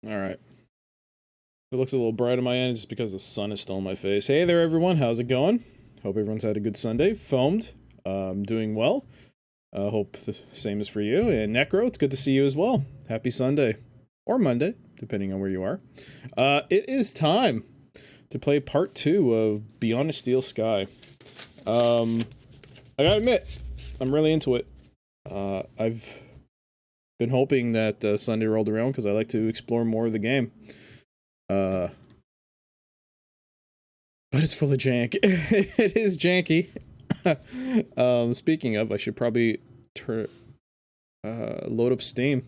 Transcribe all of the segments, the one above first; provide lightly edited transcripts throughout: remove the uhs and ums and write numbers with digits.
All right. It looks a little bright on my end just because the sun is still on my face. Hey there, everyone. How's it going? Hope everyone's had a good Sunday. Foamed. Doing well. Hope the same is for you. And Necro, it's good to see you as well. Happy Sunday. Or Monday, depending on where you are. It is time to play part 2 of Beyond the Steel Sky. I gotta admit, I'm really into it. I've been hoping that Sunday rolled around because I like to explore more of the game. But it's full of jank. It is janky. Speaking of, I should probably load up Steam.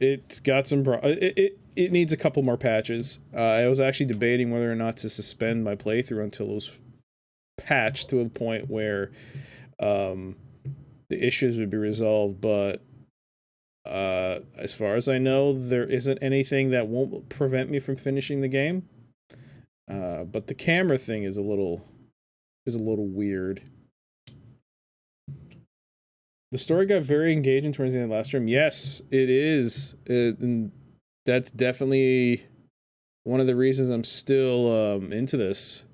It's got some it needs a couple more patches. I was actually debating whether or not to suspend my playthrough until it was patched to a point where the issues would be resolved, but as far as I know, there isn't anything that won't prevent me from finishing the game. But the camera thing is a little weird. The story got very engaging towards the end of last stream. Yes, it is. And that's definitely one of the reasons I'm still into this.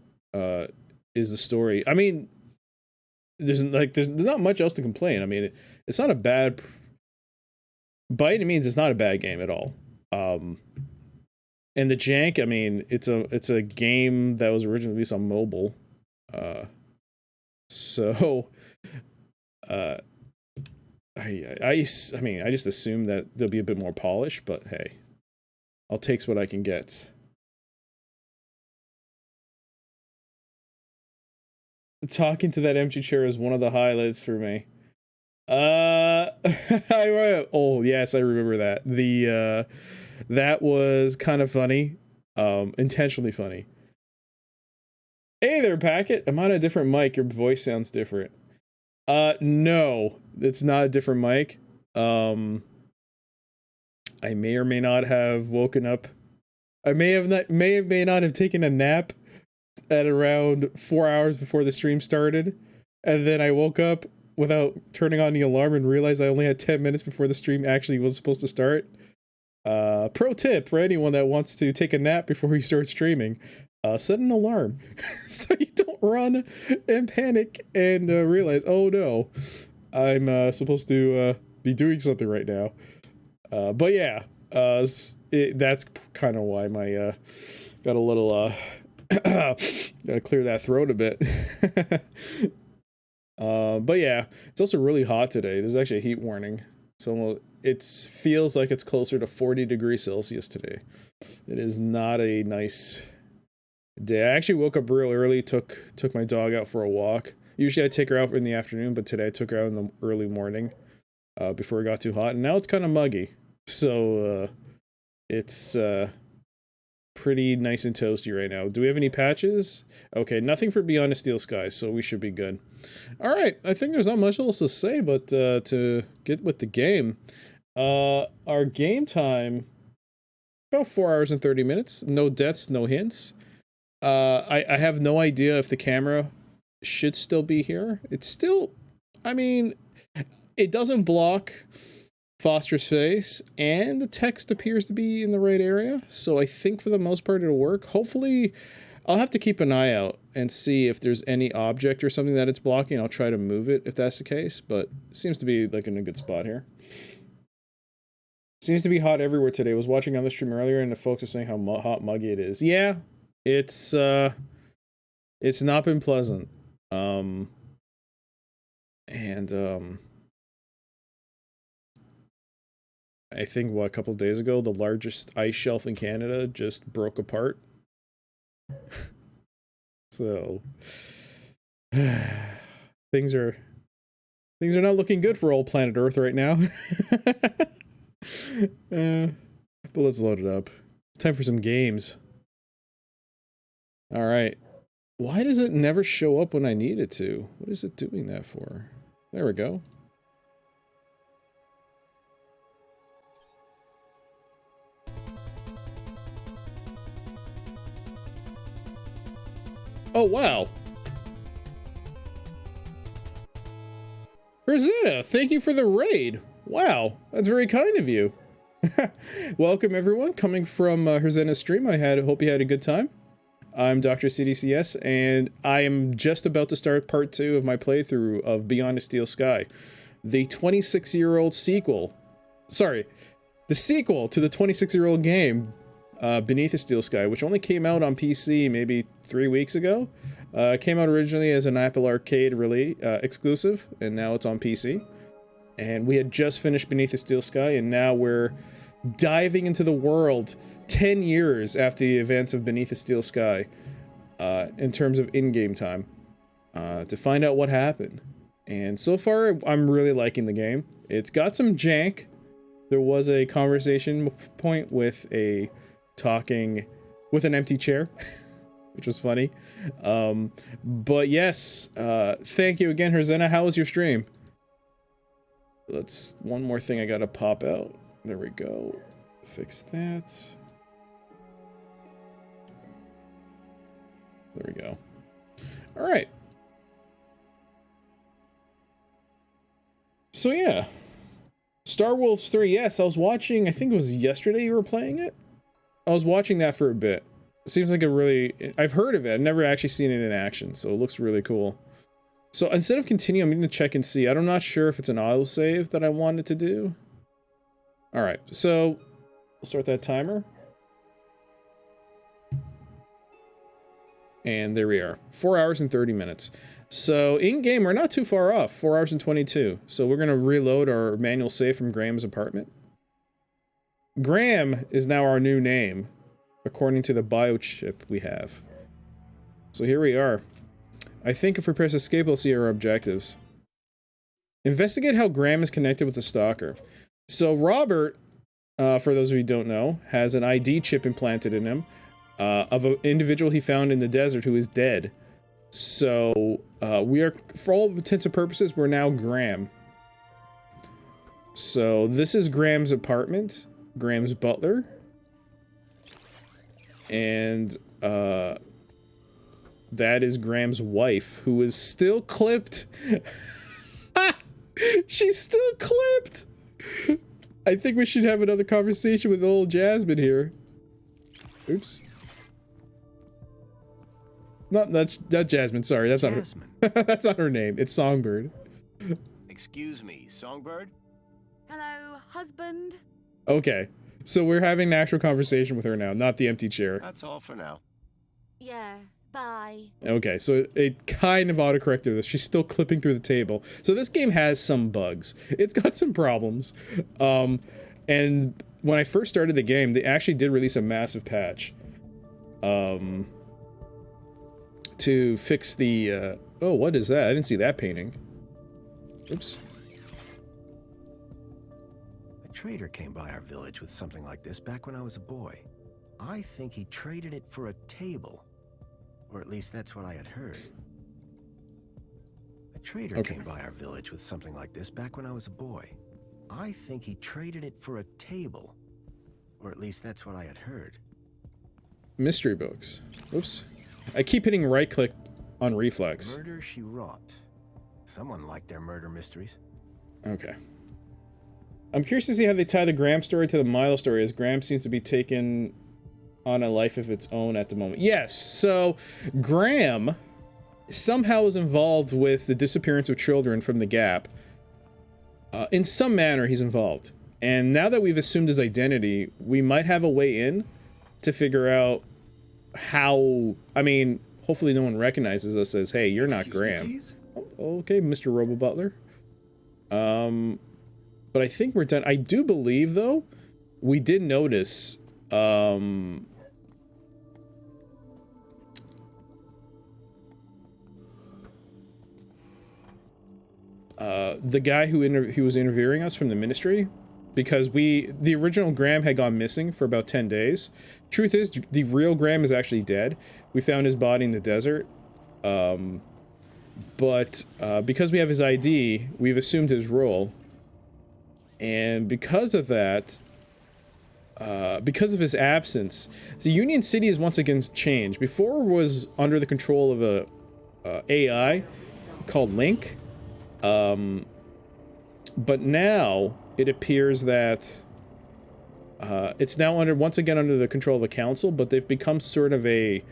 Is the story. I mean, there's not much else to complain. I mean, it's not a bad. By any means, it's not a bad game at all. And the jank, I mean, it's a game that was originally released on mobile. I mean, I just assume that there'll be a bit more polish, but hey, I'll take what I can get. Talking to that empty chair is one of the highlights for me. Oh yes, I remember that. That was kind of funny, intentionally funny. Hey there, Packet. I'm on a different mic. Your voice sounds different. No, it's not a different mic. I may or may not have woken up. I may not have taken a nap at around 4 hours before the stream started, and then I woke up without turning on the alarm and realized I only had 10 minutes before the stream actually was supposed to start. Pro tip for anyone that wants to take a nap before you start streaming. Set an alarm so you don't run and panic and realize, oh no, I'm supposed to be doing something right now. But yeah, that's kind of why my got a little gotta clear that throat a bit. But yeah, it's also really hot today. There's actually a heat warning, so it feels like it's closer to 40 degrees Celsius today. It is not a nice day. I actually woke up real early, took my dog out for a walk. Usually I take her out in the afternoon, but today I took her out in the early morning before it got too hot, and now it's kind of muggy. So it's pretty nice and toasty right now. Do we have any patches? Okay, nothing for Beyond the Steel Sky, so we should be good. All right, I think there's not much else to say, but to get with the game. Our game time, about 4 hours and 30 minutes. No deaths, no hints. I have no idea if the camera should still be here. It's still, I mean, it doesn't block Foster's face, and the text appears to be in the right area, so I think for the most part it'll work. Hopefully, I'll have to keep an eye out and see if there's any object or something that it's blocking. I'll try to move it if that's the case, but it seems to be like in a good spot here. Seems to be hot everywhere today. I was watching on the stream earlier and the folks are saying how hot muggy it is. Yeah, it's not been pleasant. I think, a couple of days ago, the largest ice shelf in Canada just broke apart. So, things are not looking good for old planet Earth right now. But let's load it up. It's time for some games. All right. Why does it never show up when I need it to? What is it doing that for? There we go. Oh, wow. Rosetta, thank you for the raid. Wow, that's very kind of you. Welcome everyone, coming from Herzena's stream. Hope you had a good time. I'm Dr. CDCS, and I am just about to start part 2 of my playthrough of Beyond the Steel Sky, the 26-year-old sequel. Sorry, the sequel to the 26-year-old game, Beneath the Steel Sky, which only came out on PC maybe 3 weeks ago. It came out originally as an Apple Arcade exclusive, and now it's on PC. And we had just finished Beneath the Steel Sky, and now we're diving into the world 10 years after the events of Beneath the Steel Sky, in terms of in-game time, to find out what happened. And so far, I'm really liking the game. It's got some jank. There was a conversation point with an empty chair, which was funny. But yes, thank you again, Herzena. How was your stream? One more thing I gotta pop out. There we go. Fix that. There we go. All right. So yeah, Star Wolves 3. Yes, I was watching. I think it was yesterday you were playing it. I was watching that for a bit. It seems like I've heard of it. I've never actually seen it in action, so it looks really cool. So instead of continuing, I'm going to check and see. I'm not sure if it's an autosave that I wanted to do. All right, so I'll start that timer. And there we are, 4 hours and 30 minutes. So in game, we're not too far off, 4 hours and 22. So we're going to reload our manual save from Graham's apartment. Graham is now our new name, according to the biochip we have. So here we are. I think if we press escape, we'll see our objectives. Investigate how Graham is connected with the stalker. So Robert, for those of you who don't know, has an ID chip implanted in him of an individual he found in the desert who is dead. So we are, for all intents and purposes, we're now Graham. So this is Graham's apartment, Graham's butler. And that is Graham's wife, who is still clipped. She's still clipped. I think we should have another conversation with old Jasmine here. Oops. That's not Jasmine. Sorry, that's Jasmine. Not her. That's not her name. It's Songbird. Excuse me, Songbird? Hello, husband. Okay, so we're having an actual conversation with her now, not the empty chair. That's all for now. Yeah, bye. Okay, so it kind of autocorrected this. She's still clipping through the table. So this game has some bugs. It's got some problems. And when I first started the game, they actually did release a massive patch. To fix the, oh, what is that? I didn't see that painting. Oops. A trader came by our village with something like this back when I was a boy. I think he traded it for a table. Or at least that's what I had heard. A trader came by our village with something like this back when I was a boy. I think he traded it for a table. Or at least that's what I had heard. Mystery books. Oops. I keep hitting right click on reflex. Murder she wrought. Someone liked their murder mysteries. Okay. I'm curious to see how they tie the Graham story to the Milo story, as Graham seems to be taken on a life of its own at the moment. Yes, so Graham somehow is involved with the disappearance of children from the Gap. In some manner, he's involved. And now that we've assumed his identity, we might have a way in to figure out how, I mean, hopefully no one recognizes us as, hey, you're not Graham. Oh, okay, Mr. Robo Butler. But I think we're done. I do believe, though, we did notice, the guy who was interviewing us from the ministry, because the original Graham had gone missing for about 10 days. Truth is, the real Graham is actually dead. We found his body in the desert. But because we have his ID, we've assumed his role. And because of that, because of his absence, the Union City has once again changed. Before it was under the control of a AI called Link. But now it appears that it's now once again under the control of the council, but they've become sort of a,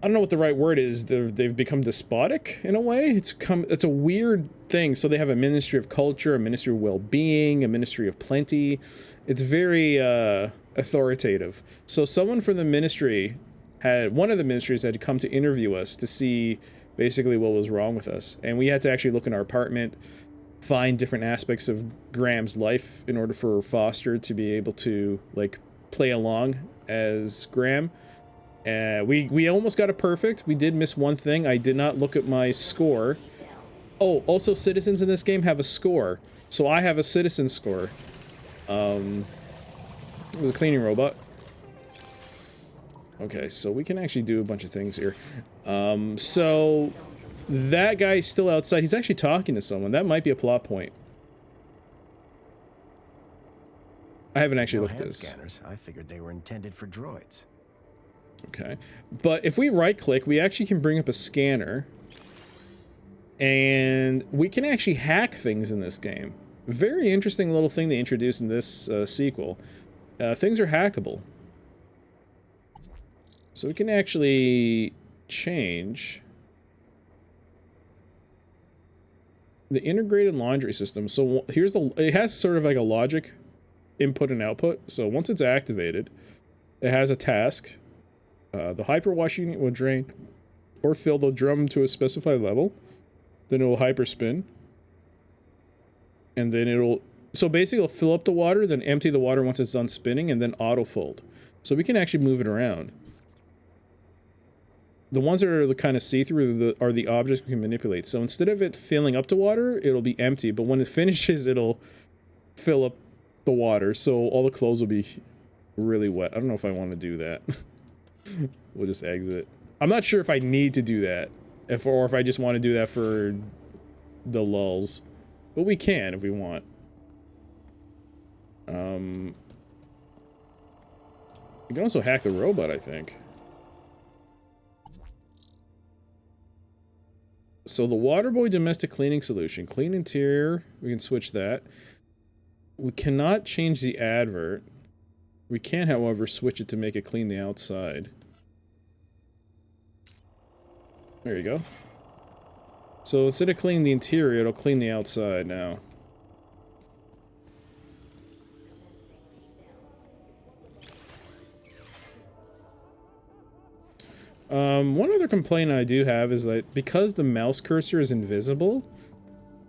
I don't know what the right word is. They've become despotic in a way. It's a weird thing. So they have a Ministry of Culture, a Ministry of Well-being, a Ministry of Plenty. It's very authoritative. So someone from the ministry one of the ministries had to come to interview us to see basically what was wrong with us, and we had to actually look in our apartment, find different aspects of Graham's life in order for Foster to be able to like play along as Graham. We almost got it perfect. We did miss one thing. I did not look at my score. Oh, also citizens in this game have a score. So I have a citizen score. It was a cleaning robot. Okay, so we can actually do a bunch of things here. So that guy's still outside. He's actually talking to someone. That might be a plot point. I haven't actually looked at this. Scanners. I figured they were intended for droids. Okay, but if we right click, we actually can bring up a scanner, and we can actually hack things in this game. Very interesting little thing they introduced in this sequel. Things are hackable. So we can actually change the integrated laundry system. So here's it has sort of like a logic input and output. So once it's activated, it has a task. The hyperwash unit will drain or fill the drum to a specified level. Then it will hyperspin. And then so basically it'll fill up the water, then empty the water once it's done spinning, and then auto-fold. So we can actually move it around. The ones that are the kind of see-through are the objects we can manipulate. So instead of it filling up the water, it'll be empty. But when it finishes, it'll fill up the water. So all the clothes will be really wet. I don't know if I want to do that. We'll just exit. I'm not sure if I need to do that. Or if I just want to do that for the lulz. But we can if we want. You can also hack the robot, I think. So the Waterboy domestic cleaning solution. Clean interior. We can switch that. We cannot change the advert. We can, however, switch it to make it clean the outside. There you go. So instead of cleaning the interior, it'll clean the outside now. One other complaint I do have is that because the mouse cursor is invisible,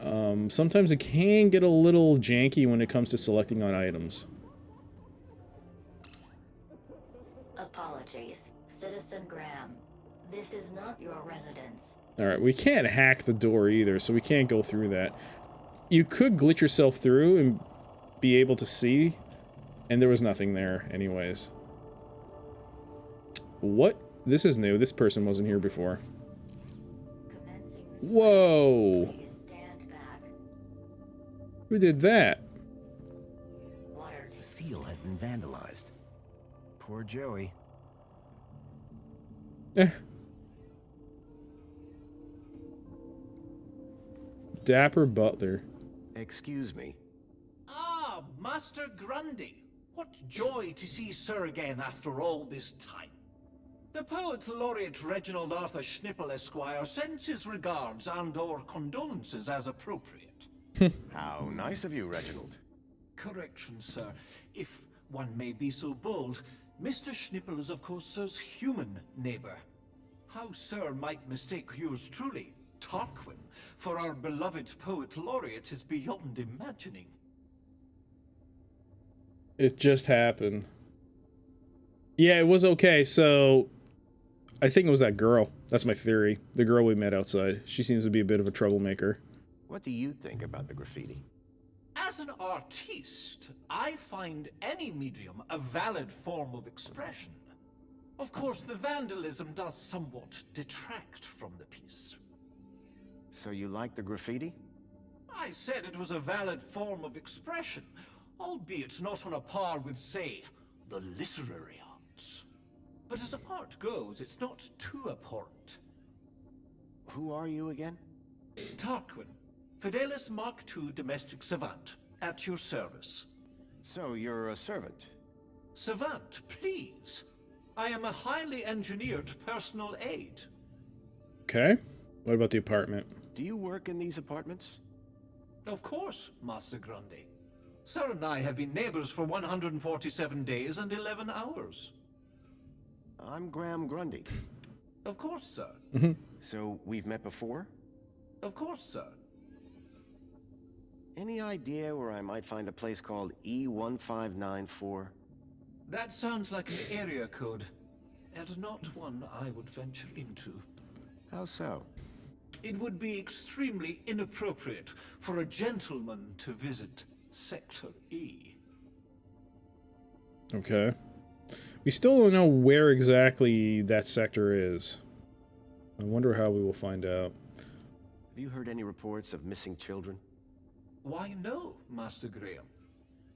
sometimes it can get a little janky when it comes to selecting on items. Apologies, Citizen Graham. This is not your residence. Alright, we can't hack the door either, so we can't go through that. You could glitch yourself through and be able to see, and there was nothing there anyways. What? This is new. This person wasn't here before. Whoa! Who did that? The seal had been vandalized. Poor Joey. Dapper Butler. Excuse me. Ah, Master Grundy. What joy to see Sir again after all this time. The Poet Laureate Reginald Arthur Schnipple Esquire sends his regards and/or condolences as appropriate. How nice of you, Reginald. Correction, sir. If one may be so bold, Mr. Schnipple is of course Sir's human neighbor. How Sir might mistake yours truly, Tarquin, for our beloved Poet Laureate is beyond imagining. It just happened. Yeah, it was okay, so I think it was that girl. That's my theory. The girl we met outside. She seems to be a bit of a troublemaker. What do you think about the graffiti? As an artiste, I find any medium a valid form of expression. Of course, the vandalism does somewhat detract from the piece. So you like the graffiti? I said it was a valid form of expression, albeit not on a par with, say, the literary arts. But as art goes, it's not too abhorrent. Who are you again? Tarquin, Fidelis Mark II domestic savant. At your service. So you're a servant? Servant, please. I am a highly engineered personal aid. Okay. What about the apartment? Do you work in these apartments? Of course, Master Grundy. Sir and I have been neighbors for 147 days and 11 hours. I'm Graham Grundy. Of course, sir. So we've met before? Of course, sir. Any idea where I might find a place called E1594? That sounds like an area code, and not one I would venture into. How so? It would be extremely inappropriate for a gentleman to visit Sector E. Okay. We still don't know where exactly that sector is. I wonder how we will find out. Have you heard any reports of missing children? Why, no, Master Graham.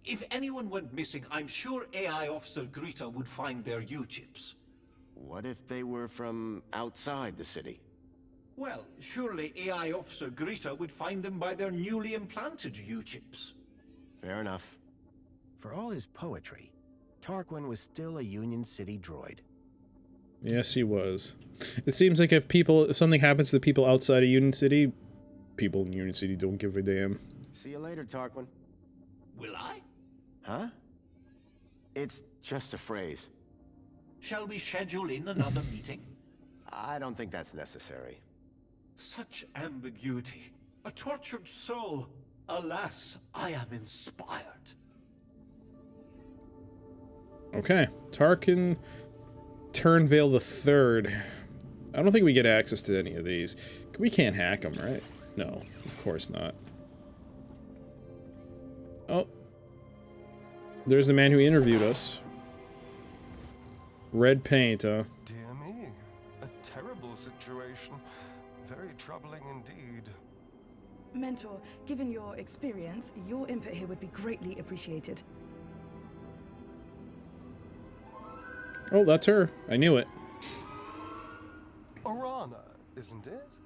If anyone went missing, I'm sure AI Officer Greta would find their U-chips. What if they were from outside the city? Well, surely AI Officer Greta would find them by their newly implanted U-chips. Fair enough. For all his poetry, Tarquin was still a Union City droid. Yes, he was. It seems like if something happens to the people outside of Union City, people in Union City don't give a damn. See you later, Tarquin. Will I? Huh? It's just a phrase. Shall we schedule in another meeting? I don't think that's necessary. Such ambiguity. A tortured soul. Alas, I am inspired. Okay. Tarkin Turnvale the Third. I don't think we get access to any of these. We can't hack them, right? No, of course not. Oh. There's the man who interviewed us. Red paint, huh? Dear me, a terrible situation. Very troubling indeed. Mentor, given your experience, your input here would be greatly appreciated. Oh, that's her. I knew it. Orana, isn't it?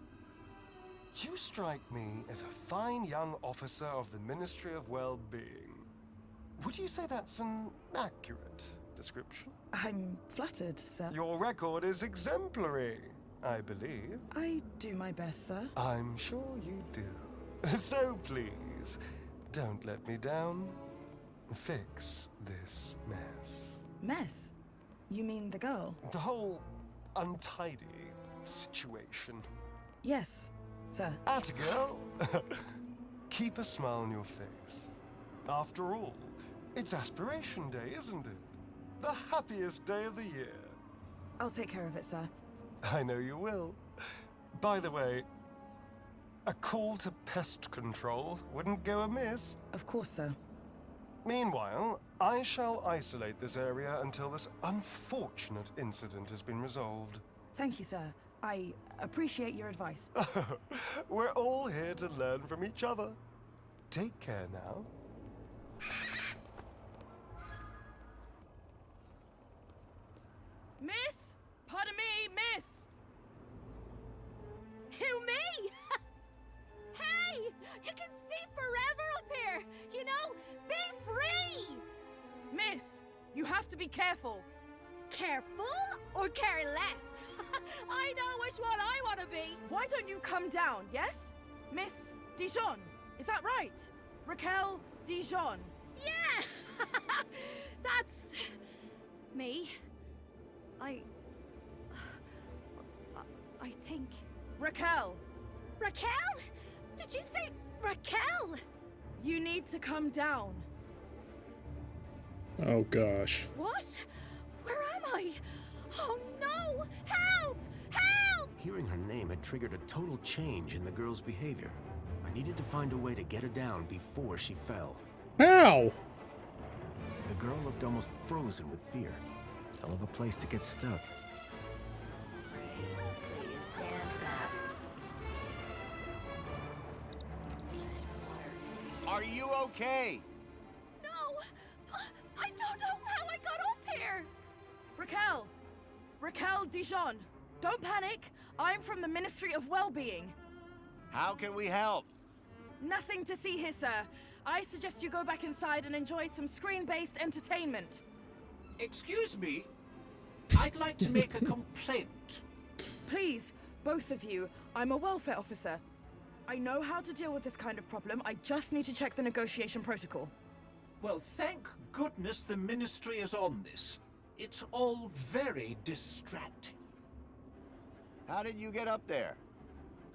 You strike me as a fine young officer of the Ministry of Well-Being. Would you say that's an accurate description? I'm flattered, sir. Your record is exemplary, I believe. I do my best, sir. I'm sure you do. So please, don't let me down. Fix this mess. Mess? You mean the girl? The whole untidy situation. Yes, sir. Atta girl. Keep a smile on your face. After all, it's Aspiration Day, isn't it? The happiest day of the year. I'll take care of it, sir. I know you will. By the way, a call to pest control wouldn't go amiss. Of course, sir. Meanwhile, I shall isolate this area until this unfortunate incident has been resolved. Thank you, sir. I appreciate your advice. We're all here to learn from each other. Take care now. Miss? Pardon me, miss! Who, me? Hey! You can see forever up here! You know, be free! Miss, you have to be careful. Careful or careless? I know which one I want to be! Why don't you come down, yes? Miss Dijon, is that right? Raquel Dijon. Yeah! That's... me. I think... Raquel, Raquel? Did you say Raquel? you need to come down. Oh gosh. What? Where am I? Oh no! Help! Help! Hearing her name had triggered a total change in the girl's behavior. I needed to find a way to get her down before she fell. Ow! The girl looked almost frozen with fear. Hell of a place to get stuck. Please stand back. Are you okay? No! I don't know how I got up here! Raquel Dijon, don't panic. I'm from the Ministry of Well-Being. How can we help? Nothing to see here, sir. I suggest you go back inside and enjoy some screen-based entertainment. Excuse me? I'd like to make a complaint. Please, both of you, I'm a welfare officer. I know how to deal with this kind of problem. I just need to check the negotiation protocol. Well, thank goodness the Ministry is on this. It's all very distracting. How did you get up there?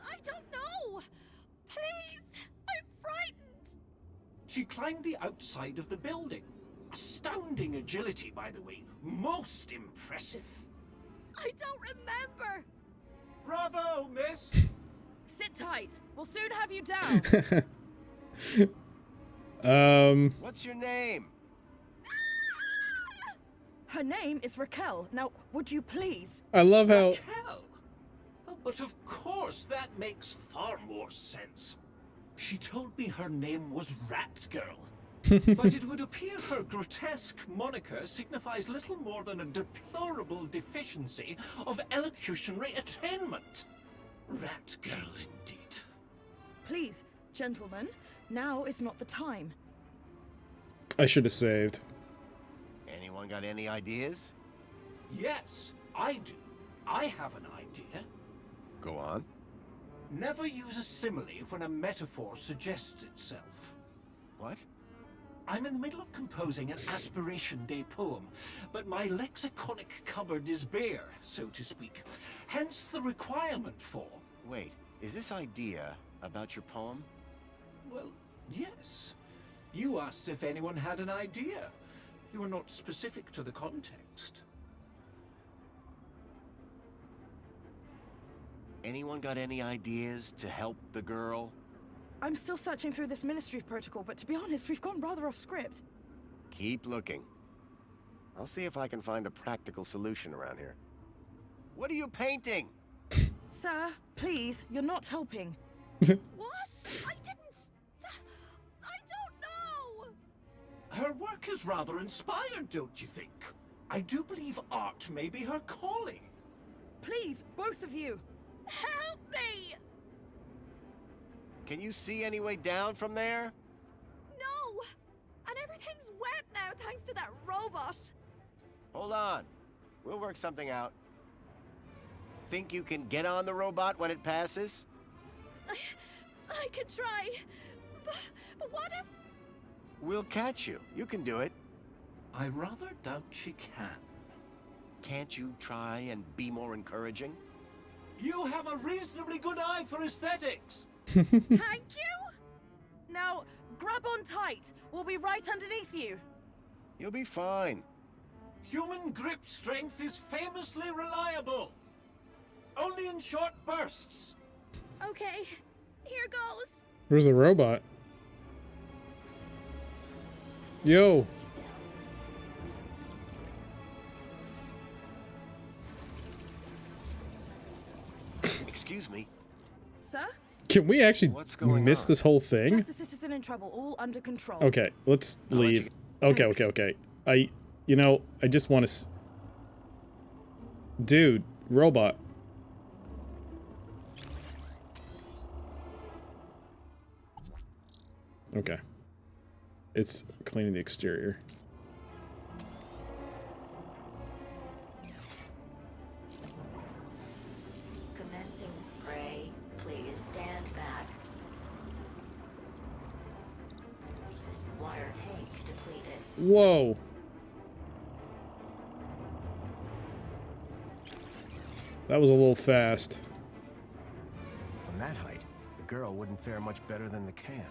I don't know! Please! I'm frightened! She climbed the outside of the building. Astounding agility, by the way. Most impressive. I don't remember! Bravo, miss! Sit tight. We'll soon have you down. What's your name? Her name is Raquel. Now, would you please? I love how Raquel? Oh, but of course, that makes far more sense. She told me her name was Rat Girl. But it would appear her grotesque moniker signifies little more than a deplorable deficiency of elocutionary attainment. Rat Girl, indeed. Please, gentlemen, now is not the time. I should have saved. Anyone got any ideas? Yes, I do. I have an idea. Go on. Never use a simile when a metaphor suggests itself. What? I'm in the middle of composing an Aspiration Day poem, but my lexiconic cupboard is bare, so to speak. Hence the requirement for... Wait, is this idea about your poem? Well, yes. You asked if anyone had an idea. You were not specific to the context. Anyone got any ideas to help the girl? I'm still searching through this ministry protocol, but to be honest, we've gone rather off script. Keep looking. I'll see if I can find a practical solution around here. What are you painting? Sir, please, you're not helping. What? I didn't... I don't know! Her work is rather inspired, don't you think? I do believe art may be her calling. Please, both of you. Help me! Can you see any way down from there? No! And everything's wet now thanks to that robot. Hold on. We'll work something out. Think you can get on the robot when it passes? I could try. But what if... We'll catch you. You can do it. I rather doubt she can. Can't you try and be more encouraging? You have a reasonably good eye for aesthetics. Thank you? Now, grab on tight. We'll be right underneath you. You'll be fine. Human grip strength is famously reliable. Only in short bursts. Okay, here goes. Where's the robot? Yo. Excuse me. Sir? Can we actually What's going miss on? this whole thing? Just a citizen in trouble, all under control. Okay, let's I'll let you leave. Okay, Thanks. okay. I just want to Dude, robot. Okay. It's cleaning the exterior. Commencing spray. Please stand back. Water tank depleted. Whoa. That was a little fast. From that height, the girl wouldn't fare much better than the can.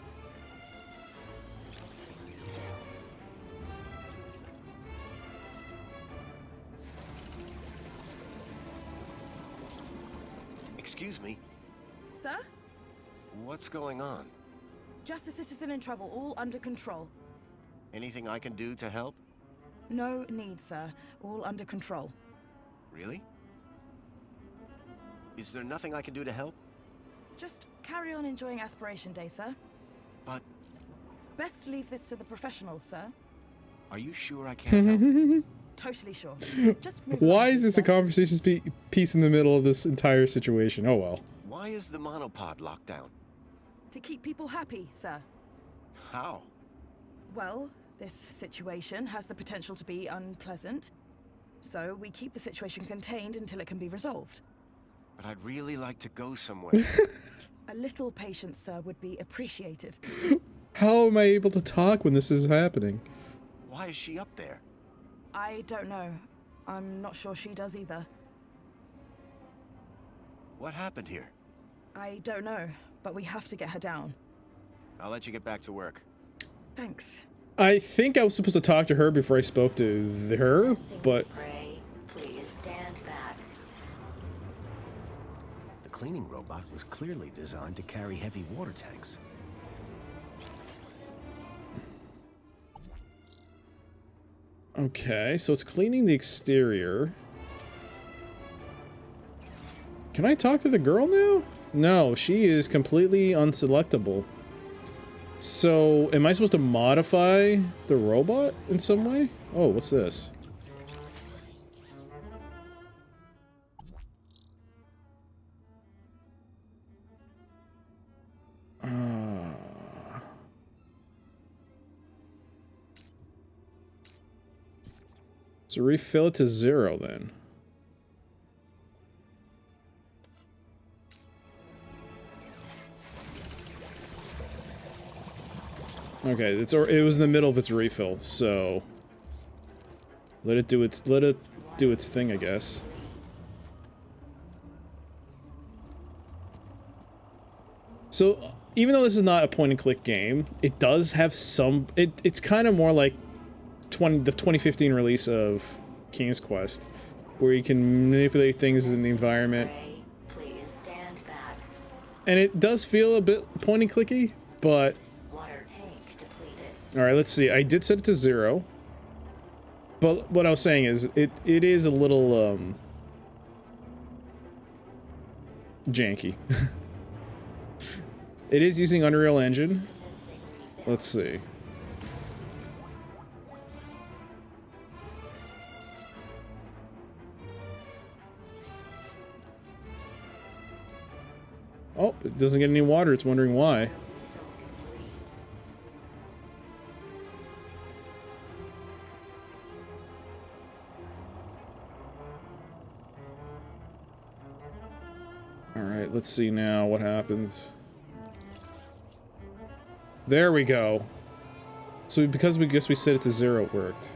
Excuse me. Sir? What's going on? Just a citizen in trouble, all under control. Anything I can do to help? No need, sir. All under control. Really? Is there nothing I can do to help? Just carry on enjoying Aspiration Day, sir. But Best leave this to the professionals, sir. are you sure I can't help? Totally sure. Just move Why along, is this a sir. conversation piece in the middle of this entire situation? Oh well. Why is the monopod locked down? To keep people happy, sir. How? Well, this situation has the potential to be unpleasant. So we keep the situation contained until it can be resolved. But I'd really like to go somewhere. A little patience, sir, would be appreciated. How am I able to talk when this is happening? Why is she up there? I don't know. I'm not sure she does either. What happened here? I don't know, but we have to get her down. I'll let you get back to work. Thanks. I think I was supposed to talk to her before I spoke to her, but... Spray, please stand back. The cleaning robot was clearly designed to carry heavy water tanks. Okay, so it's cleaning the exterior. Can I talk to the girl now? No, she is completely unselectable. So, am I supposed to modify the robot in some way? Oh, what's this? So refill it to 0 then. Okay, it was in the middle of its refill, so let it do its thing, I guess. So even though this is not a point and click game, it does have some. It's kind of more like the 2015 release of King's Quest, where you can manipulate things in the environment. Spray, please stand back. And it does feel a bit point and clicky, but Water tank depleted. all right, let's see. I did set it to 0. But what I was saying is it is a little janky. It is using Unreal Engine. Let's see. Oh, it doesn't get any water. It's wondering why. Alright, let's see now what happens. There we go. So because we set it to 0, it worked.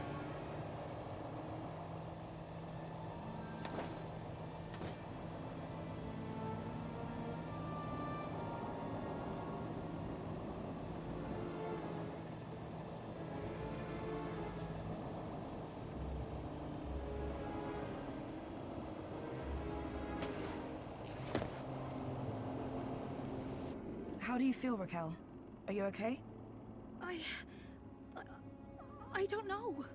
How do you feel, Raquel? Are you okay? I don't know.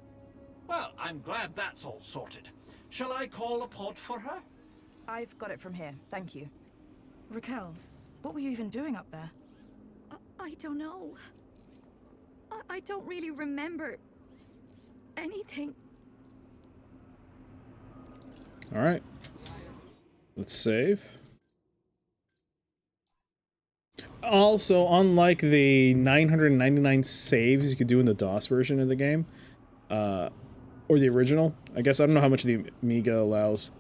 Well, I'm glad that's all sorted. Shall I call a pod for her? I've got it from here, thank you. Raquel, what were you even doing up there? I don't know. I don't really remember anything. Alright. Let's save. Also, unlike the 999 saves you could do in the DOS version of the game, or the original, I guess, I don't know how much the Amiga allows,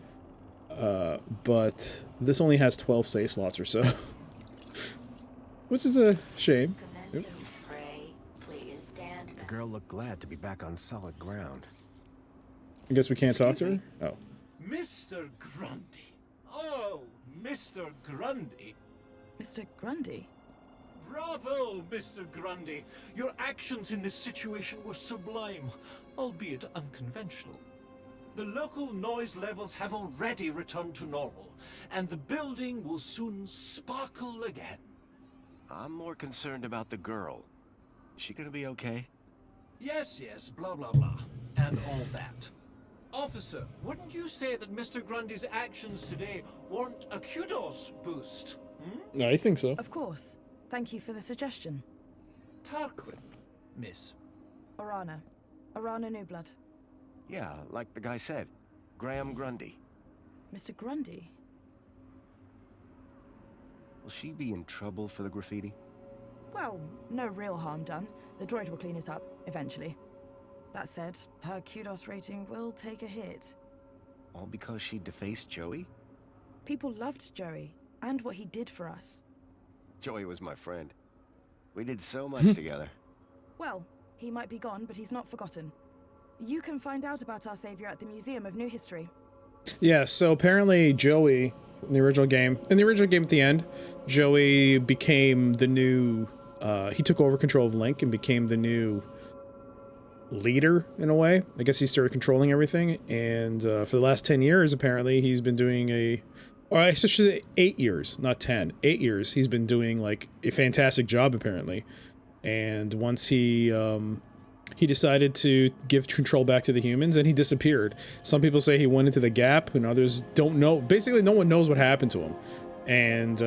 but this only has 12 save slots or so, which is a shame. Commencing spray, please stand The back. girl looked glad to be back on solid ground. I guess we can't talk to her? Oh. Mr. Grundy. Oh, Mr. Grundy. Mr. Grundy? Bravo, Mr. Grundy. Your actions in this situation were sublime, albeit unconventional. The local noise levels have already returned to normal, and the building will soon sparkle again. I'm more concerned about the girl. Is she gonna be okay? Yes, blah, blah, blah, and all that. Officer, wouldn't you say that Mr. Grundy's actions today weren't a kudos boost? I think so. Of course. Thank you for the suggestion. Tarquin, miss. Orana. Orana Newblood. Yeah, like the guy said. Graham Grundy. Mr. Grundy? Will she be in trouble for the graffiti? Well, no real harm done. The droid will clean it up, eventually. That said, her kudos rating will take a hit. All because she defaced Joey? People loved Joey, and what he did for us. Joey was my friend. We did so much together. Well, he might be gone, but he's not forgotten. You can find out about our savior at the Museum of New History. Yeah, so apparently Joey, in the original game at the end, Joey became the new, he took over control of Link and became the new leader, in a way. I guess he started controlling everything, and for the last 10 years, apparently, he's been doing or I should say 8 years, not 10, 8 years, he's been doing, like, a fantastic job, apparently. And once he decided to give control back to the humans, and he disappeared. Some people say he went into the gap, and others don't know. Basically, no one knows what happened to him. And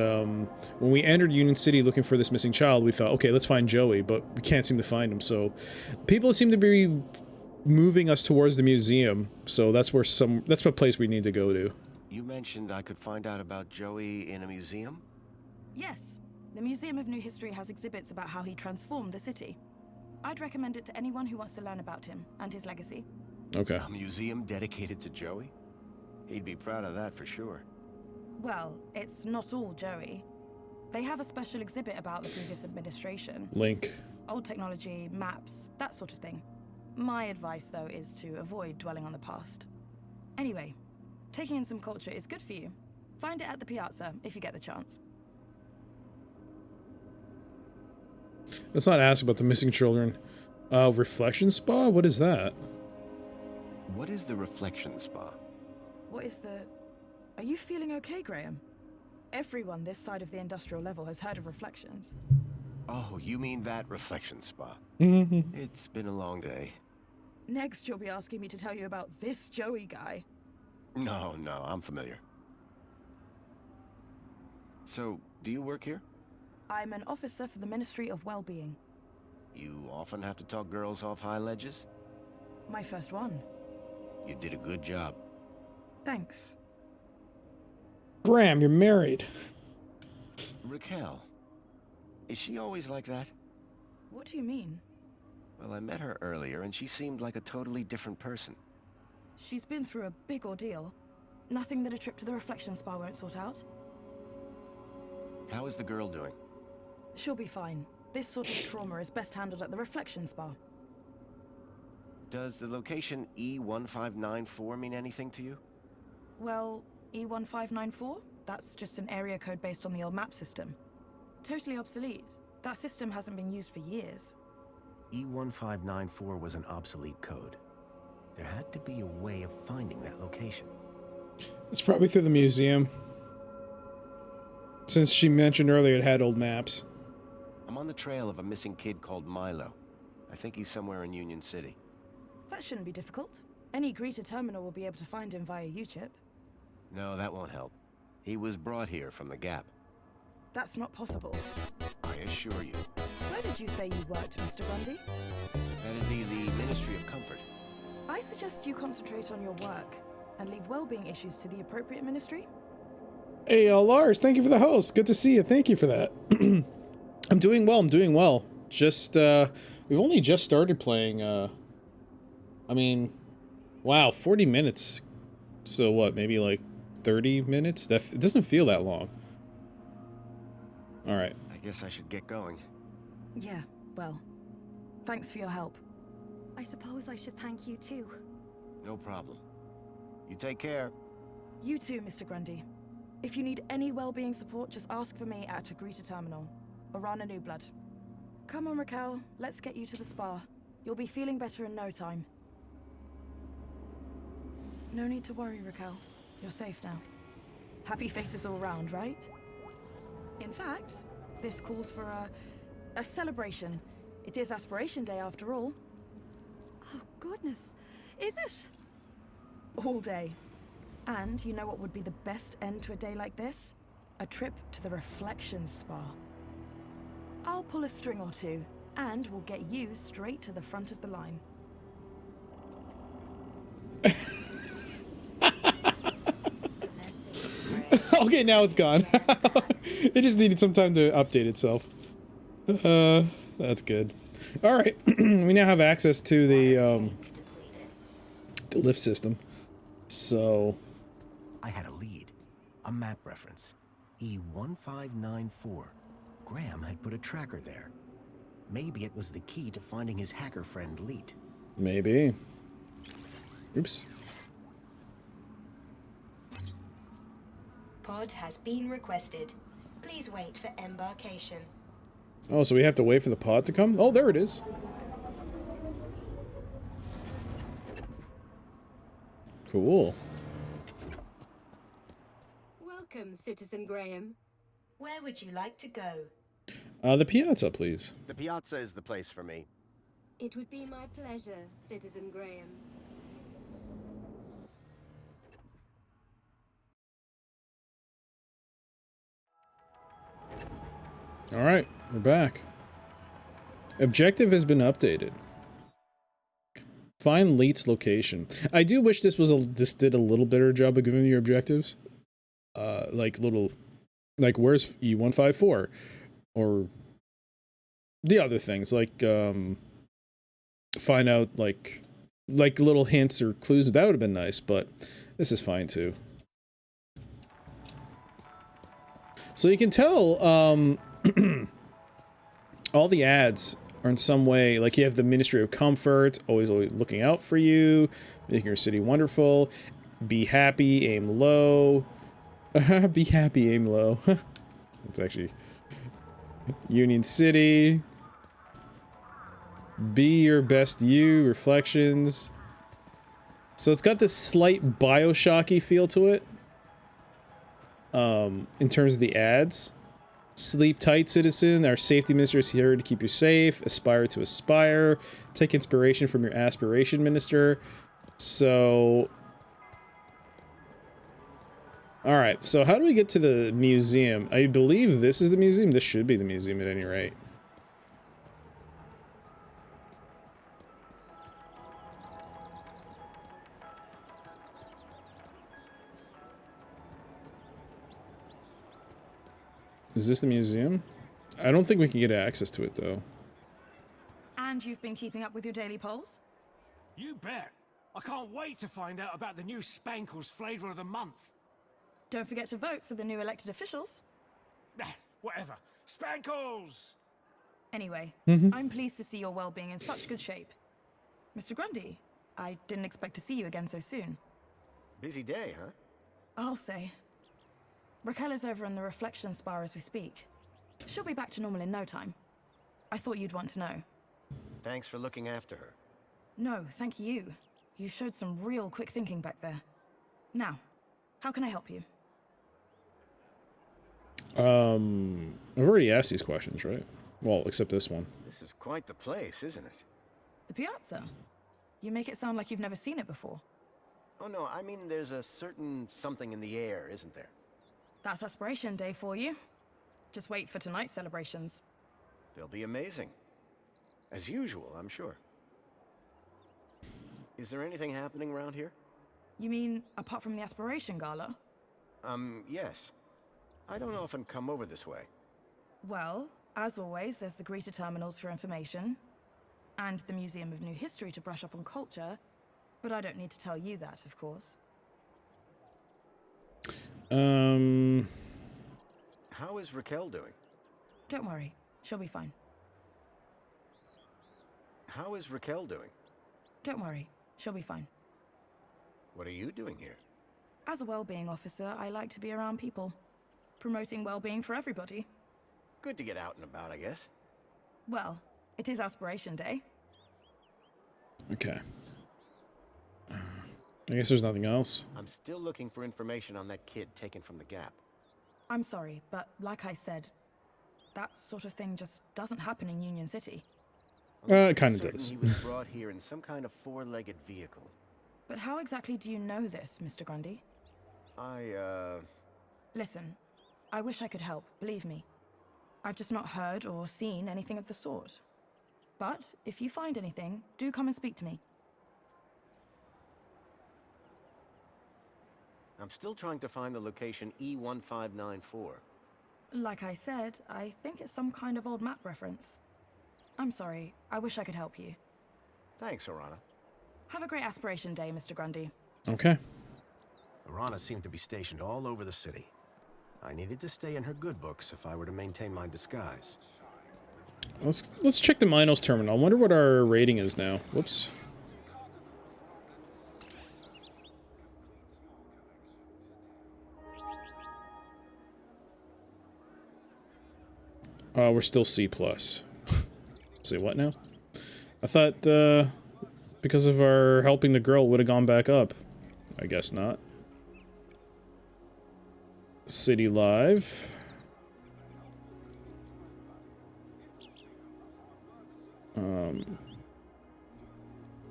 when we entered Union City looking for this missing child, we thought, okay, let's find Joey, but we can't seem to find him. So people seem to be moving us towards the museum. So that's what place we need to go to. You mentioned I could find out about Joey in a museum? Yes, the Museum of New History has exhibits about how he transformed the city. I'd recommend it to anyone who wants to learn about him and his legacy. Okay. A museum dedicated to Joey? He'd be proud of that for sure. Well, it's not all Joey. They have a special exhibit about the previous administration. Link. Old technology, maps, that sort of thing. My advice, though, is to avoid dwelling on the past. Anyway, taking in some culture is good for you. Find it at the Piazza if you get the chance. Let's not ask about the missing children. Reflection Spa? What is that? What is the Reflection Spa? What is the... Are you feeling okay, Graham? Everyone this side of the industrial level has heard of Reflections. Oh, you mean that Reflection Spa. It's been a long day. Next, you'll be asking me to tell you about this Joey guy. No, I'm familiar. So, do you work here? I'm an officer for the Ministry of Well-Being. You often have to talk girls off high ledges? My first one. You did a good job. Thanks. Graham, you're married. Raquel. Is she always like that? What do you mean? Well, I met her earlier, and she seemed like a totally different person. She's been through a big ordeal. Nothing that a trip to the Reflection Spa won't sort out. How is the girl doing? She'll be fine. This sort of trauma is best handled at the Reflection Spa. Does the location E1594 mean anything to you? Well, E1594? That's just an area code based on the old map system. Totally obsolete. That system hasn't been used for years. E1594 was an obsolete code. There had to be a way of finding that location. It's probably through the museum. Since she mentioned earlier it had old maps. I'm on the trail of a missing kid called Milo. I think he's somewhere in Union City. That shouldn't be difficult. Any greeter terminal will be able to find him via U-chip. No, that won't help. He was brought here from the Gap. That's not possible. I assure you. Where did you say you worked, Mr. Grundy? That'd be the Ministry of Comfort. I suggest you concentrate on your work and leave well-being issues to the appropriate ministry. Hey, Lars, thank you for the host. Good to see you. Thank you for that. I'm doing well. Just, we've only just started playing, I mean, wow, 40 minutes. So what, maybe like 30 minutes? It doesn't feel that long. All right. I guess I should get going. Yeah, well, thanks for your help. I suppose I should thank you too. No problem. You take care. You too, Mr. Grundy. If you need any well-being support, just ask for me at a greeter terminal. Orana Newblood. Come on, Raquel. Let's get you to the spa. You'll be feeling better in no time. No need to worry, Raquel. You're safe now. Happy faces all round, right? In fact, this calls for a celebration. It is Aspiration Day after all. Oh, goodness. Is it? All day. And you know what would be the best end to a day like this? A trip to the Reflection Spa. I'll pull a string or two, and we'll get you straight to the front of the line. Okay, now it's gone. It just needed some time to update itself. That's good. All right, we now have access to the lift system. So I had a lead. A map reference. E1594. Graham had put a tracker there. Maybe it was the key to finding his hacker friend, Leet. maybe. Oops. Pod has been requested. Please wait for embarkation. Oh, so we have to wait for the pod to come? Oh, there it is. Cool. Welcome, Citizen Graham. Where would you like to go? The piazza, please. The piazza is the place for me. It would be my pleasure, Citizen Graham. All right, we're back. Objective has been updated. Find Leet's location. I do wish this did a little better job of giving you objectives. Like where's E154, or the other things like find out like little hints or clues. That would have been nice, but this is fine too. So you can tell all the ads are in some way, like you have the Ministry of Comfort, always looking out for you, making your city wonderful, be happy, aim low, be happy, aim low. It's actually Union City, be your best you, reflections. So it's got this slight Bioshocky feel to it, in terms of the ads. Sleep tight, citizen. Our safety minister is here to keep you safe. Aspire to aspire. Take inspiration from your aspiration minister. So... Alright, so how do we get to the museum? I believe this is the museum. This should be the museum at any rate. Is this the museum? I don't think we can get access to it, though. And you've been keeping up with your daily polls? You bet. I can't wait to find out about the new Spankles flavor of the month. Don't forget to vote for the new elected officials. Whatever. Spankles! Anyway, I'm pleased to see your well-being in such good shape. Mr. Grundy, I didn't expect to see you again so soon. Busy day, huh? I'll say. Raquel is over in the reflection spar as we speak. She'll be back to normal in no time. I thought you'd want to know. Thanks for looking after her. No, thank you. You showed some real quick thinking back there. Now, how can I help you? I've already asked these questions, right? Well, except this one. This is quite the place, isn't it? The piazza? You make it sound like you've never seen it before. Oh no, I mean there's a certain something in the air, isn't there? That's Aspiration Day for you. Just wait for tonight's celebrations. They'll be amazing. As usual, I'm sure. Is there anything happening around here? You mean, apart from the Aspiration Gala? Yes. I don't often come over this way. Well, as always, there's the greeter terminals for information, and the Museum of New History to brush up on culture, but I don't need to tell you that, of course. How is Raquel doing? Don't worry, she'll be fine. How is Raquel doing? Don't worry, she'll be fine. What are you doing here? As a well-being officer, I like to be around people, promoting well-being for everybody. Good to get out and about, I guess. Well, it is Aspiration Day. Okay. I guess there's nothing else. I'm still looking for information on that kid taken from the Gap. I'm sorry, but like I said, that sort of thing just doesn't happen in Union City. It kind of does. He was brought here in some kind of four-legged vehicle. But how exactly do you know this, Mr. Grundy? Listen, I wish I could help, believe me. I've just not heard or seen anything of the sort. But if you find anything, do come and speak to me. I'm still trying to find the location E1594. Like I said, I think it's some kind of old map reference. I'm sorry, I wish I could help you. Thanks, Orana. Have a great aspiration day, Mr. Grundy. Okay. Orana seemed to be stationed all over the city. I needed to stay in her good books if I were to maintain my disguise. Let's check the Minos terminal. I wonder what our rating is now. Whoops. We're still C+. Say what now? I thought, because of our helping the girl, would have gone back up. I guess not. City Live.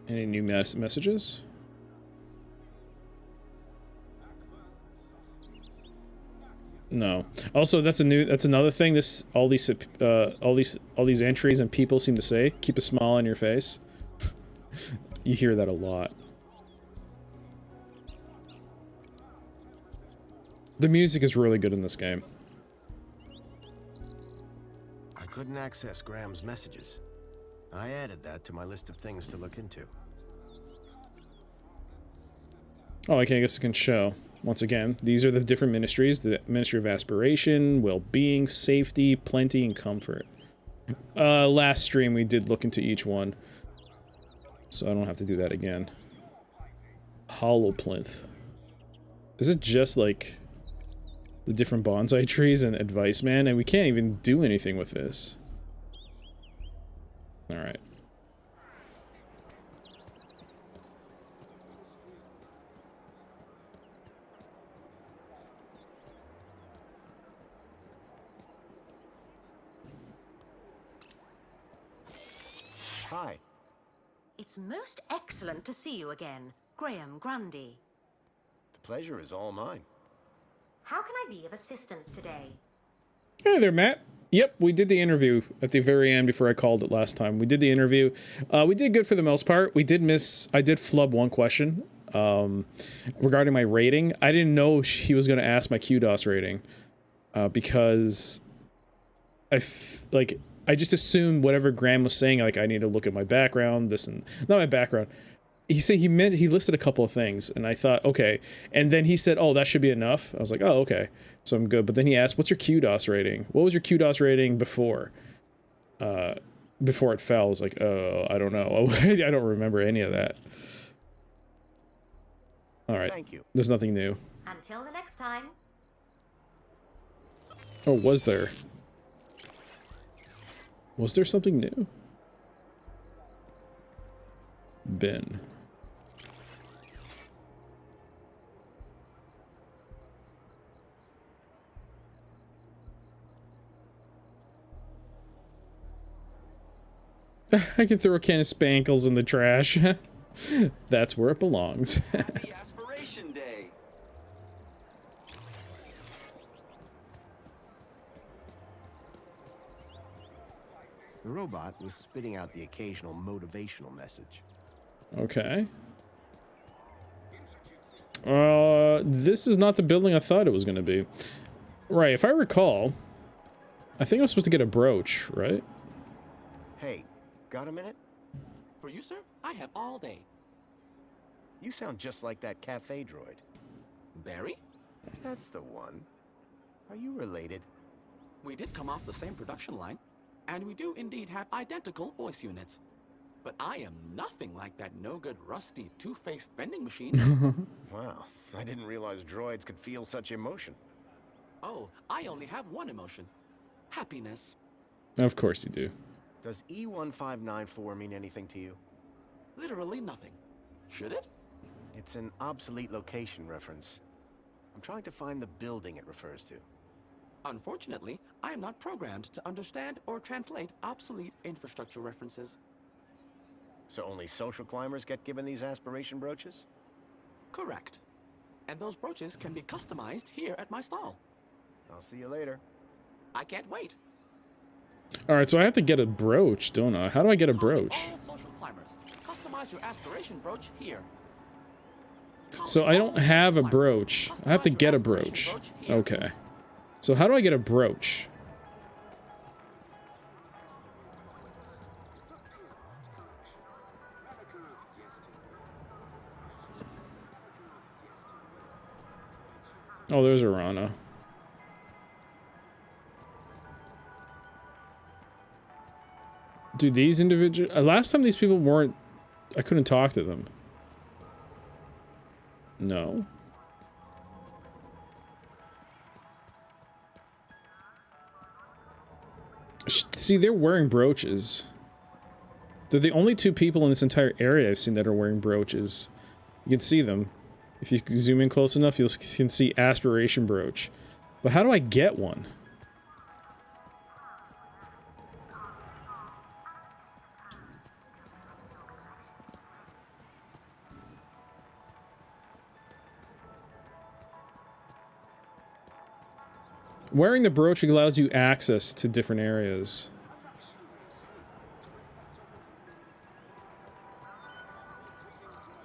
Any new messages? No. Also, that's another thing. All these entries and people seem to say, keep a smile on your face. You hear that a lot. The music is really good in this game. I couldn't access Graham's messages. I added that to my list of things to look into. Oh, I guess I can show. Once again, these are the different ministries. The Ministry of Aspiration, Well-Being, Safety, Plenty, and Comfort. Last stream we did look into each one. So I don't have to do that again. Hollow Plinth. Is it just like the different bonsai trees and advice, man? And we can't even do anything with this. Alright. Hi. It's most excellent to see you again, Graham Grundy. The pleasure is all mine. How can I be of assistance today? Hey there, Matt. Yep, we did the interview at the very end before I called it last time. We did the interview. We did good for the most part. I did flub one question regarding my rating. I didn't know he was going to ask my QDOS rating because I just assumed whatever Graham was saying, like I need to look at my background, this and not my background. He listed a couple of things, and I thought, okay. And then he said, oh, that should be enough. I was like, oh, okay. So I'm good. But then he asked, what's your QDOS rating? What was your QDOS rating before? Before it fell? I was like, oh, I don't know. I don't remember any of that. All right. Thank you. There's nothing new. Until the next time. Oh, was there? Was there something new? Bin. I can throw a can of spankles in the trash. That's where it belongs. Happy Aspiration Day. The robot was spitting out the occasional motivational message. Okay. This is not the building I thought it was going to be. Right, if I recall, I think I was supposed to get a brooch, right? Hey, got a minute? For you, sir, I have all day. You sound just like that cafe droid. Barry? That's the one. Are you related? We did come off the same production line, and we do indeed have identical voice units. But I am nothing like that no-good, rusty, two-faced vending machine. Wow, I didn't realize droids could feel such emotion. Oh, I only have one emotion. Happiness. Of course you do. Does E1594 mean anything to you? Literally nothing. Should it? It's an obsolete location reference. I'm trying to find the building it refers to. Unfortunately, I am not programmed to understand or translate obsolete infrastructure references. So only social climbers get given these aspiration brooches? Correct. And those brooches can be customized here at my stall. I'll see you later. I can't wait. Alright, so I have to get a brooch, don't I? How do I get a brooch? All social climbers, customize your aspiration brooch here. So I don't have a brooch. I have to get a brooch. Okay. So how do I get a brooch? Oh, there's Arana. Dude, these individual... last time these people weren't... I couldn't talk to them. No. See, they're wearing brooches. They're the only two people in this entire area I've seen that are wearing brooches. You can see them. If you zoom in close enough, you can see aspiration brooch. But how do I get one? Wearing the brooch allows you access to different areas.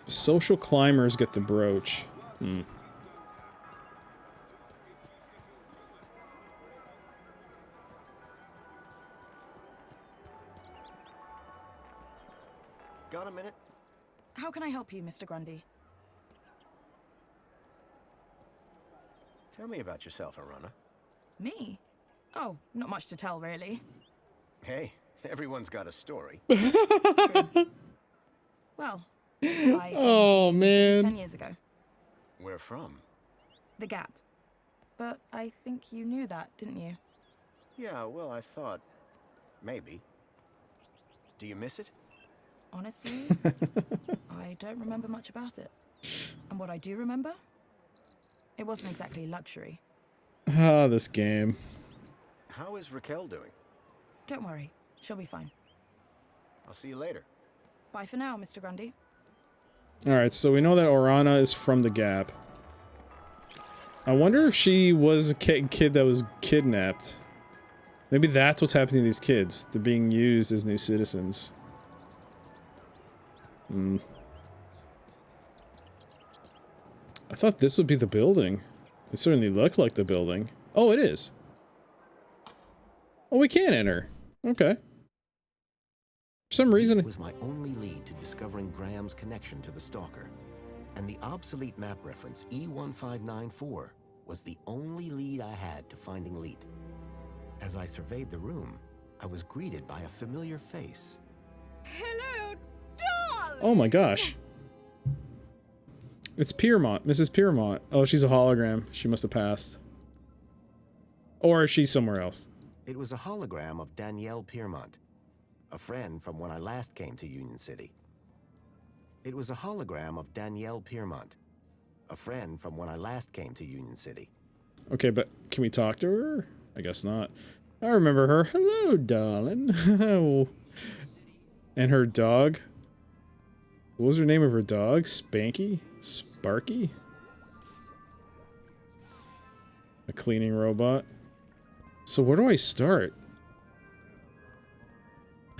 Social climbers get the brooch. Hmm. Got a minute? How can I help you, Mr. Grundy? Tell me about yourself, Arana. Me? Oh, not much to tell, really. Hey, everyone's got a story. Well, I oh, man. 10 years ago. Where from? The Gap. But I think you knew that, didn't you? Yeah, well, I thought... maybe. Do you miss it? Honestly, I don't remember much about it. And what I do remember? It wasn't exactly luxury. Ah, this game. How is Raquel doing? Don't worry, she'll be fine. I'll see you later. Bye for now, Mr. Grundy. Alright, so we know that Orana is from the Gap. I wonder if she was a kid that was kidnapped. Maybe that's what's happening to these kids. They're being used as new citizens. Hmm. I thought this would be the building. It certainly looked like the building. Oh, it is. Oh, we can enter. Okay. For some reason... It was my only lead to discovering Graham's connection to the Stalker. And the obsolete map reference E1594 was the only lead I had to finding Leet. As I surveyed the room, I was greeted by a familiar face. Hello, doll! Oh my gosh. It's Piermont, Mrs. Piermont. Oh, she's a hologram. She must have passed. Or she's somewhere else. It was a hologram of Danielle Piermont, a friend from when I last came to Union City. It was a hologram of Danielle Piermont, a friend from when I last came to Union City. Okay, but can we talk to her? I guess not. I remember her. Hello, darling. And her dog. What was her name of her dog? Spanky? Sparky? A cleaning robot. So where do I start?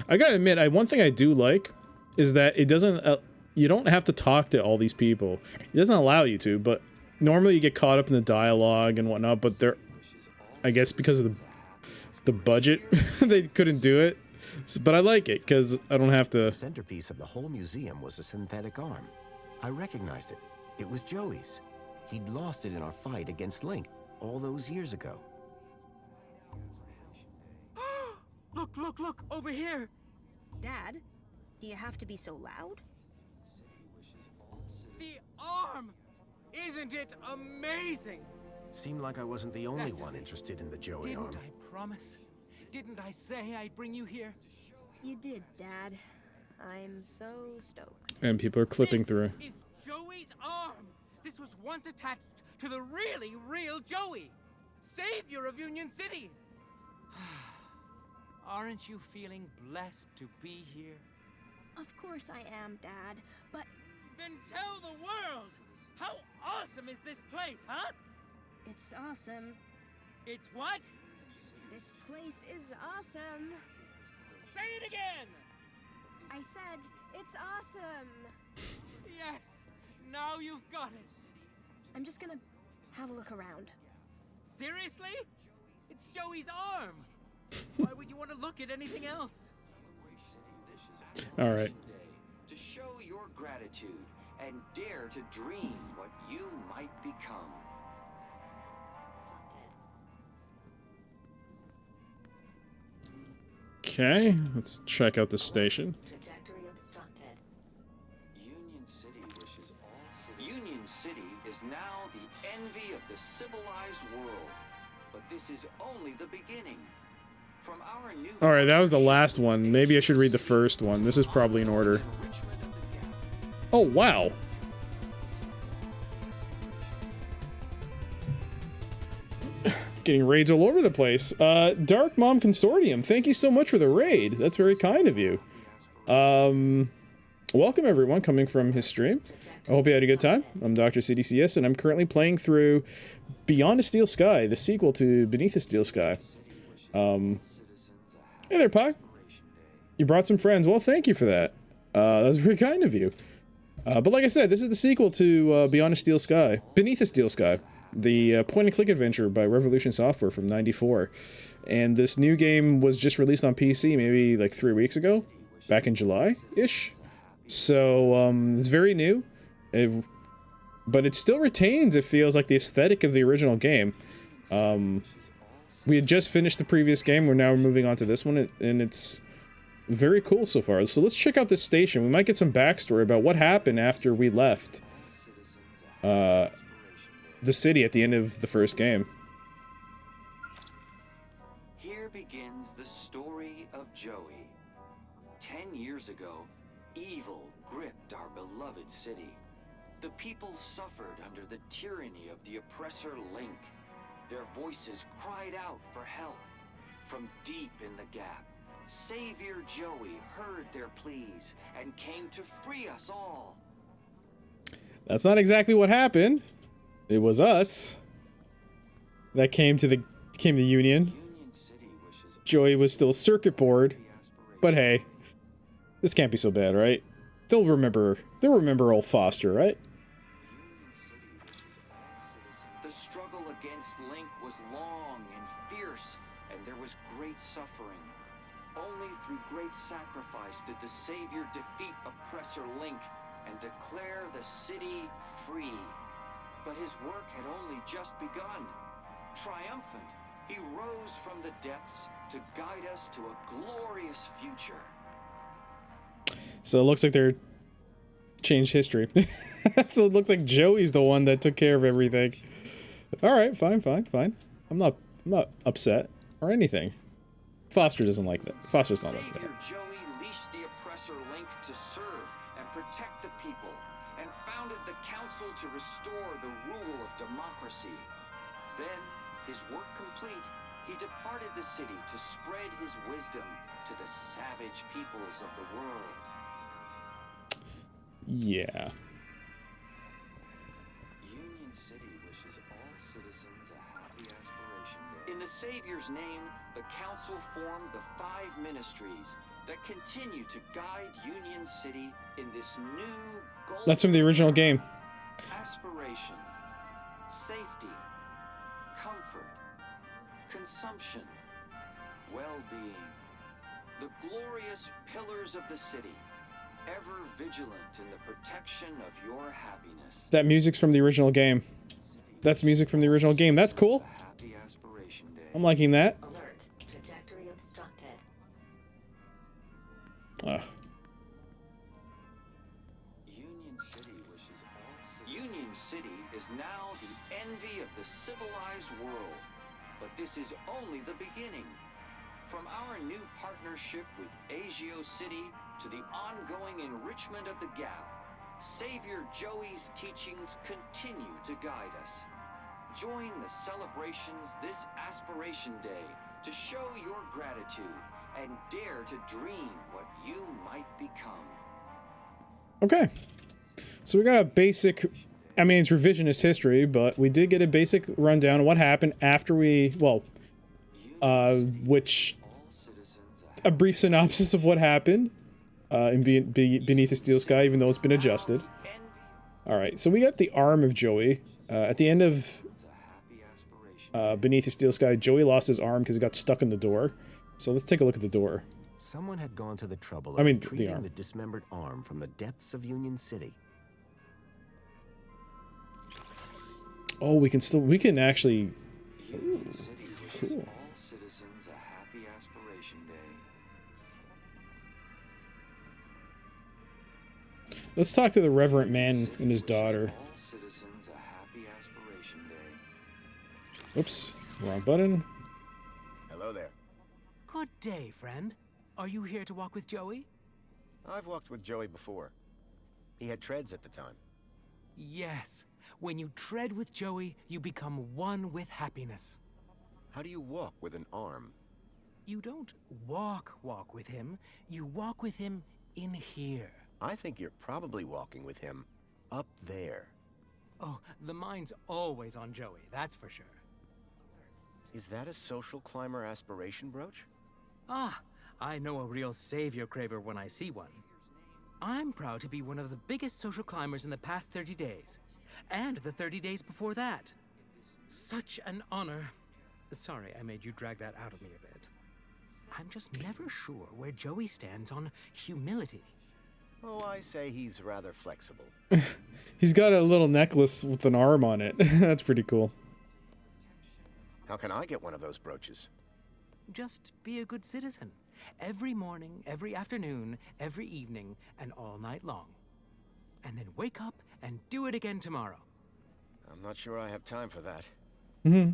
I gotta admit, one thing I do like is that it doesn't... you don't have to talk to all these people. It doesn't allow you to, but normally you get caught up in the dialogue and whatnot, but they're... I guess because of the budget, they couldn't do it. So, but I like it, because I don't have to... The centerpiece of the whole museum was a synthetic arm. I recognized it. It was Joey's. He'd lost it in our fight against Link all those years ago. Look, look, look, over here! Dad, do you have to be so loud? The arm! Isn't it amazing? Seemed like I wasn't the only one interested in the Joey arm. Didn't I promise? Didn't I say I'd bring you here? You did, Dad. I'm so stoked. And people are clipping through. This is Joey's arm! This was once attached to the really real Joey! Savior of Union City! Aren't you feeling blessed to be here? Of course I am, Dad, but... Then tell the world! How awesome is this place, huh? It's awesome. It's what? This place is awesome. Say it again! I said, it's awesome. Yes! Now you've got it! I'm just gonna have a look around. Seriously? It's Joey's arm. Why would you want to look at anything else? All right. To show your gratitude and dare to dream what you might become. Okay, let's check out the station. Trajectory obstructed. Union City is now the envy of the civilized world, but this is only the beginning. From our new All right, that was the last one. Maybe I should read the first one. This is probably in order. Oh, wow. Getting raids all over the place. Dark Mom Consortium, thank you so much for the raid. That's very kind of you. Welcome everyone coming from his stream. I hope you had a good time. I'm Dr. CDCS, and I'm currently playing through Beyond a Steel Sky, the sequel to Beneath a Steel Sky. Hey there, Pi. You brought some friends. Well, thank you for that. That was very kind of you. But like I said, this is the sequel to Beyond a Steel Sky, Beneath a Steel Sky, the point-and-click adventure by Revolution Software from '94. And this new game was just released on PC maybe like 3 weeks ago, back in July-ish. So it's very new, but it still retains, it feels like, the aesthetic of the original game. We had just finished the previous game, we're now moving on to this one, and it's very cool so far. So let's check out this station. We might get some backstory about what happened after we left the city at the end of the first game. Here begins the story of Joey. 10 years ago, evil gripped our beloved city. The people suffered under the tyranny of the oppressor Link. Their voices cried out for help. From deep in the gap, Savior Joey heard their pleas and came to free us all. That's not exactly what happened. It was us that came to the Union. Joey was still a circuit board, but hey, this can't be so bad, right? They'll remember old Foster, right? The struggle against Link was long and fierce, and there was great suffering. Only through great sacrifice did the Savior defeat oppressor Link and declare the city free. But his work had only just begun. Triumphant, he rose from the depths to guide us to a glorious future. So it looks like they're changed history. So it looks like Joey's the one that took care of everything. All right, fine. I'm not upset or anything. Foster doesn't like that. Foster's not like that. Savior Joey leashed the oppressor Link to serve and protect the people, and founded the council to restore the rule of democracy. Then, his work complete, he departed the city to spread his wisdom to the savage peoples of the world. Yeah. Union City wishes all citizens a happy aspiration day. In the Savior's name, the council formed the 5 ministries that continue to guide Union City in this new golden... That's from the original game. Aspiration, safety, comfort, consumption, well-being. The glorious pillars of the city, ever vigilant in the protection of your happiness. That music's from the original game. That's music from the original game. That's cool. Happy aspiration day. I'm liking that. Alert. Trajectory obstructed. Union City is now the envy of the civilized world, but this is only the beginning. From our new partnership with Agio City to the ongoing enrichment of the Gap, Savior Joey's teachings continue to guide us. Join the celebrations this Aspiration Day to show your gratitude and dare to dream what you might become. Okay. So we got a basic, I mean, it's revisionist history, but we did get a basic rundown of what happened after we, well, a brief synopsis of what happened in Beneath the Steel Sky, even though it's been adjusted. All right, so we got the arm of Joey at the end of Beneath the steel sky, Joey lost his arm because he got stuck in the door. So let's take a look at the door. Someone had gone to the trouble of retrieving the dismembered arm from the depths of Union City. Oh, we can actually. Ooh, cool. All citizens a happy aspiration day. Let's talk to the Reverend Man and his daughter. All citizens a happy aspiration day. Oops, wrong button. Hello there. Good day, friend. Are you here to walk with Joey? I've walked with Joey before. He had treads at the time. Yes. When you tread with Joey, you become one with happiness. How do you walk with an arm? You don't walk with him. You walk with him in here. I think you're probably walking with him up there. Oh, the mind's always on Joey, that's for sure. Is that a social climber aspiration brooch? Ah, I know a real savior craver when I see one. I'm proud to be one of the biggest social climbers in the past 30 days. And the 30 days before that. Such an honor. Sorry, I made you drag that out of me a bit. I'm just never sure where Joey stands on humility. Oh, I say he's rather flexible. He's got a little necklace with an arm on it. That's pretty cool. How can I get one of those brooches? Just be a good citizen. Every morning, every afternoon, every evening, and all night long. And then wake up and do it again tomorrow. I'm not sure I have time for that. Mm-hmm.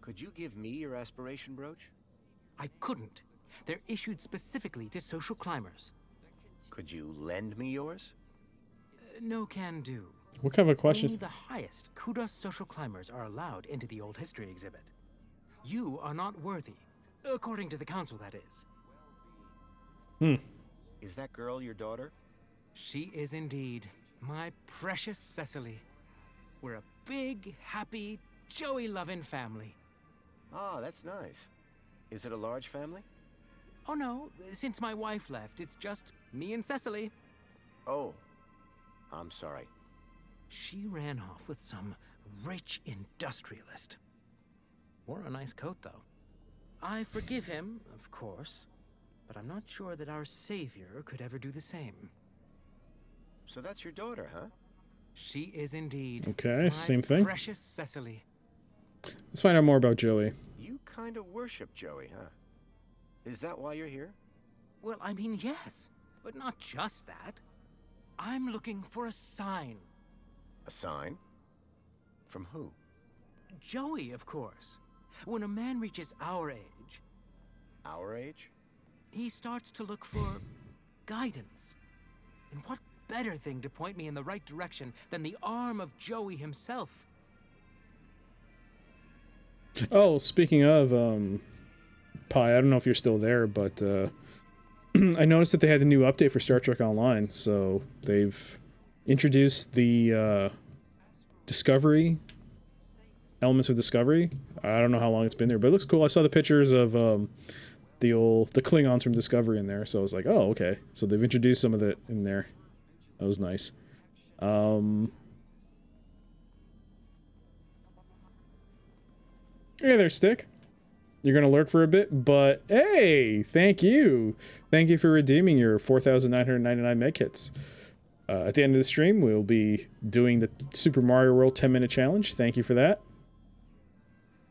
Could you give me your aspiration brooch? I couldn't. They're issued specifically to social climbers. Could you lend me yours? No can do. What kind of a question? Only the highest kudos social climbers are allowed into the old history exhibit. You are not worthy, according to the council, that is. Is that girl your daughter? She is indeed. My precious Cecily. We're a big, happy, Joey-loving family. Ah, that's nice. Is it a large family? Oh no, since my wife left, it's just me and Cecily. Oh, I'm sorry. She ran off with some rich industrialist. Wore a nice coat, though. I forgive him, of course, but I'm not sure that our savior could ever do the same. So that's your daughter, huh? She is indeed. Okay, same thing. Precious Cecily. Let's find out more about Joey. You kind of worship Joey, huh? Is that why you're here? Well, I mean, yes, but not just that. I'm looking for a sign. A sign? From who? Joey, of course. When a man reaches our age... Our age? He starts to look for guidance. And what better thing to point me in the right direction than the arm of Joey himself? Oh, speaking of, Pi, I don't know if you're still there, but I noticed that they had a new update for Star Trek Online, so they've introduced the Discovery, elements of Discovery. I don't know how long it's been there, but it looks cool. I saw the pictures of the Klingons from Discovery in there, so I was like, oh, okay. So they've introduced some of that in there. That was nice. Hey there, Stick. You're gonna lurk for a bit, but hey, thank you. Thank you for redeeming your 4,999 medkits. At the end of the stream, we'll be doing the Super Mario World 10-minute challenge. Thank you for that.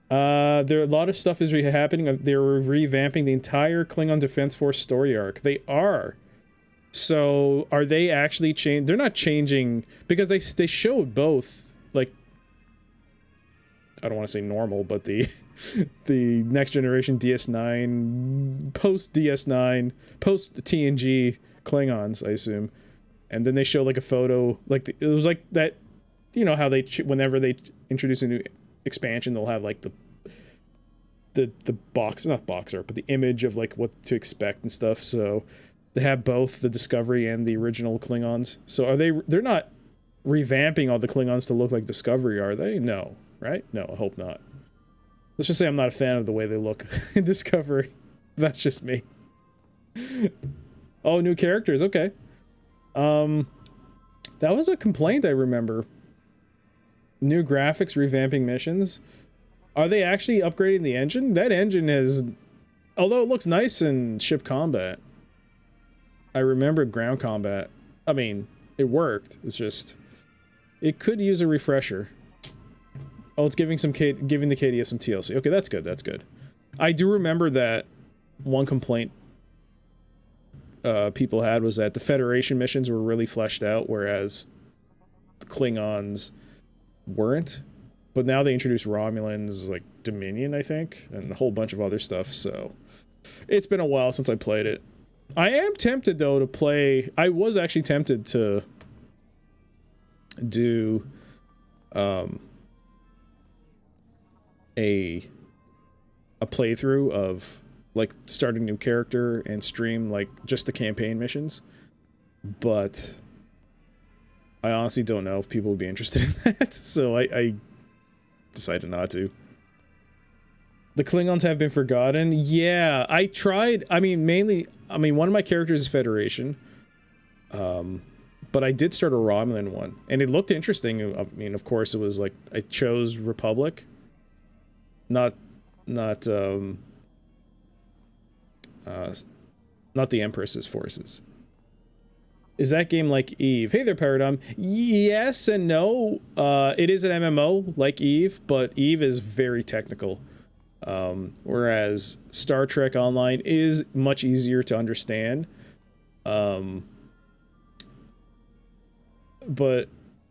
There a lot of stuff is happening. They're revamping the entire Klingon Defense Force story arc. They are. So are they actually changing? They're not changing because they showed both, like, I don't want to say normal, but the next generation DS9, post DS9, post TNG Klingons, I assume. And then they show like a photo, like it was like that, you know how they whenever they introduce a new expansion, they'll have like the box, not box art, but the image of like what to expect and stuff. So they have both the Discovery and the original Klingons. So are they're not revamping all the Klingons to look like Discovery, are they? No, right? No, I hope not. Let's just say I'm not a fan of the way they look in Discovery. That's just me. Oh, new characters, okay. That was a complaint I remember. New graphics, revamping missions. Are they actually upgrading the engine? That engine is, although it looks nice in ship combat, I remember ground combat. I mean, it worked. It's just, it could use a refresher. Oh, it's giving the KDF some TLC. Okay, that's good. That's good. I do remember that one complaint people had was that the Federation missions were really fleshed out, whereas the Klingons weren't. But now they introduced Romulans, like Dominion, I think, and a whole bunch of other stuff, so it's been a while since I played it. I am tempted, though, to play... I was actually tempted to do a playthrough of, like, start a new character and stream, like, just the campaign missions, but I honestly don't know if people would be interested in that, so I decided not to. The Klingons have been forgotten. Yeah, I tried. I mean, one of my characters is Federation. But I did start a Romulan one, and it looked interesting. I mean, of course, it was like I chose Republic, not the Empress's forces. Is that game like Eve? Hey there, Paradigm. Yes and no. It is an MMO like Eve, but Eve is very technical. Whereas Star Trek Online is much easier to understand. But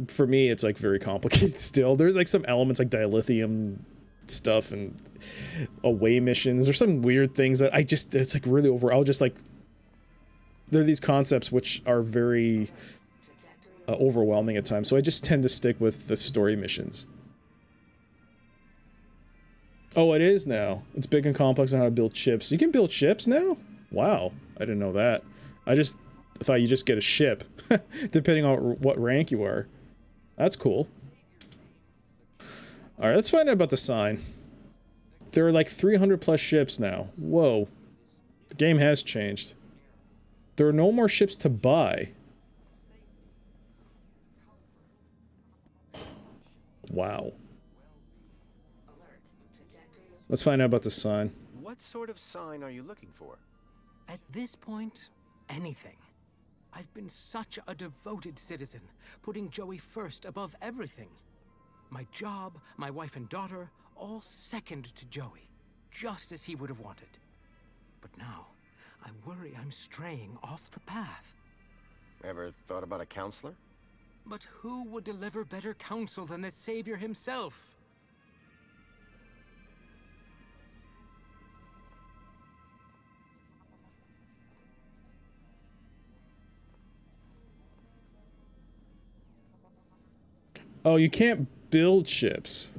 for me, it's like very complicated still. There's like some elements like dilithium stuff and away missions. There's some weird things that it's like really I'll just like, there are these concepts which are very overwhelming at times. So I just tend to stick with the story missions. Oh, it is now. It's big and complex on how to build ships. You can build ships now? Wow. I didn't know that. I thought you just get a ship, depending on what rank you are. That's cool. Alright, let's find out about the sign. There are like 300 plus ships now. Whoa. The game has changed. There are no more ships to buy. Wow. Let's find out about the sign. What sort of sign are you looking for? At this point, anything. I've been such a devoted citizen, putting Joey first above everything. My job, my wife and daughter, all second to Joey, just as he would have wanted. But now, I worry I'm straying off the path. Ever thought about a counselor? But who would deliver better counsel than the Savior himself? Oh, you can't build ships.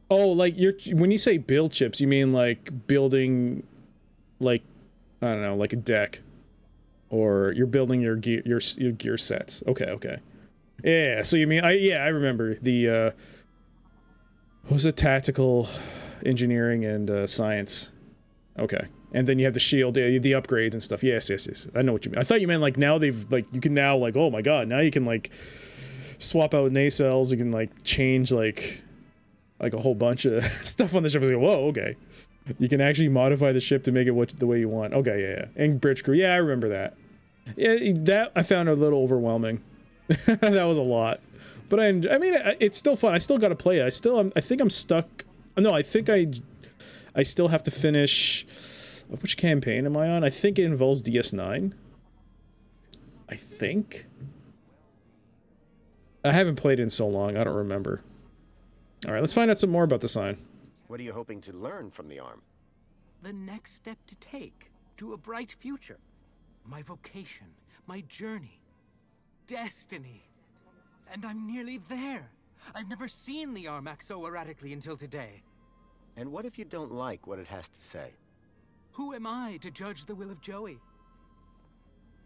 Oh, like when you say build ships, you mean like building, like, I don't know, like a deck, or you're building your gear sets. Okay. Yeah. So you mean I remember the what was it, tactical engineering and science. Okay. And then you have the shield, the upgrades and stuff. Yes. I know what you mean. I thought you meant like now they've like, you can now like, oh my god, now you can like swap out nacelles. You can like change like a whole bunch of stuff on the ship. Like, whoa, okay. You can actually modify the ship to make it the way you want. Okay, yeah. And bridge crew. Yeah, I remember that. Yeah, that I found a little overwhelming. That was a lot. But I mean, it's still fun. I still got to play it. I think I'm stuck. No, I think I still have to finish. Which campaign am I on? I think it involves DS9. I think. I haven't played it in so long, I don't remember. Alright, let's find out some more about the sign. What are you hoping to learn from the arm? The next step to take to a bright future. My vocation, my journey, destiny. And I'm nearly there. I've never seen the arm act so erratically until today. And what if you don't like what it has to say? Who am I to judge the will of Joey?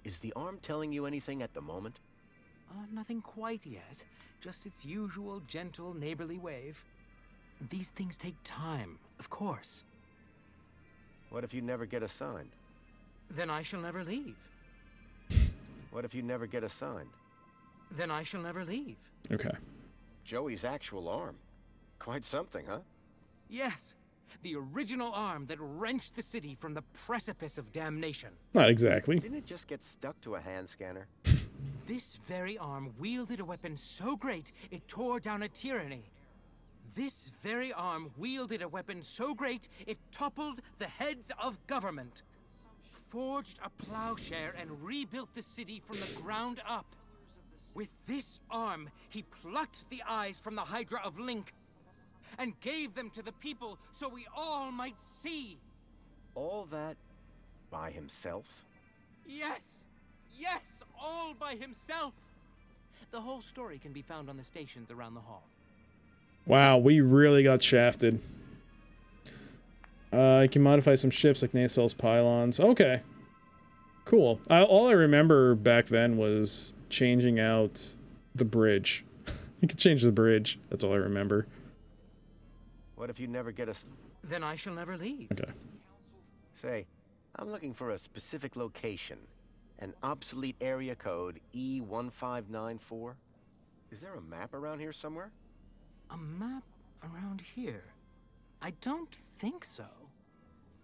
Is the arm telling you anything at the moment? Nothing quite yet. Just its usual gentle neighborly wave. These things take time, of course. What if you never get assigned? Then I shall never leave. What if you never get assigned? Then I shall never leave. Okay. Joey's actual arm. Quite something, huh? Yes, the original arm that wrenched the city from the precipice of damnation. Not exactly. Didn't it just get stuck to a hand scanner? This very arm wielded a weapon so great it tore down a tyranny. This very arm wielded a weapon so great it toppled the heads of government, forged a plowshare and rebuilt the city from the ground up. With this arm, he plucked the eyes from the Hydra of Link and gave them to the people so we all might see. All that by himself? Yes! Yes! All by himself! The whole story can be found on the stations around the hall. Wow, we really got shafted. I can modify some ships like nacelles, pylons. Okay. Cool. All I remember back then was changing out the bridge. You could change the bridge. That's all I remember. What if you never get us? Then I shall never leave. Okay. Say, I'm looking for a specific location. An obsolete area code E1594. Is there a map around here somewhere? A map around here? I don't think so.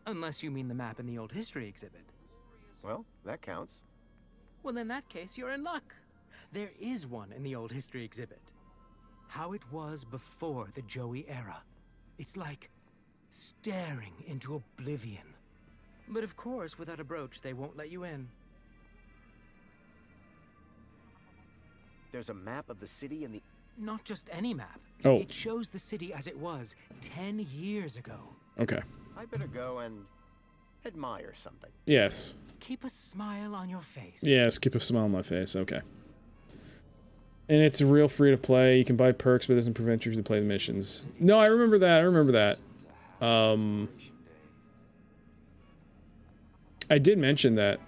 Unless you mean the map in the old history exhibit. Well, that counts. Well, in that case, you're in luck. There is one in the old history exhibit. How it was before the Joey era. It's like staring into oblivion. But of course, without a brooch, they won't let you in. There's a map of the city in the... Not just any map. Oh. It shows the city as it was 10 years ago. Okay. I better go and admire something. Yes. Keep a smile on your face. Yes, keep a smile on my face. Okay. And it's real free to play. You can buy perks, but it doesn't prevent you from playing the missions. No, I remember that. I remember that. I did mention that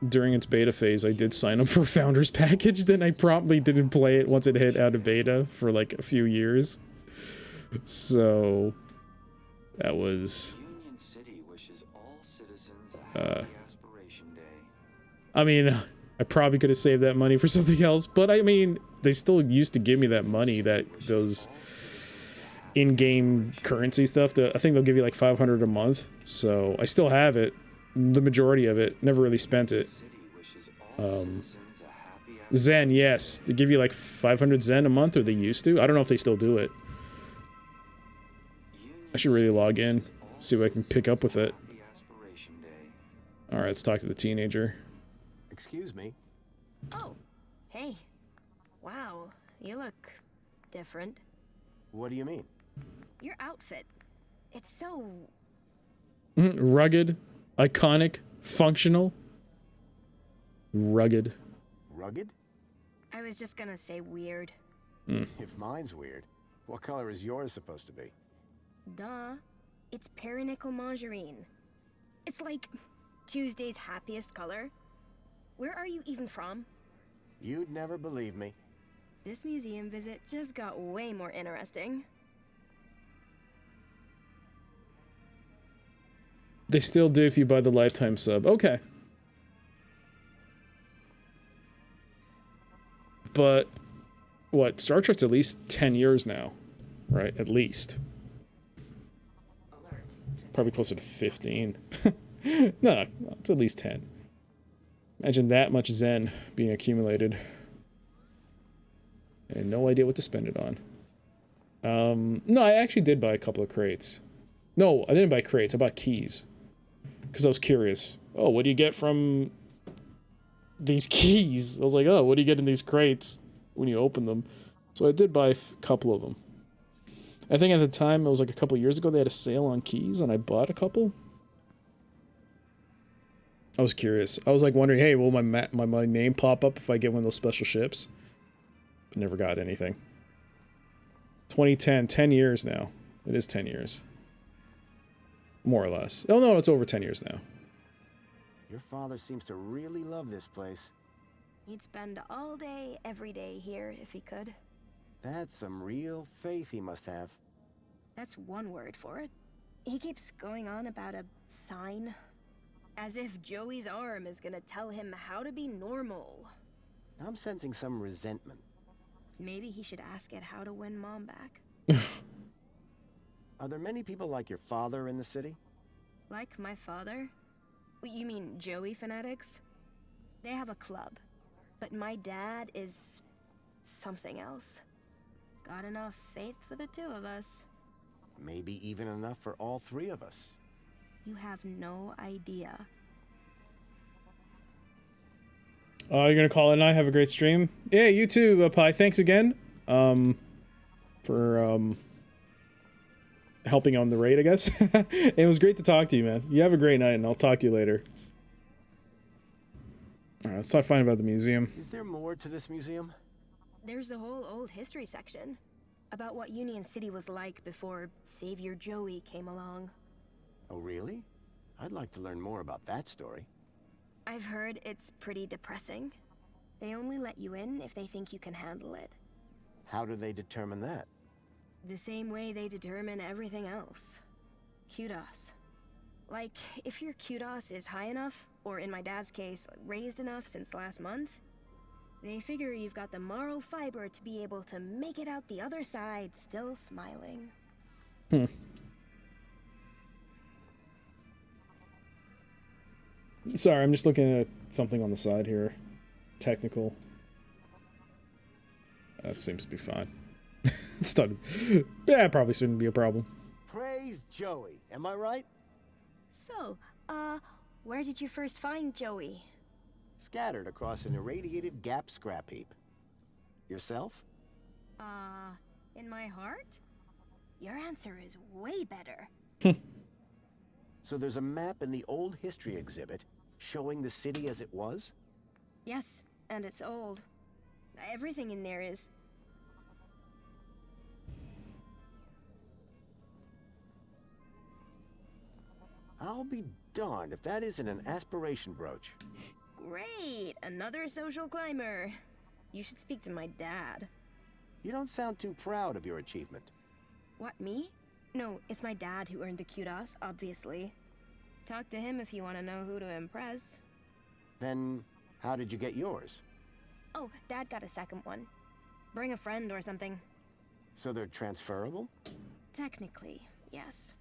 during its beta phase, I did sign up for a Founders Package, then I promptly didn't play it once it hit out of beta for like a few years. So that was... Union City wishes all citizens a happy Aspiration Day. I mean, I probably could have saved that money for something else, but I mean, they still used to give me that money, those in-game currency stuff. I think they'll give you like $500 a month, so I still have it. The majority of it. Never really spent it. Zen, yes. They give you like 500 Zen a month, or they used to. I don't know if they still do it. I should really log in, see what I can pick up with it. Alright, let's talk to the teenager. Excuse me. Oh, hey. Wow, you look different. What do you mean? Your outfit. It's so... Rugged. Iconic, functional, rugged. Rugged? I was just gonna say weird. If mine's weird, what color is yours supposed to be? Duh. It's perinickel margarine. It's like Tuesday's happiest color. Where are you even from? You'd never believe me. This museum visit just got way more interesting. They still do if you buy the lifetime sub. Okay. But, what, Star Trek's at least 10 years now, right? At least. Probably closer to 15. No, it's at least 10. Imagine that much Zen being accumulated. And no idea what to spend it on. No, I actually did buy a couple of crates. No, I didn't buy crates, I bought keys. Because I was curious. Oh, what do you get from these keys? I was like, oh, what do you get in these crates when you open them? So I did buy a couple of them. I think at the time, it was like a couple of years ago, they had a sale on keys, and I bought a couple. I was curious. I was like wondering, hey, will my name pop up if I get one of those special ships? But never got anything. 2010, 10 years now. It is 10 years. More or less. Oh no, it's over 10 years now. Your father seems to really love this place. He'd spend all day, every day here if he could. That's some real faith he must have. That's one word for it. He keeps going on about a sign. As if Joey's arm is gonna tell him how to be normal. I'm sensing some resentment. Maybe he should ask it how to win Mom back. Are there many people like your father in the city? Like my father? You mean Joey fanatics? They have a club. But my dad is something else. Got enough faith for the two of us. Maybe even enough for all three of us. You have no idea. You're gonna call it a night. Have a great stream. Yeah, you too, Pi. Thanks again. For helping on the raid, I guess. It was great to talk to you, man. You have a great night, and I'll talk to you later. All right, let's talk fine about the museum. Is there more to this museum? There's the whole old history section. About what Union City was like before Savior Joey came along. Oh, really? I'd like to learn more about that story. I've heard it's pretty depressing. They only let you in if they think you can handle it. How do they determine that? The same way they determine everything else. Kudos. Like, if your kudos is high enough, or in my dad's case, raised enough since last month, they figure you've got the moral fiber to be able to make it out the other side still smiling. Sorry, I'm just looking at something on the side here. Technical. That seems to be fine. It's not... Yeah, it probably shouldn't be a problem. Praise Joey, am I right? So, where did you first find Joey? Scattered across an irradiated gap scrap heap. Yourself? In my heart? Your answer is way better. So there's a map in the old history exhibit showing the city as it was? Yes, and it's old. Everything in there is. I'll be darned if that isn't an aspiration brooch. Great! Another social climber. You should speak to my dad. You don't sound too proud of your achievement. What, me? No, it's my dad who earned the kudos, obviously. Talk to him if you want to know who to impress. Then, how did you get yours? Oh, Dad got a second one. Bring a friend or something. So they're transferable? Technically, yes.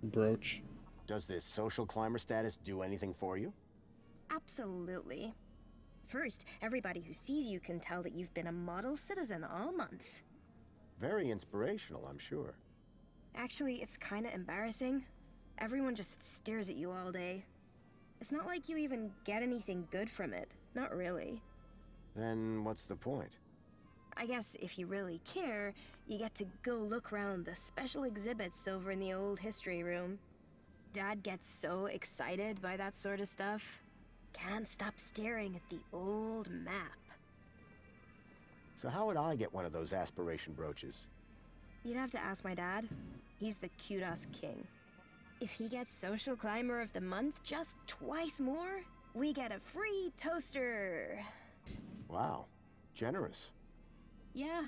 Brooch. Does this social climber status do anything for you? Absolutely. First, everybody who sees you can tell that you've been a model citizen all month. Very inspirational, I'm sure. Actually, it's kinda embarrassing. Everyone just stares at you all day. It's not like you even get anything good from it. Not really. Then what's the point? I guess if you really care, you get to go look around the special exhibits over in the old history room. Dad gets so excited by that sort of stuff. Can't stop staring at the old map. So how would I get one of those aspiration brooches? You'd have to ask my dad. He's the kudos king. If he gets Social Climber of the Month just twice more, we get a free toaster. Wow, generous. Yeah,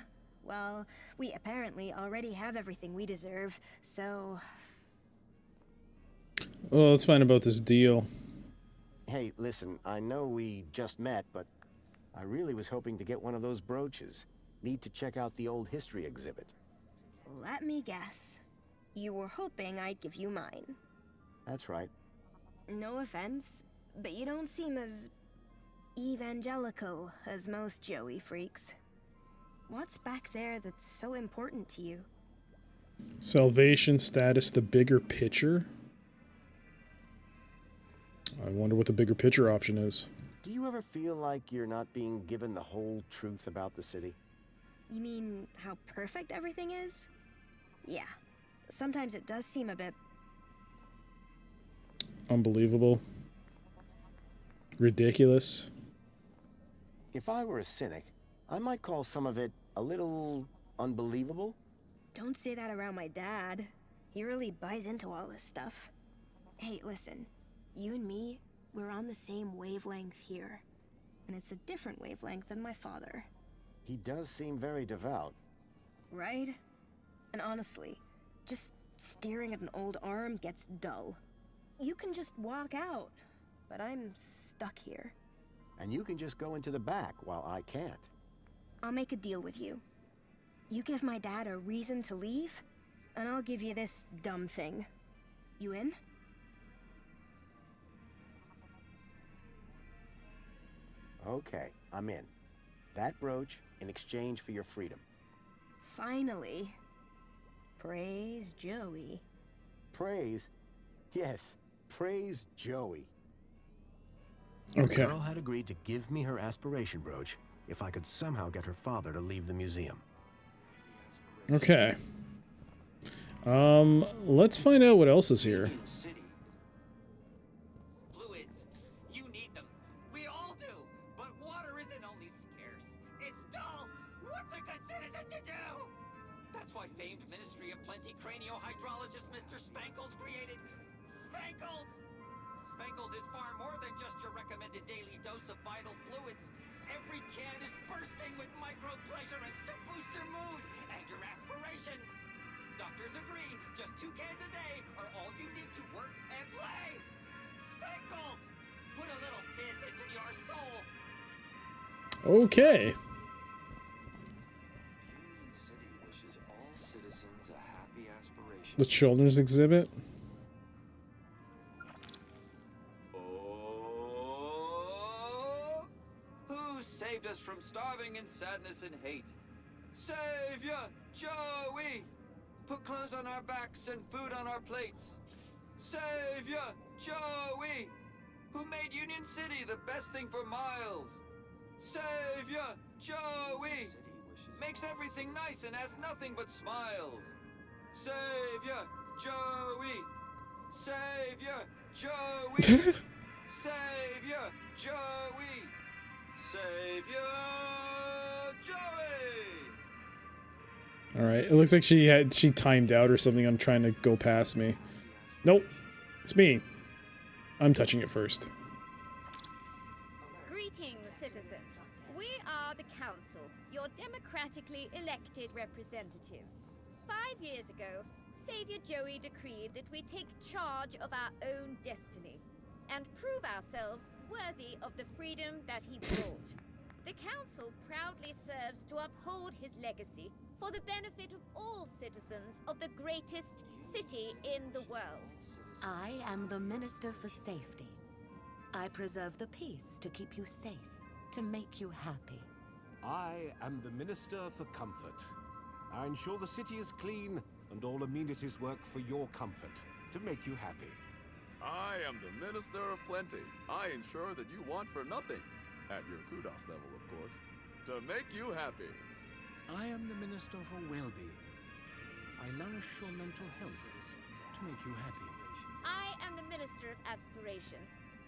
well, we apparently already have everything we deserve, so... Well, let's find about this deal. Hey, listen, I know we just met, but I really was hoping to get one of those brooches. Need to check out the old history exhibit. Let me guess. You were hoping I'd give you mine. That's right. No offense, but you don't seem as evangelical as most Joey freaks. What's back there that's so important to you? Salvation status, the bigger picture? I wonder what the bigger picture option is. Do you ever feel like you're not being given the whole truth about the city? You mean how perfect everything is? Yeah. Sometimes it does seem a bit... Unbelievable. Ridiculous. If I were a cynic, I might call some of it a little unbelievable. Don't say that around my dad. He really buys into all this stuff. Hey, listen. You and me, we're on the same wavelength here. And it's a different wavelength than my father. He does seem very devout. Right? And honestly, just staring at an old arm gets dull. You can just walk out, but I'm stuck here. And you can just go into the back while I can't. I'll make a deal with you. You give my dad a reason to leave, and I'll give you this dumb thing. You in? Okay, I'm in. That brooch in exchange for your freedom. Finally. Praise Joey. Praise? Yes, praise Joey. Okay. The girl had agreed to give me her aspiration brooch if I could somehow get her father to leave the museum. Okay. Let's find out what else is here. Fluids. You need them. We all do. But water isn't only scarce. It's dull. What's a good citizen to do? That's why famed Ministry of Plenty craniohydrologist Mr. Spankles created Spankles. Spankles is far more than just your recommended daily dose of vital fluids. Every can is bursting with micro-pleasurants to boost your mood and your aspirations. Doctors agree, just 2 cans a day are all you need to work and play. Spankles, put a little fizz into your soul. Okay. Union City wishes all citizens a happy aspiration. The children's exhibit. Who saved us from starving in sadness and hate? Savior Joey! Put clothes on our backs and food on our plates. Savior Joey! Who made Union City the best thing for miles. Savior Joey! Makes everything nice and has nothing but smiles. Savior Joey! Savior Joey! Savior Joey! Savior Joey! All right. It looks like she timed out or something. I'm trying to go past me. Nope. It's me. I'm touching it first. Greetings, citizen. We are the Council, your democratically elected representatives. 5 years ago, Savior Joey decreed that we take charge of our own destiny and prove ourselves worthy of the freedom that he brought. The Council proudly serves to uphold his legacy for the benefit of all citizens of the greatest city in the world. I am the Minister for Safety. I preserve the peace to keep you safe, to make you happy. I am the Minister for Comfort. I ensure the city is clean and all amenities work for your comfort, to make you happy. I am the Minister of Plenty. I ensure that you want for nothing, at your kudos level, of course, to make you happy. I am the Minister for Well-being. I nourish your mental health to make you happy. I am the Minister of Aspiration.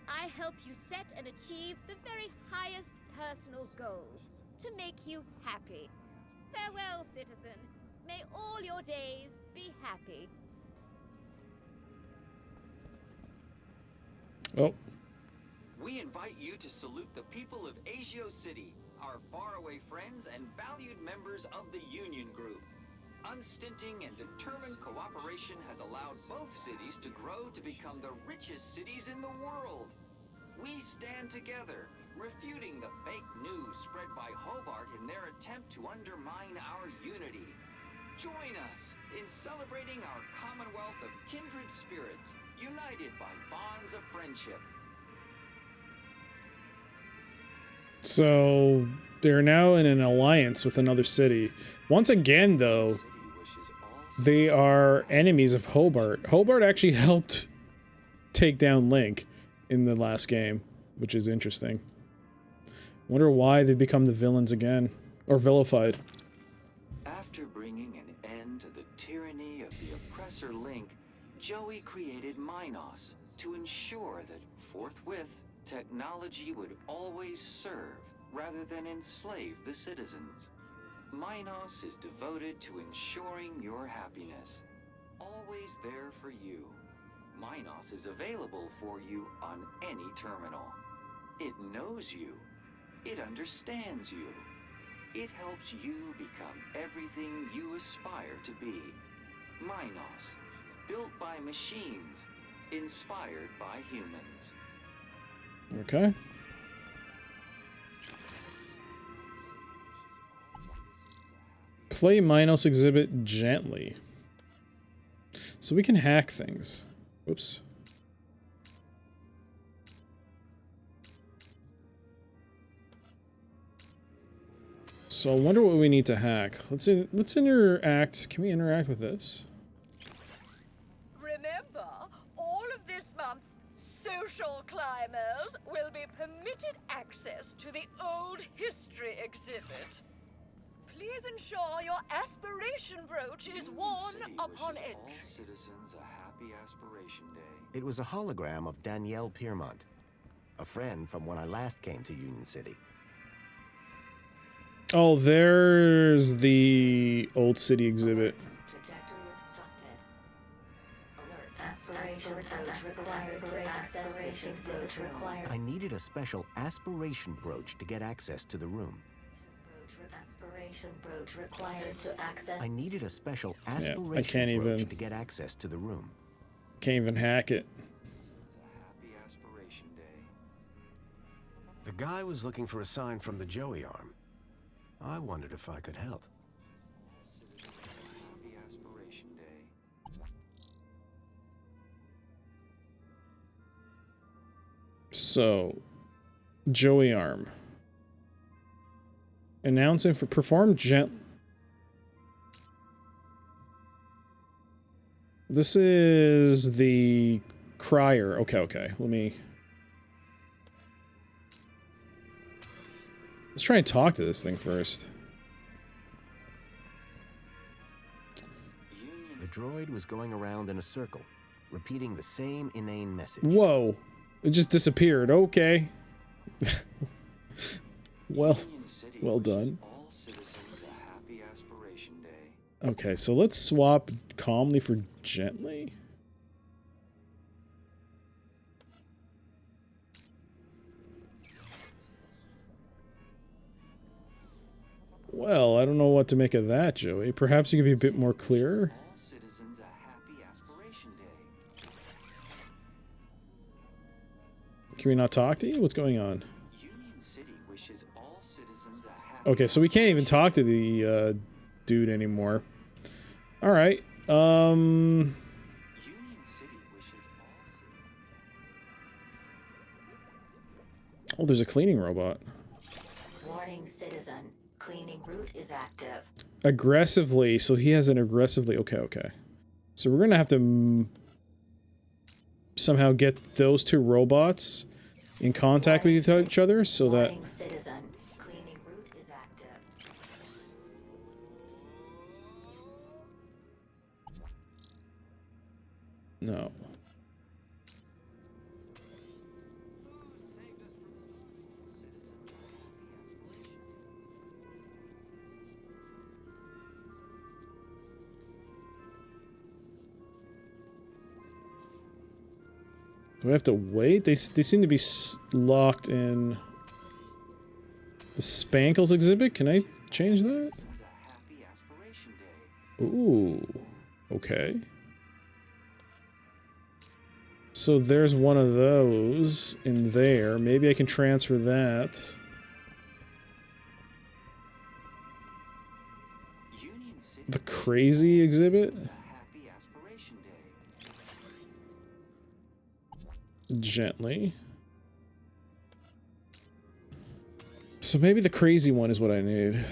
I help you set and achieve the very highest personal goals to make you happy. Farewell, citizen. May all your days be happy. Oh. We invite you to salute the people of Asio City, our faraway friends and valued members of the Union Group. Unstinting and determined cooperation has allowed both cities to grow to become the richest cities in the world. We stand together, refuting the fake news spread by Hobart in their attempt to undermine our unity. Join us in celebrating our commonwealth of kindred spirits, united by bonds of friendship. So they're now in an alliance with another city. Once again, though, they are enemies of Hobart. Hobart actually helped take down Link in the last game, which is interesting. Wonder why they become the villains again, or vilified. After bringing an end to the tyranny of the oppressor Link, Joey created Minos to ensure that forthwith technology would always serve rather than enslave the citizens. Minos is devoted to ensuring your happiness, always there for you. Minos is available for you on any terminal. It knows you. It understands you. It helps you become everything you aspire to be. Minos, built by machines, inspired by humans. Okay. Play Minos exhibit gently. So we can hack things. Oops. So I wonder what we need to hack. Let's interact. Can we interact with this? Remember, all of this month's social climbers will be permitted access to the old history exhibit. Please ensure your aspiration brooch is worn upon edge. All citizens a happy aspiration day. It was a hologram of Danielle Piermont, a friend from when I last came to Union City. Oh, there's the old city exhibit. I needed a special aspiration brooch to get access to the room. I needed a special aspiration brooch to get access to the room. Can't even hack it. Happy aspiration day. The guy was looking for a sign from the Joey arm. I wondered if I could help. Happy aspiration day. So, Joey arm. Announcing for perform gent. This is the crier. Okay. Let's try and talk to this thing first. The droid was going around in a circle, repeating the same inane message. Whoa. It just disappeared. Okay. Well done. All citizens a happy aspiration day. Okay, so let's swap calmly for gently. Well, I don't know what to make of that, Joey. Perhaps you could be a bit more clear. All citizens a happy aspiration day. Can we not talk to you? What's going on? Union City wishes all citizens a happy. Okay, so we can't even talk to the dude anymore. All right. Union City wishes all. Oh, there's a cleaning robot. Warning, citizen. Cleaning route is active. Aggressively, so he has an aggressively. Okay. So we're gonna have to somehow get those two robots in contact with each other so that. Warning, citizen. Cleaning route is active. No. Do we have to wait? They seem to be locked in the Spankles exhibit. Can I change that? Ooh. Okay. So there's one of those in there. Maybe I can transfer that. The crazy exhibit? Gently. So maybe the crazy one is what I need.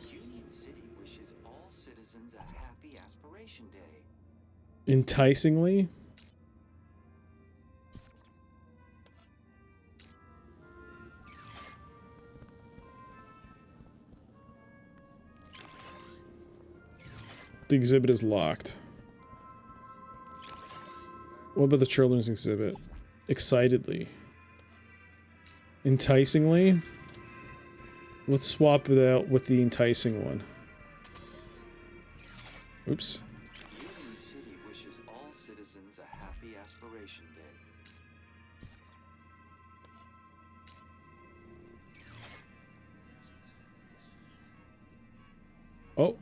Union City wishes all citizens a happy aspiration day. Enticingly? The exhibit is locked. What about the children's exhibit? Excitedly. Enticingly? Let's swap it out with the enticing one. Oops. Union City wishes all citizens a happy aspiration day. Oh.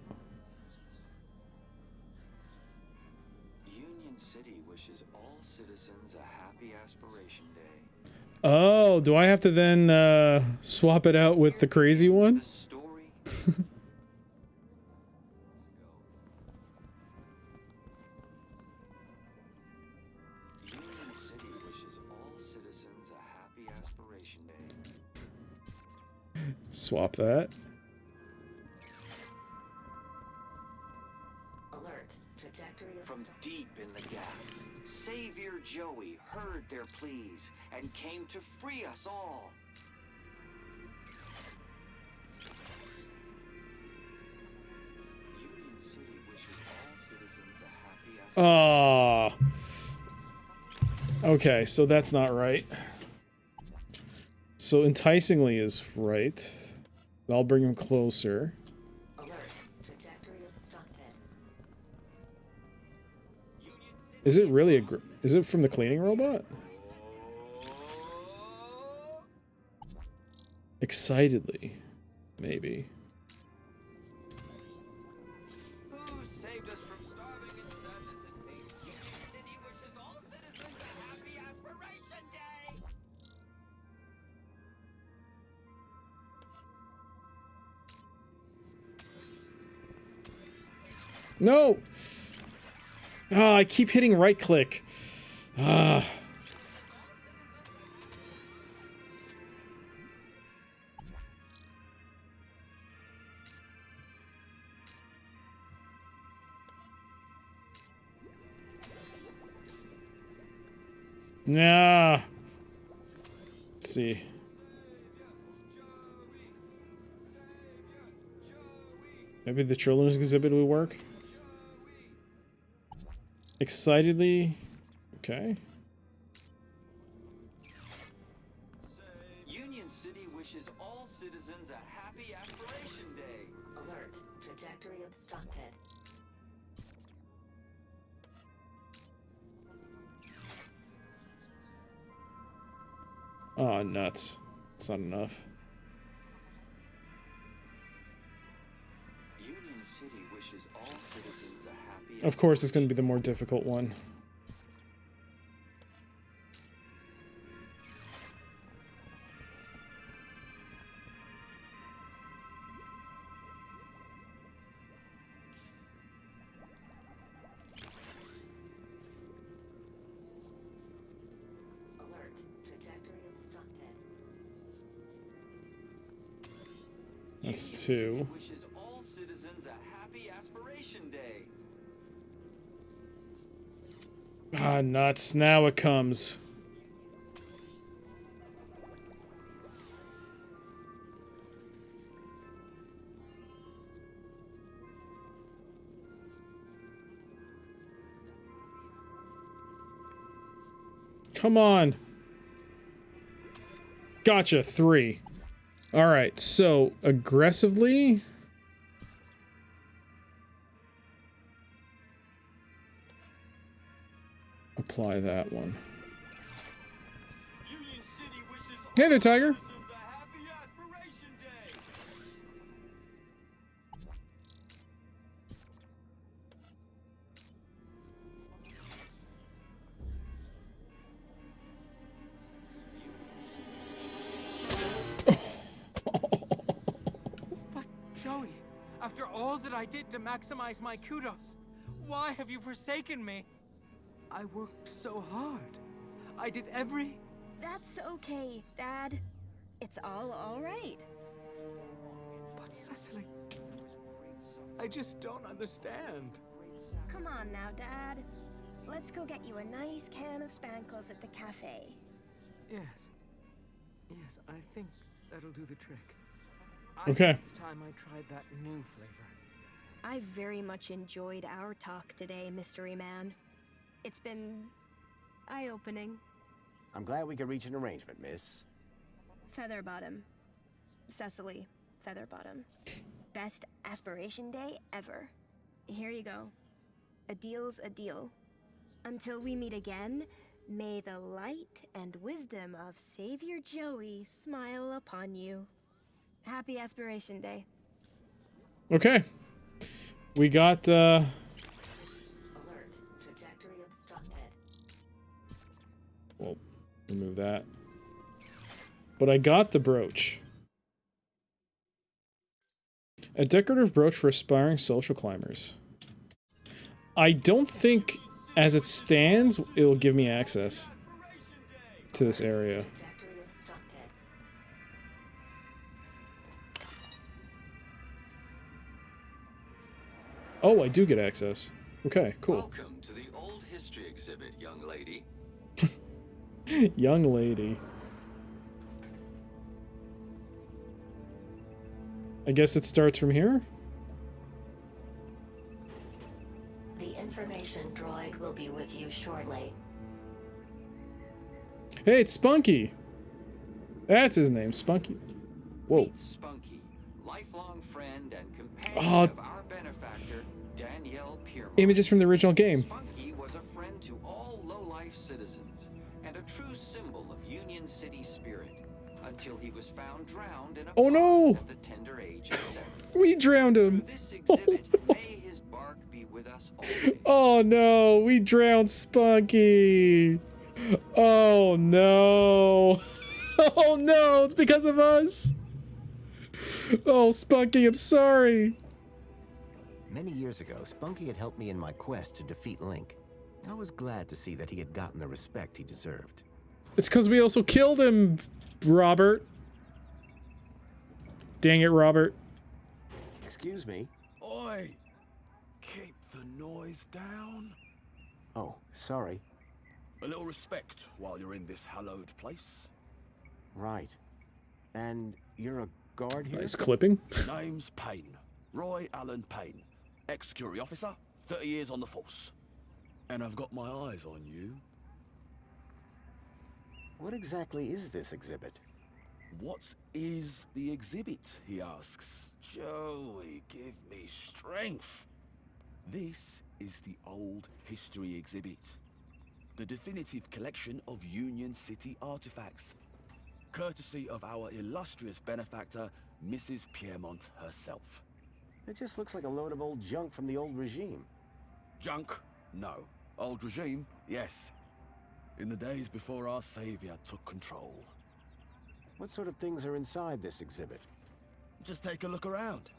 Union City wishes all citizens a happy aspiration day. Oh, do I have to then swap it out with the crazy one? swap that. Alert. Trajectory of From deep in the gap, Savior Joey heard their pleas and came to free us all. Union City wishes all citizens a happy Okay, so that's not right. So enticingly is right. I'll bring him closer. alert. Trajectory obstructed. Is it really a is it from the cleaning robot? Excitedly, maybe. Who saved us from starving in sadness and hate? Union City wishes all citizens a happy Aspiration Day! No! Ah, I keep hitting right click. Ah. Nah. Let's see. Maybe the children's exhibit will work. Excitedly. Okay. Union City wishes all citizens a happy Aspiration Day. Alert. Trajectory obstructed. Oh, nuts. It's not enough. Union City wishes all citizens a happy. Of course, it's going to be the more difficult one. Alert. Trajectory obstructed. That's two. Wishes all citizens a happy Aspiration Day. Ah, nuts. Now it comes. Come on. Gotcha. 3. All right. So aggressively. Apply that one. Hey there, Tiger. But, Joey, after all that I did to maximize my kudos, why have you forsaken me? I worked so hard. I did every... That's okay, Dad. It's all right. But, Cecily... I just don't understand. Come on now, Dad. Let's go get you a nice can of spankles at the cafe. Yes. Yes, I think that'll do the trick. Okay. This time I tried that new flavor. I very much enjoyed our talk today, Mystery Man. It's been eye-opening. I'm glad we could reach an arrangement, miss. Featherbottom. Cecily Featherbottom. Best Aspiration Day ever. Here you go. A deal's a deal. Until we meet again, may the light and wisdom of Savior Joey smile upon you. Happy Aspiration Day. Okay. We got, Alert. Trajectory obstructed. Well, remove that. But I got the brooch. A decorative brooch for aspiring social climbers. I don't think, as it stands, it will give me access to this area. Trajectory obstructed. Oh, I do get access. Okay, cool. Welcome to the old history exhibit, young lady. Young lady. I guess it starts from here? The information droid will be with you shortly. Hey, it's Spunky. That's his name, Spunky. Whoa. Meet Spunky, lifelong friend and companion of our benefactor, Danielle Piermont. Images from the original game. Spunky was a friend to all low-life citizens and a true symbol of Union City spirit until he was found drowned in a Oh no! at the tender age of 7. We drowned him. This exhibit, may his bark be with us always. Oh no, we drowned Spunky. Oh no. Oh no, it's because of us. Oh, Spunky, I'm sorry. Many years ago, Spunky had helped me in my quest to defeat Link. I was glad to see that he had gotten the respect he deserved. It's because we also killed him, Robert. Dang it, Robert. Excuse me. Oi! Keep the noise down. Oh, sorry. A little respect while you're in this hallowed place. Right. And you're a guard here? Nice clipping. Name's Payne. Roy Allen Payne. Ex-security officer, 30 years on the force. And I've got my eyes on you. What exactly is this exhibit? What is the exhibit, he asks. Joey, give me strength. This is the old history exhibit. The definitive collection of Union City artifacts. Courtesy of our illustrious benefactor, Mrs. Piermont herself. It just looks like a load of old junk from the old regime. Junk? No. Old regime? Yes. In the days before our savior took control. What sort of things are inside this exhibit? Just take a look around.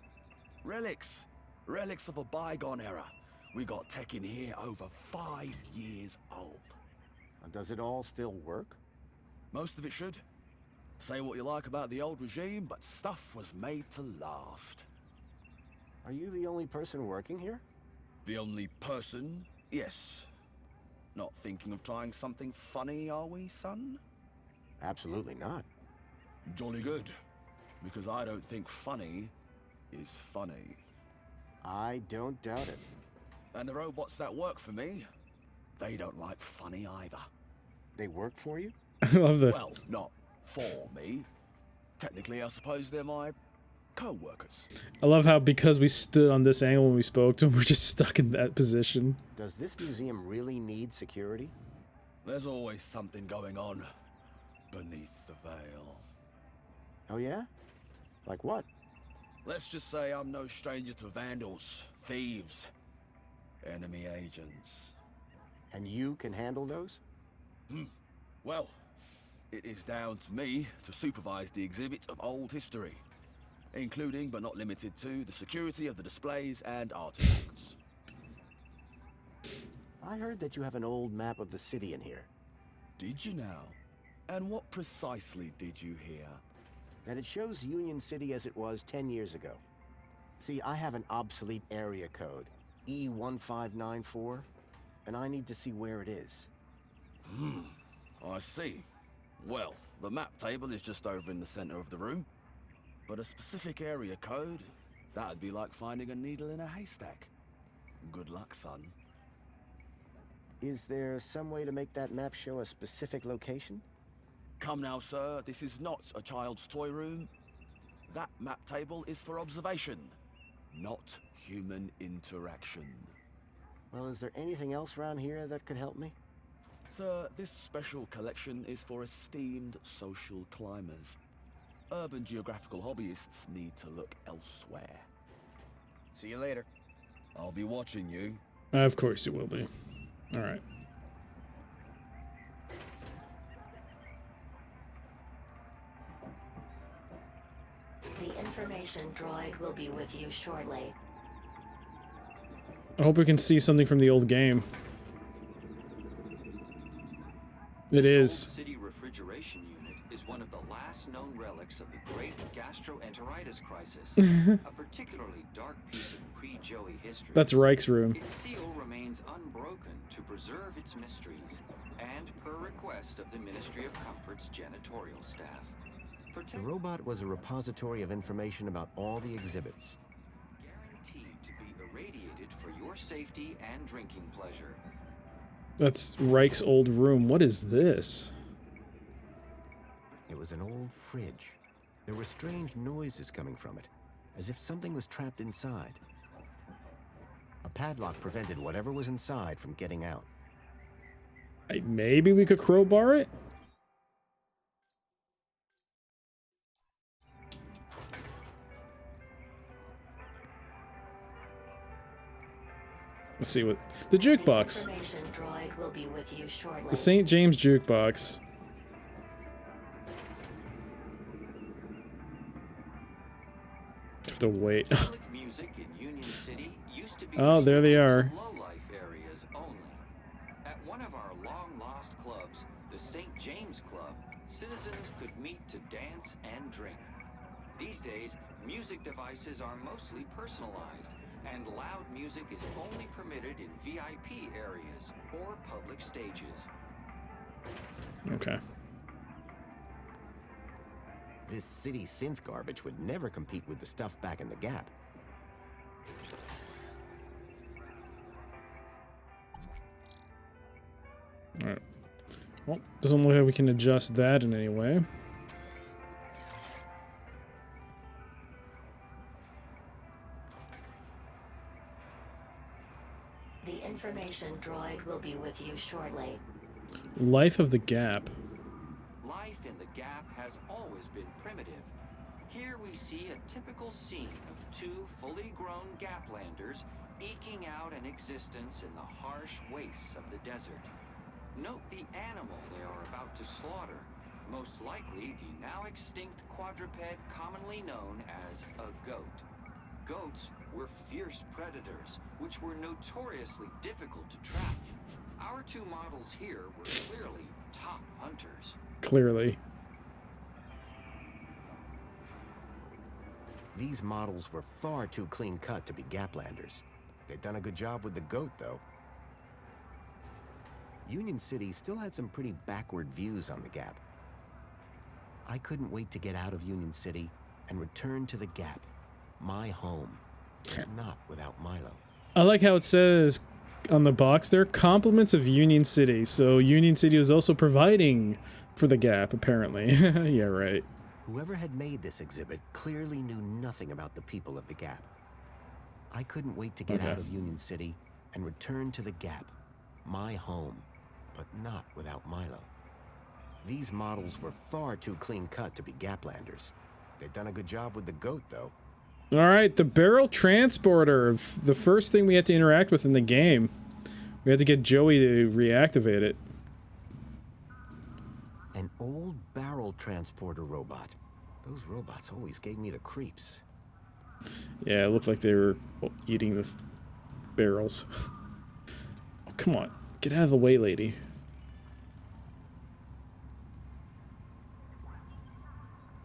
Relics. Relics of a bygone era. We got tech in here over 5 years old. Does it all still work? Most of it should. Say what you like about the old regime, but stuff was made to last. Are you the only person working here? The only person? Yes. Not thinking of trying something funny, are we, son? Absolutely not. Jolly good. Because I don't think funny is funny. I don't doubt it. And the robots that work for me, they don't like funny either. They work for you? I love the... Well, not for me. Technically, I suppose they're my co-workers. I love how because we stood on this angle when we spoke to him, we're just stuck in that position. Does this museum really need security? There's always something going on beneath the veil. Oh yeah? Like what? Let's just say I'm no stranger to vandals, thieves, enemy agents. And you can handle those? Well, it is down to me to supervise the exhibit of old history, including but not limited to the security of the displays and artifacts. I heard that you have an old map of the city in here. Did you now? And what precisely did you hear? That it shows Union City as it was 10 years ago. See, I have an obsolete area code, E1594, and I need to see where it is. I see. Well, the map table is just over in the center of the room. But a specific area code, that'd be like finding a needle in a haystack. Good luck, son. Is there some way to make that map show a specific location? Come now, sir, this is not a child's toy room. That map table is for observation, not human interaction. Well, is there anything else around here that could help me? Sir, this special collection is for esteemed social climbers. Urban geographical hobbyists need to look elsewhere. See you later. I'll be watching you. Of course you will be. All right. The information droid will be with you shortly. I hope we can see something from the old game. It is. City refrigeration unit is one of the last known relics of the great gastroenteritis crisis. A particularly dark piece of pre-Joey history. That's Reich's room. Its seal remains unbroken to preserve its mysteries, and per request of the Ministry of Comfort's janitorial staff. The robot was a repository of information about all the exhibits. Guaranteed to be irradiated for your safety and drinking pleasure. That's Reich's old room. What is this? It was an old fridge. There were strange noises coming from it, as if something was trapped inside. A padlock prevented whatever was inside from getting out. Maybe we could crowbar it? Let's see what... The jukebox. The information droid will be with you shortly. The St. James jukebox. Have to wait. Music in Union City used to be Oh, there they are. low-life areas only. At one of our long-lost clubs, the St. James Club, citizens could meet to dance and drink. These days, music devices are mostly personalized, and loud music is only permitted in VIP areas or public stages. Okay. This city synth garbage would never compete with the stuff back in the Gap. Alright. Well, doesn't look like we can adjust that in any way. The information droid will be with you shortly. Life of the Gap. Life in the Gap has always been primitive. Here we see a typical scene of two fully grown Gaplanders eking out an existence in the harsh wastes of the desert. Note the animal they are about to slaughter, most likely the now extinct quadruped commonly known as a goat. Goats were fierce predators, which were notoriously difficult to trap. Our two models here were clearly top hunters. Clearly. These models were far too clean-cut to be Gaplanders. They'd done a good job with the goat, though. Union City still had some pretty backward views on the Gap. I couldn't wait to get out of Union City and return to the Gap, my home, but not without Milo. I like how it says on the box there, compliments of Union City. So Union City was also providing for the Gap, apparently. Yeah, right. Whoever had made this exhibit clearly knew nothing about the people of the Gap. I couldn't wait to get out of Union City and return to the Gap, my home, but not without Milo. These models were far too clean-cut to be Gaplanders. They'd done a good job with the goat, though. All right, the barrel transporter. The first thing we had to interact with in the game. We had to get Joey to reactivate it. An old barrel transporter robot. Those robots always gave me the creeps. Yeah, it looked like they were eating the barrels. Oh, come on. Get out of the way, lady.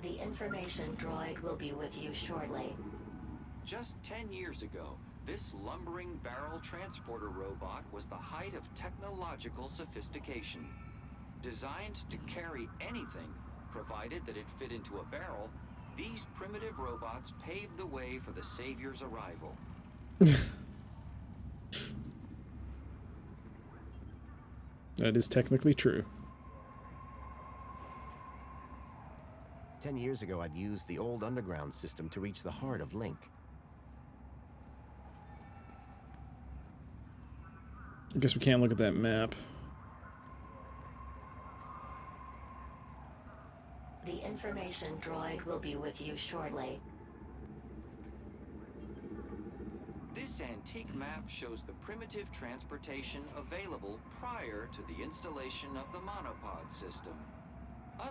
The information droid will be with you shortly. Just 10 years ago, this lumbering barrel transporter robot was the height of technological sophistication. Designed to carry anything, provided that it fit into a barrel, these primitive robots paved the way for the Savior's arrival. That is technically true. 10 years ago, I'd used the old underground system to reach the heart of Link. I guess we can't look at that map. The information droid will be with you shortly. This antique map shows the primitive transportation available prior to the installation of the monopod system.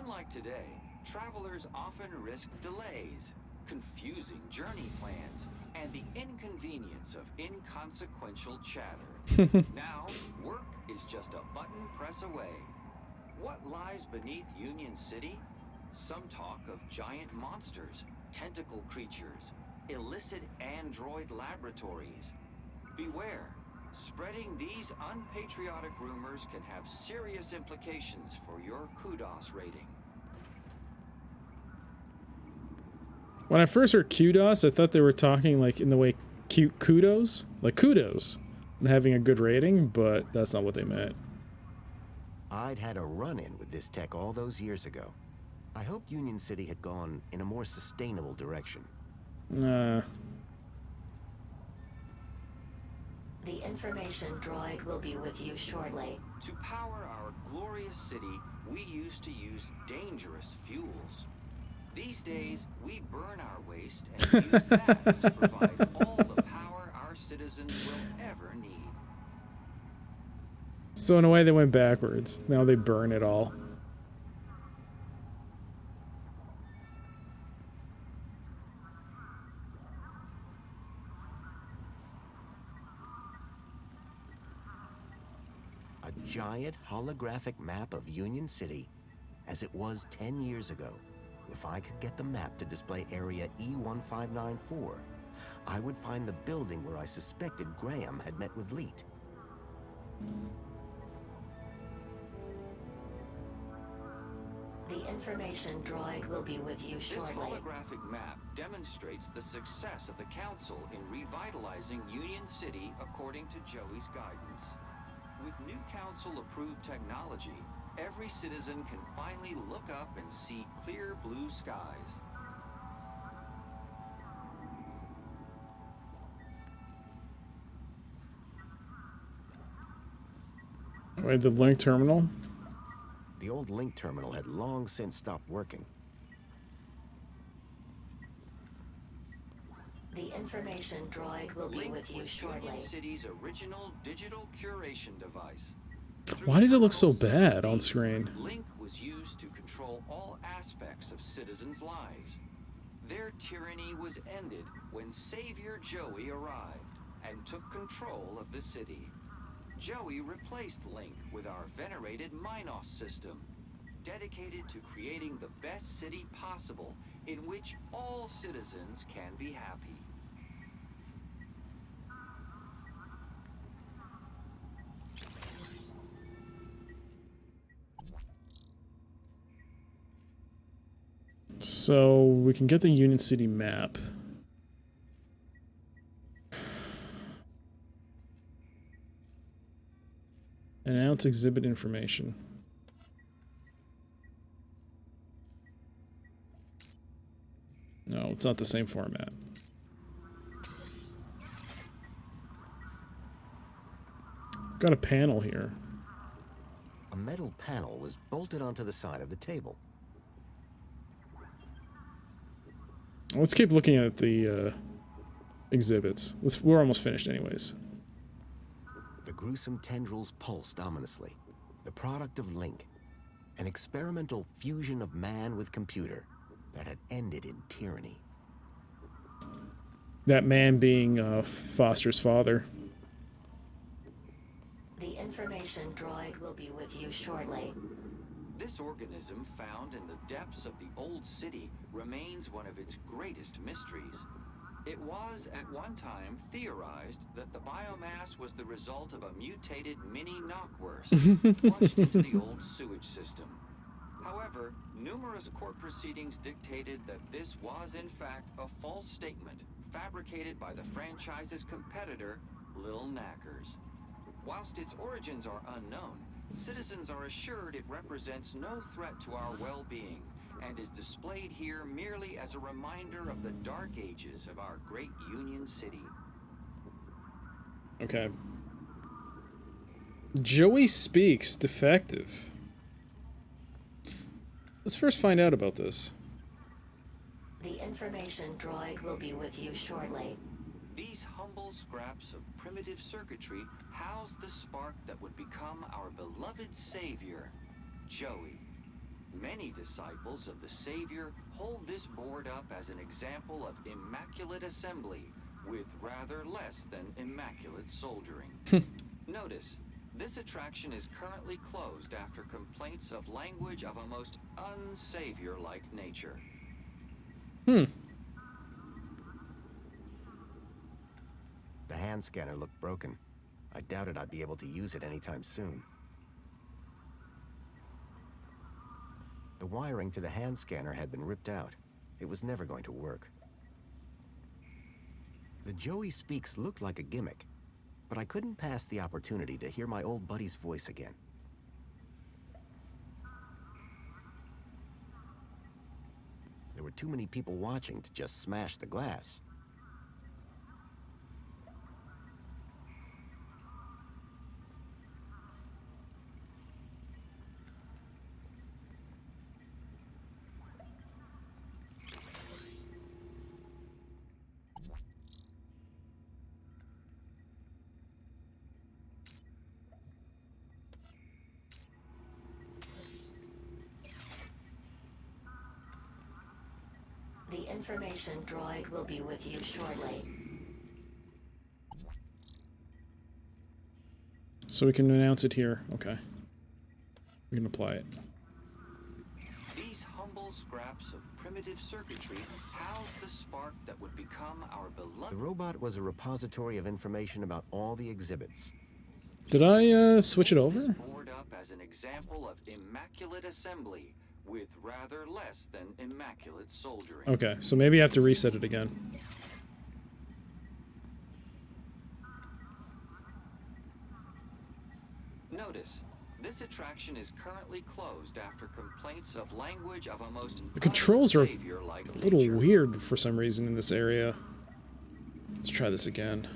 Unlike today, travelers often risk delays, confusing journey plans, and the inconvenience of inconsequential chatter. Now, work is just a button press away. What lies beneath Union City? Some talk of giant monsters, tentacle creatures, illicit android laboratories. Beware, spreading these unpatriotic rumors can have serious implications for your kudos rating. When I first heard kudos, I thought they were talking like in the way cute kudos, like kudos, and having a good rating, but that's not what they meant. I'd had a run-in with this tech all those years ago. I hoped Union City had gone in a more sustainable direction. The information droid will be with you shortly. To power our glorious city, we used to use dangerous fuels. These days, we burn our waste and use that to provide all the power our citizens will ever need. So in a way, they went backwards. Now they burn it all. A giant holographic map of Union City as it was 10 years ago. If I could get the map to display area E1594, I would find the building where I suspected Graham had met with Leet. The information droid will be with you This shortly. holographic map demonstrates the success of the Council in revitalizing Union City according to Joey's guidance. With new Council-approved technology, every citizen can finally look up and see clear blue skies. Wait, the link terminal? The old link terminal had long since stopped working. The information droid will be with you shortly. Union City's original digital curation device. Why does it look so bad on screen? Link was used to control all aspects of citizens' lives. Their tyranny was ended when Savior Joey arrived and took control of the city. Joey replaced Link with our venerated Minos system, dedicated to creating the best city possible in which all citizens can be happy. So we can get the Union City map. Announce exhibit information. No, it's not the same format. Got a panel here. A metal panel was bolted onto the side of the table. Let's keep looking at the exhibits. We're almost finished anyways. The gruesome tendrils pulsed ominously. The product of Link. An experimental fusion of man with computer that had ended in tyranny. That man being Foster's father. The information droid will be with you shortly. This organism, found in the depths of the old city, remains one of its greatest mysteries. It was, at one time, theorized that the biomass was the result of a mutated mini knockwurst flushed into the old sewage system. However, numerous court proceedings dictated that this was, in fact, a false statement fabricated by the franchise's competitor, Little Knackers. Whilst its origins are unknown, citizens are assured it represents no threat to our well-being and is displayed here merely as a reminder of the dark ages of our great Union City. Okay. Joey speaks defective. Let's first find out about this. The information droid will be with you shortly. These humble scraps of primitive circuitry house the spark that would become our beloved savior, Joey. Many disciples of the Savior hold this board up as an example of immaculate assembly with rather less than immaculate soldiering. Notice, this attraction is currently closed after complaints of language of a most un-savior-like nature. hand scanner looked broken. I doubted I'd be able to use it anytime soon. The wiring to the hand scanner had been ripped out. It was never going to work. The Joey Speaks looked like a gimmick, but I couldn't pass the opportunity to hear my old buddy's voice again. There were too many people watching to just smash the glass. The information droid will be with you shortly. So we can announce it here. Okay. We can apply it. These humble scraps of primitive circuitry house the spark that would become our beloved... The robot was a repository of information about all the exhibits. Did I switch it over? Board up as an example of immaculate assembly with rather less than immaculate soldering. Okay, so maybe I have to reset it again. Notice, this attraction is currently closed after complaints of language of a most The controls are savior-like a little nature. weird for some reason in this area. Let's try this again.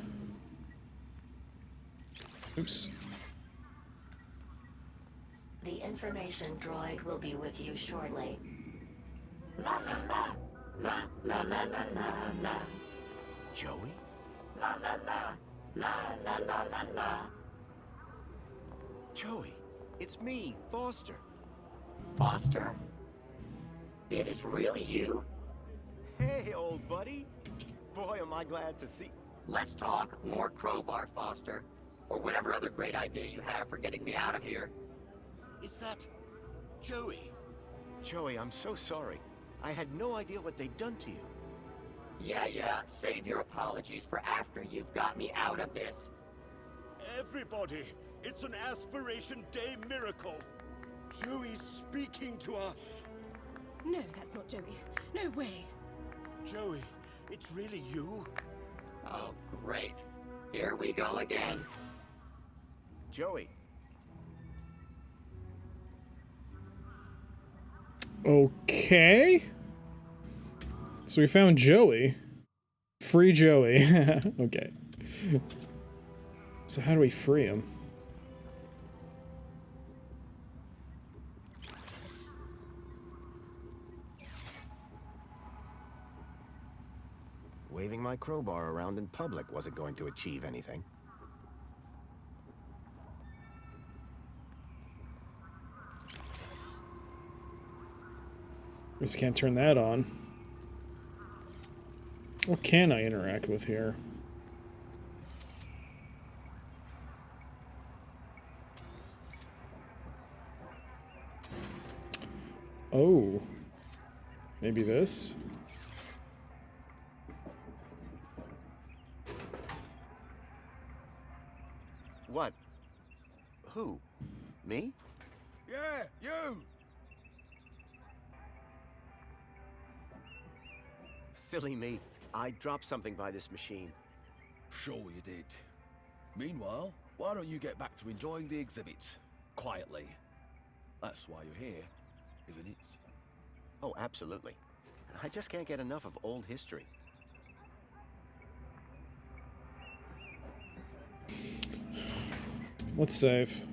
Oops. The information droid will be with you shortly. Joey? Joey, it's me, Foster. Foster? It is really you? Hey, old buddy. Boy, am I glad to see... Let's talk more crowbar, Foster. Or whatever other great idea you have for getting me out of here. Is that Joey? Joey, I'm so sorry. I had no idea what they'd done to you. Yeah, save your apologies for after you've got me out of this. Everybody, it's an Aspiration Day miracle. Joey's speaking to us. No, that's not Joey. No way. Joey, it's really you? Oh, great. Here we go again. Joey. Okay. So we found Joey. Free Joey. Okay. So how do we free him? Waving my crowbar around in public wasn't going to achieve anything. Guess I can't turn that on. What can I interact with here? Oh. Maybe this? What? Who? Me? Yeah, you! Silly me. I dropped something by this machine. Sure you did. Meanwhile, why don't you get back to enjoying the exhibit? Quietly. That's why you're here, isn't it? Oh, absolutely. I just can't get enough of old history. Let's save.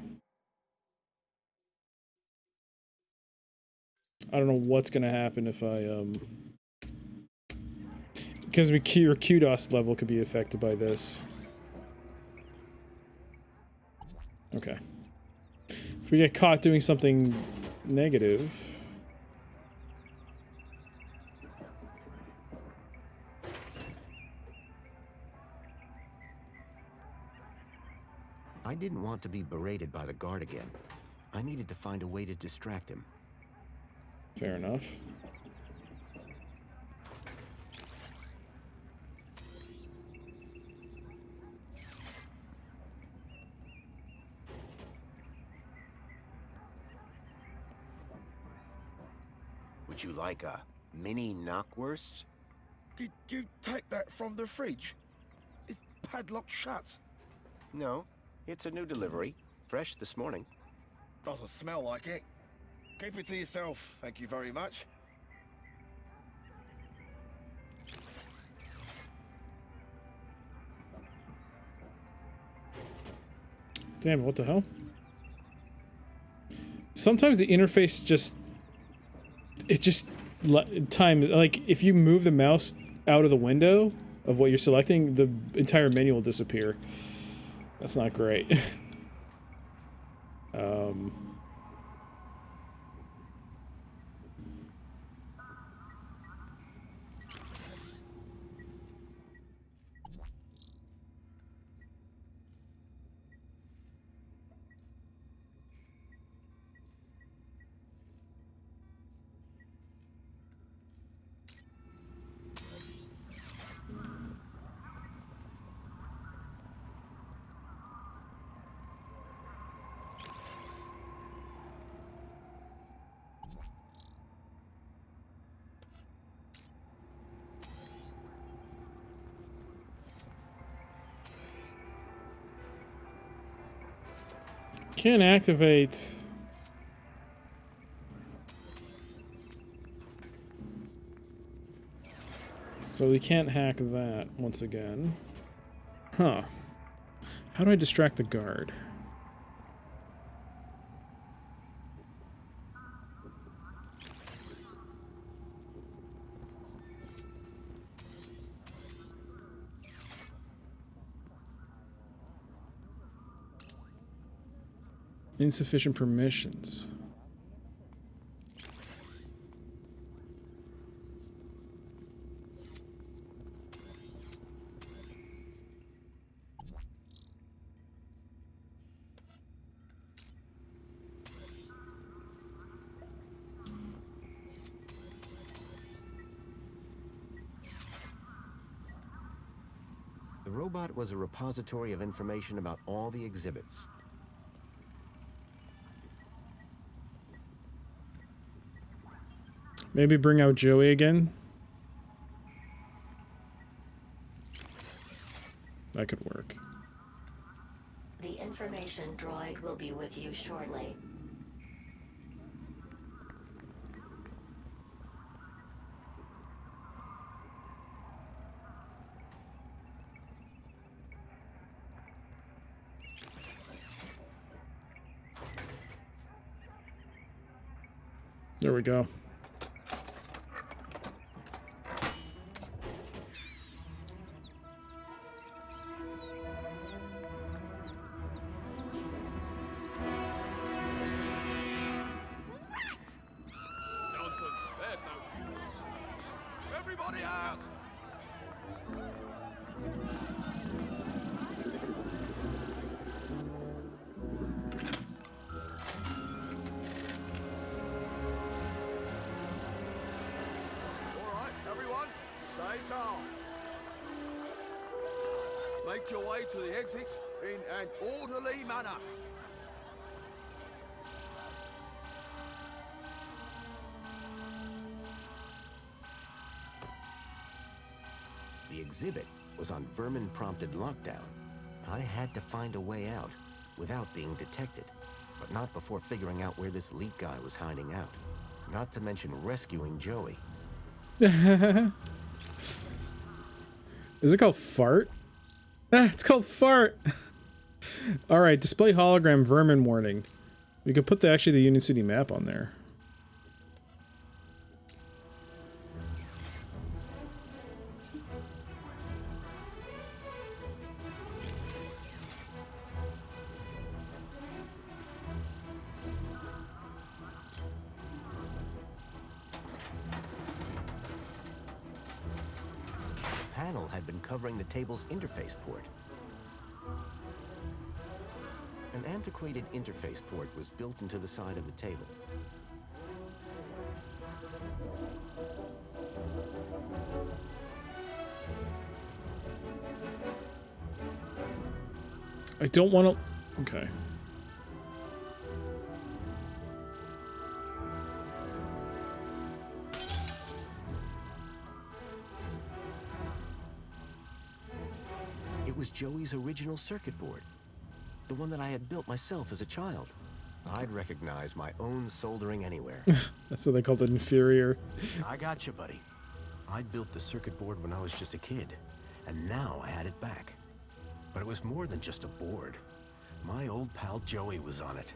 I don't know what's gonna happen if I, because your QDOS level could be affected by this. Okay. If we get caught doing something negative... I didn't want to be berated by the guard again. I needed to find a way to distract him. Fair enough. Would you like a mini knockwurst? Did you take that from the fridge? It's padlocked shut. No, it's a new delivery. Fresh this morning. Doesn't smell like it. Keep it to yourself, thank you very much. Damn, what the hell? Sometimes the interface just like if you move the mouse out of the window of what you're selecting, the entire menu will disappear. That's not great. Can't activate. So we can't hack that once again. Huh. How do I distract the guard? Insufficient permissions. The robot was a repository of information about all the exhibits. Maybe bring out Joey again? That could work. The information droid will be with you shortly. There we go. Everybody out! Alright, everyone, stay calm. Make your way to the exit in an orderly manner. The exhibit was on vermin-prompted lockdown. I had to find a way out without being detected, but not before figuring out where this leak guy was hiding out. Not to mention rescuing Joey. Is it called fart? Ah, it's called fart. All right, display hologram vermin warning. We could put the Union City map on there. The panel had been covering the table's interface port. An antiquated interface port was built into the side of the table. I don't want to... Okay. Joey's original circuit board. The one that I had built myself as a child. I'd recognize my own soldering anywhere. That's what they call it, inferior. I got you, buddy. I built the circuit board when I was just a kid, and now I had it back. But it was more than just a board. My old pal Joey was on it.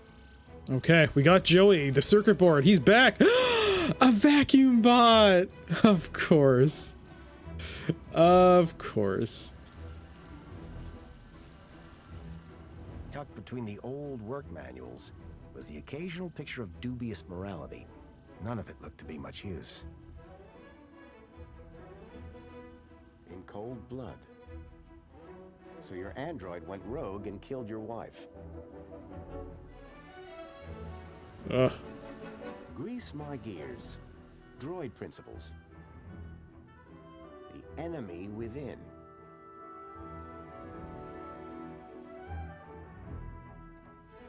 Okay, we got Joey, the circuit board. He's back. A vacuum bot. Of course. Of course. Tucked between the old work manuals was the occasional picture of dubious morality. None of it looked to be much use. In cold blood. So your android went rogue and killed your wife. Ugh. Grease my gears. Droid principles. The enemy within.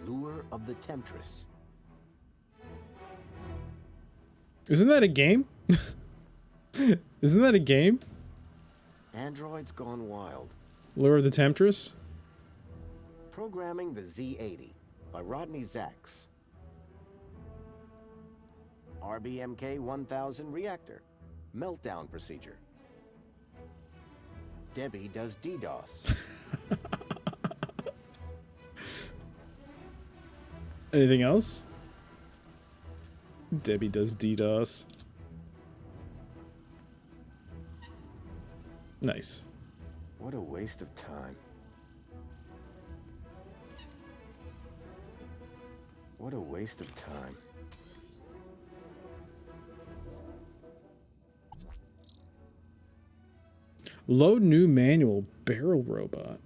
Lure of the Temptress. Isn't that a game? Isn't that a game? Androids Gone Wild. Lure of the Temptress? Programming the Z80 by Rodney Zacks. RBMK 1000 reactor. Meltdown procedure. Debbie does DDoS. Anything else? Debbie does DDoS. Nice. What a waste of time. What a waste of time. Load new manual barrel robot.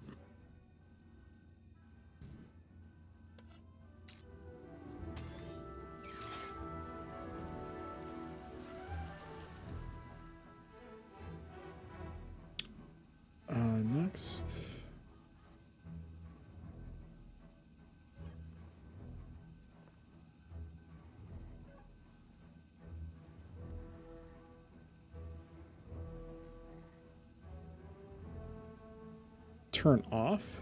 Next. Turn off?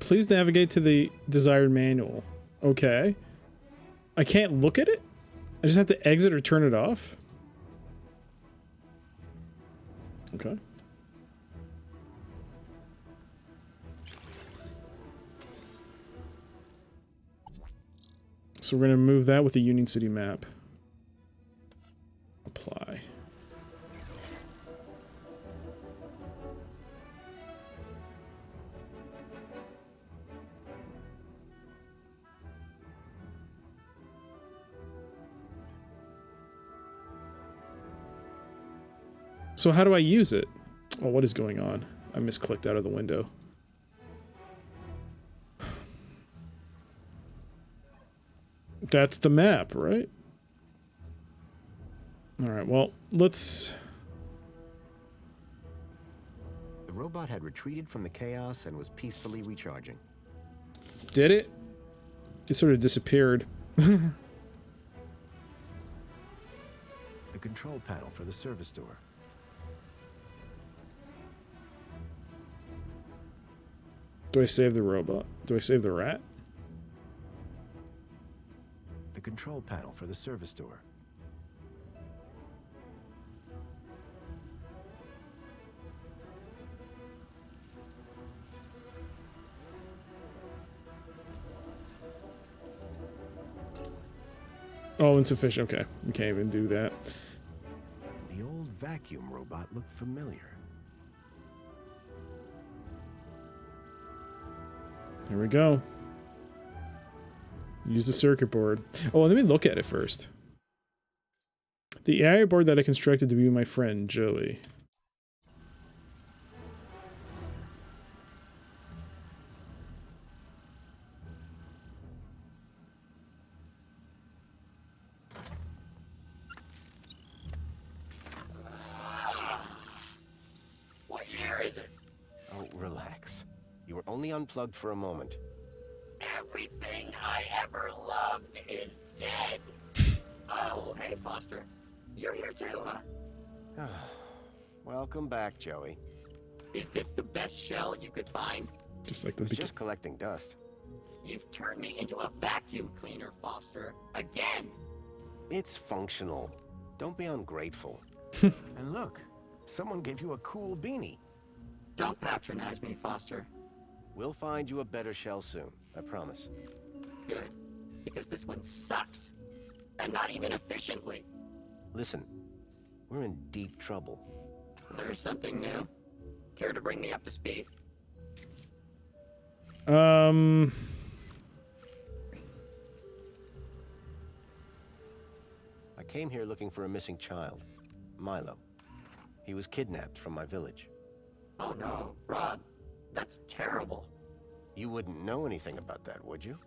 Please navigate to the desired manual. Okay. I can't look at it? I just have to exit or turn it off? Okay. So we're going to move that with the Union City map. Apply. So how do I use it? Oh, what is going on? I misclicked out of the window. That's the map, right? All right, well, let's... The robot had retreated from the chaos and was peacefully recharging. Did it? It sort of disappeared. The control panel for the service door. Do I save the robot? Do I save the rat? The control panel for the service door. Oh, insufficient. Okay, we can't even do that. The old vacuum robot looked familiar. Here we go. Use the circuit board. Oh, let me look at it first. The AI board that I constructed to be my friend, Joey. What year is it? Oh, relax. You were only unplugged for a moment. Everything I ever loved is dead. Oh, hey, Foster. You're here too, huh? Welcome back, Joey. Is this the best shell you could find? Just like the It's just collecting dust. You've turned me into a vacuum cleaner, Foster. Again! It's functional. Don't be ungrateful. And look, someone gave you a cool beanie. Don't patronize me, Foster. We'll find you a better shell soon, I promise. Good, because this one sucks. And not even efficiently. Listen, we're in deep trouble. There's something new. Care to bring me up to speed? I came here looking for a missing child, Milo. He was kidnapped from my village. Oh no, Rob. That's terrible. You wouldn't know anything about that, would you?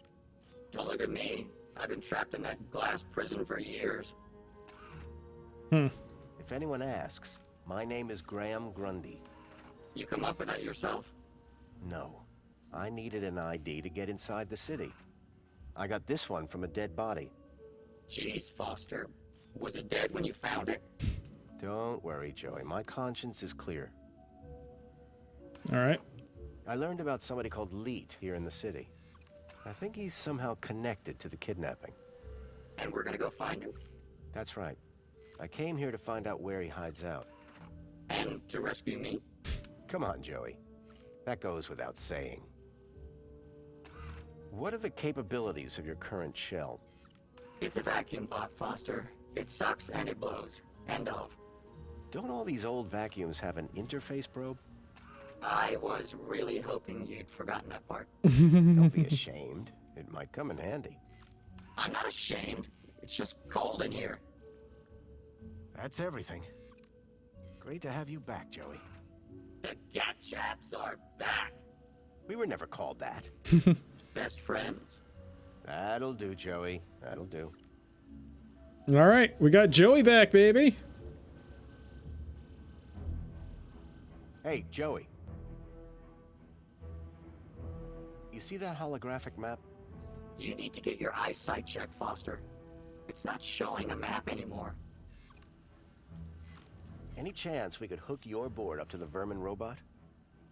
Don't look at me. I've been trapped in that glass prison for years. If anyone asks, my name is Graham Grundy. You come up with that yourself? No. I needed an ID to get inside the city. I got this one from a dead body. Jeez, Foster. Was it dead when you found it? Don't worry, Joey. My conscience is clear. All right. I learned about somebody called Leet here in the city. I think he's somehow connected to the kidnapping. And we're gonna go find him? That's right. I came here to find out where he hides out. And to rescue me? Come on, Joey. That goes without saying. What are the capabilities of your current shell? It's a vacuum bot, Foster. It sucks and it blows. End of. Don't all these old vacuums have an interface probe? I was really hoping you'd forgotten that part. Don't be ashamed. It might come in handy. I'm not ashamed. It's just cold in here. That's everything. Great to have you back, Joey. The Gat Chaps are back. We were never called that. Best friends? That'll do, Joey. That'll do. All right, we got Joey back, baby. Hey, Joey. You see that holographic map? You need to get your eyesight checked, Foster. It's not showing a map anymore. Any chance we could hook your board up to the vermin robot?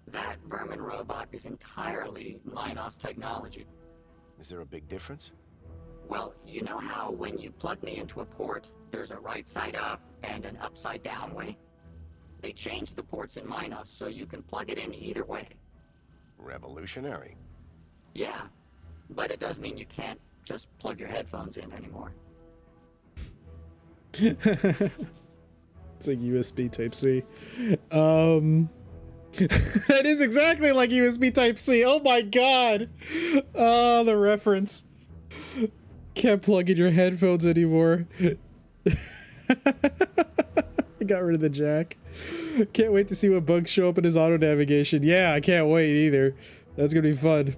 That vermin robot is entirely Minos technology. Is there a big difference? Well, you know how when you plug me into a port, there's a right side up and an upside down way? They changed the ports in Minos so you can plug it in either way. Revolutionary. Yeah, but it does mean you can't just plug your headphones in anymore. It's like USB Type-C. That is exactly like USB Type-C. Oh my god. Oh, the reference. Can't plug in your headphones anymore. I got rid of the jack. Can't wait to see what bugs show up in his auto navigation. Yeah, I can't wait either. That's gonna be fun.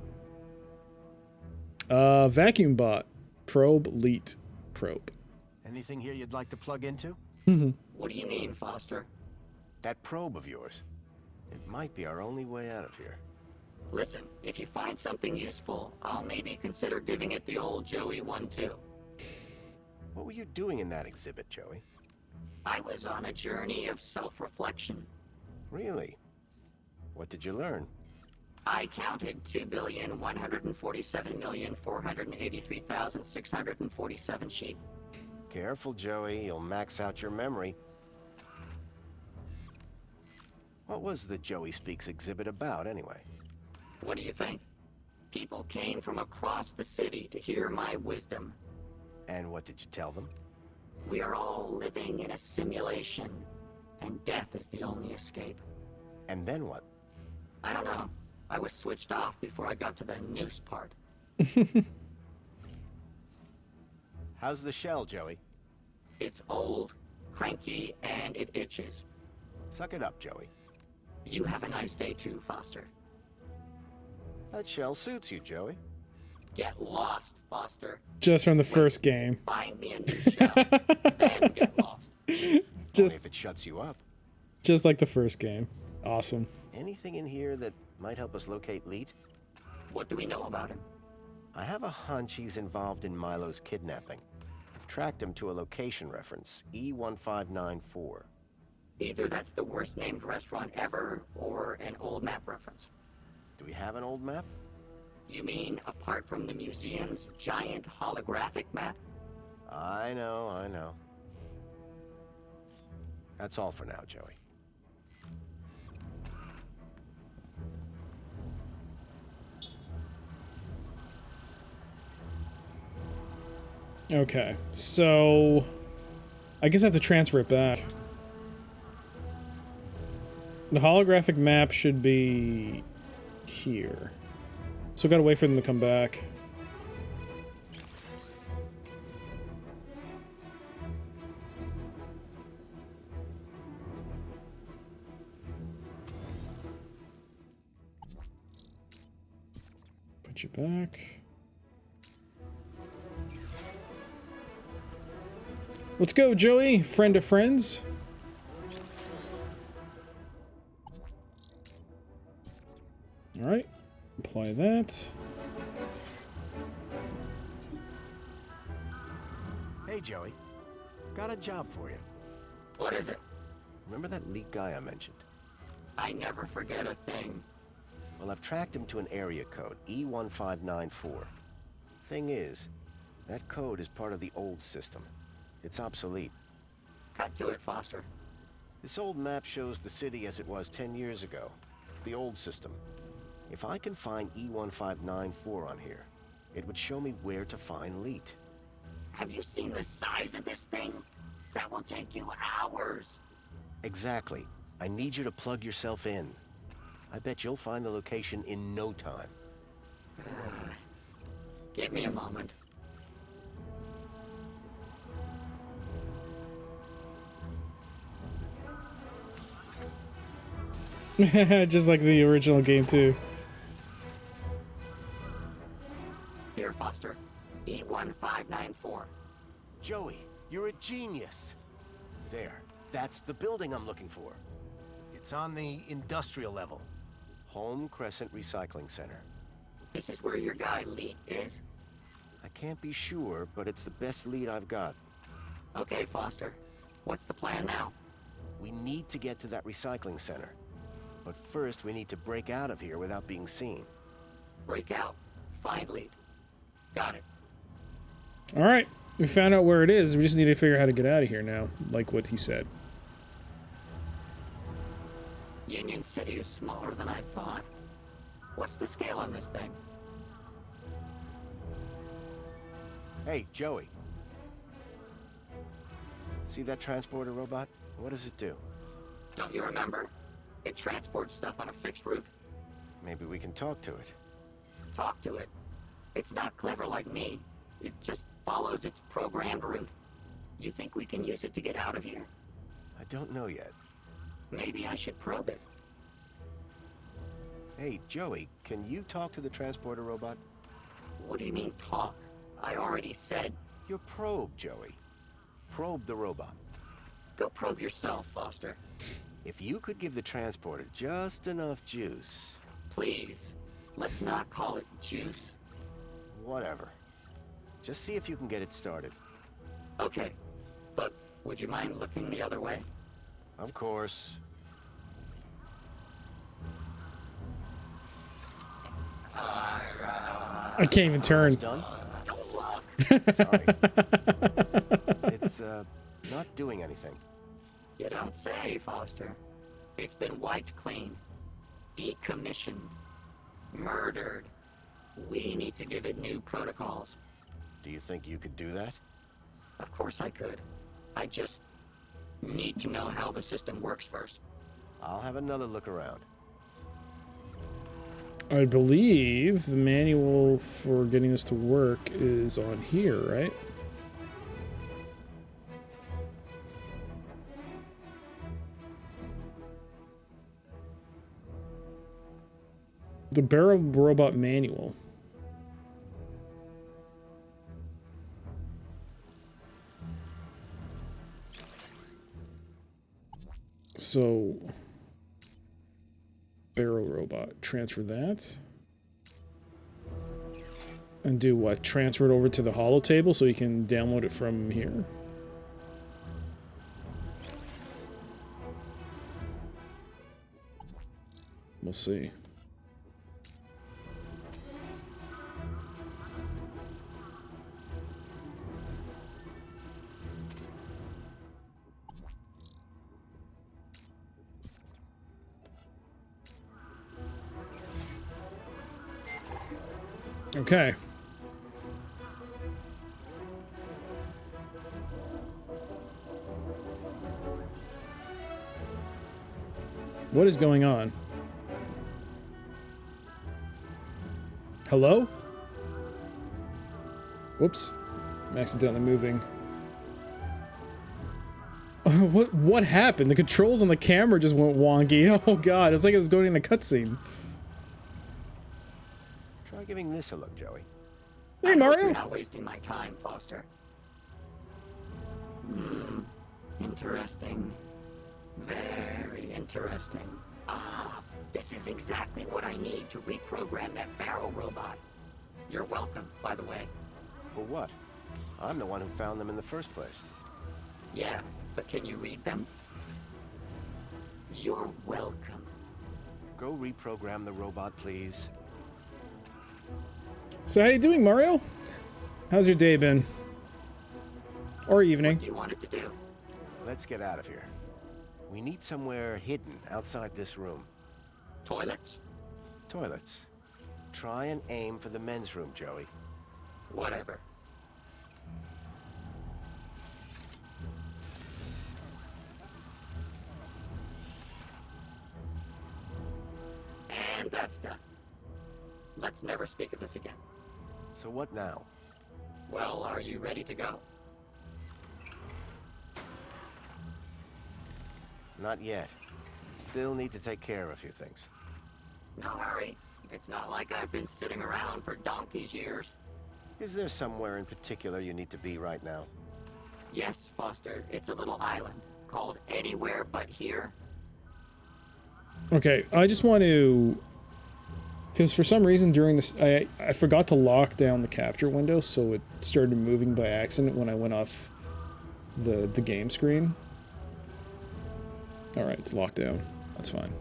Vacuum bot. Probe Leet. Probe. Anything here you'd like to plug into? What do you mean, Foster? That probe of yours. It might be our only way out of here. Listen, if you find something useful, I'll maybe consider giving it the old Joey one too. What were you doing in that exhibit, Joey? I was on a journey of self-reflection. Really? What did you learn? I counted 2,147,483,647 sheep. Careful, Joey. You'll max out your memory. What was the Joey Speaks exhibit about, anyway? What do you think? People came from across the city to hear my wisdom. And what did you tell them? We are all living in a simulation, and death is the only escape. And then what? I don't know. I was switched off before I got to the noose part. How's the shell, Joey? It's old, cranky, and it itches. Suck it up, Joey. You have a nice day too, Foster. That shell suits you, Joey. Get lost, Foster. Just from the first game. Find me a new shell, then get lost. Just if it shuts you up. Just like the first game. Awesome. Anything in here that might help us locate Leet? What do we know about him? I have a hunch he's involved in Milo's kidnapping. I've tracked him to a location reference, E1594. Either that's the worst named restaurant ever, or an old map reference. Do we have an old map? You mean apart from the museum's giant holographic map? I know. That's all for now, Joey. Okay, so I guess I have to transfer it back. The holographic map should be here. So gotta wait for them to come back. Put you back. Let's go, Joey, friend of friends. All right, apply that. Hey, Joey. Got a job for you. What is it? Remember that leak guy I mentioned? I never forget a thing. Well, I've tracked him to an area code, E1594. Thing is, that code is part of the old system. It's obsolete. Cut to it, Foster. This old map shows the city as it was 10 years ago. The old system. If I can find E1594 on here, it would show me where to find Leet. Have you seen the size of this thing? That will take you hours. Exactly. I need you to plug yourself in. I bet you'll find the location in no time. Give me a moment. Just like the original game too. Here, Foster. E1594. Joey, you're a genius. There. That's the building I'm looking for. It's on the industrial level. Home Crescent Recycling Center. This is where your guy, Leet, is? I can't be sure, but it's the best lead I've got. Okay, Foster. What's the plan now? We need to get to that recycling center. But first, we need to break out of here without being seen. Break out. Find Leet. Got it. All right, we found out where it is. We just need to figure out how to get out of here now, like what he said. Union City is smaller than I thought. What's the scale on this thing? Hey, Joey. See that transporter robot? What does it do? Don't you remember? It transports stuff on a fixed route. Maybe we can talk to it. Talk to it. It's not clever like me. It just follows its programmed route. You think we can use it to get out of here? I don't know yet. Maybe I should probe it. Hey, Joey, can you talk to the transporter robot? What do you mean, talk? I already said... You're probe, Joey. Probe the robot. Go probe yourself, Foster. If you could give the transporter just enough juice... Please, let's not call it juice. Whatever. Just see if you can get it started. Okay, but would you mind looking the other way? Of course. I can't even turn. Done? Don't look. Sorry. It's, not doing anything. You don't say, Foster. It's been wiped clean. Decommissioned. Murdered. We need to give it new protocols. Do you think you could do that? Of course I could. I just need to know how the system works first. I'll have another look around. I believe the manual for getting this to work is on here, right? The Barrel Robot Manual. So, Barrel Robot, transfer that. And do what? Transfer it over to the holo table so you can download it from here? We'll see. Okay. What is going on? Hello? Whoops. I'm accidentally moving. What happened? The controls on the camera just went wonky. Oh god, it's like it was going in a cutscene. Try giving this a look, Joey. Hey, Mario. You're not wasting my time, Foster. Interesting. Very interesting. Ah, this is exactly what I need to reprogram that barrel robot. You're welcome, by the way. For what? I'm the one who found them in the first place. Yeah, but can you read them? You're welcome. Go reprogram the robot, please. So how you doing, Mario? How's your day been? Or evening? What do you want it to do? Let's get out of here. We need somewhere hidden outside this room. Toilets? Toilets. Try and aim for the men's room, Joey. Whatever. And that's done. Let's never speak of this again. So what now? Well, are you ready to go? Not yet. Still need to take care of a few things. No hurry. It's not like I've been sitting around for donkey's years. Is there somewhere in particular you need to be right now? Yes, Foster. It's a little island called Anywhere But Here. Okay, I just want to... Because for some reason during this, I forgot to lock down the capture window, so it started moving by accident when I went off the game screen. Alright, it's locked down. That's fine.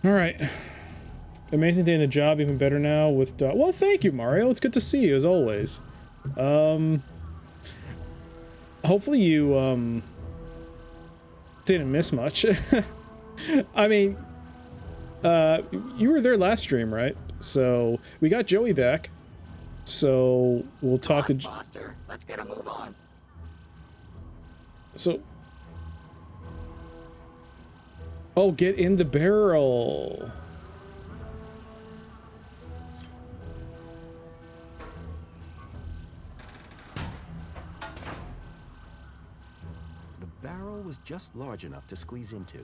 Alright. Amazing day in the job, even better now with... well, thank you, Mario. It's good to see you, as always. Hopefully you, didn't miss much. I mean, you were there last stream, right? So, we got Joey back. So, we'll talk to... Foster, let's get a move on. So... Oh, get in the barrel. The barrel was just large enough to squeeze into.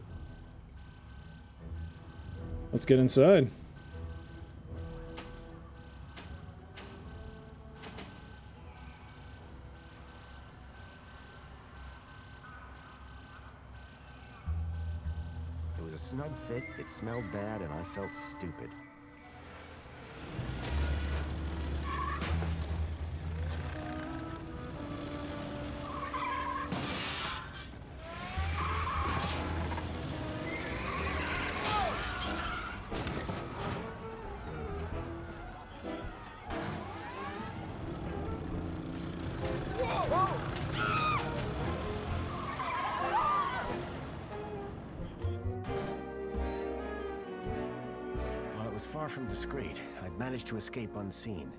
Let's get inside. It was a snug fit, it smelled bad, and I felt stupid. Far from discreet, I'd managed to escape unseen.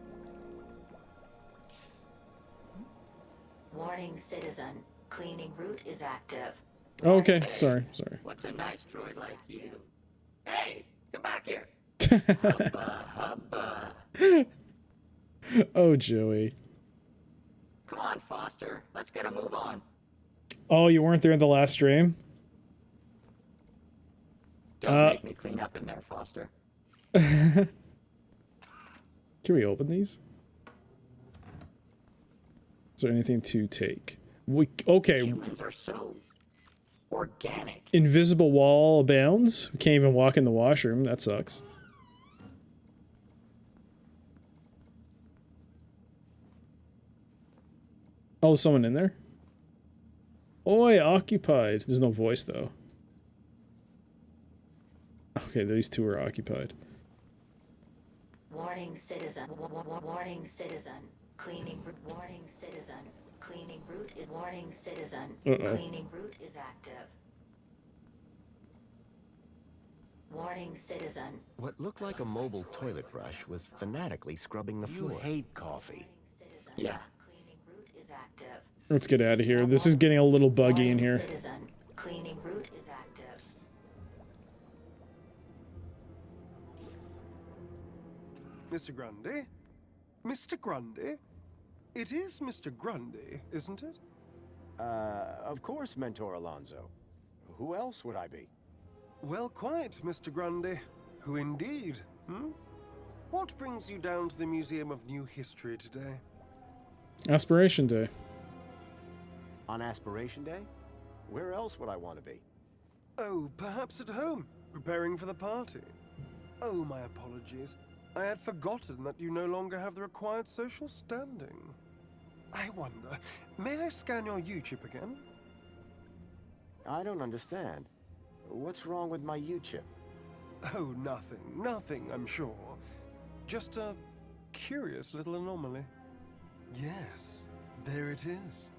Warning, citizen. Cleaning route is active. Oh, okay, sorry. What's a nice droid like you? Hey, come back here. Hubba, hubba. Oh, Joey. Come on, Foster. Let's get a move on. Oh, you weren't there in the last stream? Don't make me clean up in there, Foster. Can we open these? Is there anything to take? Okay. Humans are so organic. Invisible wall abounds. We can't even walk in the washroom. That sucks. Oh, there's someone in there? Oi, occupied. There's no voice, though. Okay, these two are occupied. Warning citizen. Warning citizen. Cleaning. Warning citizen. Cleaning route is warning citizen. Cleaning route is active. Warning citizen. What looked like a mobile toilet brush was fanatically scrubbing the floor. You hate coffee. Yeah. Cleaning route is active. Let's get out of here. This is getting a little buggy in here. Citizen. Cleaning route is active. Mr. Grundy? Mr. Grundy? It is Mr. Grundy, isn't it? Of course, Mentor Alonso. Who else would I be? Well, quite, Mr. Grundy. Who indeed, hmm? What brings you down to the Museum of New History today? Aspiration Day. On Aspiration Day? Where else would I want to be? Oh, perhaps at home, preparing for the party. Oh, my apologies. I had forgotten that you no longer have the required social standing. I wonder, may I scan your U-chip again? I don't understand. What's wrong with my U-chip? Oh, nothing, I'm sure. Just a curious little anomaly. Yes, there it is.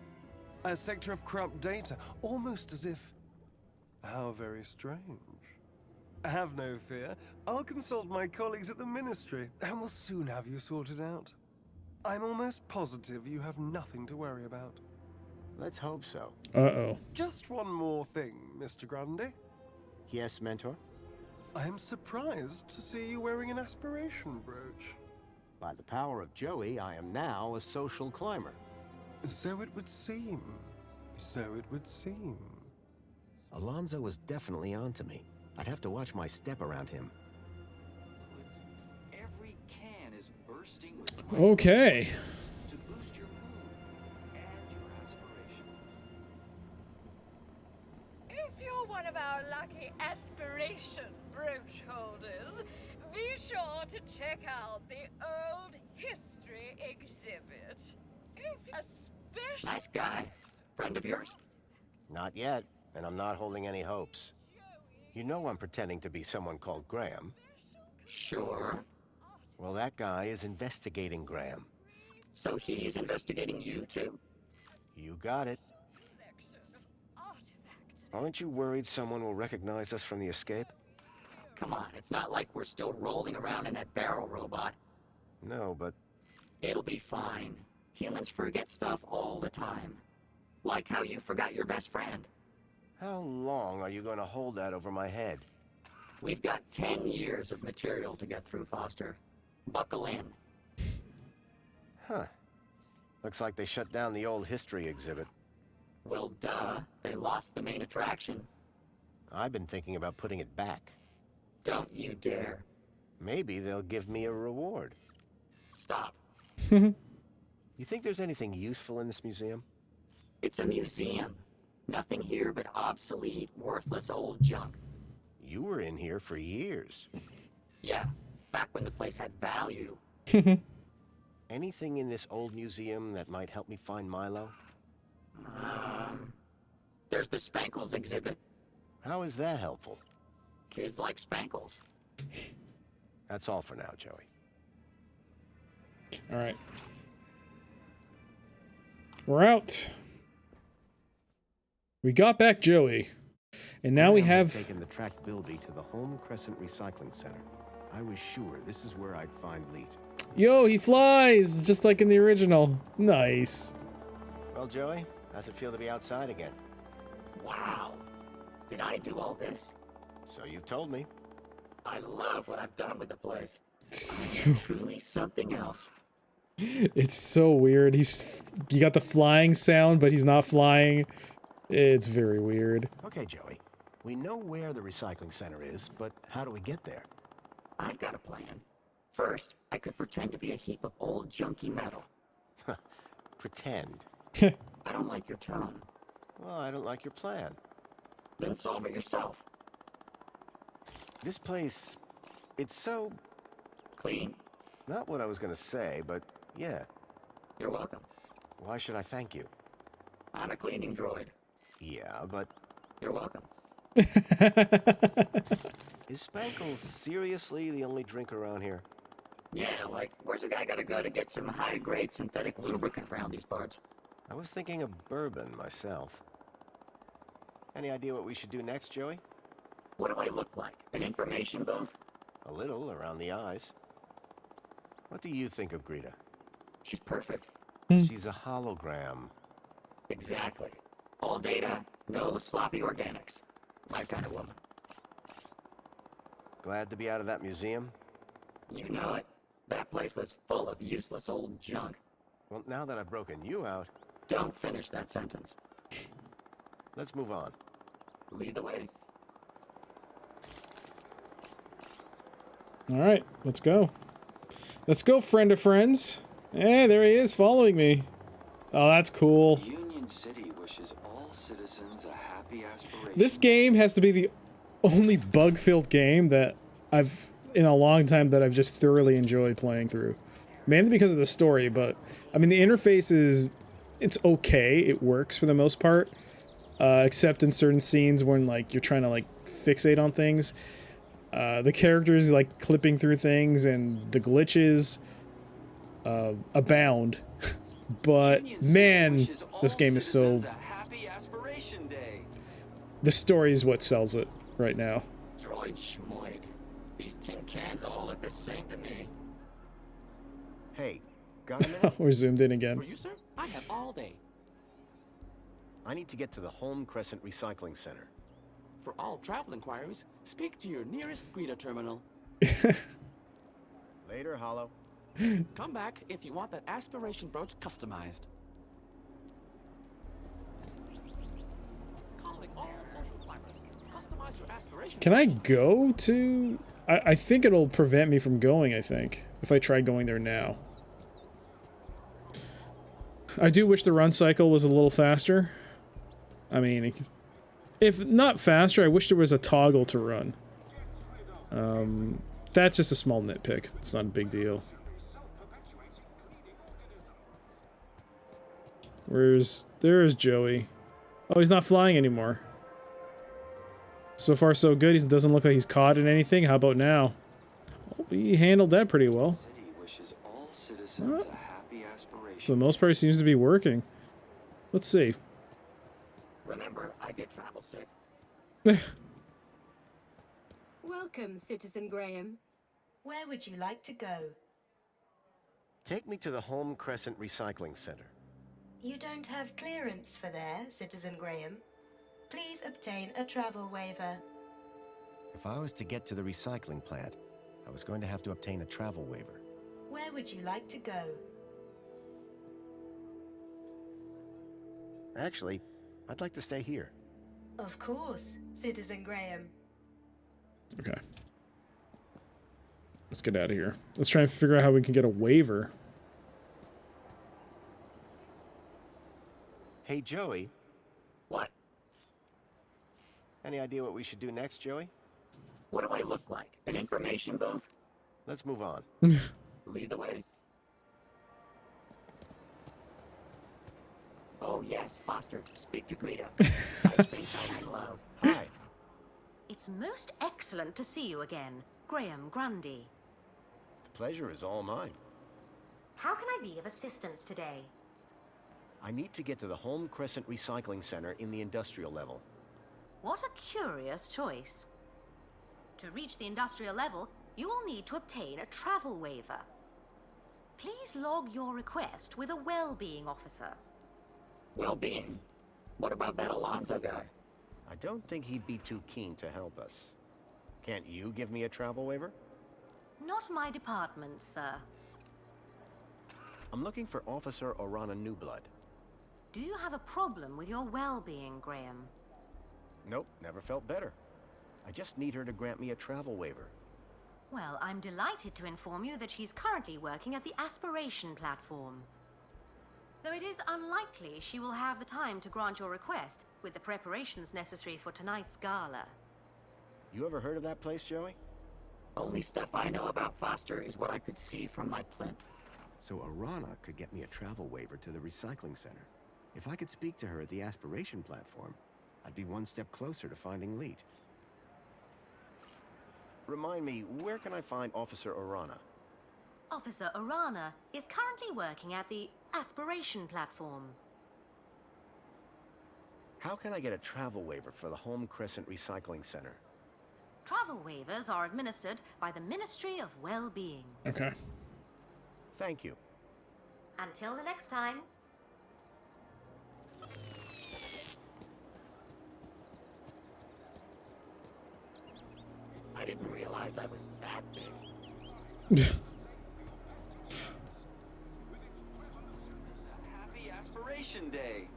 A sector of corrupt data, almost as if... How very strange. Have no fear. I'll consult my colleagues at the Ministry, and we'll soon have you sorted out. I'm almost positive you have nothing to worry about. Let's hope so. Uh-oh. Just one more thing, Mr. Grundy. Yes, Mentor? I am surprised to see you wearing an aspiration brooch. By the power of Joey, I am now a social climber. So it would seem. So it would seem. Alonso was definitely onto me. I'd have to watch my step around him. Every can is bursting with Okay. to boost your mood and your aspirations. If you're one of our lucky aspiration brooch holders, be sure to check out the old history exhibit. Especially... Nice guy. Friend of yours? Not yet, and I'm not holding any hopes. You know I'm pretending to be someone called Graham. Sure. Well, that guy is investigating Graham. So he's investigating you too? You got it. Aren't you worried someone will recognize us from the escape? Come on, it's not like we're still rolling around in that barrel robot. No, but... It'll be fine. Humans forget stuff all the time. Like how you forgot your best friend. How long are you going to hold that over my head? We've got 10 years of material to get through, Foster. Buckle in. Huh. Looks like they shut down the old history exhibit. Well, duh. They lost the main attraction. I've been thinking about putting it back. Don't you dare. Maybe they'll give me a reward. Stop. You think there's anything useful in this museum? It's a museum. Nothing here but obsolete, worthless old junk. You were in here for years. Yeah, back when the place had value. Anything in this old museum that might help me find Milo? There's the Spankles exhibit. How is that helpful? Kids like Spankles. That's all for now, Joey. All right. We're out. We got back Joey. And now we have taken the tracked Bilby to the Home Crescent Recycling Center. I was sure this is where I'd find Leet. Yo, he flies just like in the original. Nice. Well, Joey, how's it feel to be outside again? Wow. Did I do all this? So you told me. I love what I've done with the place. So, Truly something else. it's so weird. You got the flying sound, but he's not flying. It's very weird. Okay, Joey. We know where the recycling center is, but how do we get there? I've got a plan. First, I could pretend to be a heap of old junky metal. Pretend. I don't like your tone. Well, I don't like your plan. Then solve it yourself. This place, it's so... Clean? Not what I was gonna say, but yeah. You're welcome. Why should I thank you? I'm a cleaning droid. Yeah, but... You're welcome. Is Spankle seriously the only drink around here? Yeah, like, where's a guy gotta go to get some high-grade synthetic lubricant around these parts? I was thinking of bourbon myself. Any idea what we should do next, Joey? What do I look like? An information booth? A little around the eyes. What do you think of Greta? She's perfect. She's a hologram. Exactly. All data, no sloppy organics. My kind of woman. Glad to be out of that museum? You know it. That place was full of useless old junk. Well, now that I've broken you out... Don't finish that sentence. Let's move on. Lead the way. All right, let's go. Let's go, friend of friends. Hey, there he is, following me. Oh, that's cool. Union City wishes all citizens a happy aspiration. This game has to be the only bug-filled game that I've, in a long time, that I've just thoroughly enjoyed playing through. Mainly because of the story, but, I mean, the interface is, it's okay, it works for the most part. Except in certain scenes when, like, you're trying to, like, fixate on things. The characters, like, clipping through things, and the glitches abound. But, man, this game is so... The story is what sells it right now. Droid schmoid. These tin cans all look the same to me. Hey, got a minute? We're zoomed in again. For you, sir? I have all day. I need to get to the Home Crescent Recycling Center. For all travel inquiries, speak to your nearest Greta terminal. Later, Hollow. Come back if you want that aspiration brooch customized. Calling all social climbers. Customize your aspiration. Can I go to... I think it'll prevent me from going, I think. If I try going there now. I do wish the run cycle was a little faster. I mean, if not faster, I wish there was a toggle to run. That's just a small nitpick. It's not a big deal. There's Joey. Oh, he's not flying anymore. So far, so good. He doesn't look like he's caught in anything. How about now? Well, he handled that pretty well. For the most part, he seems to be working. Let's see. Remember, I get travel sick. Welcome, Citizen Graham. Where would you like to go? Take me to the Home Crescent Recycling Center. You don't have clearance for there, Citizen Graham. Please obtain a travel waiver. If I was to get to the recycling plant, I was going to have to obtain a travel waiver. Where would you like to go? Actually, I'd like to stay here. Of course, Citizen Graham. Okay. Let's get out of here. Let's try and figure out how we can get a waiver. Hey, Joey. What? Any idea what we should do next, Joey? What do I look like? An information booth? Let's move on. Lead the way. Oh yes, Foster. Speak to Greta. I speak hello. Hi. It's most excellent to see you again, Graham Grundy. The pleasure is all mine. How can I be of assistance today? I need to get to the Home Crescent Recycling Center in the industrial level. What a curious choice. To reach the industrial level, you will need to obtain a travel waiver. Please log your request with a well-being officer. Well-being? What about that Alonzo guy? I don't think he'd be too keen to help us. Can't you give me a travel waiver? Not my department, sir. I'm looking for Officer Orana Newblood. Do you have a problem with your well-being, Graham? Nope, never felt better. I just need her to grant me a travel waiver. Well, I'm delighted to inform you that she's currently working at the aspiration platform. Though it is unlikely she will have the time to grant your request with the preparations necessary for tonight's gala. You ever heard of that place, Joey? Only stuff I know about Foster is what I could see from my plinth. So Orana could get me a travel waiver to the recycling center. If I could speak to her at the aspiration platform, I'd be one step closer to finding Leet. Remind me, where can I find Officer Orana? Officer Orana is currently working at the Aspiration platform. How can I get a travel waiver for the Home Crescent Recycling Center? Travel waivers are administered by the Ministry of Well-Being. Okay. Thank you. Until the next time. I didn't realize I was that big. Happy Aspiration Day.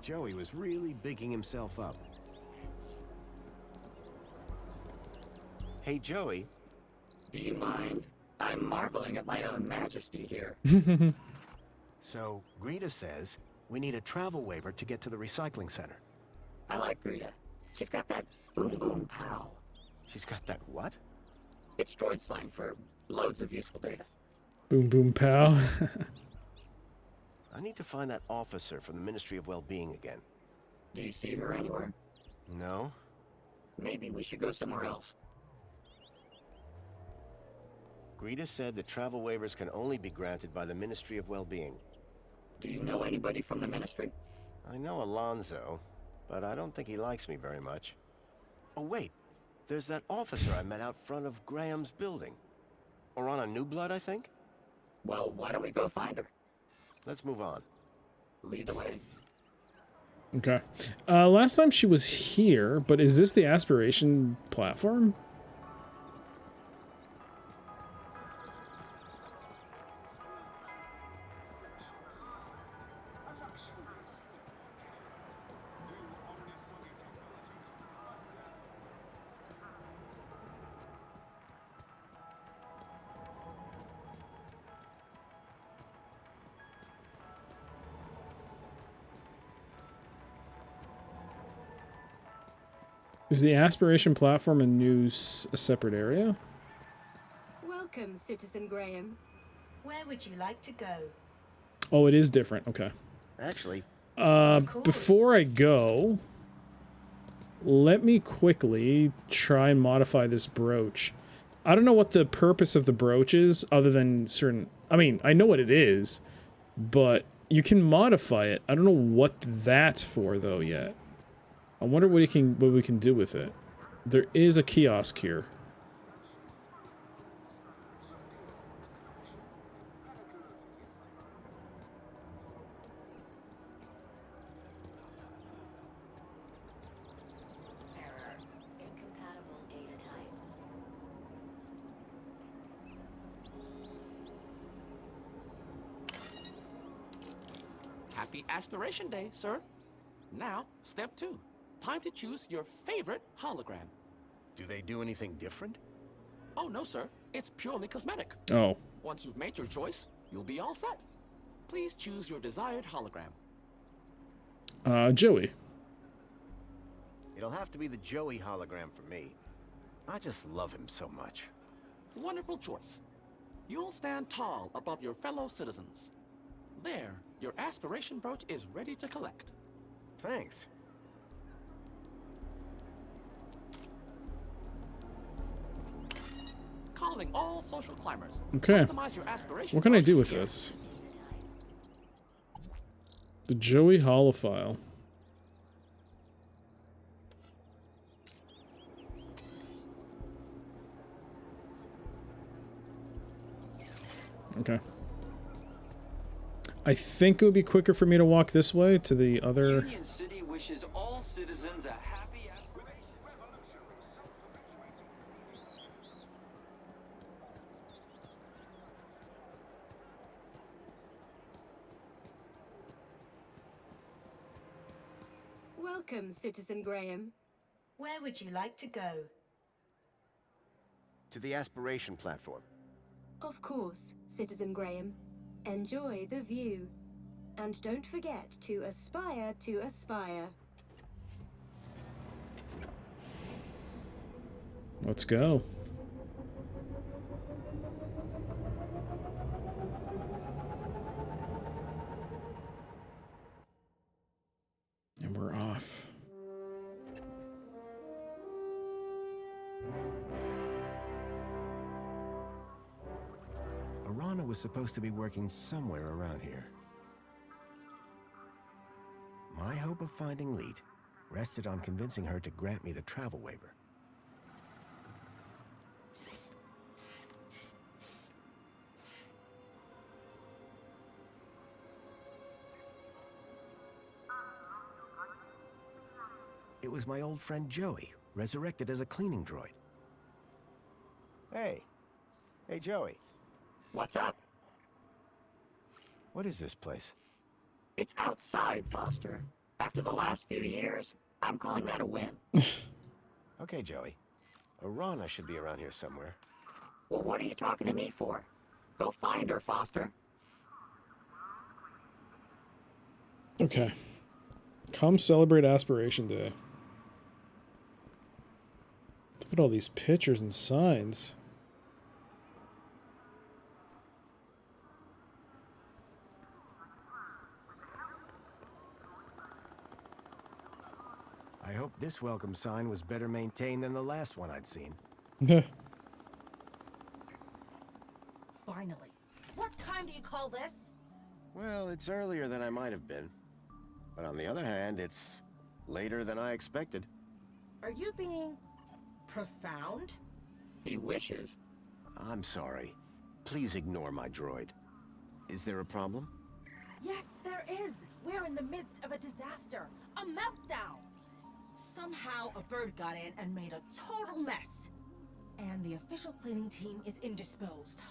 Joey was really bigging himself up. Hey, Joey. Do you mind? I'm marveling at my own majesty here. So, Greta says we need a travel waiver to get to the recycling center. I like Greta. She's got that boom boom pow. She's got that what? It's droid slang for loads of useful data. Boom, boom, pow. I need to find that officer from the Ministry of Well-Being again. Do you see her anywhere? No. Maybe we should go somewhere else. Greta said that travel waivers can only be granted by the Ministry of Well-Being. Do you know anybody from the Ministry? I know Alonzo, but I don't think he likes me very much. Oh, wait. There's that officer I met out front of Graham's building. Orana New Blood, I think? Well, why don't we go find her? Let's move on. Lead the way. Okay. Last time she was here, but is this the Aspiration platform? Is the Aspiration platform a separate area? Welcome, Citizen Graham. Where would you like to go? Oh, it is different. Okay. Actually, before I go, let me quickly try and modify this brooch. I don't know what the purpose of the brooch is, other than certain... I mean, I know what it is, but you can modify it. I don't know what that's for, though, yet. I wonder what we can do with it. There is a kiosk here. Error. Incompatible data type. Happy Aspiration Day, sir. Now, step 2. Time to choose your favorite hologram. do they do anything different? Oh, no, sir. It's purely cosmetic. Oh. Once you've made your choice, you'll be all set. Please choose your desired hologram. Joey. It'll have to be the Joey hologram for me. I just love him so much. Wonderful choice. You'll stand tall above your fellow citizens. There, your aspiration brooch is ready to collect. Thanks. Calling all social climbers. Okay. Customize your aspiration What can I brooch do with here. this? The Joey holophile. Okay. I think it would be quicker for me to walk this way to the other... Union City wishes all citizens a happy Welcome, Citizen Graham. Where would you like to go? To the aspiration platform. Of course, Citizen Graham. Enjoy the view. And don't forget to aspire to aspire. Let's go. And we're off. was supposed to be working somewhere around here. My hope of finding Leet rested on convincing her to grant me the travel waiver. It was my old friend Joey, resurrected as a cleaning droid. Hey. Hey, Joey. What's up? What is this place? It's outside, Foster. After the last few years, I'm calling that a win. Okay, Joey. Arana should be around here somewhere. Well, what are you talking to me for? Go find her, Foster. Okay. Come celebrate Aspiration Day. Look at all these pictures and signs. I hope this welcome sign was better maintained than the last one I'd seen. Finally. What time do you call this? Well, it's earlier than I might have been. But on the other hand, it's later than I expected. Are you being profound? He wishes. I'm sorry. Please ignore my droid. Is there a problem? Yes, there is. We're in the midst of a disaster. A meltdown. Somehow a bird got in and made a total mess. And the official cleaning team is indisposed.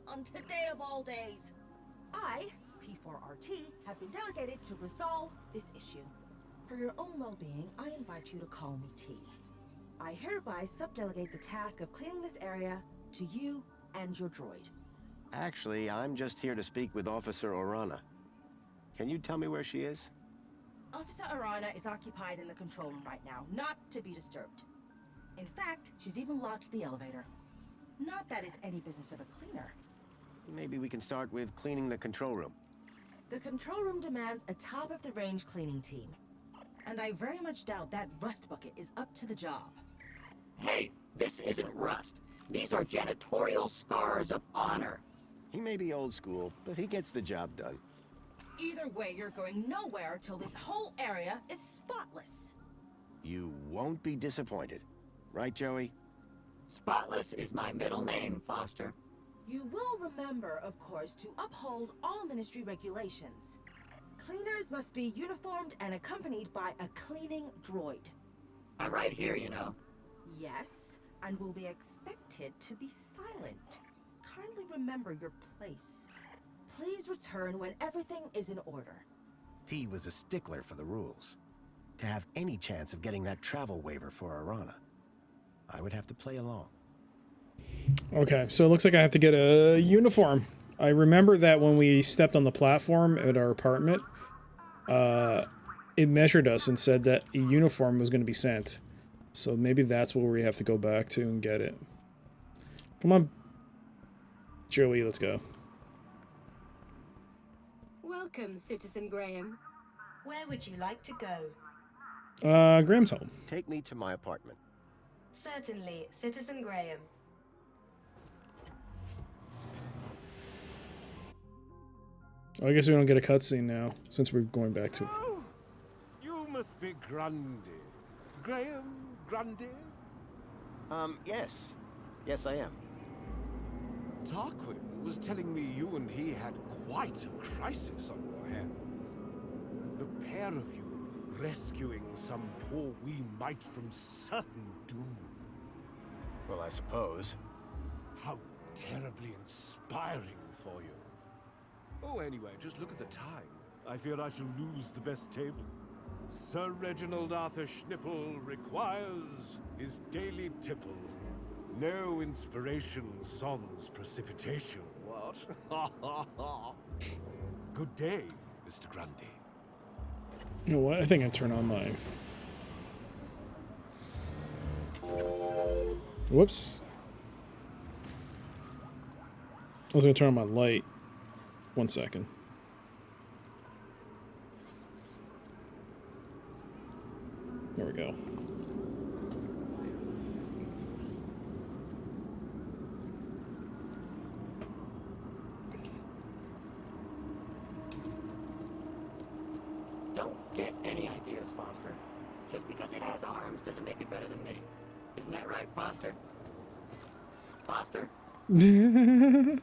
On today of all days. I, P4RT, have been delegated to resolve this issue. For your own well-being, I invite you to call me T. I hereby subdelegate the task of cleaning this area to you and your droid. Actually, I'm just here to speak with Officer Orana. Can you tell me where she is? Officer Arana is occupied in the control room right now, not to be disturbed. In fact, she's even locked the elevator. Not that it's any business of a cleaner. Maybe we can start with cleaning the control room. The control room demands a top-of-the-range cleaning team. And I very much doubt that rust bucket is up to the job. Hey, this isn't rust. These are janitorial scars of honor. He may be old school, but he gets the job done. Either way, you're going nowhere till this whole area is spotless. You won't be disappointed. Right, Joey? Spotless is my middle name, Foster. You will remember, of course, to uphold all ministry regulations. Cleaners must be uniformed and accompanied by a cleaning droid. I'm right here, you know. Yes, and will be expected to be silent. Kindly remember your place. Please return when everything is in order. T was a stickler for the rules. To have any chance of getting that travel waiver for Arana, I would have to play along. Okay, so it looks like I have to get a uniform. I remember that when we stepped on the platform at our apartment, it measured us and said that a uniform was going to be sent. So maybe that's where we have to go back to and get it. Come on, Joey, let's go. Welcome, Citizen Graham. Where would you like to go? Graham's home. Take me to my apartment. Certainly, Citizen Graham. Oh, I guess we don't get a cutscene now, since we're going back to... Oh, you must be Grundy. Graham Grundy? Yes. Yes, I am. Tarquin was telling me you and he had quite a crisis on your hands. The pair of you rescuing some poor wee mite from certain doom. Well, I suppose. How terribly inspiring for you. Oh, anyway, just look at the time. I fear I shall lose the best table. Sir Reginald Arthur Schnipple requires his daily tipple. No inspiration sans precipitation, what? Good day, Mr. Grundy. You know what? I think I turn on mine. Whoops. I was going to turn on my light. 1 second. There we go. right, Foster? Foster? Nice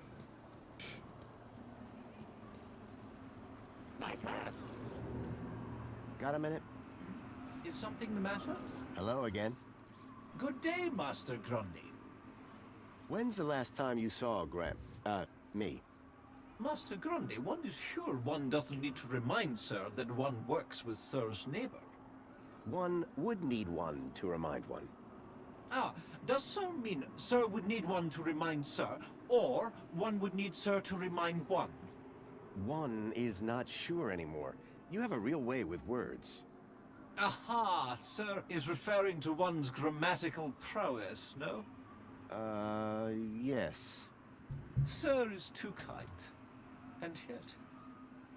hat. Got a minute? Is something the matter? Hello again. Good day, Master Grundy. When's the last time you saw me? Master Grundy, one is sure one doesn't need to remind Sir that one works with Sir's neighbor. One would need one to remind one. Ah, does Sir mean Sir would need one to remind Sir, or one would need Sir to remind one? One is not sure anymore. You have a real way with words. Aha, Sir is referring to one's grammatical prowess, no? Yes. Sir is too kind.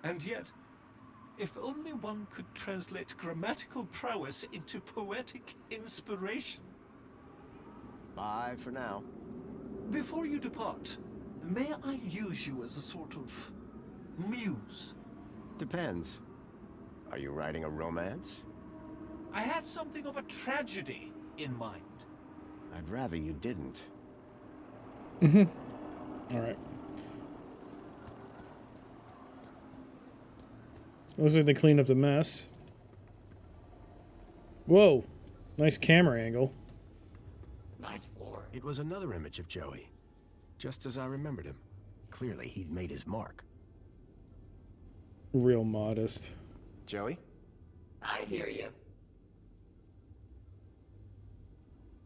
And yet, if only one could translate grammatical prowess into poetic inspiration. Bye for now. Before you depart, may I use you as a sort of muse? Depends. Are you writing a romance? I had something of a tragedy in mind. I'd rather you didn't. All right. Looks like they cleaned up the mess. Whoa, nice camera angle. Nice floor. It was another image of Joey, just as I remembered him. Clearly, he'd made his mark. Real modest. Joey? I hear you.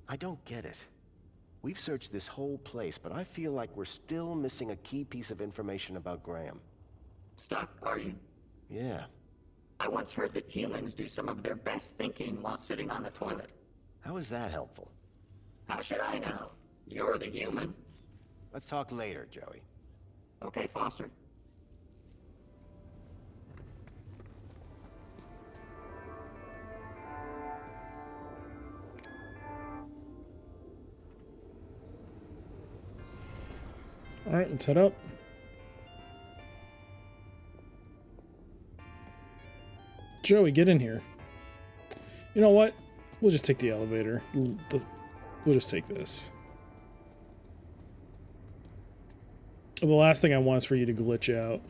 I don't get it. We've searched this whole place, but I feel like we're still missing a key piece of information about Graham. Stuck, are you? Yeah. I once heard that humans do some of their best thinking while sitting on the toilet. How is that helpful? How should I know? You're the human. Let's talk later, Joey. Okay, Foster. All right, let's head up. Joey, get in here. You know what? We'll just take the elevator. We'll just take this. The last thing I want is for you to glitch out.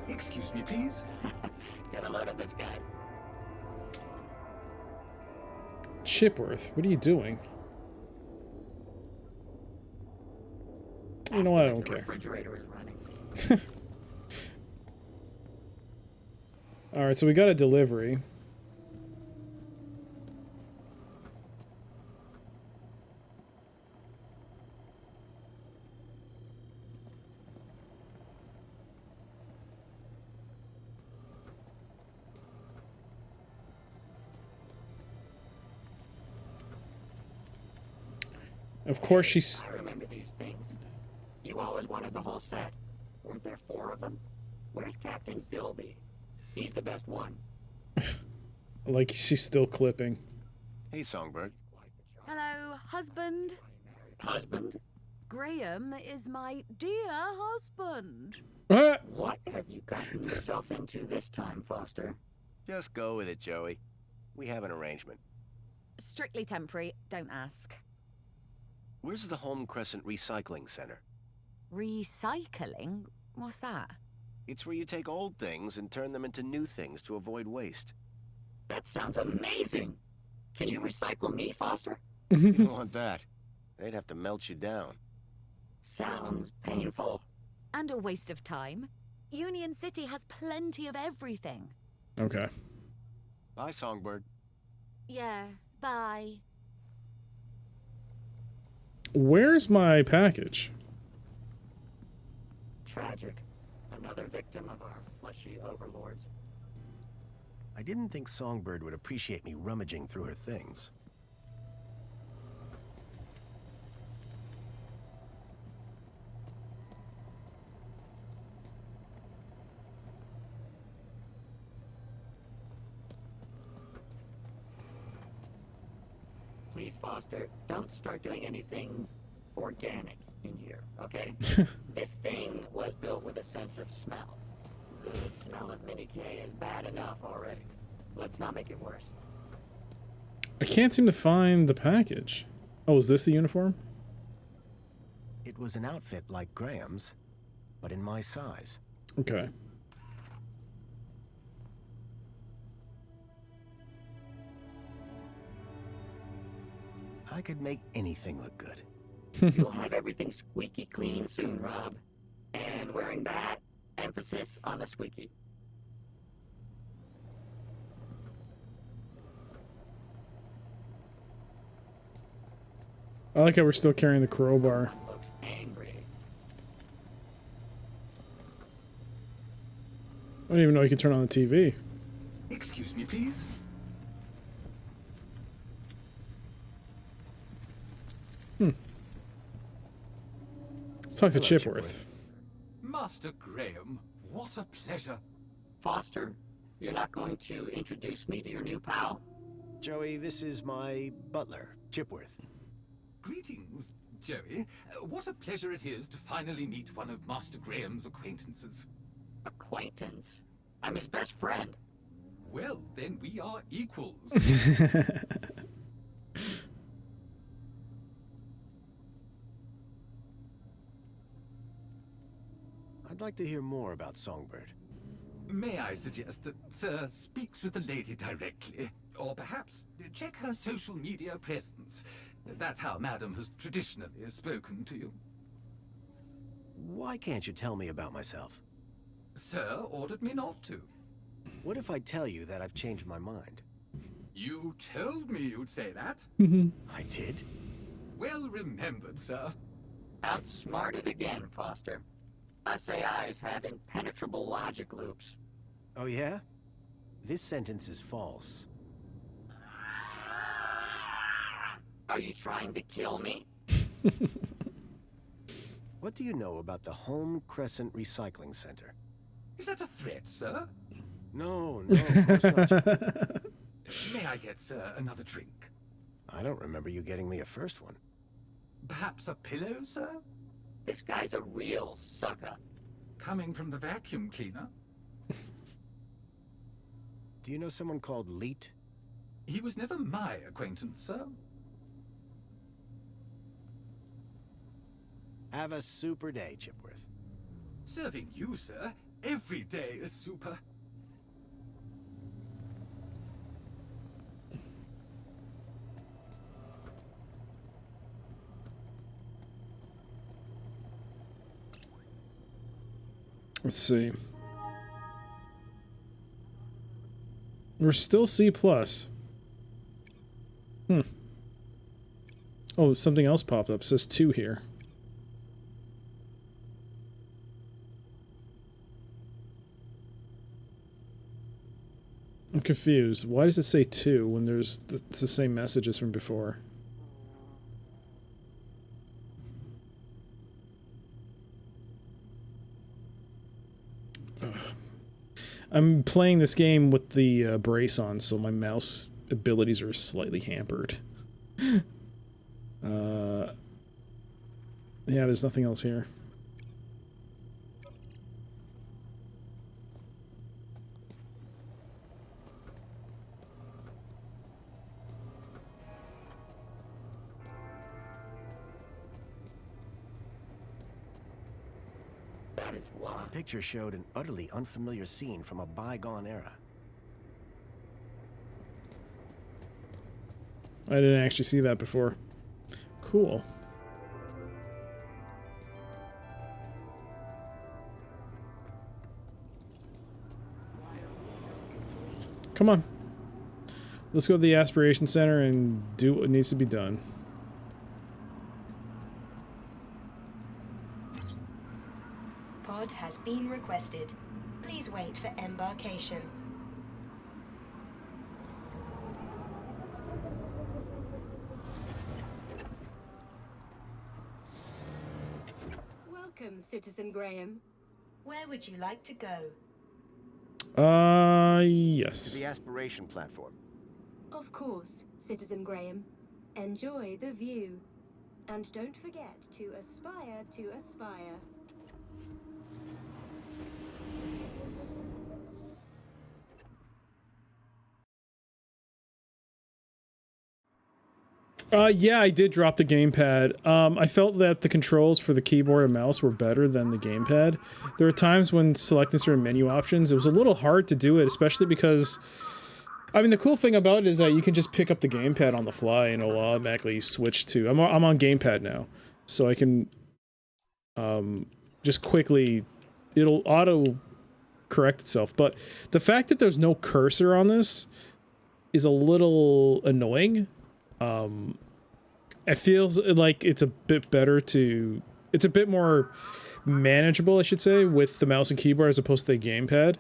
Excuse me, please. Get a load of this guy. Chipworth, what are you doing? You know what? I don't care. Refrigerator is running. All right, so we got a delivery. Of course she's... I remember these things. You always wanted the whole set. Weren't there 4 of them? Where's Captain Philby? He's the best one. Like, she's still clipping. Hey, Songbird. Hello, husband. Husband? Graham is my dear husband. What have you gotten yourself into this time, Foster? Just go with it, Joey. We have an arrangement. Strictly temporary, don't ask. Where's the Home Crescent Recycling Center? Recycling? What's that? It's where you take old things and turn them into new things to avoid waste. That sounds amazing. Can you recycle me, Foster? You don't want that. They'd have to melt you down. Sounds painful. And a waste of time. Union City has plenty of everything. Okay. Bye, Songbird. Yeah, bye. Where's my package? Tragic. Another victim of our fleshy overlords. I didn't think Songbird would appreciate me rummaging through her things. Please, Foster, don't start doing anything organic in here, okay? This thing was built with a sense of smell. The smell of Mini-K is bad enough already. Let's not make it worse. I can't seem to find the package. Oh, is this the uniform? It was an outfit like Graham's, but in my size. Okay. I could make anything look good. You'll have everything squeaky clean soon, Rob. And wearing that, emphasis on the squeaky. I like how we're still carrying the crowbar. Looks angry. I don't even know you can turn on the TV. Excuse me, please. Let's talk to Chipworth. Master Graham, what a pleasure. Foster, you're not going to introduce me to your new pal? Joey, this is my butler, Chipworth. Greetings, Joey. What a pleasure it is to finally meet one of Master Graham's acquaintances. Acquaintance? I'm his best friend. Well, then we are equals. I'd like to hear more about Songbird. May I suggest that Sir speaks with the lady directly? Or perhaps check her social media presence. That's how Madam has traditionally spoken to you. Why can't you tell me about myself? Sir ordered me not to. What if I tell you that I've changed my mind? You told me you'd say that. I did? Well remembered, sir. Outsmarted again, Foster. Us AIs have impenetrable logic loops. Oh yeah? This sentence is false. Are you trying to kill me? What do you know about the Home Crescent Recycling Center? Is that a threat, sir? No, of course not. May I get, sir, another drink? I don't remember you getting me a first one. Perhaps a pillow, sir? This guy's a real sucker. Coming from the vacuum cleaner? Do you know someone called Leet? He was never my acquaintance, sir. Have a super day, Chipworth. Serving you, sir. Every day is super. Let's see. We're still C+. Oh, something else popped up. It says 2 here. I'm confused. Why does it say 2 when it's the same message as from before? I'm playing this game with the brace on, so my mouse abilities are slightly hampered. Yeah, there's nothing else here. That is why. The picture showed an utterly unfamiliar scene from a bygone era. I didn't actually see that before. Cool. Come on. Let's go to the aspiration center and do what needs to be done. Pod has been requested. Please wait for embarkation. Welcome, Citizen Graham. Where would you like to go? Yes. To the aspiration platform. Of course, Citizen Graham. Enjoy the view. And don't forget to aspire to aspire. Yeah, I did drop the gamepad. I felt that the controls for the keyboard and mouse were better than the gamepad. There were times when selecting certain menu options, it was a little hard to do it, especially because, I mean, the cool thing about it is that you can just pick up the gamepad on the fly and it'll automatically switch to, I'm on gamepad now, so I can, just quickly, it'll auto correct itself. But the fact that there's no cursor on this is a little annoying. It feels like it's a bit better to, it's a bit more manageable, I should say, with the mouse and keyboard as opposed to the gamepad.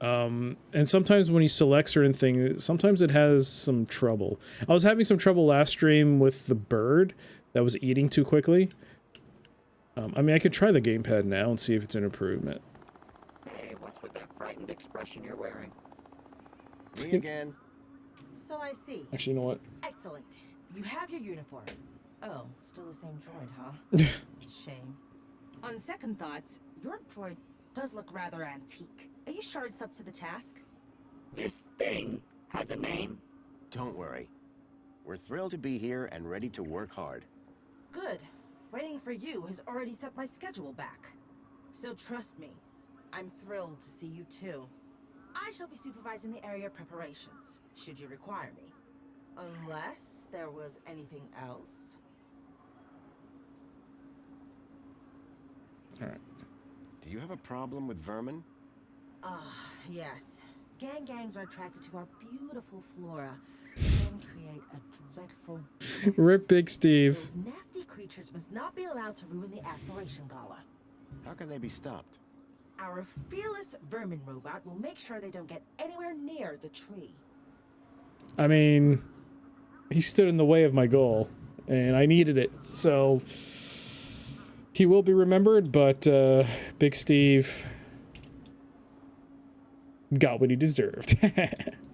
And sometimes when you select certain things, sometimes it has some trouble. I was having some trouble last stream with the bird that was eating too quickly. I mean, I could try the gamepad now and see if it's an improvement. Hey, what's with that frightened expression you're wearing? Me again. So I see. Actually, you know what? Excellent. You have your uniform. Oh, still the same droid, huh? Shame. On second thoughts, your droid does look rather antique. Are you sure it's up to the task? This thing has a name? Don't worry. We're thrilled to be here and ready to work hard. Good. Waiting for you has already set my schedule back. So trust me, I'm thrilled to see you too. I shall be supervising the area preparations, should you require me. Unless there was anything else. Alright. Do you have a problem with vermin? Yes. Gangs are attracted to our beautiful flora and create a dreadful mess. Rip Big Steve. Those nasty creatures must not be allowed to ruin the Aspiration Gala. How can they be stopped? Our fearless vermin robot will make sure they don't get anywhere near the tree. I mean, he stood in the way of my goal, and I needed it, so he will be remembered, but Big Steve got what he deserved. I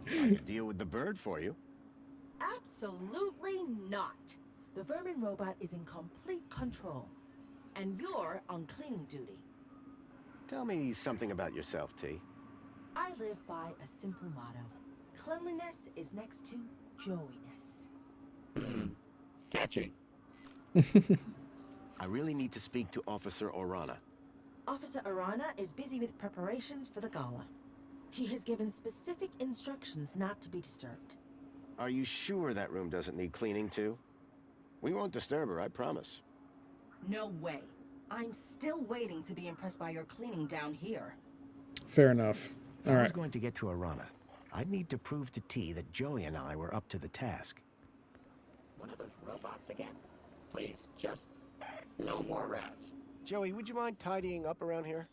could deal with the bird for you. Absolutely not. The vermin robot is in complete control, and you're on cleaning duty. Tell me something about yourself, T. I live by a simple motto. Cleanliness is next to Joey-ness. Catchy. I really need to speak to Officer Orana. Officer Arana is busy with preparations for the gala. She has given specific instructions not to be disturbed. Are you sure that room doesn't need cleaning too? We won't disturb her, I promise. No way. I'm still waiting to be impressed by your cleaning down here. Fair enough. If I was going to get to Arana, I'd need to prove to T that Joey and I were up to the task. One of those robots again? Please, just no more rats. Joey, would you mind tidying up around here?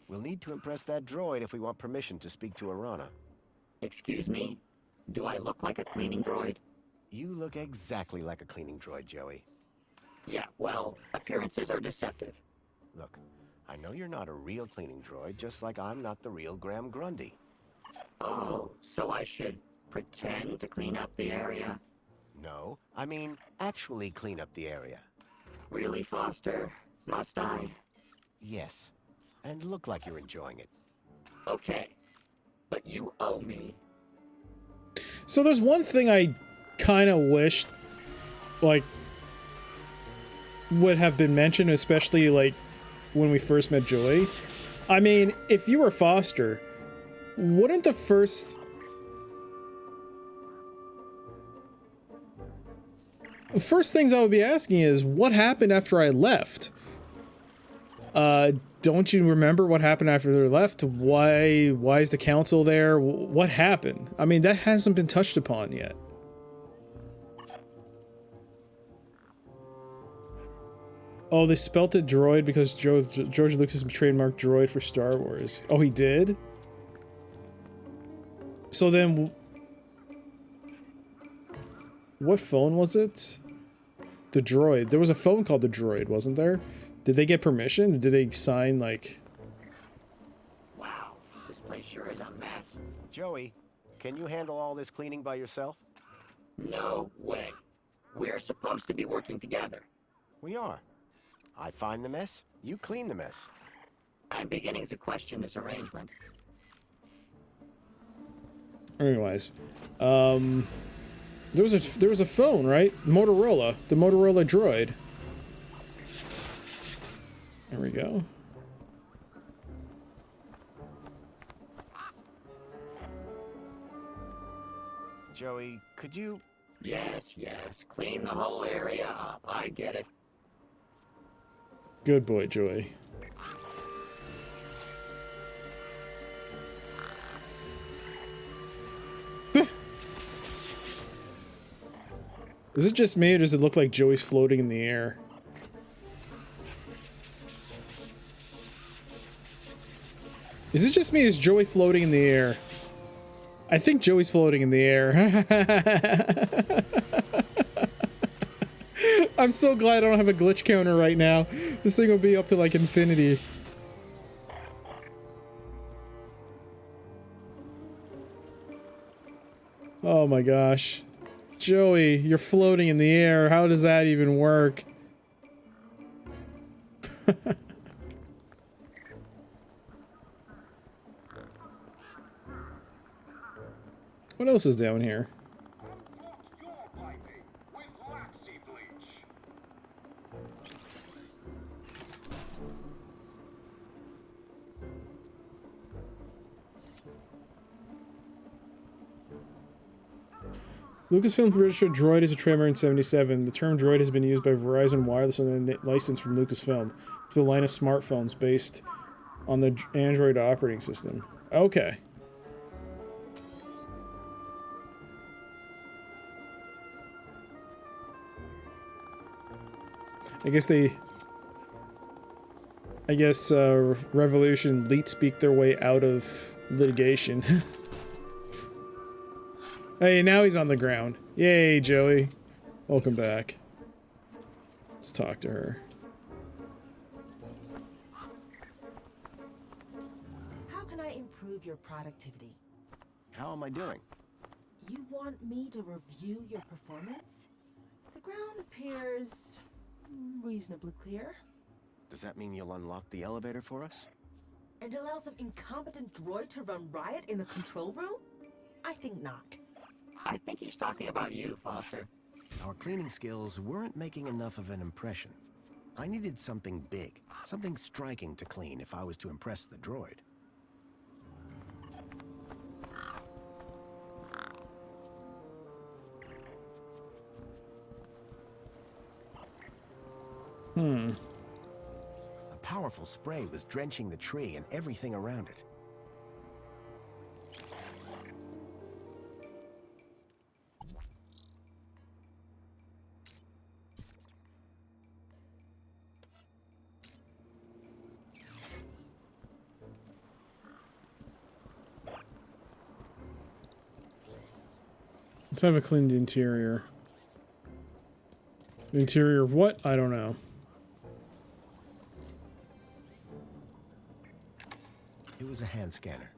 We'll need to impress that droid if we want permission to speak to Arana. Excuse me? Do I look like a cleaning droid? You look exactly like a cleaning droid, Joey. Yeah, well, appearances are deceptive. Look, I know you're not a real cleaning droid, just like I'm not the real Graham Grundy. Oh, so I should pretend to clean up the area? No, I mean actually clean up the area. Really, Foster? Must I? Yes, and look like you're enjoying it. Okay, but you owe me. So there's one thing I kind of wished, like, would have been mentioned, especially, like, when we first met Joey. I mean, if you were Foster, wouldn't the first things I would be asking is, what happened after I left? Don't you remember what happened after they left? Why is the council there? What happened? I mean, that hasn't been touched upon yet. Oh, they spelt it droid because George Lucas trademarked droid for Star Wars. Oh, he did? So then, what phone was it? The Droid. There was a phone called the Droid, wasn't there? Did they get permission? Did they sign, like... Wow, this place sure is a mess. Joey, can you handle all this cleaning by yourself? No way. We're supposed to be working together. We are. I find the mess, you clean the mess. I'm beginning to question this arrangement. Anyways, There was a phone, right? Motorola, the Motorola Droid. There we go. Joey, could you... Yes, clean the whole area up. I get it. Good boy, Joey. Is it just me, or does it look like Joey's floating in the air? Is it just me, or is Joey floating in the air? I think Joey's floating in the air. I'm so glad I don't have a glitch counter right now. This thing will be up to like infinity. Oh my gosh. Joey, you're floating in the air. How does that even work? What else is down here? Lucasfilm registered Droid as a trademark in 1977. The term Droid has been used by Verizon Wireless and a license from Lucasfilm for the line of smartphones based on the Android operating system. Okay. I guess Revolution leet speak their way out of litigation. Hey, now he's on the ground. Yay, Joey. Welcome back. Let's talk to her. How can I improve your productivity? How am I doing? You want me to review your performance? The ground appears reasonably clear. Does that mean you'll unlock the elevator for us? And allow some incompetent droid to run riot in the control room? I think not. I think he's talking about you, Foster. Our cleaning skills weren't making enough of an impression. I needed something big, something striking to clean if I was to impress the droid. A powerful spray was drenching the tree and everything around it. Let's have a clean the interior. The interior of what? I don't know. It was a hand scanner.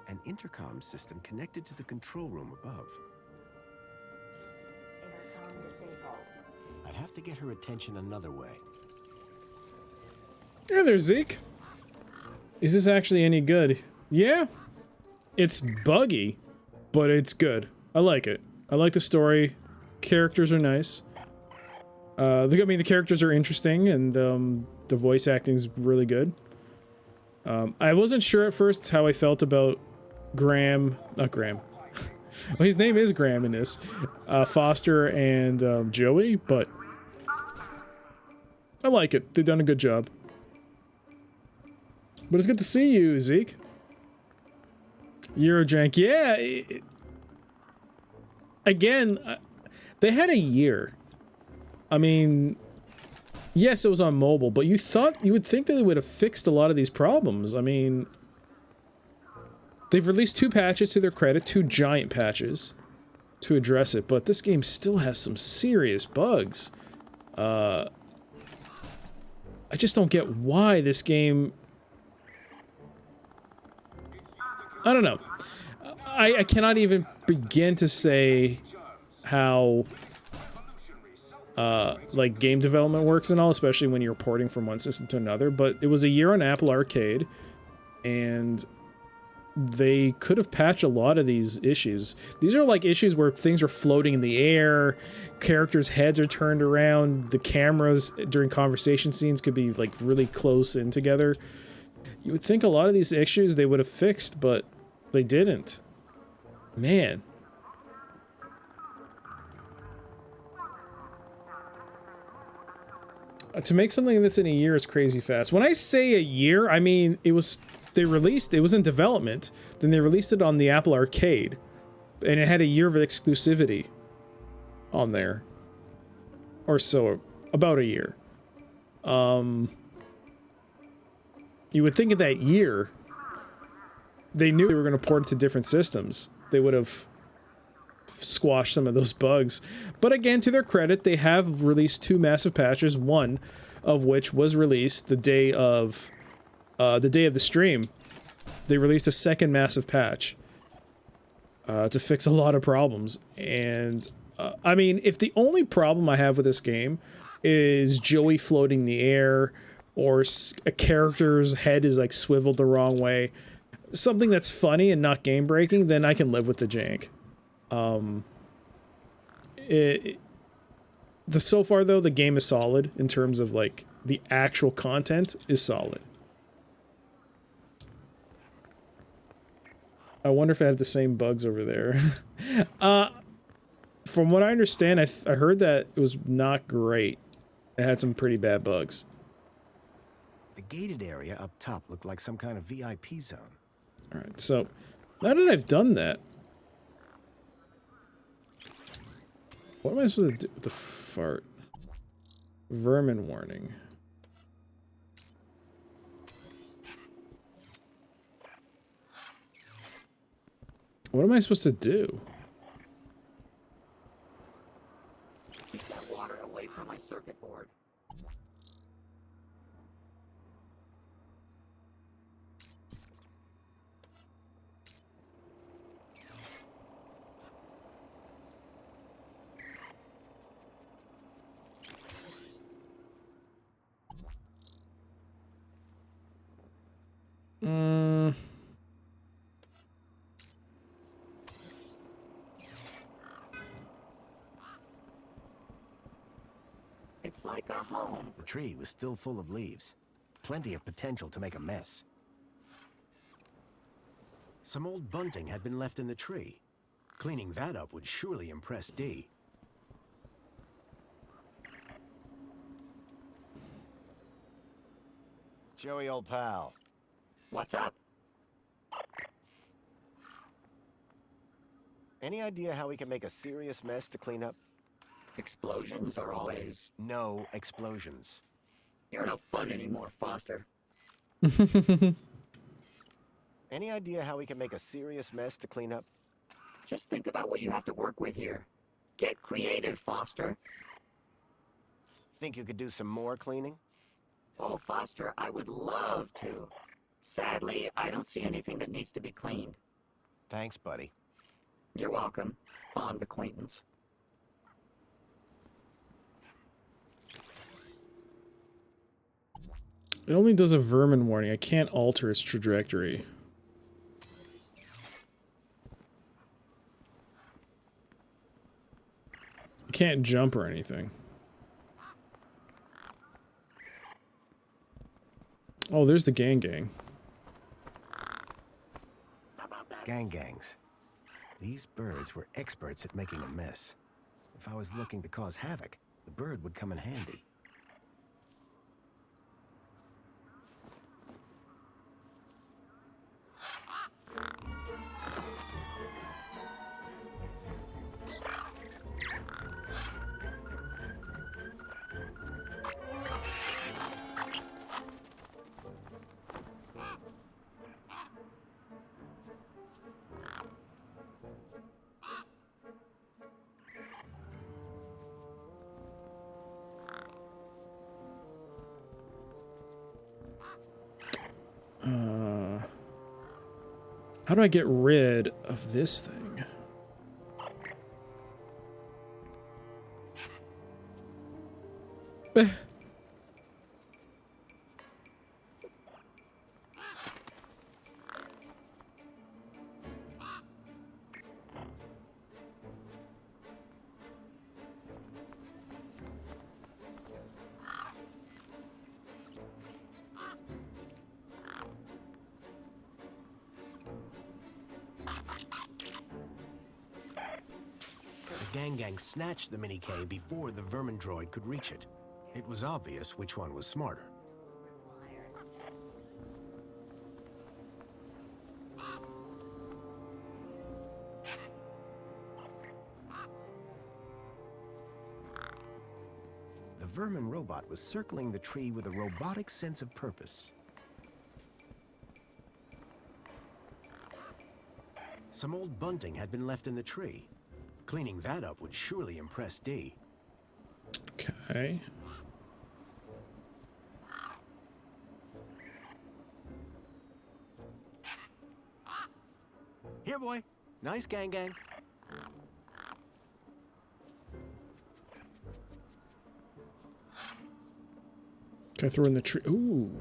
An intercom system connected to the control room above. I'd have to get her attention another way. Hey there, Zeke. Is this actually any good? Yeah. It's buggy, but it's good. I like it. I like the story. Characters are nice. The characters are interesting, and the voice acting is really good. I wasn't sure at first how I felt about not Graham. Well, his name is Graham in this. Foster and Joey, but I like it. They've done a good job. But it's good to see you, Zeke. Eurojank, yeah. Again, they had a year. I mean, yes, it was on mobile, but you would think that they would have fixed a lot of these problems. I mean, they've released 2 patches to their credit, 2 giant patches to address it, but this game still has some serious bugs. I just don't get why this game... I don't know. I cannot even begin to say how like game development works and all, especially when you're porting from one system to another, but it was a year on Apple Arcade, and they could have patched a lot of these issues. These are like issues where things are floating in the air, characters' heads are turned around, the cameras during conversation scenes could be like really close in together. You would think a lot of these issues they would have fixed, but they didn't. Man. To make something like this in a year is crazy fast. When I say a year, I mean it was in development, then they released it on the Apple Arcade, and it had a year of exclusivity on there. Or so, about a year. You would think of that year, they knew they were going to port it to different systems. They would have squashed some of those bugs. But again, to their credit, they have released 2 massive patches, one of which was released the day of the stream. They released a second massive patch to fix a lot of problems. And I mean, if the only problem I have with this game is Joey floating in the air, or a character's head is like swiveled the wrong way, something that's funny and not game breaking, then I can live with the jank. So far though, the game is solid in terms of like the actual content is solid. I wonder if it had the same bugs over there. From what I understand, I heard that it was not great. It had some pretty bad bugs. The gated area up top looked like some kind of VIP zone. Alright, so now that I've done that, what am I supposed to do with the fart? Vermin warning. What am I supposed to do? Keep that water away from my circuit board. It's like a home. The tree was still full of leaves. Plenty of potential to make a mess. Some old bunting had been left in the tree. Cleaning that up would surely impress Dee. Joey, old pal. What's up? Any idea how we can make a serious mess to clean up? Explosions are always... No explosions. You're no fun anymore, Foster. Any idea how we can make a serious mess to clean up? Just think about what you have to work with here. Get creative, Foster. Think you could do some more cleaning? Oh, Foster, I would love to. Sadly, I don't see anything that needs to be cleaned. Thanks, buddy. You're welcome. Fond acquaintance. It only does a vermin warning. I can't alter its trajectory. I can't jump or anything. Oh, there's the gang. Gangs. These birds were experts at making a mess. If I was looking to cause havoc, the bird would come in handy. How do I get rid of this thing? The gang snatched the mini-K before the vermin droid could reach it. It was obvious which one was smarter. The vermin robot was circling the tree with a robotic sense of purpose. Some old bunting had been left in the tree. Cleaning that up would surely impress Dee. Okay. Here, boy. Nice gang. Can I throw in the tree? Ooh.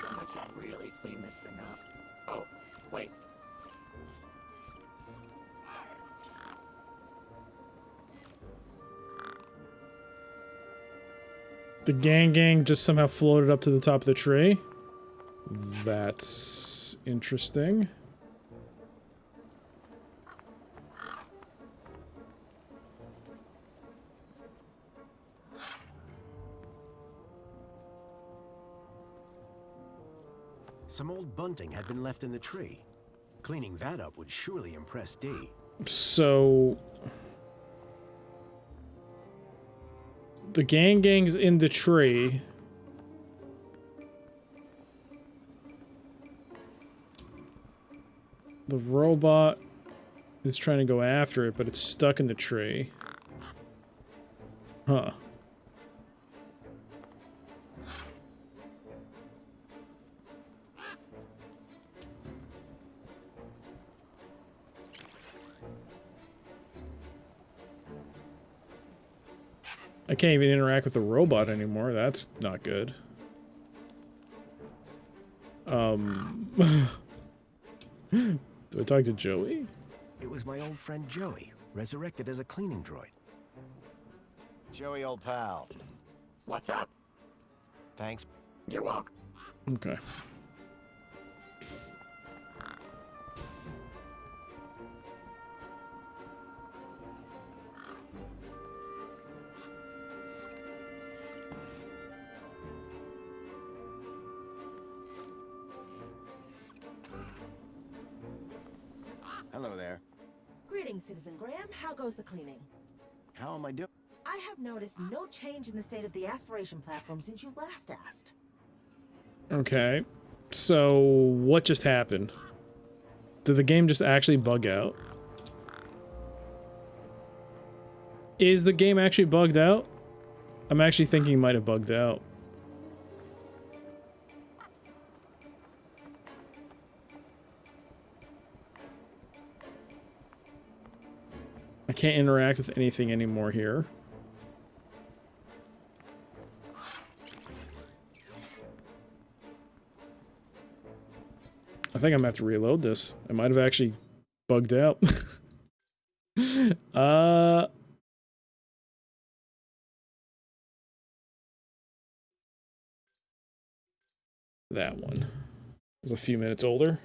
Someone should really clean this thing up. Oh, wait. The gang just somehow floated up to the top of the tree. That's interesting. Some old bunting had been left in the tree. Cleaning that up would surely impress Dee. So the gang's in the tree. The robot is trying to go after it, but it's stuck in the tree. Huh. I can't even interact with the robot anymore. That's not good. Do I talk to Joey? It was my old friend Joey, resurrected as a cleaning droid. Joey, old pal. What's up? Thanks. You're welcome. Okay. Hello there. Greetings, Citizen Graham. How goes the cleaning? How am I doing? I have noticed no change in the state of the aspiration platform since you last asked. Okay. So, what just happened? Did the game just actually bug out? Is the game actually bugged out? I'm actually thinking it might have bugged out. I can't interact with anything anymore here. I think I'm gonna have to reload this. I might have actually bugged out. That one was a few minutes older.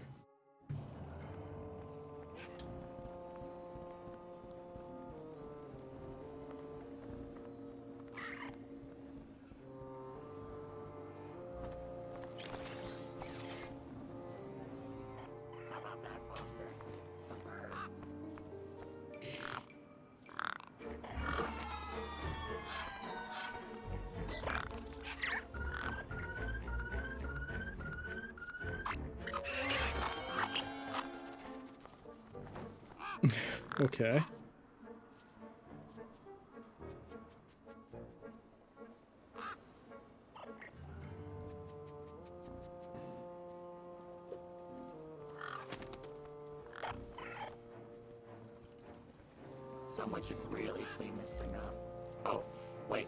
Okay. Someone should really clean this thing up. Oh, wait.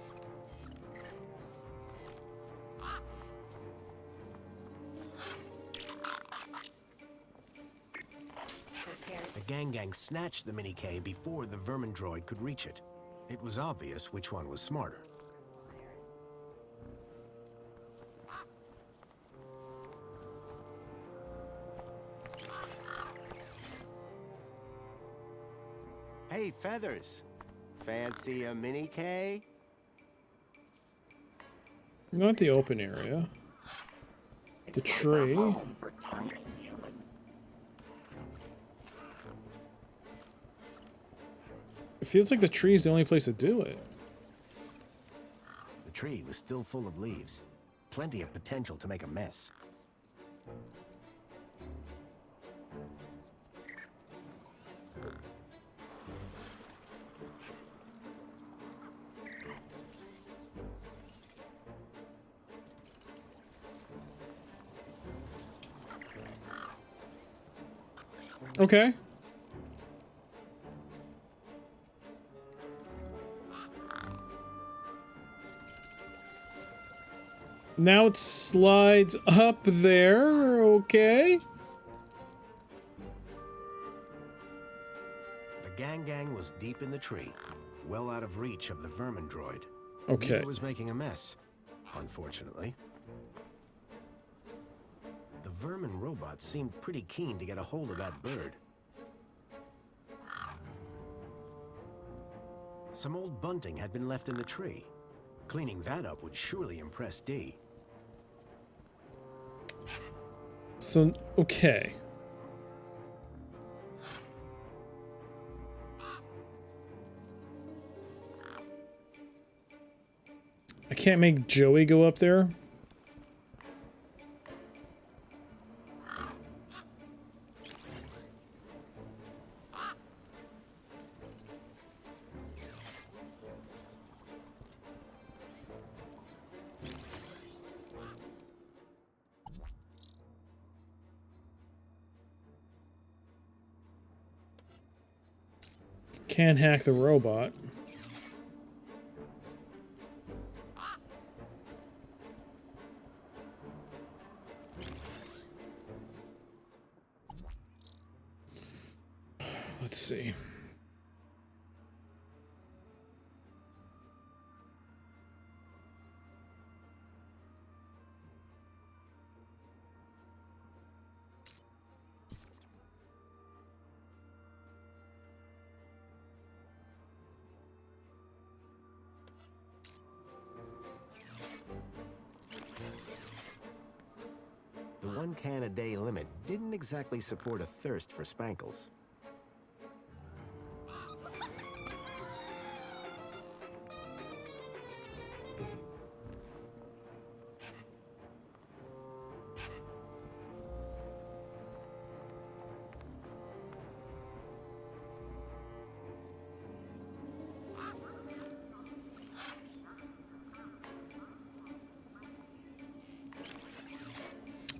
The gang snatched the Mini-K before the vermin droid could reach it. It was obvious which one was smarter. Hey, Feathers. Fancy a Mini-K? Not the open area. The tree. It feels like the tree is the only place to do it. The tree was still full of leaves. Plenty of potential to make a mess. Okay. Now it slides up there. Okay. The gang was deep in the tree, well out of reach of the vermin droid. Okay. It was making a mess, unfortunately. The vermin robot seemed pretty keen to get a hold of that bird. Some old bunting had been left in the tree. Cleaning that up would surely impress Dee. So, okay. I can't make Joey go up there. Can't hack the robot. Let's see. The 1 can a day limit didn't exactly support a thirst for spankles.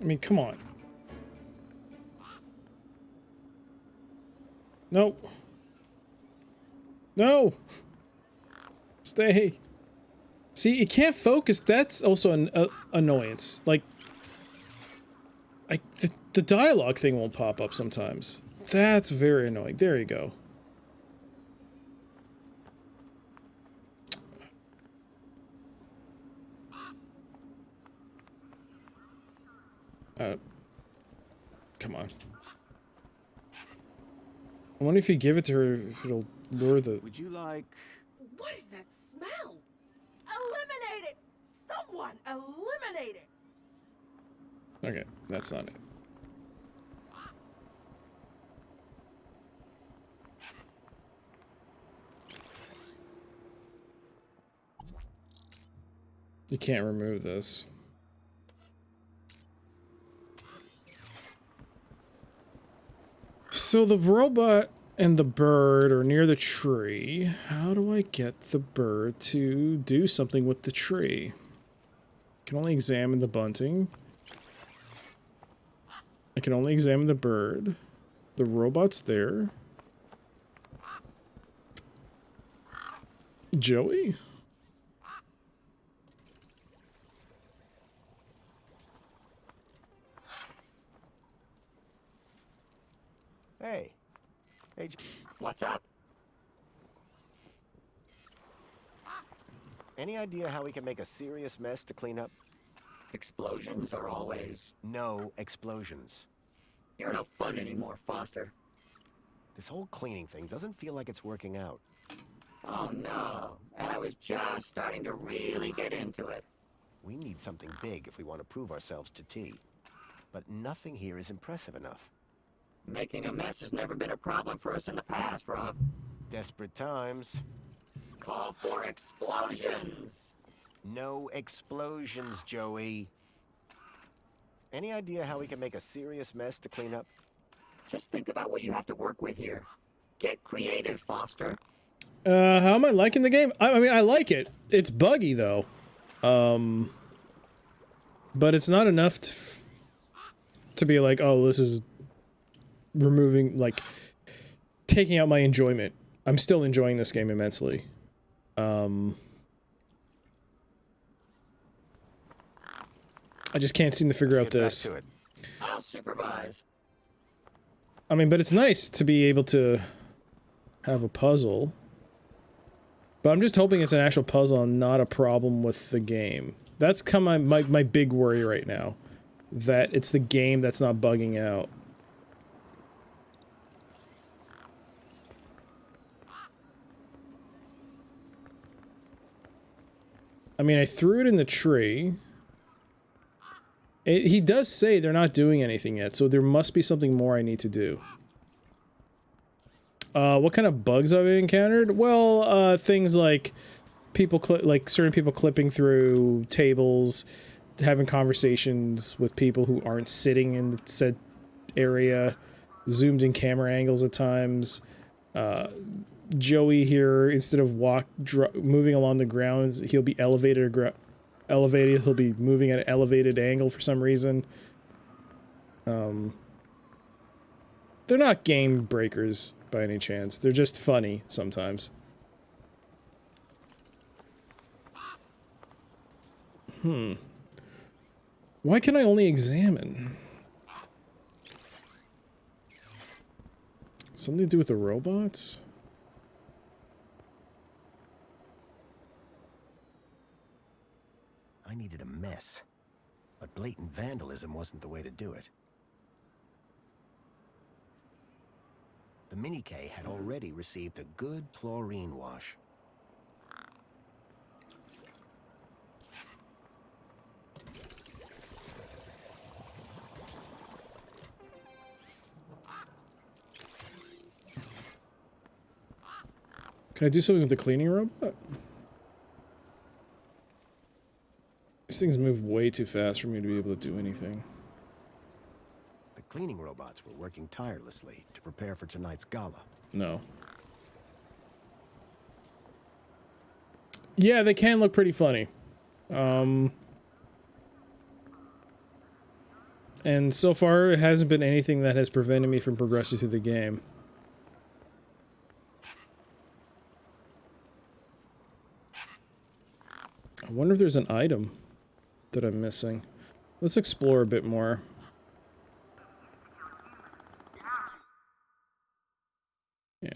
I mean, come on. No. No. Stay. See, you can't focus. That's also an annoyance. Like, the dialogue thing won't pop up sometimes. That's very annoying. There you go. Come on. I wonder if you give it to her, if it'll lure the... Would you like... What is that smell? Eliminate it! Someone eliminate it! Okay, that's not it. You can't remove this. So the robot and the bird are near the tree. How do I get the bird to do something with the tree? I can only examine the bunting. I can only examine the bird. The robot's there. Joey? Hey. Hey, What's up? Any idea how we can make a serious mess to clean up? Explosions are always... No explosions. You're no fun anymore, Foster. This whole cleaning thing doesn't feel like it's working out. Oh no, and I was just starting to really get into it. We need something big if we want to prove ourselves to T. But nothing here is impressive enough. Making a mess has never been a problem for us in the past, Rob. Desperate times. Call for explosions! No explosions, Joey. Any idea how we can make a serious mess to clean up? Just think about what you have to work with here. Get creative, Foster. How am I liking the game? I mean, I like it. It's buggy, though. But it's not enough to be like, oh, this is removing, like, taking out my enjoyment. I'm still enjoying this game immensely. I just can't seem to figure out this. I'll supervise. I mean, but it's nice to be able to have a puzzle. But I'm just hoping it's an actual puzzle and not a problem with the game. That's kind of my big worry right now. That it's the game that's not bugging out. I mean, I threw it in the tree. He does say they're not doing anything yet, so there must be something more I need to do. What kind of bugs have I encountered? Well, things like people certain people clipping through tables, having conversations with people who aren't sitting in the said area, zoomed in camera angles at times. Joey here, instead of moving along the grounds, he'll be elevated. He'll be moving at an elevated angle for some reason. They're not game breakers by any chance. They're just funny sometimes. Why can I only examine? Something to do with the robots? I needed a mess, but blatant vandalism wasn't the way to do it. The Mini-K had already received a good chlorine wash. Can I do something with the cleaning robot? These things move way too fast for me to be able to do anything. The cleaning robots were working tirelessly to prepare for tonight's gala. No. Yeah, they can look pretty funny. And so far, it hasn't been anything that has prevented me from progressing through the game. I wonder if there's an item that I'm missing. Let's explore a bit more. Yeah.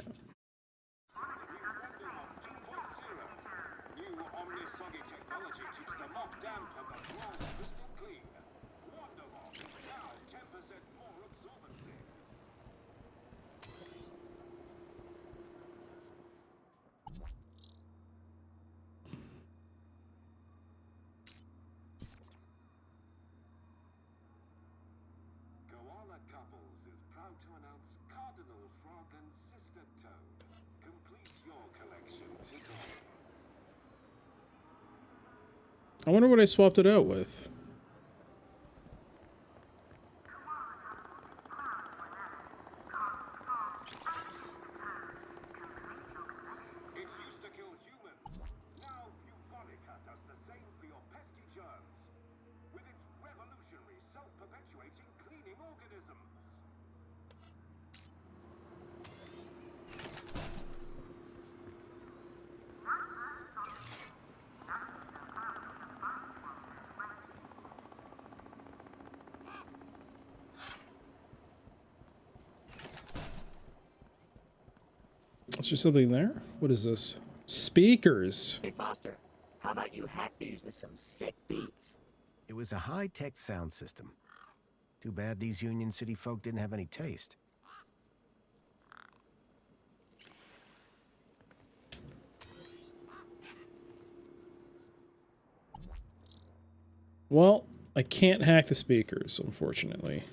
I wonder what I swapped it out with. Is there something there? What is this? Speakers. Hey, Foster, how about you hack these with some sick beats? It was a high-tech sound system. Too bad these Union City folk didn't have any taste. Well, I can't hack the speakers, unfortunately.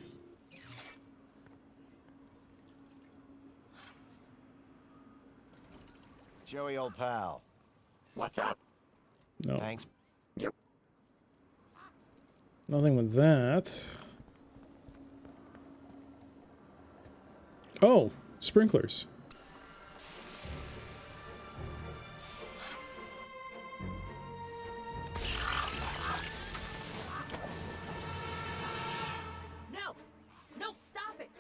Joey, old pal. What's up? No. Thanks. Yep. Nothing with that. Oh, sprinklers. No! No, stop it!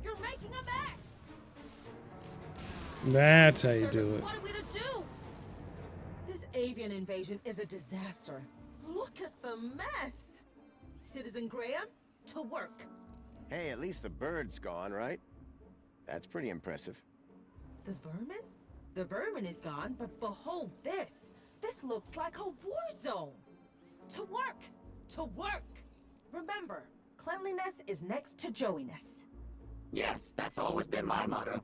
You're making a mess! That's how you do it. What are we to do? This avian invasion is a disaster. Look at the mess! Citizen Graham, to work. Hey, at least the bird's gone, right? That's pretty impressive. The vermin? The vermin is gone, but behold this. This looks like a war zone. To work! To work! Remember, cleanliness is next to Joey-ness. Yes, that's always been my motto.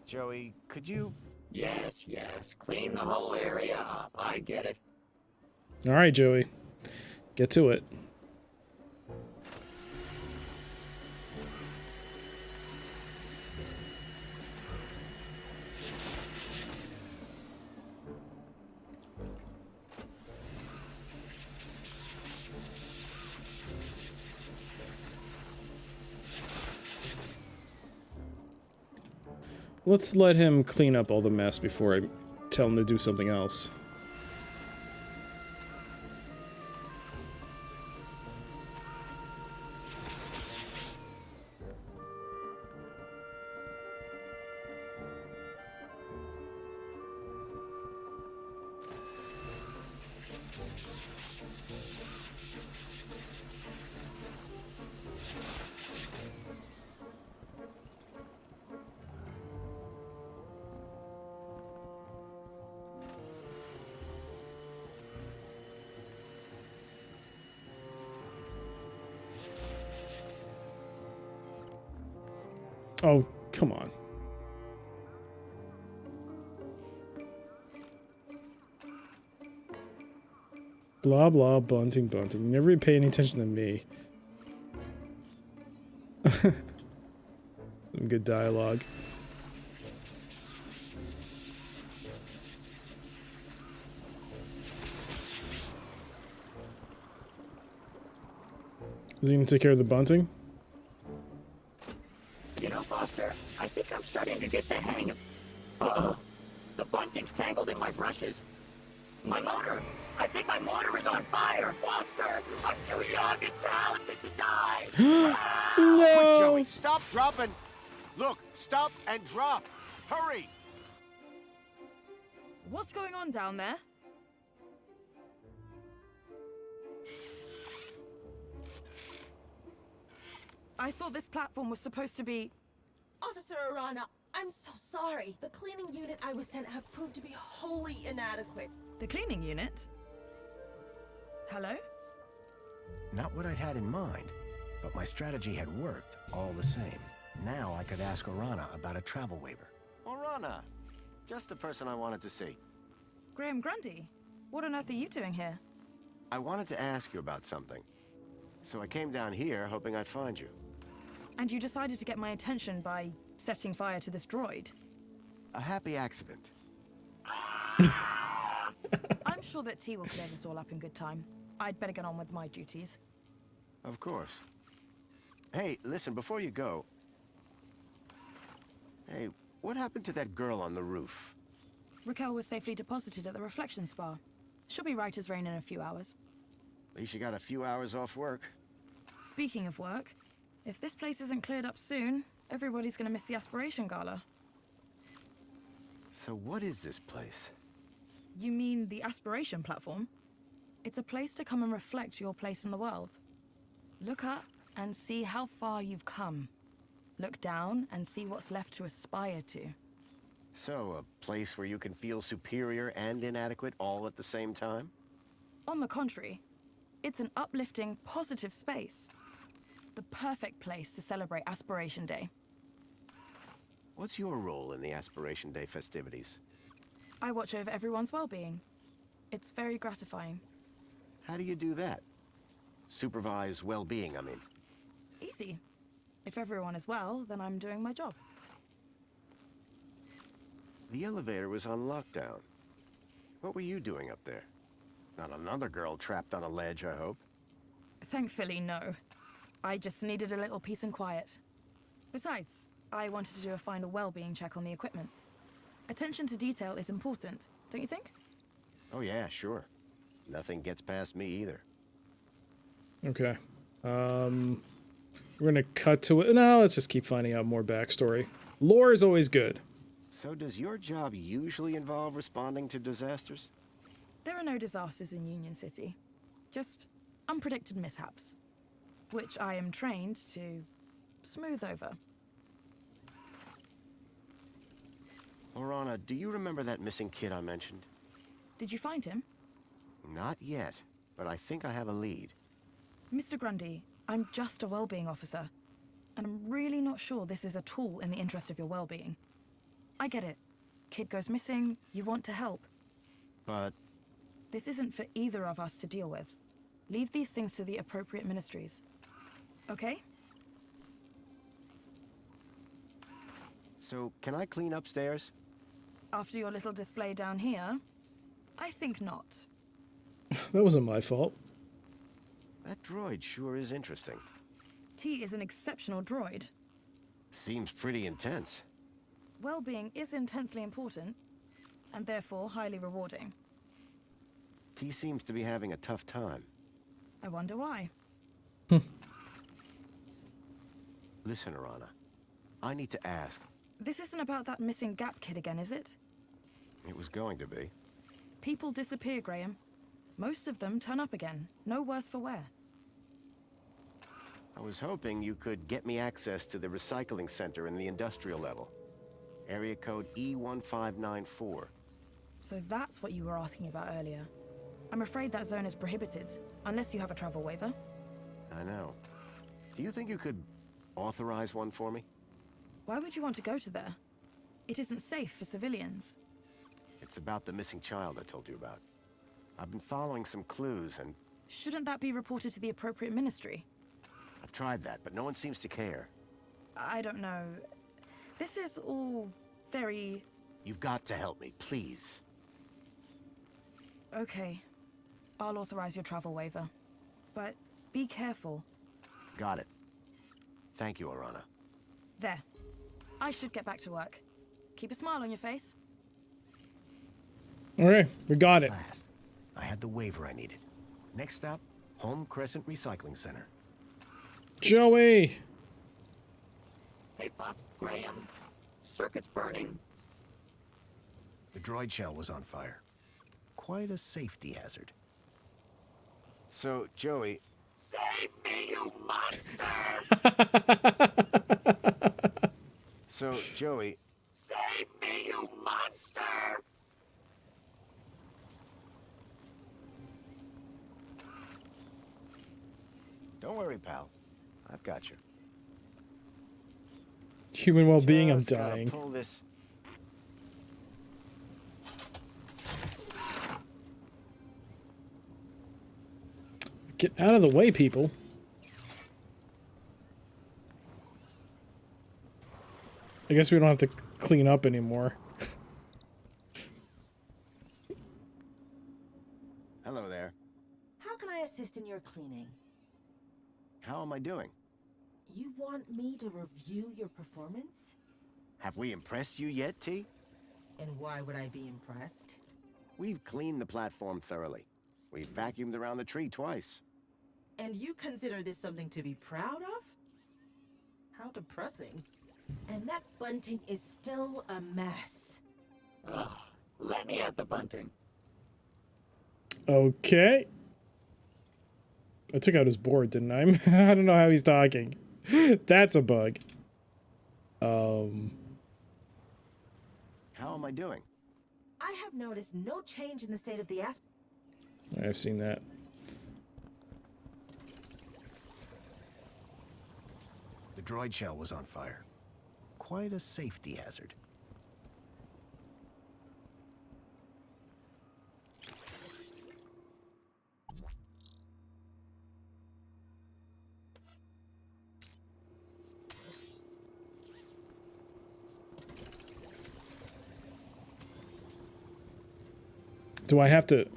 Joey, could you... Yes, yes. Clean the whole area up. I get it. All right, Joey. Get to it. Let's let him clean up all the mess before I tell him to do something else. Oh, come on. Blah, blah, bunting, bunting. Never pay any attention to me. Some good dialogue. Is he gonna take care of the bunting? You know, Foster, I think I'm starting to get the hang of... Uh-oh. The bunting's tangled in my brushes. My motor! I think my motor is on fire! Foster! I'm too young and talented to die! Quick, Joey, stop dropping! Look, stop and drop! Hurry! What's going on down there? I thought this platform was supposed to be... Officer Arana, I'm so sorry. The cleaning unit I was sent have proved to be wholly inadequate. The cleaning unit? Hello? Not what I'd had in mind, but my strategy had worked all the same. Now I could ask Arana about a travel waiver. Arana! Just the person I wanted to see. Graham Grundy, what on earth are you doing here? I wanted to ask you about something. So I came down here hoping I'd find you. And you decided to get my attention by setting fire to this droid? A happy accident. I'm sure that T will clear this all up in good time. I'd better get on with my duties. Of course. Hey, listen, before you go... Hey, what happened to that girl on the roof? Raquel was safely deposited at the Reflection Spa. She'll be right as rain in a few hours. At least you got a few hours off work. Speaking of work, if this place isn't cleared up soon, everybody's gonna miss the Aspiration Gala. So what is this place? You mean the Aspiration Platform? It's a place to come and reflect your place in the world. Look up, and see how far you've come. Look down and see what's left to aspire to. So, a place where you can feel superior and inadequate all at the same time? On the contrary, it's an uplifting, positive space. The perfect place to celebrate Aspiration Day. What's your role in the Aspiration Day festivities? I watch over everyone's well-being. It's very gratifying. How do you do that? Supervise well-being, I mean. Easy. If everyone is well, then I'm doing my job. The elevator was on lockdown. What were you doing up there? Not another girl trapped on a ledge, I hope. Thankfully, no. I just needed a little peace and quiet. Besides, I wanted to do a final well-being check on the equipment. Attention to detail is important, don't you think? Oh yeah, sure. Nothing gets past me either. Okay. We're gonna cut to it. No, let's just keep finding out more backstory. Lore is always good. So does your job usually involve responding to disasters? There are no disasters in Union City. Just unpredicted mishaps. Which I am trained to smooth over. Orana, do you remember that missing kid I mentioned? Did you find him? Not yet, but I think I have a lead. Mr. Grundy, I'm just a well-being officer. And I'm really not sure this is at all in the interest of your well-being. I get it. Kid goes missing, you want to help. But... This isn't for either of us to deal with. Leave these things to the appropriate ministries. Okay? So, can I clean upstairs? After your little display down here, I think not. That wasn't my fault. That droid sure is interesting. T is an exceptional droid. Seems pretty intense. Well-being is intensely important, and therefore highly rewarding. T seems to be having a tough time. I wonder why. Listen, Orana. I need to ask. This isn't about that missing Gap kid again, is it? It was going to be. People disappear, Graham. Most of them turn up again, no worse for wear. I was hoping you could get me access to the recycling center in the industrial level. Area code E1594. So that's what you were asking about earlier. I'm afraid that zone is prohibited, unless you have a travel waiver. I know. Do you think you could authorize one for me? Why would you want to go to there? It isn't safe for civilians. It's about the missing child I told you about. I've been following some clues and... Shouldn't that be reported to the appropriate ministry? I've tried that, but no one seems to care. I don't know. This is all very... You've got to help me, please. Okay. I'll authorize your travel waiver. But be careful. Got it. Thank you, Orana. There. I should get back to work. Keep a smile on your face. Okay, we got it. Last. I had the waiver I needed. Next stop, Home Crescent Recycling Center. Joey! Hey, boss, Graham. Circuit's burning. The droid shell was on fire. Quite a safety hazard. So, Joey... Save me, you monster! So, Joey... Save me, you monster! Don't worry, pal. I've got you. Human well-being, I'm Just gotta dying. Pull this. Get out of the way, people. I guess we don't have to clean up anymore. Hello there. How can I assist in your cleaning? How am I doing? You want me to review your performance? Have we impressed you yet, T? And why would I be impressed? We've cleaned the platform thoroughly. We've vacuumed around the tree twice. And you consider this something to be proud of? How depressing. And that bunting is still a mess. Ugh, let me at the bunting. Okay. I took out his board, didn't I? I don't know how he's talking. That's a bug. How am I doing? I have noticed no change in the state of the I've seen that. The droid shell was on fire. Quite a safety hazard. Do I have to...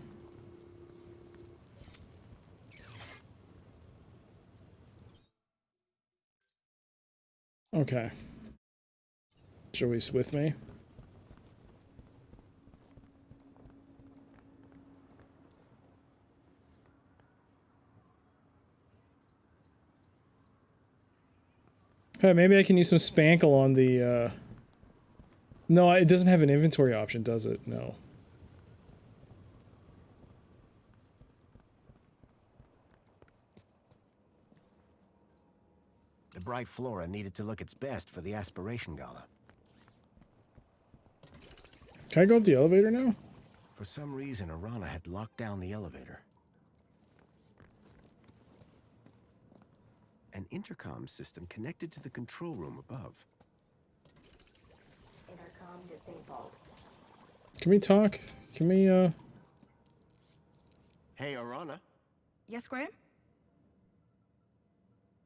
Okay. Joey's with me. Hey, maybe I can use some spankle on the, No, it doesn't have an inventory option, does it? No. The bright flora needed to look its best for the aspiration gala. Can I go up the elevator now? For some reason, Arana had locked down the elevator. An intercom system connected to the control room above. Intercom disabled. Can we talk? Can we, Hey, Arana. Yes, Graham?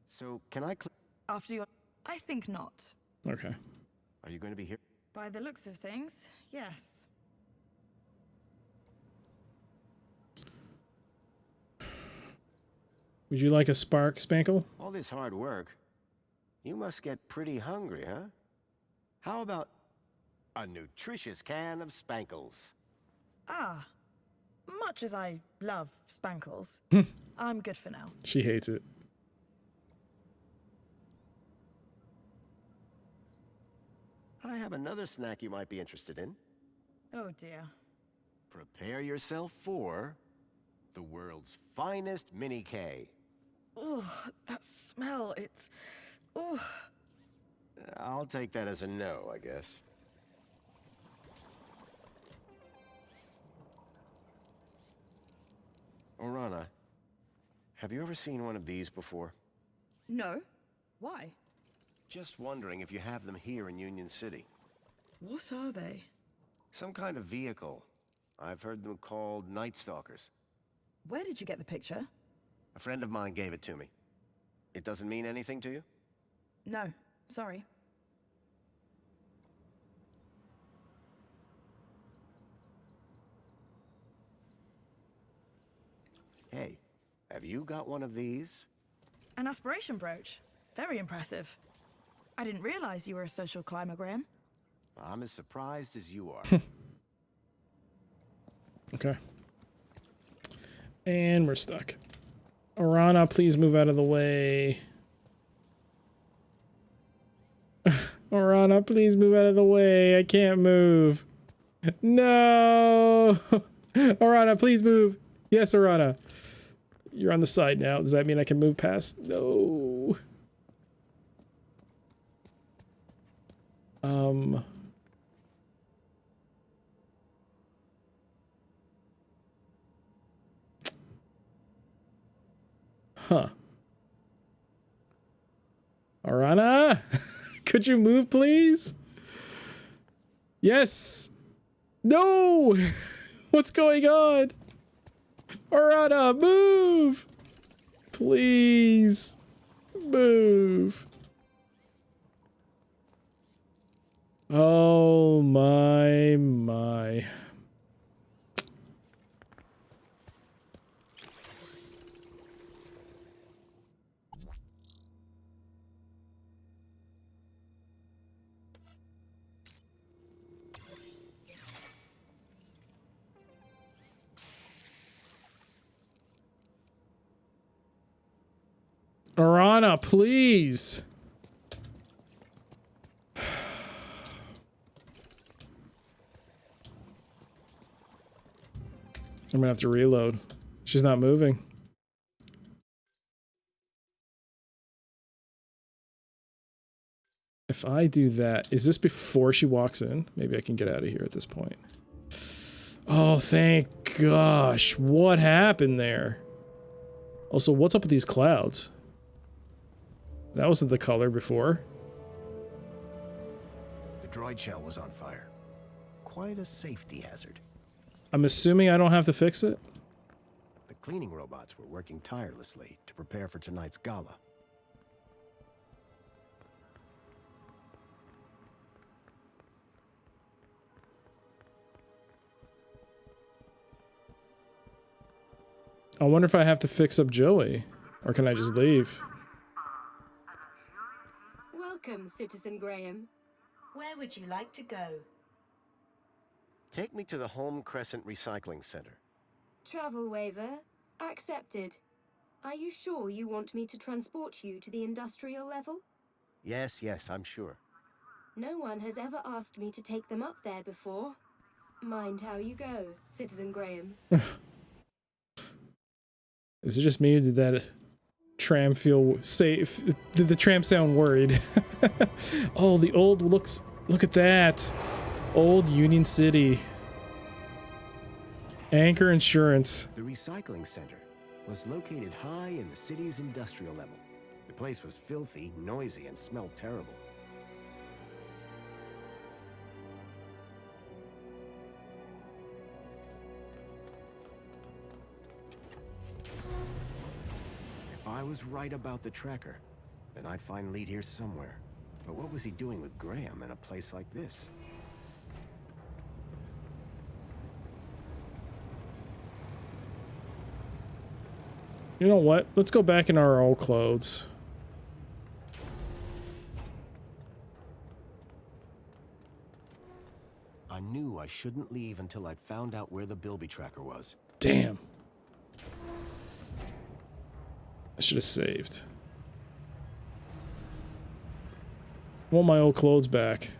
So, can I After your... I think not. Okay. Are you going to be here? By the looks of things, yes. Would you like a spark, Spankle? All this hard work. You must get pretty hungry, huh? How about a nutritious can of Spankles? Ah, much as I love Spankles, I'm good for now. She hates it. I have another snack you might be interested in. Oh dear. Prepare yourself for the world's finest mini K. Oh, that smell, it's... Oh. I'll take that as a no, I guess. Orana, have you ever seen one of these before? No. Why? Just wondering if you have them here in Union City. What are they? Some kind of vehicle. I've heard them called Night Stalkers. Where did you get the picture? A friend of mine gave it to me. It doesn't mean anything to you? No, sorry. Hey, have you got one of these? An aspiration brooch. Very impressive. I didn't realize you were a social climber, Graham. I'm as surprised as you are. Okay. And we're stuck. Orana, please move out of the way. Orana, please move out of the way. I can't move. No! Orana, please move. Yes, Orana. You're on the side now. Does that mean I can move past? No. Huh. Orana? Could you move, please? Yes. No. What's going on? Orana, move. Please. Move. Oh my. Orana, please. I'm gonna have to reload. She's not moving. If I do that, is this before she walks in? Maybe I can get out of here at this point. Oh, thank gosh. What happened there? Also, what's up with these clouds? That wasn't the color before. The droid shell was on fire. Quite a safety hazard. I'm assuming I don't have to fix it? The cleaning robots were working tirelessly to prepare for tonight's gala. I wonder if I have to fix up Joey, or can I just leave? Welcome, Citizen Graham. Where would you like to go? Take me to the Home Crescent Recycling Center. Travel waiver accepted. Are you sure you want me to transport you to the industrial level? Yes, I'm sure. No one has ever asked me to take them up there before. Mind how you go, Citizen Graham. Is it just me, or did that tram feel safe? Did the tram sound worried? Oh, the old looks, look at that. Old Union City. Anchor Insurance. The recycling center was located high in the city's industrial level. The place was filthy, noisy, and smelled terrible. If I was right about the tracker, then I'd find Lead here somewhere. But what was he doing with Graham in a place like this? You know what? Let's go back in our old clothes. I knew I shouldn't leave until I'd found out where the Bilby tracker was. Damn. I should have saved. I want my old clothes back.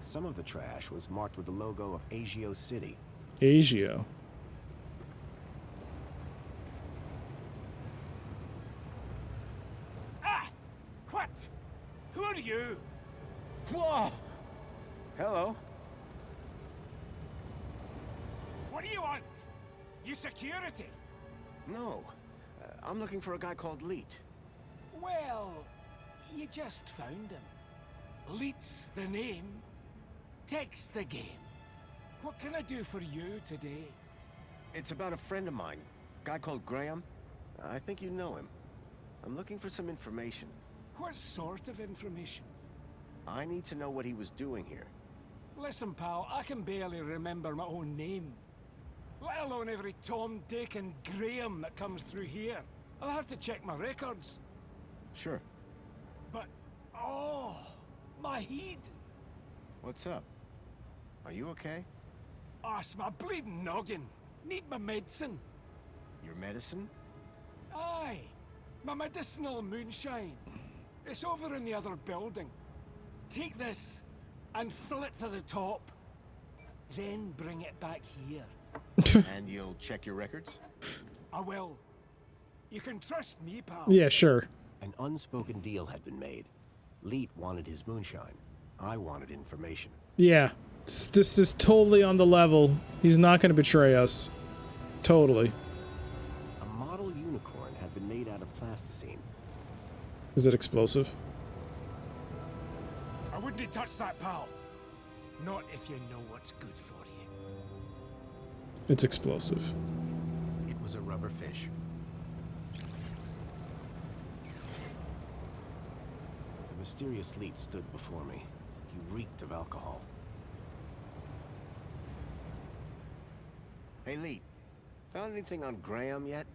Some of the trash was marked with the logo of Agio City. Agio. What? Who are you? Whoa! Hello. What do you want? You security? No. I'm looking for a guy called Leet. Well, you just found him. Leet's the name. Tech's the game. What can I do for you today? It's about a friend of mine. Guy called Graham. I think you know him. I'm looking for some information. What sort of information? I need to know what he was doing here. Listen, pal, I can barely remember my own name. Let alone every Tom, Dick, and Graham that comes through here. I'll have to check my records. Sure. But, oh, my head. What's up? Are you okay? Oh, it's my bleeding noggin. Need my medicine. Your medicine? Aye, my medicinal moonshine. It's over in the other building. Take this and fill it to the top. Then bring it back here. And you'll check your records? I will. You can trust me, pal. Yeah, sure. An unspoken deal had been made. Leet wanted his moonshine. I wanted information. Yeah. This is totally on the level. He's not going to betray us. Totally. A model unicorn had been made out of plasticine. Is it explosive? I wouldn't touch that, pal. Not if you know what's good for you. It's explosive. It was a rubber fish. The mysterious Leet stood before me. He reeked of alcohol. Hey, Leet. Found anything on Graham yet?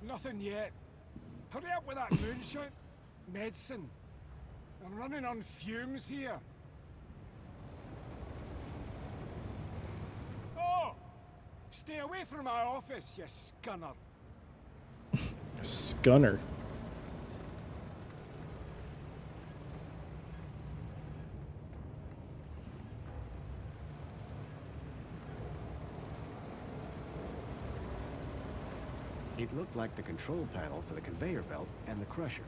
Nothing yet. Hurry up with that moonshine. Medicine. I'm running on fumes here. Oh! Stay away from my office, you scunner. Scunner. It looked like the control panel for the conveyor belt and the crusher.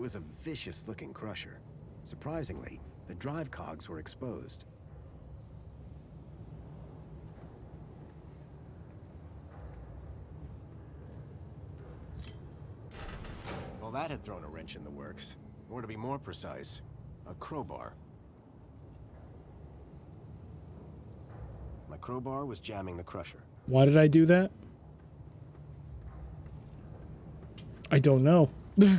was a vicious-looking crusher. Surprisingly, the drive cogs were exposed. Well, that had thrown a wrench in the works. Or to be more precise, a crowbar. My crowbar was jamming the crusher. Why did I do that? I don't know. But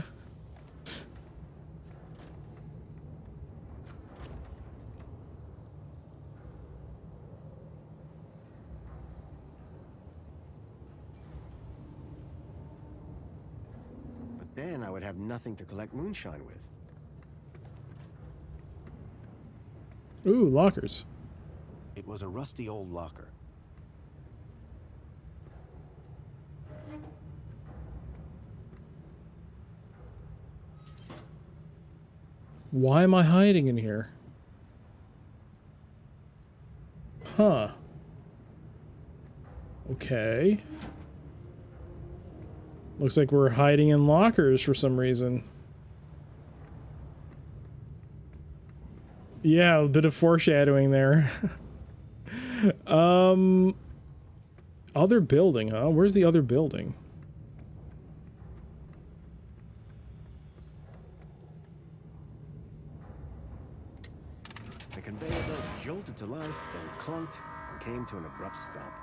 then I would have nothing to collect moonshine with. Ooh, lockers. It was a rusty old locker. Why am I hiding in here? Huh. Okay. Looks like we're hiding in lockers for some reason. Yeah, a bit of foreshadowing there. Other building, huh? Where's the other building? The conveyor belt jolted to life, then clunked, and came to an abrupt stop.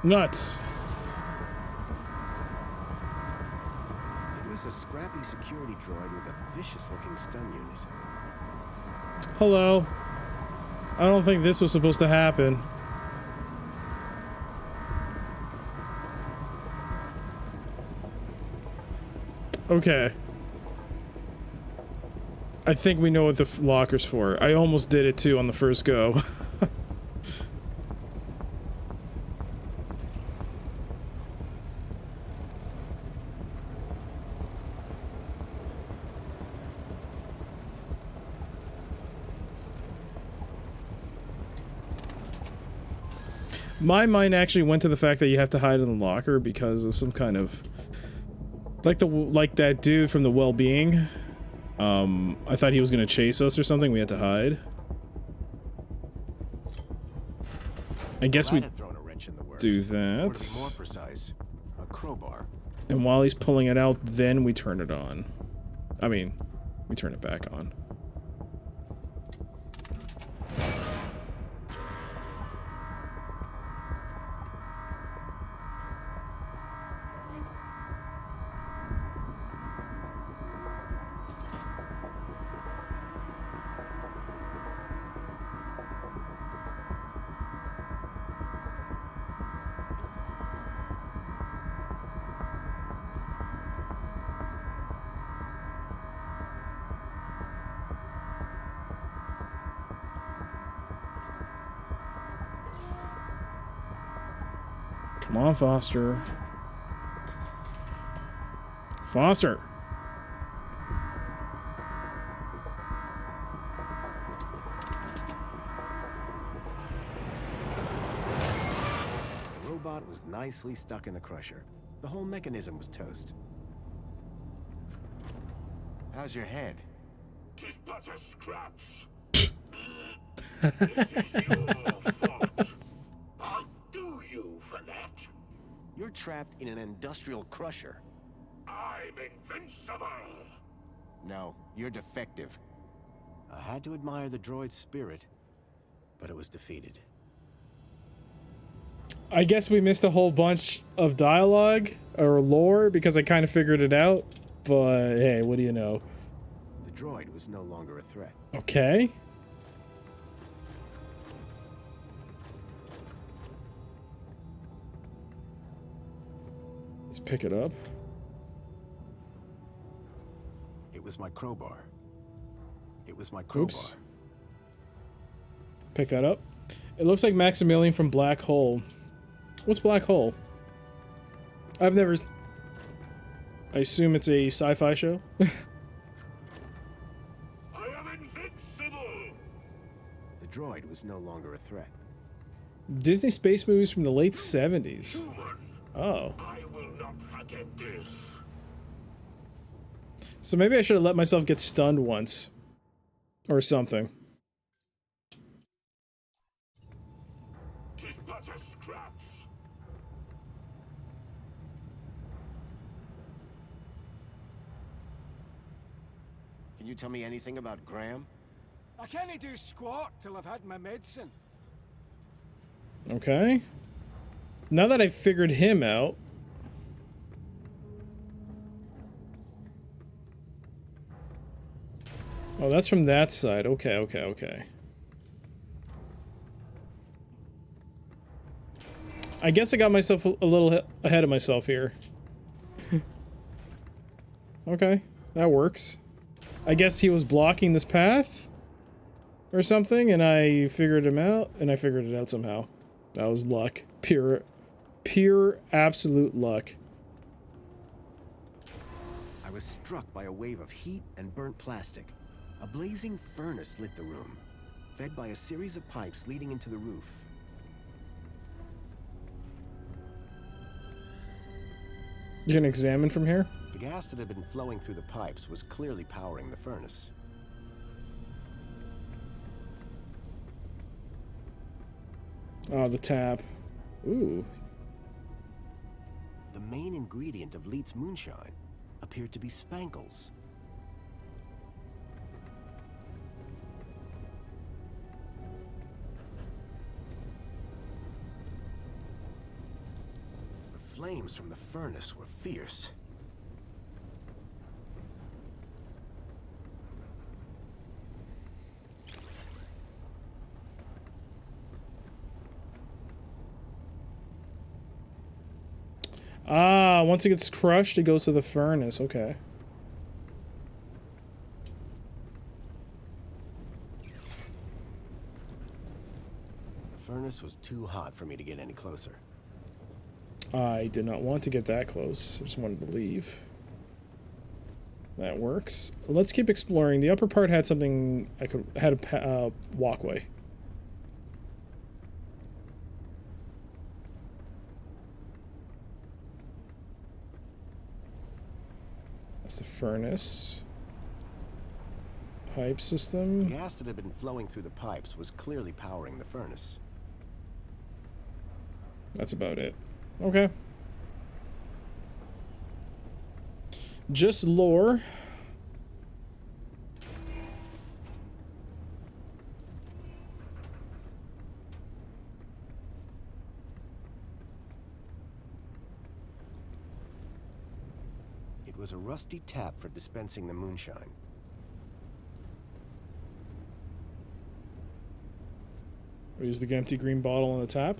Nuts. It was a scrappy security droid with a vicious-looking stun unit. Hello. I don't think this was supposed to happen. Okay. I think we know what the locker's for. I almost did it too on the first go. My mind actually went to the fact that you have to hide in the locker because of some kind of like that dude from the well-being. I thought he was gonna chase us or something. We had to hide. I guess we do that. Or to be more precise, a crowbar. And while he's pulling it out, then we turn it on. I mean, we turn it back on. Come on, Foster. Foster! The robot was nicely stuck in the crusher. The whole mechanism was toast. How's your head? 'Tis but a scratch. This is your fault. I'll do you for that. You're trapped in an industrial crusher. I'm invincible. No, you're defective. I had to admire the droid's spirit, but it was defeated. I guess we missed a whole bunch of dialogue or lore because I kind of figured it out, but hey, what do you know? The droid was no longer a threat. Okay. Let's pick it up. It was my crowbar. It was my crowbar. Oops. Pick that up. It looks like Maximilian from Black Hole. What's Black Hole? I've never... I assume it's a sci-fi show? I am invincible! The droid was no longer a threat. Disney space movies from the late 70s. Oh. I will not forget this. So maybe I should have let myself get stunned once. Or something. Tis but a scratch. Can you tell me anything about Graham? I can't do squat till I've had my medicine. Okay. Now that I've figured him out... Oh, that's from that side. Okay, okay, okay. I guess I got myself a little ahead of myself here. Okay, that works. I guess he was blocking this path or something, and I figured him out, and I figured it out somehow. That was luck. Pure absolute luck. I was struck by a wave of heat and burnt plastic. A blazing furnace lit the room, fed by a series of pipes leading into the roof. You can examine from here? The gas that had been flowing through the pipes was clearly powering the furnace. Oh, the tap. Ooh. The main ingredient of Leet's moonshine appeared to be spankles. The flames from the furnace were fierce. Ah, once it gets crushed, it goes to the furnace. Okay. The furnace was too hot for me to get any closer. I did not want to get that close. I just wanted to leave. That works. Let's keep exploring. The upper part had something... had a walkway. That's the furnace. Pipe system. The gas that had been flowing through the pipes was clearly powering the furnace. That's about it. Okay. Just lore. It was a rusty tap for dispensing the moonshine. We use the empty green bottle on the tap.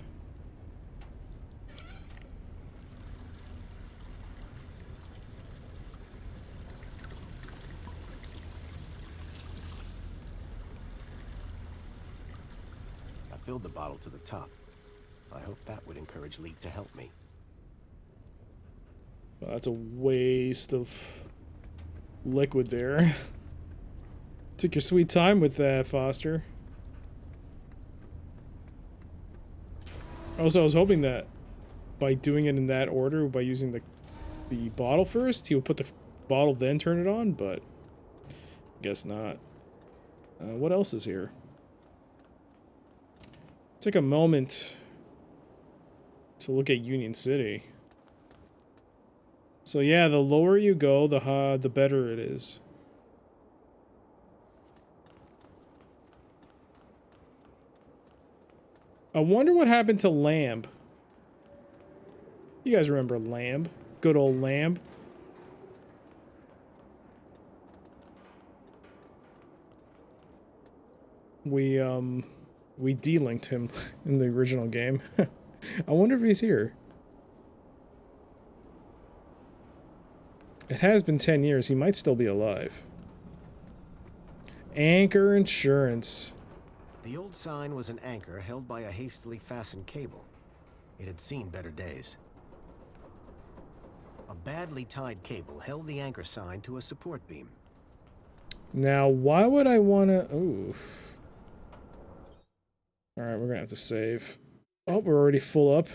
I filled the bottle to the top. I hope that would encourage Leet to help me. Well, that's a waste of liquid there. Took your sweet time with that, Foster. Also, I was hoping that by doing it in that order, by using the bottle first, he would put the bottle then turn it on, but guess not. What else is here? Take a moment to look at Union City. So yeah, the lower you go, the better it is. I wonder what happened to Lamb. You guys remember Lamb? Good old Lamb. We delinked him in the original game. I wonder if he's here. It has been 10 years. He might still be alive. Anchor Insurance. The old sign was an anchor held by a hastily fastened cable. It had seen better days. A badly tied cable held the anchor sign to a support beam. Now, why would I want to... Oof. Alright, we're gonna have to save. Oh, we're already full up.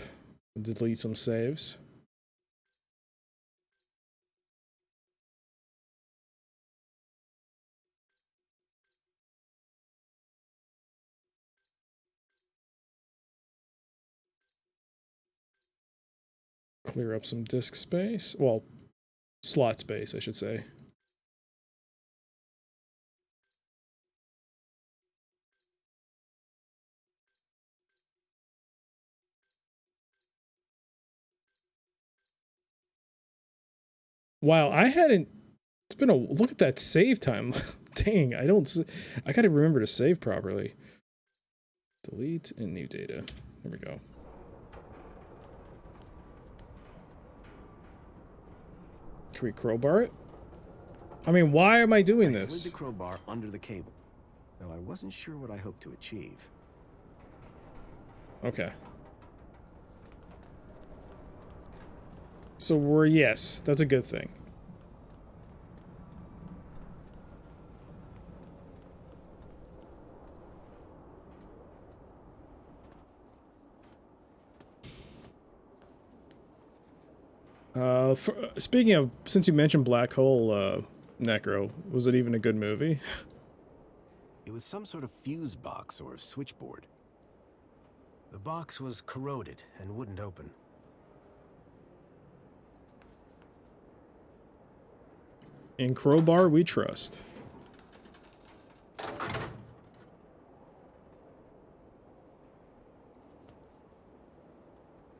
Delete some saves. Clear up some disk space. Well, slot space, I should say. Wow, I hadn't... It's been a... Look at that save time. Dang, I gotta remember to save properly. Delete and new data. There we go. Can we crowbar it? I mean, why am I doing this? I slid the crowbar under the cable, though I wasn't sure what I hoped to achieve. Okay. So we're... Yes, that's a good thing. Speaking of, since you mentioned Black Hole, Necro, was it even a good movie? It was some sort of fuse box or switchboard. The box was corroded and wouldn't open. In Crowbar, we trust.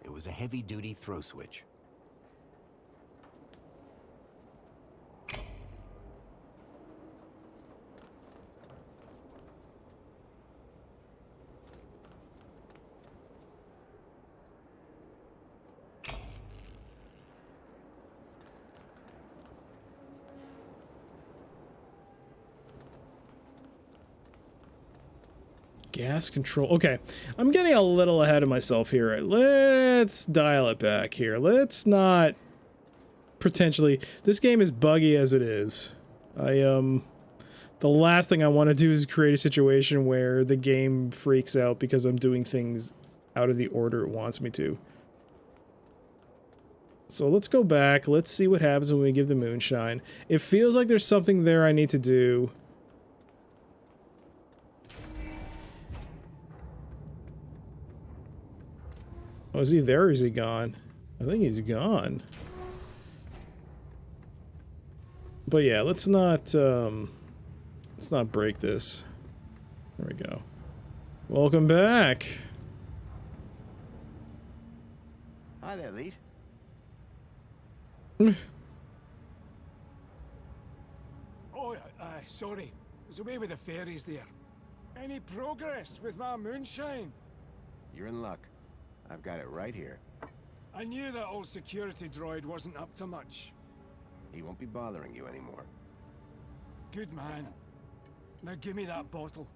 It was a heavy-duty throw switch. Gas control. Okay, I'm getting a little ahead of myself here. Let's dial it back here. Let's not potentially... This game is buggy as it is. The last thing I want to do is create a situation where the game freaks out because I'm doing things out of the order it wants me to. So let's go back. Let's see what happens when we give the moonshine. It feels like there's something there I need to do. Oh, is he there or is he gone? I think he's gone. But yeah, let's not break this. There we go. Welcome back. Hi there, Leet. Oh, sorry. I was away with the fairies there. Any progress with my moonshine? You're in luck. I've got it right here. I knew that old security droid wasn't up to much. He won't be bothering you anymore. Good man. Now give me that bottle.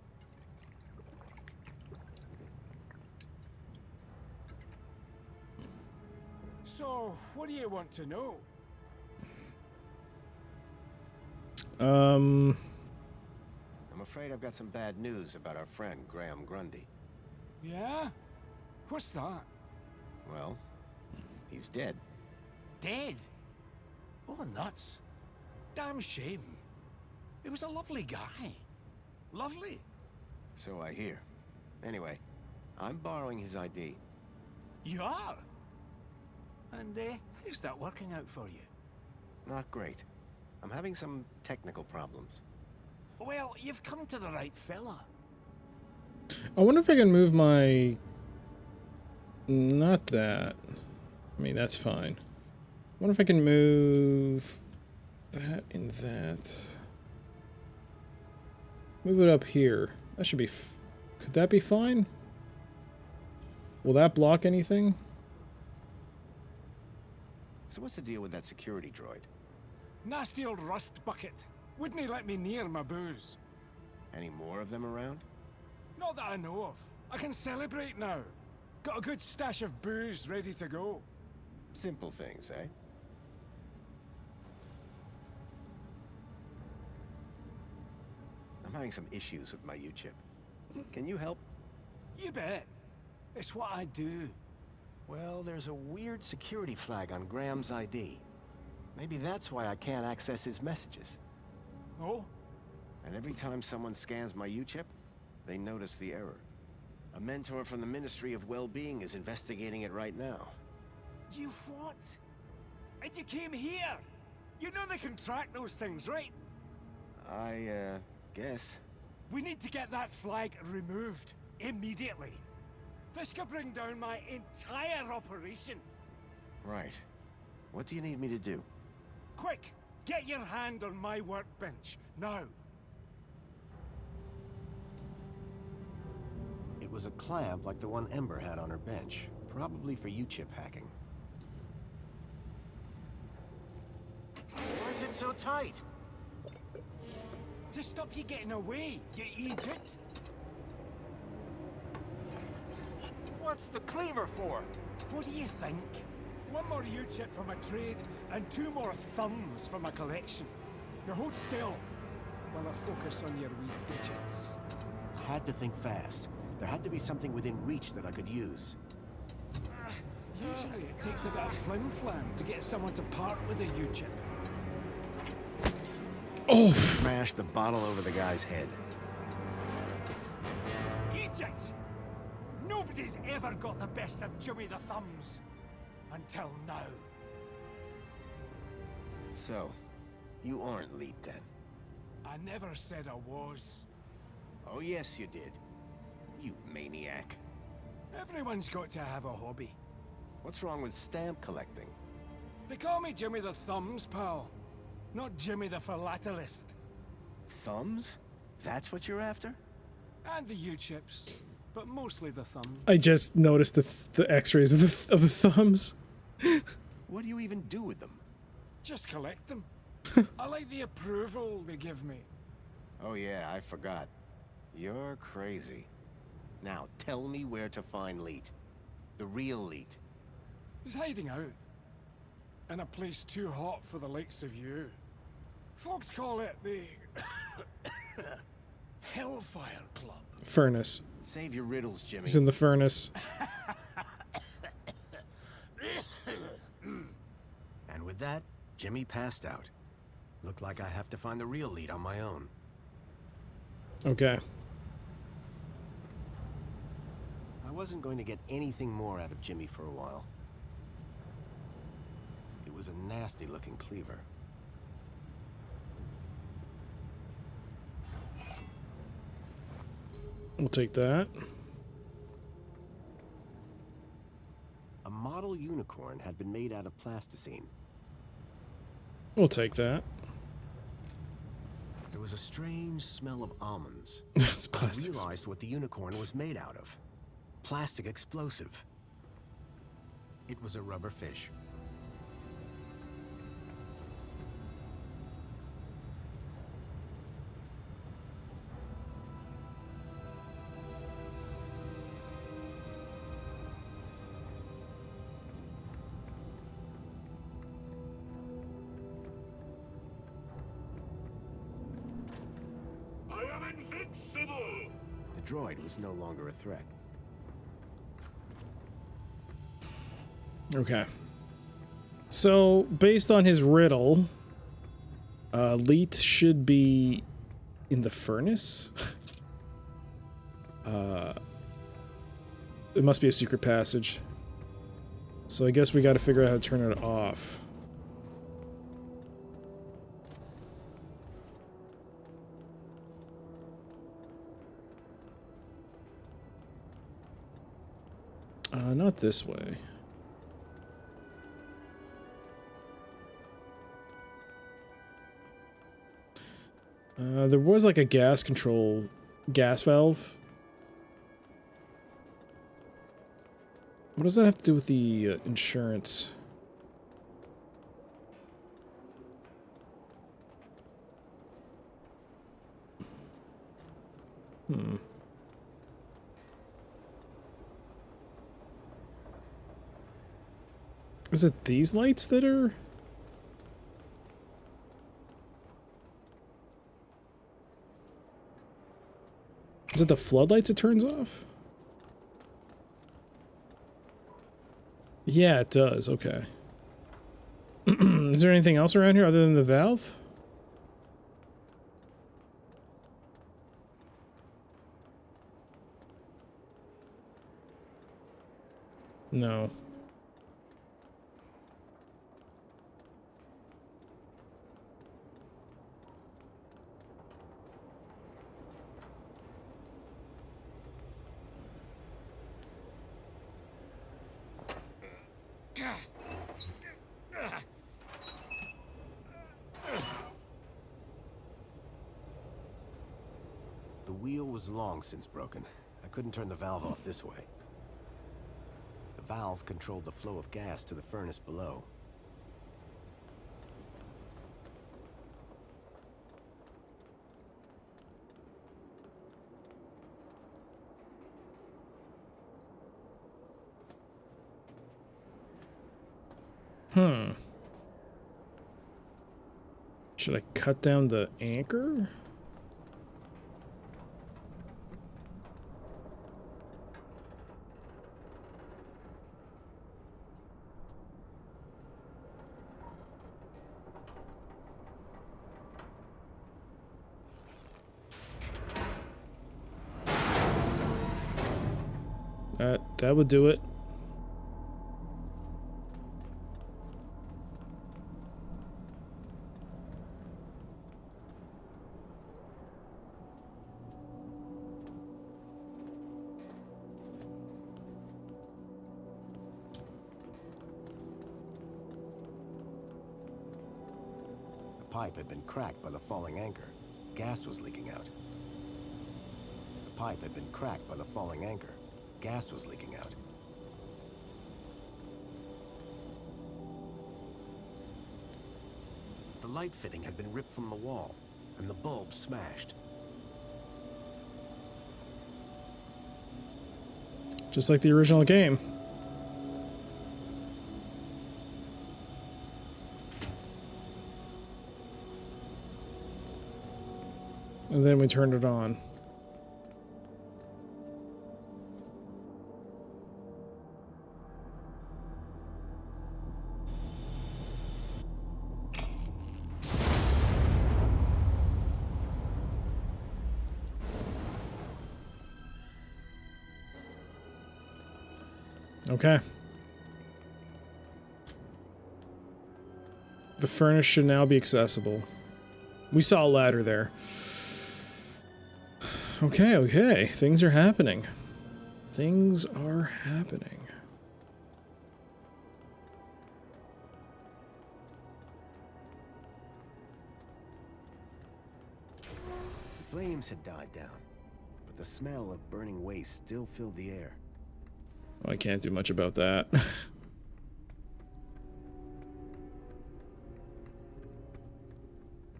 So, what do you want to know? I'm afraid I've got some bad news about our friend Graham Grundy. Yeah? What's that? Well, he's dead. Dead? Oh, nuts. Damn shame. He was a lovely guy. Lovely. So I hear. Anyway, I'm borrowing his ID. You are? And, how's that working out for you? Not great. I'm having some technical problems. Well, you've come to the right fella. I wonder if I can move my... Not that. I mean, that's fine. I wonder if I can move that and that. Move it up here. That should be... Could that be fine? Will that block anything? So what's the deal with that security droid? Nasty old rust bucket. Wouldn't he let me near my booze? Any more of them around? Not that I know of. I can celebrate now. Got a good stash of booze ready to go. Simple things, eh? I'm having some issues with my U-chip. Can you help? You bet. It's what I do. Well, there's a weird security flag on Graham's ID. Maybe that's why I can't access his messages. Oh? And every time someone scans my U-chip, they notice the error. A mentor from the Ministry of Well-Being is investigating it right now. You what? And you came here? You know they can track those things, right? I, guess. We need to get that flag removed. Immediately. This could bring down my entire operation. Right. What do you need me to do? Quick! Get your hand on my workbench. Now. It was a clamp like the one Ember had on her bench. Probably for U-chip hacking. Why is it so tight? To stop you getting away, you idiot! What's the cleaver for? What do you think? One more U-chip for my trade, and 2 more thumbs for my collection. Now hold still, while I focus on your wee digits. I had to think fast. There had to be something within reach that I could use. Usually it takes a bit of flim-flam to get someone to part with a U-chip. Oh! Smash the bottle over the guy's head. Idiot! Nobody's ever got the best of Jimmy the Thumbs. Until now. So, you aren't Leet then? I never said I was. Oh yes you did. You maniac. Everyone's got to have a hobby. What's wrong with stamp collecting? They call me Jimmy the Thumbs, pal. Not Jimmy the Philatelist. Thumbs? That's what you're after? And the U-chips. But mostly the thumbs. I just noticed the x-rays of the thumbs. What do you even do with them? Just collect them. I like the approval they give me. Oh yeah, I forgot. You're crazy. Now, tell me where to find Leet. The real Leet. He's hiding out. In a place too hot for the likes of you. Folks call it the... Hellfire Club. Furnace. Save your riddles, Jimmy. He's in the furnace. And with that, Jimmy passed out. Looked like I have to find the real Leet on my own. Okay. I wasn't going to get anything more out of Jimmy for a while. It was a nasty-looking cleaver. We'll take that. A model unicorn had been made out of plasticine. We'll take that. There was a strange smell of almonds. It's I plastic. realized what the unicorn was made out of. Plastic explosive. It was a rubber fish. I am invincible! The droid was no longer a threat. Okay. So, based on his riddle, Leet should be in the furnace? It must be a secret passage. So I guess we gotta figure out how to turn it off. Not this way. There was like a gas valve. What does that have to do with the insurance? Is it these lights that are... Is it the floodlights it turns off? Yeah, it does. Okay. Is there anything else around here other than the valve? No. The wheel was long since broken. I couldn't turn the valve off this way. The valve controlled the flow of gas to the furnace below. Should I cut down the anchor? That would do it. The pipe had been cracked by the falling anchor. Gas was leaking out. The pipe had been cracked by the falling anchor. Gas was leaking out. The light fitting had been ripped from the wall, and the bulb smashed. Just like the original game. And then we turned it on. Okay. The furnace should now be accessible. We saw a ladder there. Okay, okay. Things are happening. Things are happening. The flames had died down, but the smell of burning waste still filled the air. Well, I can't do much about that.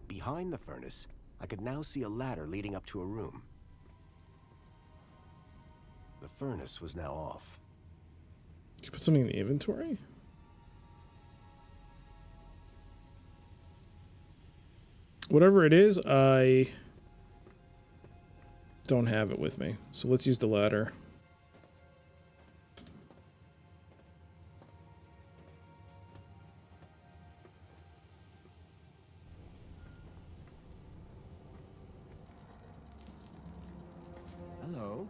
Behind the furnace, I could now see a ladder leading up to a room. The furnace was now off. Did you put something in the inventory? Whatever it is, I don't have it with me. So let's use the ladder. Hello?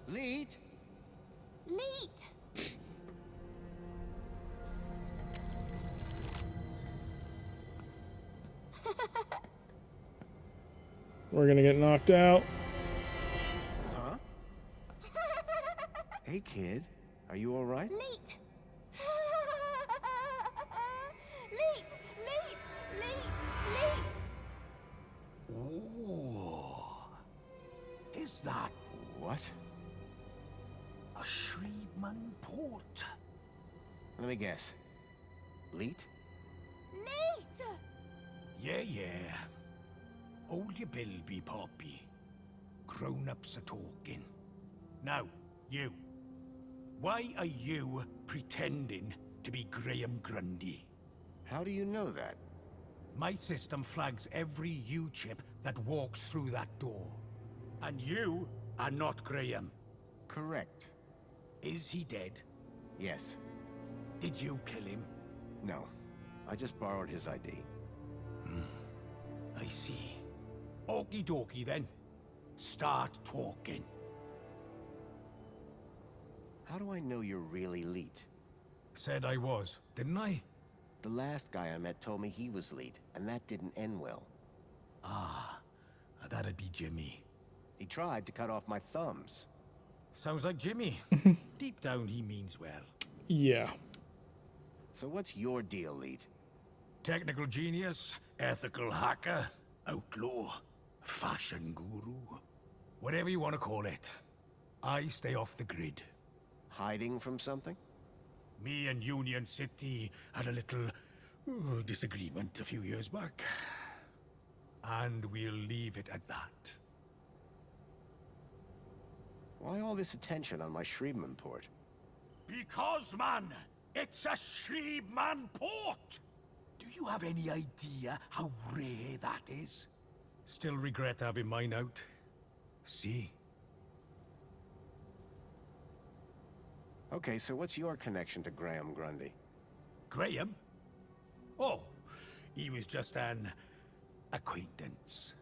Lead? Leet! We're gonna get knocked out. Huh? Hey, kid. Are you all right? Leet! Leet! Let me guess. Leet? Leet! Yeah. Hold your bilby, Poppy. Grown-ups are talking. Now, you. Why are you pretending to be Graham Grundy? How do you know that? My system flags every U-chip that walks through that door. And you are not Graham. Correct. Is he dead? Yes. Did you kill him? No. I just borrowed his ID. I see. Okie dokie then. Start talking. How do I know you're really Leet? Said I was, didn't I? The last guy I met told me he was Leet, and that didn't end well. Ah, that'd be Jimmy. He tried to cut off my thumbs. Sounds like Jimmy. Deep down, he means well. Yeah. So what's your deal, Leet? Technical genius, ethical hacker, outlaw, fashion guru. Whatever you want to call it. I stay off the grid. Hiding from something? Me and Union City had a little disagreement a few years back. And we'll leave it at that. Why all this attention on my Shriebman port? Because, man, it's a Shriebman port! Do you have any idea how rare that is? Still regret having mine out. See? Okay, so what's your connection to Graham Grundy? Graham? Oh, he was just an acquaintance.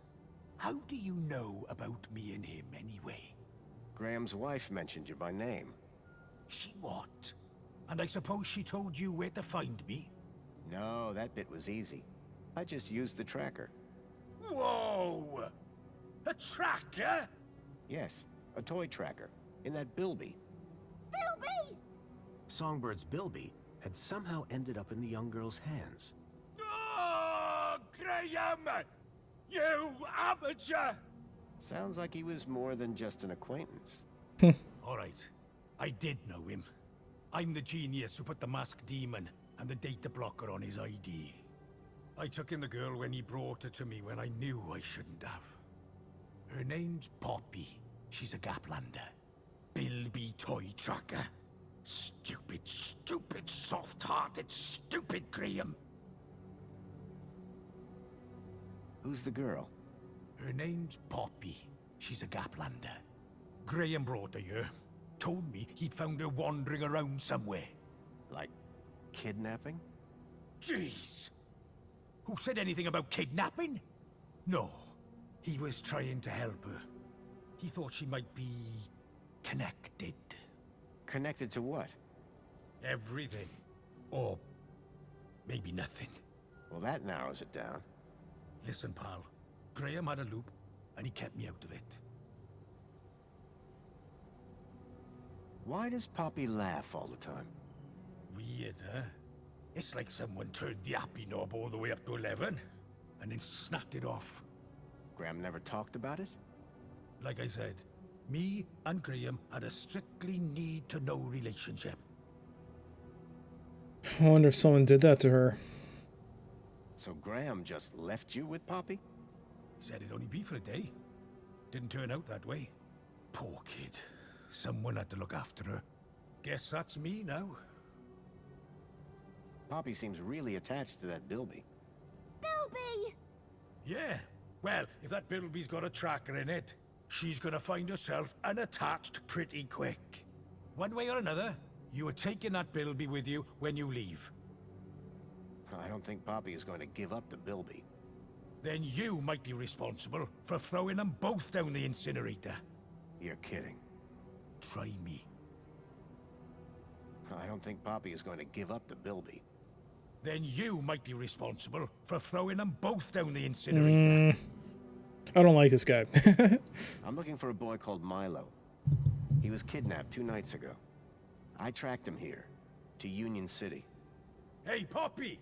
How do you know about me and him anyway? Graham's wife mentioned you by name. She what? And I suppose she told you where to find me? No, that bit was easy. I just used the tracker. Whoa! A tracker? Yes, a toy tracker. In that bilby. Bilby! Songbird's bilby had somehow ended up in the young girl's hands. Oh, Graham! You amateur! Sounds like he was more than just an acquaintance. All right, I did know him. I'm the genius who put the masked demon and the data blocker on his ID. I took in the girl when he brought her to me when I knew I shouldn't have. Her name's Poppy. She's a Gaplander. Bilby toy tracker. Stupid, soft-hearted, stupid Graham. Who's the girl? Her name's Poppy. She's a Gaplander. Graham brought her here. Told me he'd found her wandering around somewhere. Like kidnapping? Jeez! Who said anything about kidnapping? No. He was trying to help her. He thought she might be connected. Connected to what? Everything. Or maybe nothing. Well, that narrows it down. Listen, pal. Graham had a loop, and he kept me out of it. Why does Poppy laugh all the time? Weird, huh? It's like someone turned the happy knob all the way up to 11, and then snapped it off. Graham never talked about it? Like I said, me and Graham had a strictly need-to-know relationship. I wonder if someone did that to her. So Graham just left you with Poppy? He said it'd only be for a day. Didn't turn out that way. Poor kid. Someone had to look after her. Guess that's me now. Poppy seems really attached to that bilby. Bilby! Yeah. Well, if that bilby's got a tracker in it, she's gonna find herself unattached pretty quick. One way or another, you are taking that bilby with you when you leave. I don't think Poppy is going to give up the bilby. Then you might be responsible for throwing them both down the incinerator. You're kidding. Try me. I don't think Poppy is going to give up the bilby. Then you might be responsible for throwing them both down the incinerator. I don't like this guy. I'm looking for a boy called Milo. He was kidnapped 2 nights ago. I tracked him here, to Union City. Hey, Poppy!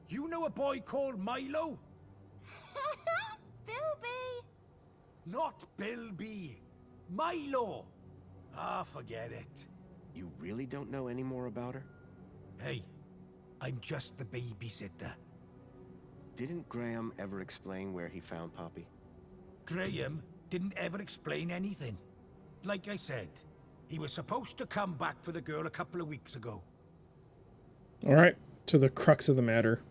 You know a boy called Milo? Bilby! Not Bilby. Milo! Ah, forget it. You really don't know any more about her? Hey, I'm just the babysitter. Didn't Graham ever explain where he found Poppy? Graham didn't ever explain anything. Like I said, he was supposed to come back for the girl a couple of weeks ago. All right, to the crux of the matter,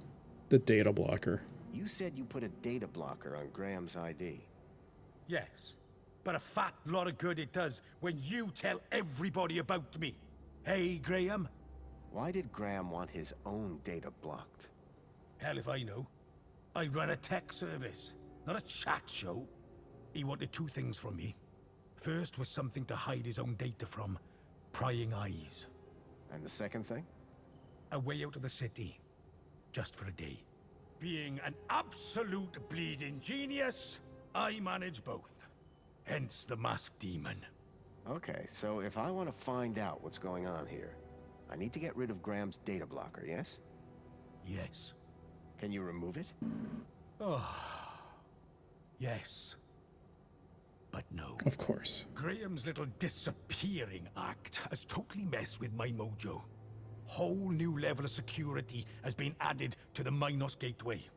the data blocker. You said you put a data blocker on Graham's ID. Yes, but a fat lot of good it does when you tell everybody about me. Hey, Graham? Why did Graham want his own data blocked? Hell if I know. I run a tech service, not a chat show. He wanted two things from me. First was something to hide his own data from, prying eyes. And the second thing? A way out of the city, just for a day. Being an absolute bleeding genius, I manage both. Hence the masked demon. Okay, so if I want to find out what's going on here, I need to get rid of Graham's data blocker, yes? Yes. Can you remove it? Oh, yes. But no. Of course. Graham's little disappearing act has totally messed with my mojo. Whole new level of security has been added to the Minos gateway.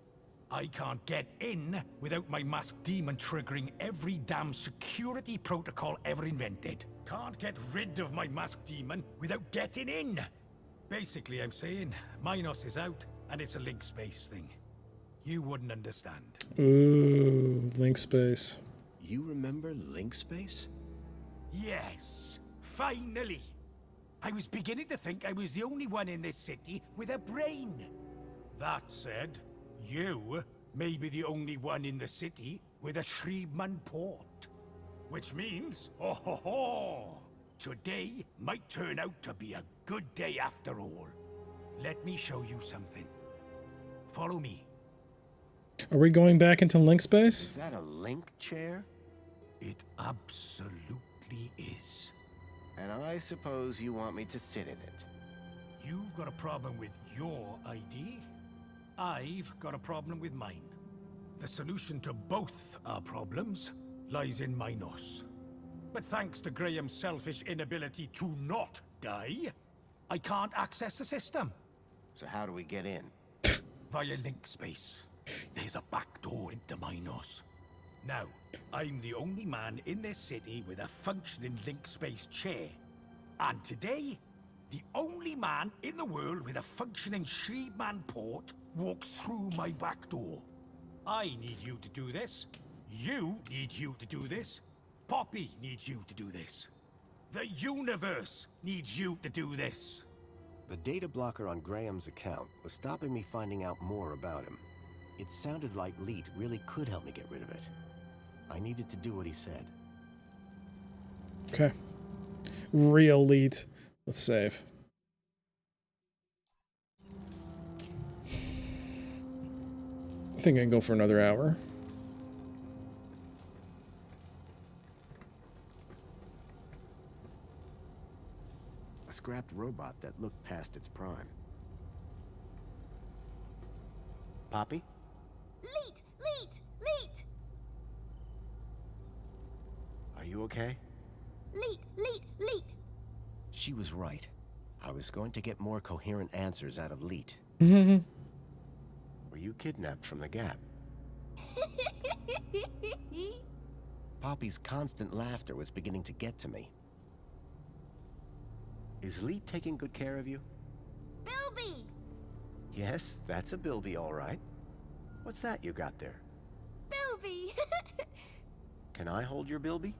I can't get in without my masked demon triggering every damn security protocol ever invented. Can't get rid of my masked demon without getting in. Basically, I'm saying Minos is out and it's a link space thing. You wouldn't understand. Ooh, link space. You remember link space? Yes, finally. I was beginning to think I was the only one in this city with a brain. That said, you may be the only one in the city with a Shriebman port. Which means, oh ho ho! Today might turn out to be a good day after all. Let me show you something. Follow me. Are we going back into link space? Is that a link chair? It absolutely is. And I suppose you want me to sit in it. You've got a problem with your ID. I've got a problem with mine. The solution to both our problems lies in Minos. But thanks to Graham's selfish inability to not die, I can't access the system. So how do we get in? Via link space. There's a back door into Minos. Now, I'm the only man in this city with a functioning link space chair. And today, the only man in the world with a functioning Shriebman port walks through my back door. I need you to do this. You need you to do this. Poppy needs you to do this. The universe needs you to do this. The data blocker on Graham's account was stopping me finding out more about him. It sounded like Leet really could help me get rid of it. I needed to do what he said. Okay. Real lead. Let's save. I think I can go for another hour. A scrapped robot that looked past its prime. Poppy? Leet! Leet! Leet! Are you okay? Leet! Leet! Leet! She was right. I was going to get more coherent answers out of Leet. Were you kidnapped from the Gap? Poppy's constant laughter was beginning to get to me. Is Leet taking good care of you? Bilby! Yes, that's a Bilby, all right. What's that you got there? Bilby! Can I hold your Bilby?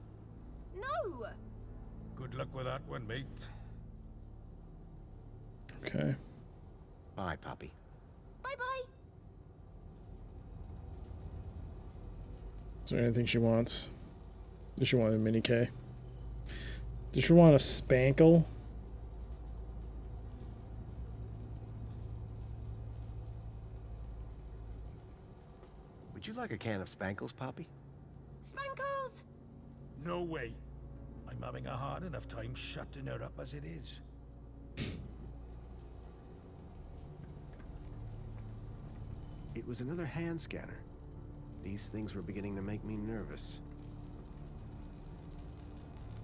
No! Good luck with that one, mate. Okay. Bye, Poppy. Bye-bye. Is there anything she wants? Does she want a mini K? Does she want a spankle? Would you like a can of Spankles, Poppy? Spankles! No way. I'm having a hard enough time shutting her up as it is. It was another hand scanner. These things were beginning to make me nervous.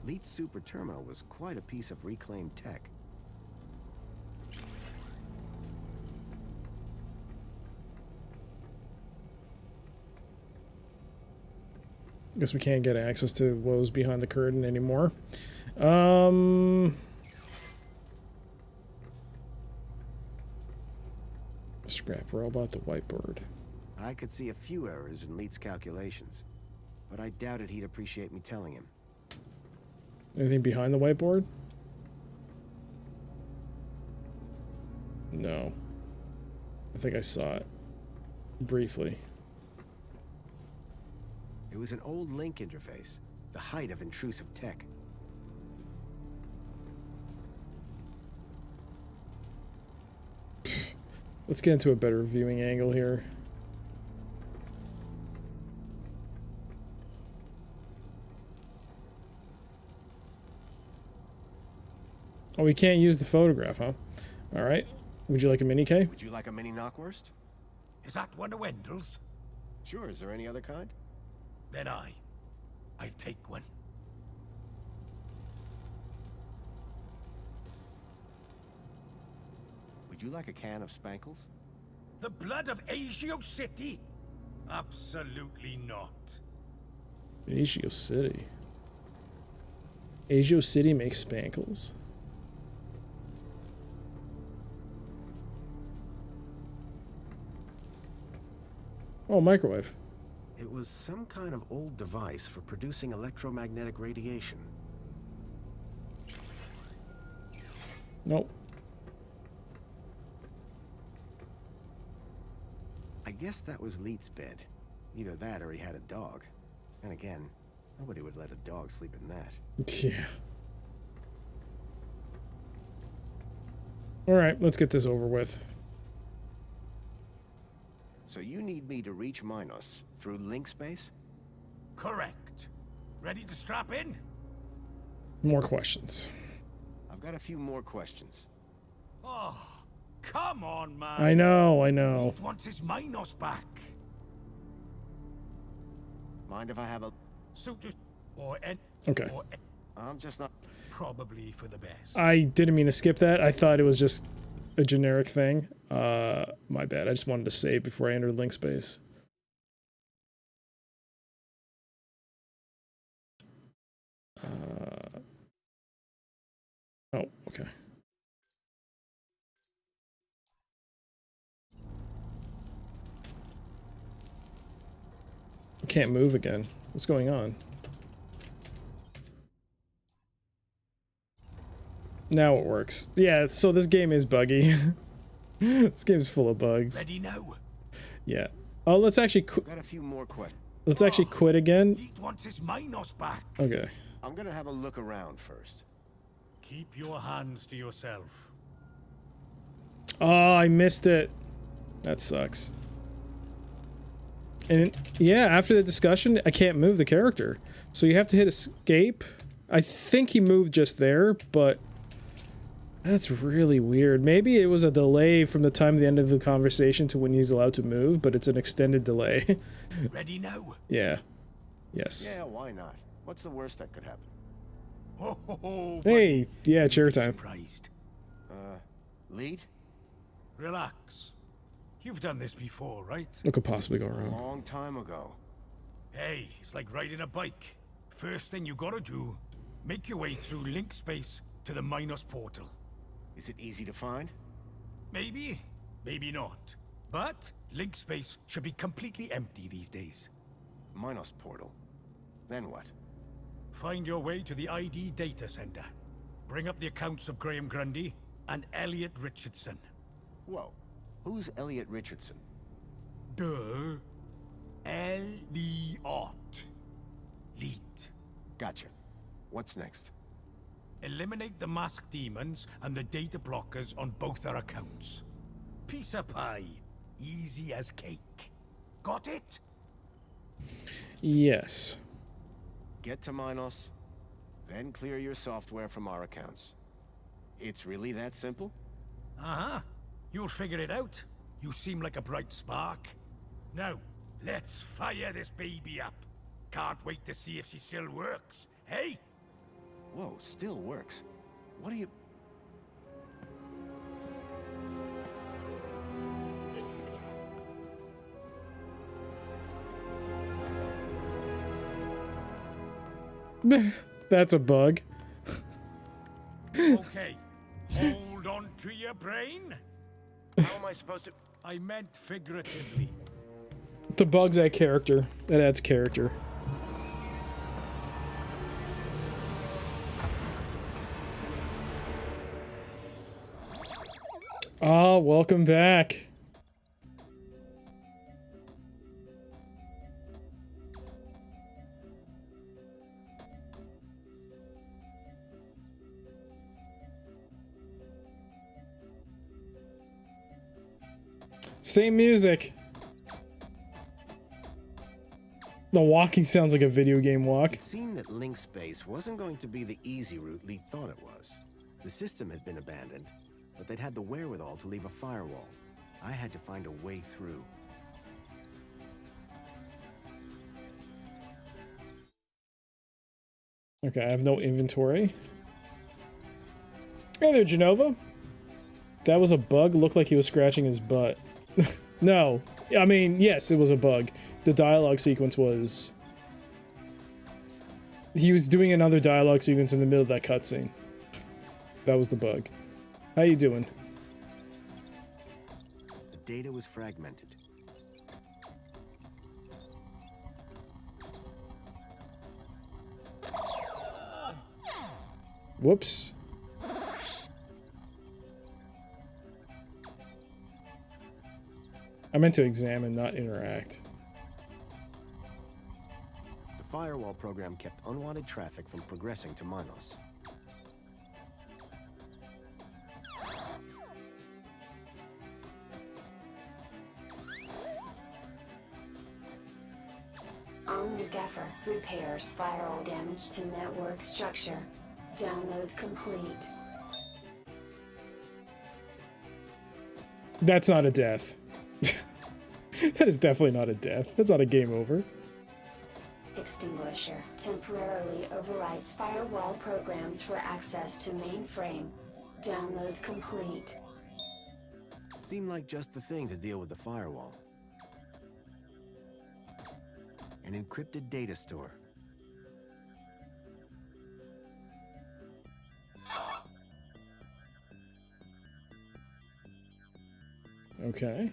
Leet's super terminal was quite a piece of reclaimed tech. Guess we can't get access to what was behind the curtain anymore. Scrap robot, the whiteboard. I could see a few errors in Leet's calculations, but I doubted he'd appreciate me telling him. Anything behind the whiteboard? No. I think I saw it. Briefly. It was an old link interface, the height of intrusive tech. Let's get into a better viewing angle here. Oh, we can't use the photograph, huh? All right. Would you like a mini K? Would you like a mini knockwurst? Is that one of Wendell's? Sure, is there any other kind? Then I'll take one. Would you like a can of Spankles? The blood of Agio City? Absolutely not. Agio City. Agio City makes Spankles. Oh, microwave. It was some kind of old device for producing electromagnetic radiation. Nope. I guess that was Leet's bed. Either that or he had a dog. And again, nobody would let a dog sleep in that. Yeah. All right, let's get this over with. So you need me to reach Minos through link space? Correct. Ready to strap in? More questions. I've got a few more questions. Oh, come on, man. I know. He wants his Minos back. Mind if I have a... Okay. I'm just not... Probably for the best. I didn't mean to skip that. I thought it was just a generic thing. My bad. I just wanted to save before I entered link space. Oh, okay. I can't move again. What's going on? Now it works. Yeah, so this game is buggy. This game's full of bugs. Ready now? Yeah. Oh, let's actually got a few more questions. Let's actually quit again. He wants his Minos back. Okay. I'm gonna have a look around first. Keep your hands to yourself. Oh, I missed it. That sucks. And yeah, after the discussion, I can't move the character. So you have to hit escape. I think he moved just there, but that's really weird. Maybe it was a delay from the time the end of the conversation to when he's allowed to move, but it's an extended delay. Ready now? Yeah. Yes. Yeah, why not? What's the worst that could happen? Oh, hey, yeah, chair time. Surprised. Lead? Relax. You've done this before, right? What could possibly go A wrong? long time ago. Hey, it's like riding a bike. First thing you gotta do, make your way through link space to the Minos portal. Is it easy to find? Maybe, maybe not. But link space should be completely empty these days. Minos portal. Then what? Find your way to the ID data center. Bring up the accounts of Graham Grundy and Elliot Richardson. Whoa. Who's Elliot Richardson? Duh. Elliot. Leet. Gotcha. What's next? Eliminate the masked demons and the data blockers on both our accounts. Piece of pie. Easy as cake. Got it? Yes. Get to Minos, then clear your software from our accounts. It's really that simple? Uh-huh. You'll figure it out. You seem like a bright spark. Now, let's fire this baby up. Can't wait to see if she still works, hey? Whoa, still works. What do you... That's a bug. Okay, hold on to your brain. How am I supposed to? I meant figuratively. The bug's that character. That adds character. Ah, welcome back. Same music. The walking sounds like a video game walk. It seemed that link space wasn't going to be the easy route Leet thought it was. The system had been abandoned, but they'd had the wherewithal to leave a firewall. I had to find a way through. Okay, I have no inventory. Hey there, Genova. That was a bug. Looked like he was scratching his butt. No. I mean, yes, it was a bug. The dialogue sequence was... He was doing another dialogue sequence in the middle of that cutscene. That was the bug. How you doing? The data was fragmented. Whoops. I meant to examine, not interact. The firewall program kept unwanted traffic from progressing to Minos. Omnigaffer repairs spiral damage to network structure. Download complete. That's not a death. That is definitely not a death. That's not a game over. Extinguisher temporarily overrides firewall programs for access to mainframe. Download complete. Seemed like just the thing to deal with the firewall. An encrypted data store. Okay.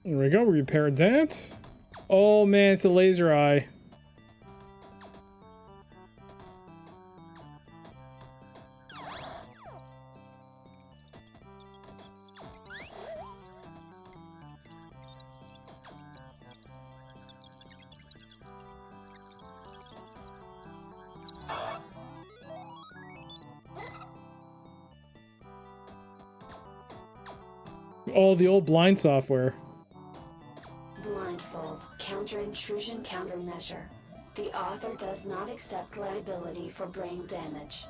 There we go, we repaired that. Oh man, it's a laser eye. Oh, the old blind software. Blindfold counter-intrusion countermeasure. The author does not accept liability for brain damage.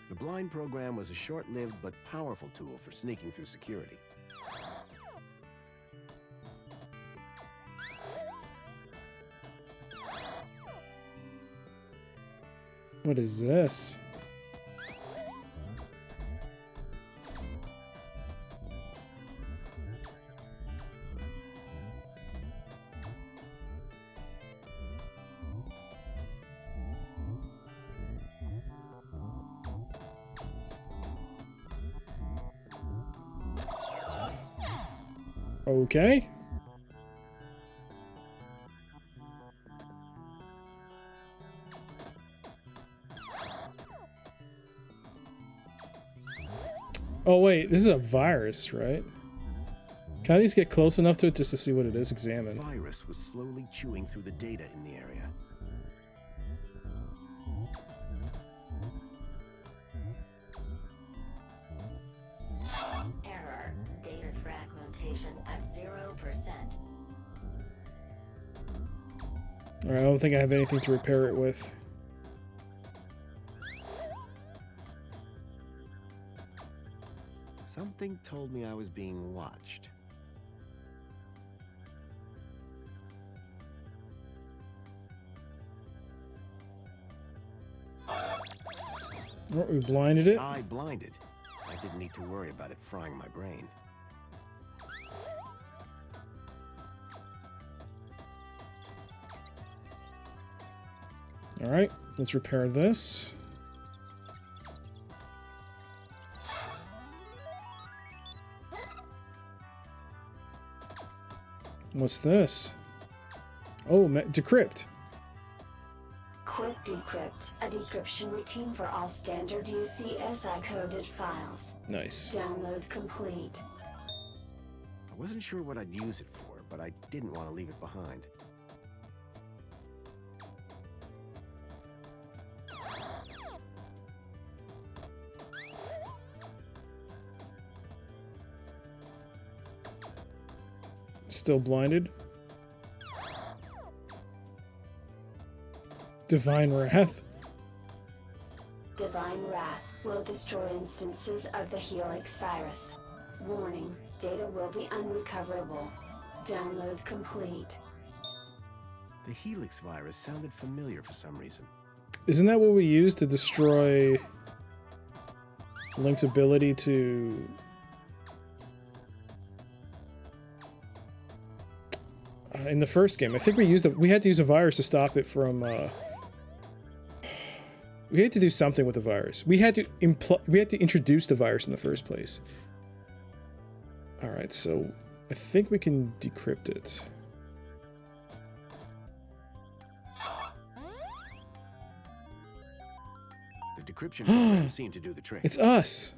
The blind program was a short-lived but powerful tool for sneaking through security. What is this? Okay. Oh wait, this is a virus, right? Can I at least get close enough to it just to see what it is? Examine. The virus was slowly chewing through the data in the area. Error. Data fragmentation at 0%. Alright, I don't think I have anything to repair it with. Something told me I was being watched. Oh, we blinded it. I blinded. I didn't need to worry about it frying my brain. All right, let's repair this. What's this? Oh, decrypt. Quick Decrypt, a decryption routine for all standard UCSI coded files. Nice. Download complete. I wasn't sure what I'd use it for, but I didn't want to leave it behind. Still blinded. Divine Wrath. Divine Wrath will destroy instances of the Helix virus. Warning, data will be unrecoverable. Download complete. The Helix virus sounded familiar for some reason. Isn't that what we used to destroy Link's ability to... in the first game, I think we had to use a virus to stop it from, we had to do something with the virus. We had to introduce the virus in the first place. Alright, so I think we can decrypt it. The decryption program seemed to do the trick. It's us!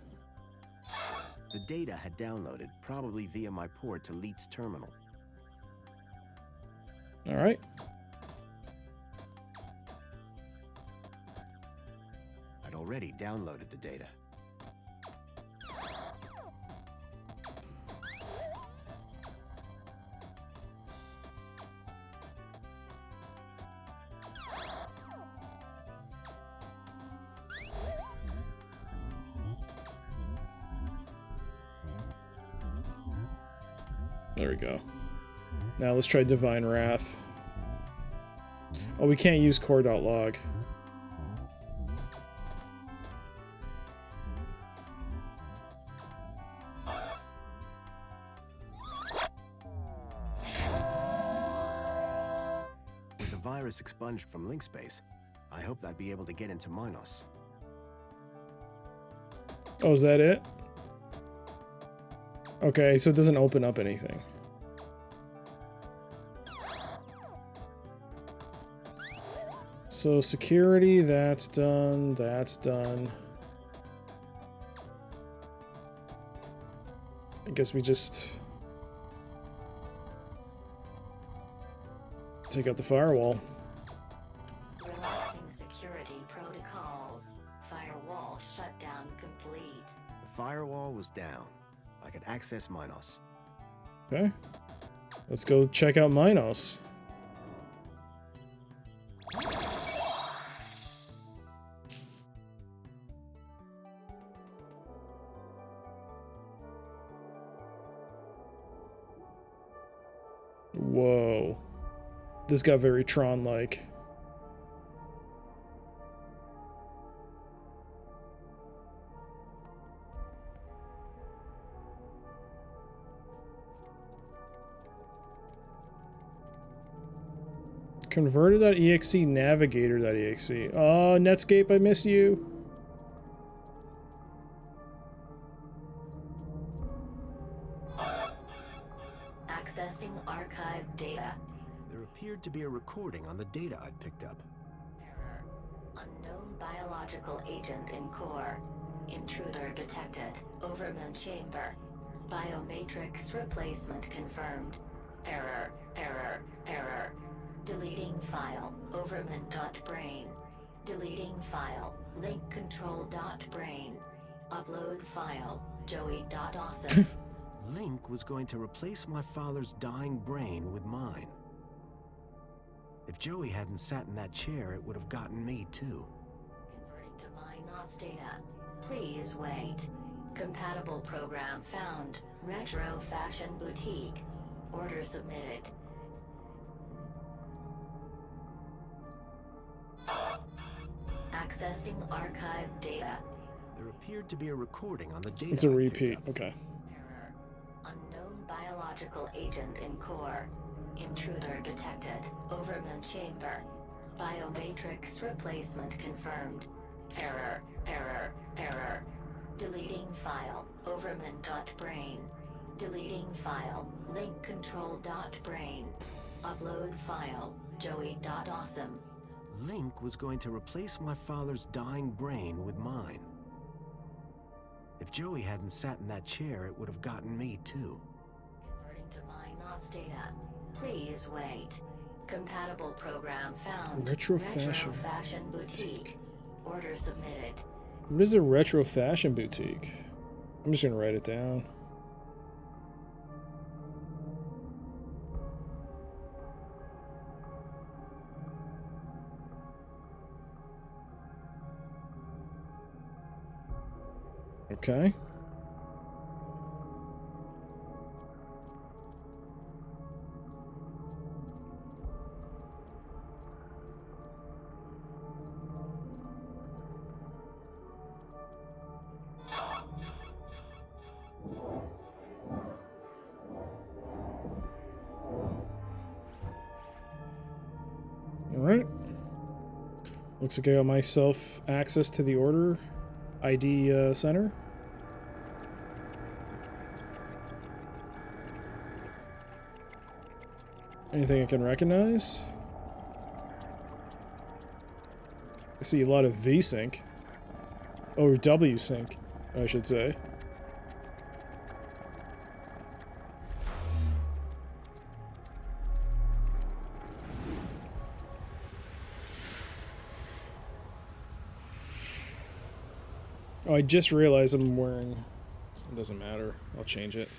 The data had downloaded, probably via my port to Leet's terminal. Alright. I'd already downloaded the data. There we go. Now let's try Divine Wrath. Oh, we can't use core.log. With the virus expunged from link space, I hoped I'd be able to get into Minos. Oh, is that it? Okay, so it doesn't open up anything. So security, that's done, that's done. I guess we just take out the firewall. Relaxing security protocols. Firewall shutdown complete. The firewall was down. I could access Minos. Okay. Let's go check out Minos. Whoa. This got very Tron-like. Converter.exe, Navigator.exe. Oh, Netscape, I miss you. Accessing archive data. There appeared to be a recording on the data I'd picked up. Error. Unknown biological agent in core. Intruder detected. Overman chamber. Biomatrix replacement confirmed. Error. Error. Error. Deleting file. Overman.brain. Deleting file. Link control.brain. Upload file. Joey.awesome. Link was going to replace my father's dying brain with mine. If Joey hadn't sat in that chair, it would have gotten me too. Converting to Minos data. Please wait. Compatible program found. Retro Fashion Boutique. Order submitted. Accessing archive data. There appeared to be a recording on the data. It's a repeat. Okay. Error. Unknown biological agent in core. Intruder detected. Overman chamber. Biomatrix replacement confirmed. Error. Error. Error. Deleting file. Overman.brain. Deleting file. Link control.brain. Upload file. Joey.awesome. Link was going to replace my father's dying brain with mine. If Joey hadn't sat in that chair, it would have gotten me too. Converting to MyNOS data. Please wait. Compatible program found. Retro fashion boutique. Order submitted. What is a retro fashion boutique? I'm just gonna write it down. Okay. Alright. Looks like I got myself access to the order ID center. Anything I can recognize? I see a lot of V-Sync. Or W-Sync, I should say. Oh, I just realized I'm wearing... It doesn't matter. I'll change it.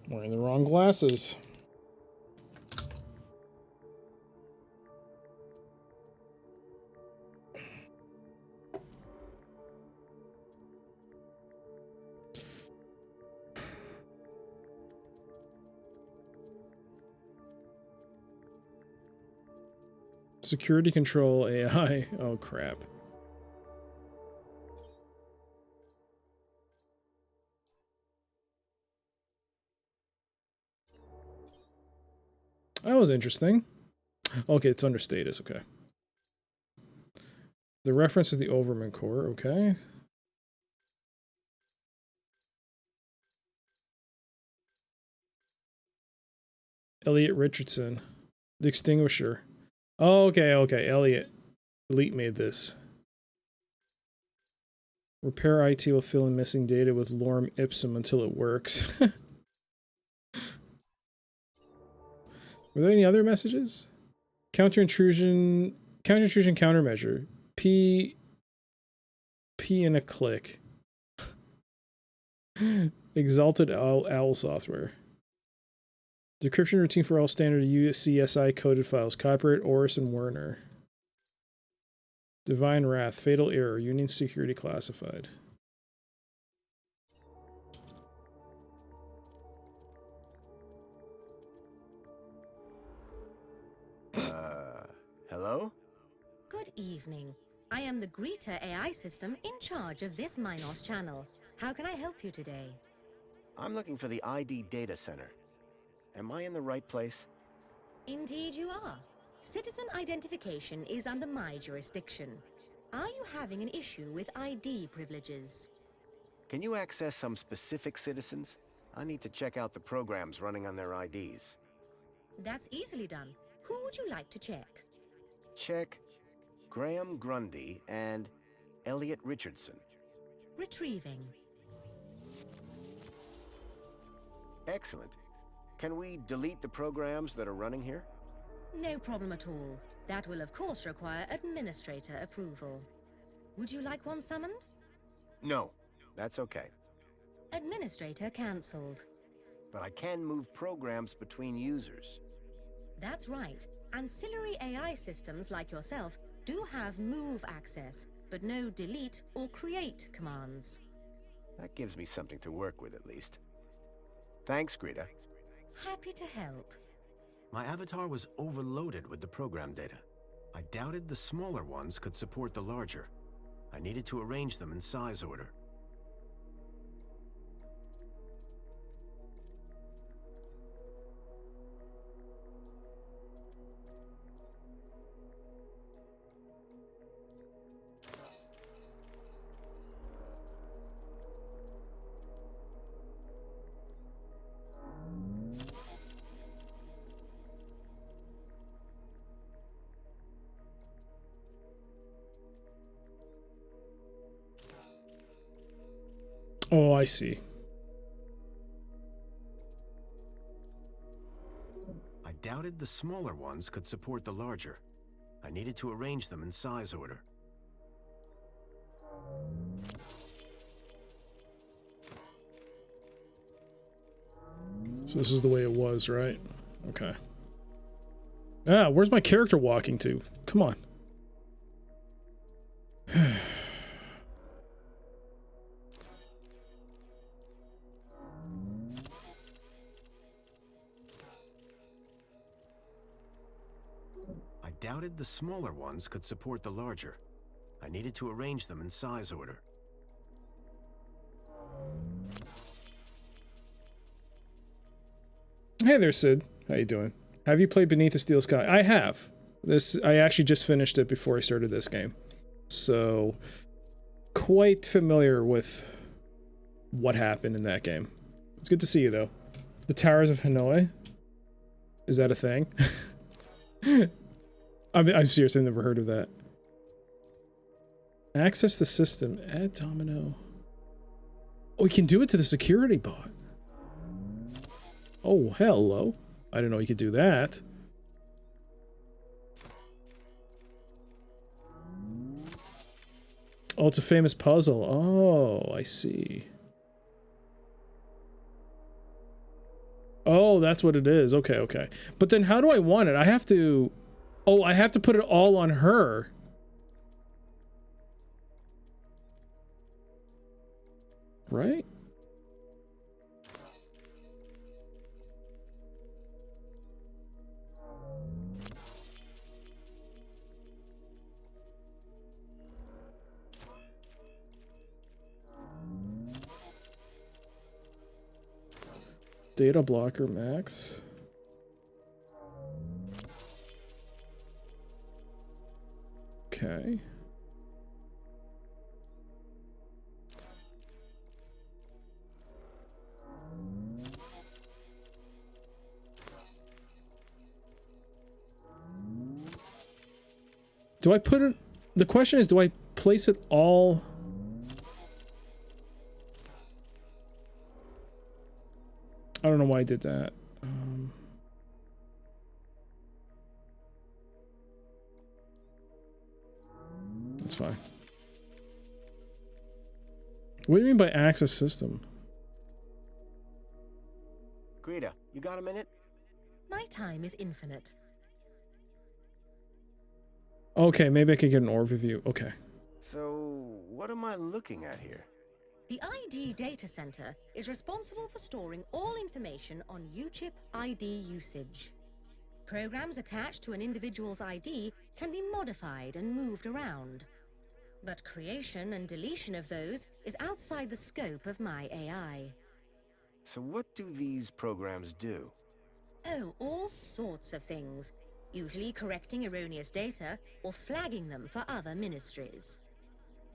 Wearing the wrong glasses. Security control AI. Oh, crap. That was interesting. Okay, it's under status. Okay. The reference is the Overman core. Okay. Elliot Richardson. The extinguisher. Oh, okay, okay. Elliot. Elite made this. Repair IT will fill in missing data with lorem ipsum until it works. Were there any other messages? Counter-intrusion countermeasure. P in a click. Exalted owl software. Decryption routine for all standard UCSI coded files. Copyright Oris and Werner. Divine Wrath. Fatal error. Union security classified. Hello? Good evening. I am the Greeter AI system in charge of this MyNOS channel. How can I help you today? I'm looking for the ID data center. Am I in the right place? Indeed you are. Citizen identification is under my jurisdiction. Are you having an issue with ID privileges? Can you access some specific citizens? I need to check out the programs running on their IDs. That's easily done. Who would you like to check? Check Graham Grundy and Elliot Richardson. Retrieving. Excellent. Can we delete the programs that are running here? No problem at all. That will of course require administrator approval. Would you like one summoned? No, that's okay. Administrator cancelled. But I can move programs between users. That's right. Ancillary AI systems like yourself do have move access, but no delete or create commands. That gives me something to work with at least. Thanks, Greta. Happy to help. My avatar was overloaded with the program data. I doubted the smaller ones could support the larger. I needed to arrange them in size order. Oh, I see. I doubted the smaller ones could support the larger. I needed to arrange them in size order. So this is the way it was, right? Okay. Ah, where's my character walking to? Come on. I doubted the smaller ones could support the larger. I needed to arrange them in size order. Hey there, Sid. How you doing? Have you played Beneath the Steel Sky? I have. I actually just finished it before I started this game. So, quite familiar with what happened in that game. It's good to see you, though. The Towers of Hanoi? Is that a thing? I'm serious, I've never heard of that. Access the system. Add domino. Oh, we can do it to the security bot. Oh, hello. I didn't know you could do that. Oh, it's a famous puzzle. Oh, I see. Oh, that's what it is. Okay, okay. But then how do I want it? I have to... Oh, I have to put it all on her. Right? Data blocker max. Okay. Do I put it... The question is, do I place it all... I don't know why I did that. That's fine. What do you mean by access system? Greta, you got a minute? My time is infinite. Okay, maybe I could get an overview. Okay. So, what am I looking at here? The ID data center is responsible for storing all information on UChip ID usage. Programs attached to an individual's ID can be modified and moved around. But creation and deletion of those is outside the scope of my AI. So what do these programs do? Oh, all sorts of things. Usually correcting erroneous data or flagging them for other ministries.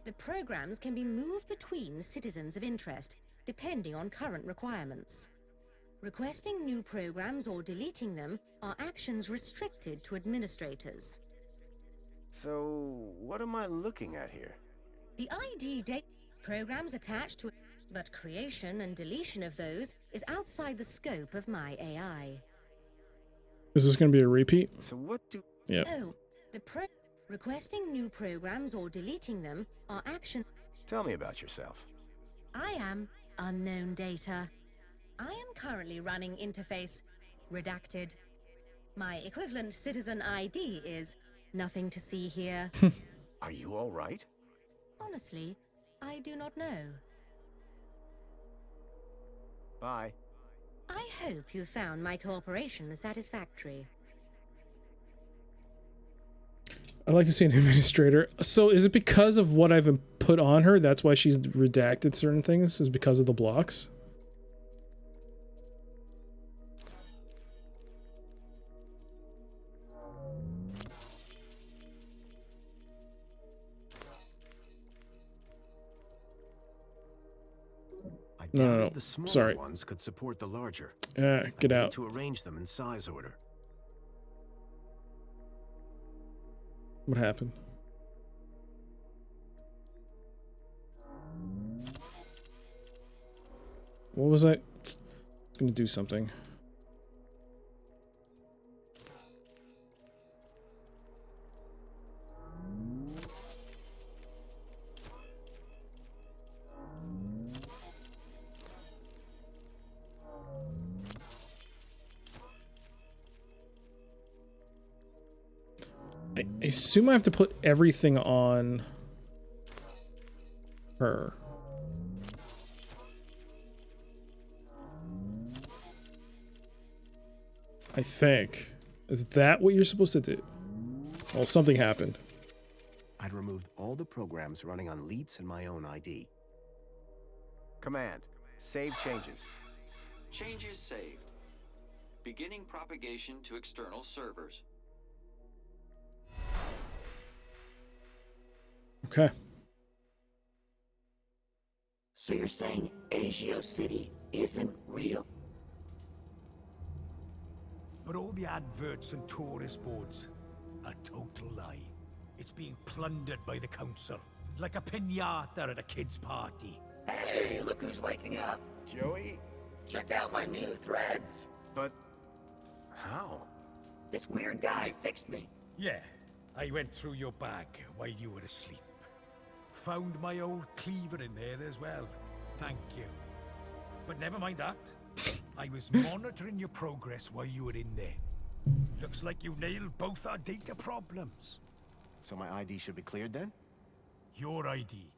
The programs can be moved between citizens of interest, depending on current requirements. Requesting new programs or deleting them are actions restricted to administrators. So, what am I looking at here? The ID data programs attached to... But creation and deletion of those is outside the scope of my AI. Is this going to be a repeat? So what do... Yeah. Oh, requesting new programs or deleting them are action... Tell me about yourself. I am unknown data. I am currently running interface redacted. My equivalent citizen ID is nothing to see here. Are you all right? Honestly, I do not know. Bye. I hope you found my cooperation satisfactory. I'd like to see an administrator. So is it because of what I've put on her? That's why she's redacted certain things? Is because of the blocks? No. The smaller Sorry. ones could support the larger. Get out. To arrange them in size order. What happened? What was I? I was gonna do something. I assume I have to put everything on her. I think. Is that what you're supposed to do? Well, something happened. I'd removed all the programs running on Leets and my own ID. Command. Save changes. Changes saved. Beginning propagation to external servers. Okay. So you're saying Agio City isn't real? But all the adverts and tourist boards, a total lie. It's being plundered by the council, like a piñata at a kid's party. Hey, look who's waking up. Joey? Check out my new threads. But how? This weird guy fixed me. Yeah, I went through your bag while you were asleep. Found my old cleaver in there as well. Thank you. But never mind that. I was monitoring your progress while you were in there. Looks like you nailed both our data problems. So my ID should be cleared then? Your ID.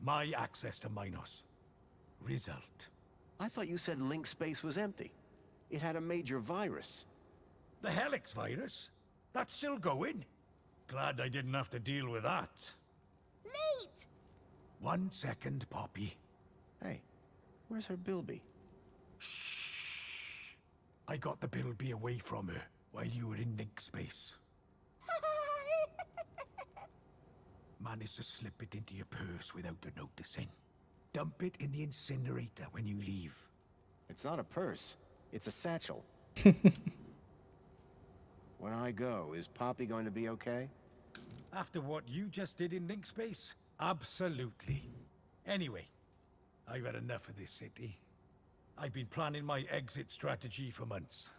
My access to Minos. Result. I thought you said link space was empty. It had a major virus. The Helix virus? That's still going? Glad I didn't have to deal with that. Late! 1 second, Poppy. Hey, where's her Bilby? Shh. I got the Bilby away from her while you were in link space. Managed to slip it into your purse without her noticing. Dump it in the incinerator when you leave. It's not a purse. It's a satchel. When I go, is Poppy going to be okay? After what you just did in link space? Absolutely. Anyway, I've had enough of this city. I've been planning my exit strategy for months.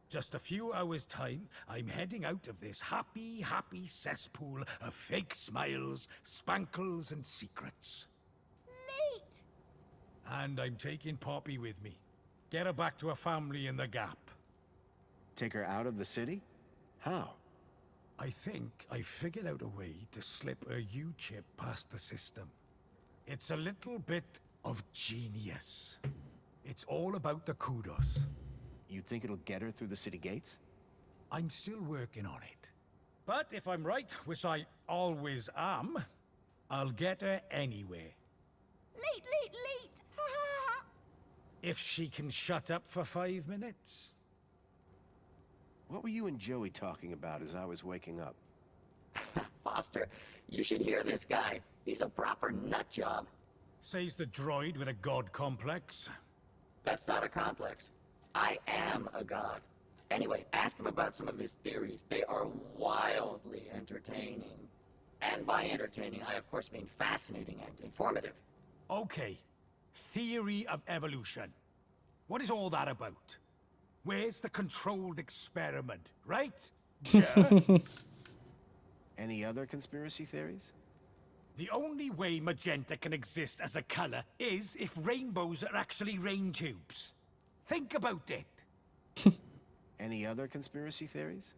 Just a few hours' time, I'm heading out of this happy cesspool of fake smiles, spankles, and secrets. Late! And I'm taking Poppy with me. Get her back to her family in the Gap. Take her out of the city? How? I think I figured out a way to slip a U-chip past the system. It's a little bit of genius. It's all about the kudos. You think it'll get her through the city gates? I'm still working on it. But if I'm right, which I always am, I'll get her anywhere. Late! If she can shut up for 5 minutes. What were you and Joey talking about as I was waking up? Foster, you should hear this guy. He's a proper nut job. Says the droid with a god complex. That's not a complex. I am a god. Anyway, ask him about some of his theories. They are wildly entertaining. And by entertaining, I of course mean fascinating and informative. Okay. Theory of evolution. What is all that about? Where's the controlled experiment, right? Yeah. Any other conspiracy theories? The only way magenta can exist as a color is if rainbows are actually rain tubes. Think about it. Any other conspiracy theories?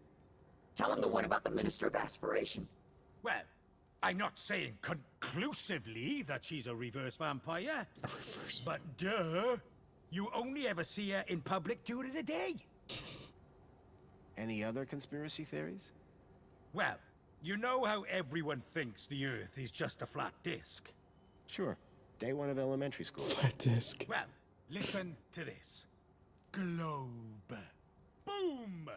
Tell him the one about the Minister of Aspiration. Well, I'm not saying conclusively that she's a reverse vampire. But duh, You only ever see her in public during the day. Any other conspiracy theories? Well, you know how everyone thinks the Earth is just a flat disk? Sure. Day one of elementary school. Flat disk. Well, listen to this. Globe. Boom!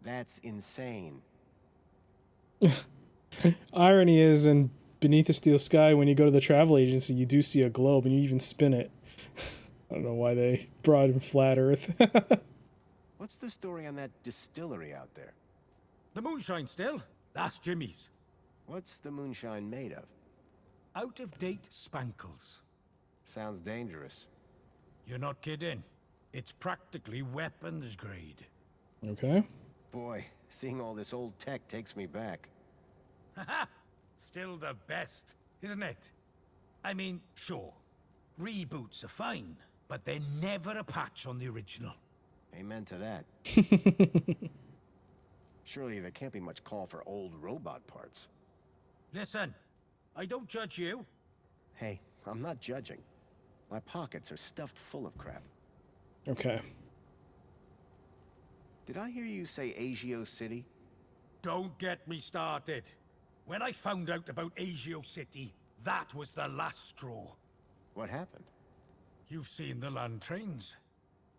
That's insane. Irony is, in Beneath the Steel Sky, when you go to the travel agency, you do see a globe and you even spin it. I don't know why they brought in flat Earth. What's the story on that distillery out there? The moonshine still? That's Jimmy's. What's the moonshine made of? Out-of-date spankles. Sounds dangerous. You're not kidding. It's practically weapons grade. Okay. Boy, seeing all this old tech takes me back. Haha! Still the best, isn't it? I mean, sure, reboots are fine, but they're never a patch on the original. Amen to that. Surely there can't be much call for old robot parts. Listen, I don't judge you. Hey, I'm not judging. My pockets are stuffed full of crap. Okay. Did I hear you say Agio City? Don't get me started. When I found out about Agio City, that was the last straw. What happened? You've seen the land trains.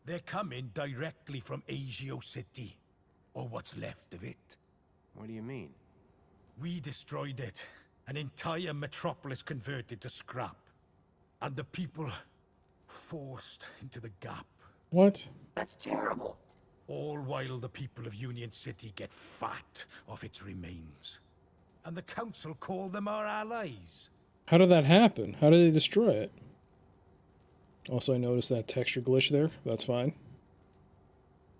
They're coming directly from Agio City. Or what's left of it. What do you mean? We destroyed it. An entire metropolis converted to scrap. And the people forced into the gap. What? That's terrible. All while the people of Union City get fat off its remains. And the council call them our allies. How did that happen? How did they destroy it? Also, I noticed that texture glitch there. That's fine.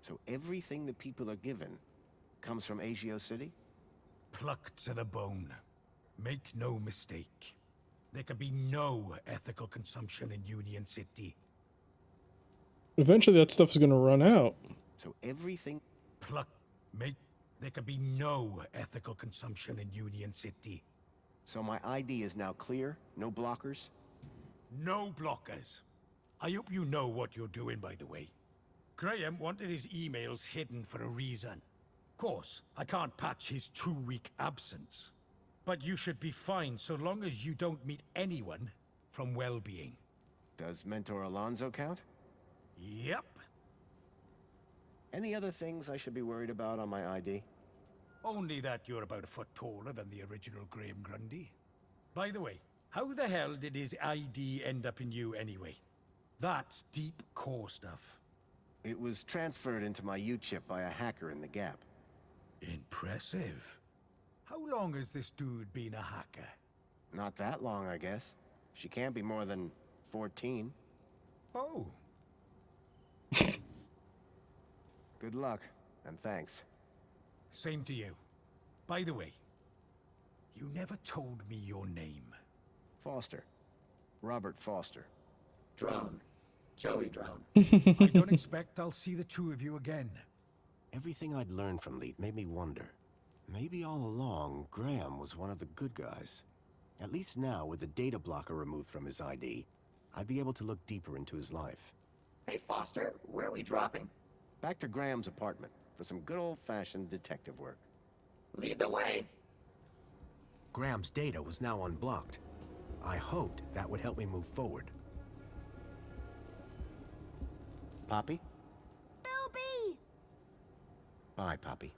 So everything the people are given comes from Agio City? Plucked to the bone. Make no mistake. There can be no ethical consumption in Union City. Eventually that stuff is going to run out. So everything... There can be no ethical consumption in Union City. So my ID is now clear? No blockers? No blockers. I hope you know what you're doing, by the way. Graham wanted his emails hidden for a reason. Of course, I can't patch his 2-week absence. But you should be fine so long as you don't meet anyone from well-being. Does Mentor Alonso count? Yep. Any other things I should be worried about on my ID? Only that you're about a foot taller than the original Graham Grundy. By the way, how the hell did his ID end up in you anyway? That's deep core stuff. It was transferred into my U-chip by a hacker in the Gap. Impressive. How long has this dude been a hacker? Not that long, I guess. She can't be more than 14. Oh. Good luck, and thanks. Same to you. By the way, you never told me your name. Foster. Robert Foster. Drone. Joey Drone. I don't expect I'll see the two of you again. Everything I'd learned from Leet made me wonder. Maybe all along, Graham was one of the good guys. At least now, with the data blocker removed from his ID, I'd be able to look deeper into his life. Hey, Foster, where are we dropping? Back to Graham's apartment for some good old-fashioned detective work. Lead the way. Graham's data was now unblocked. I hoped that would help me move forward. Poppy? Bilby! Bye, Poppy.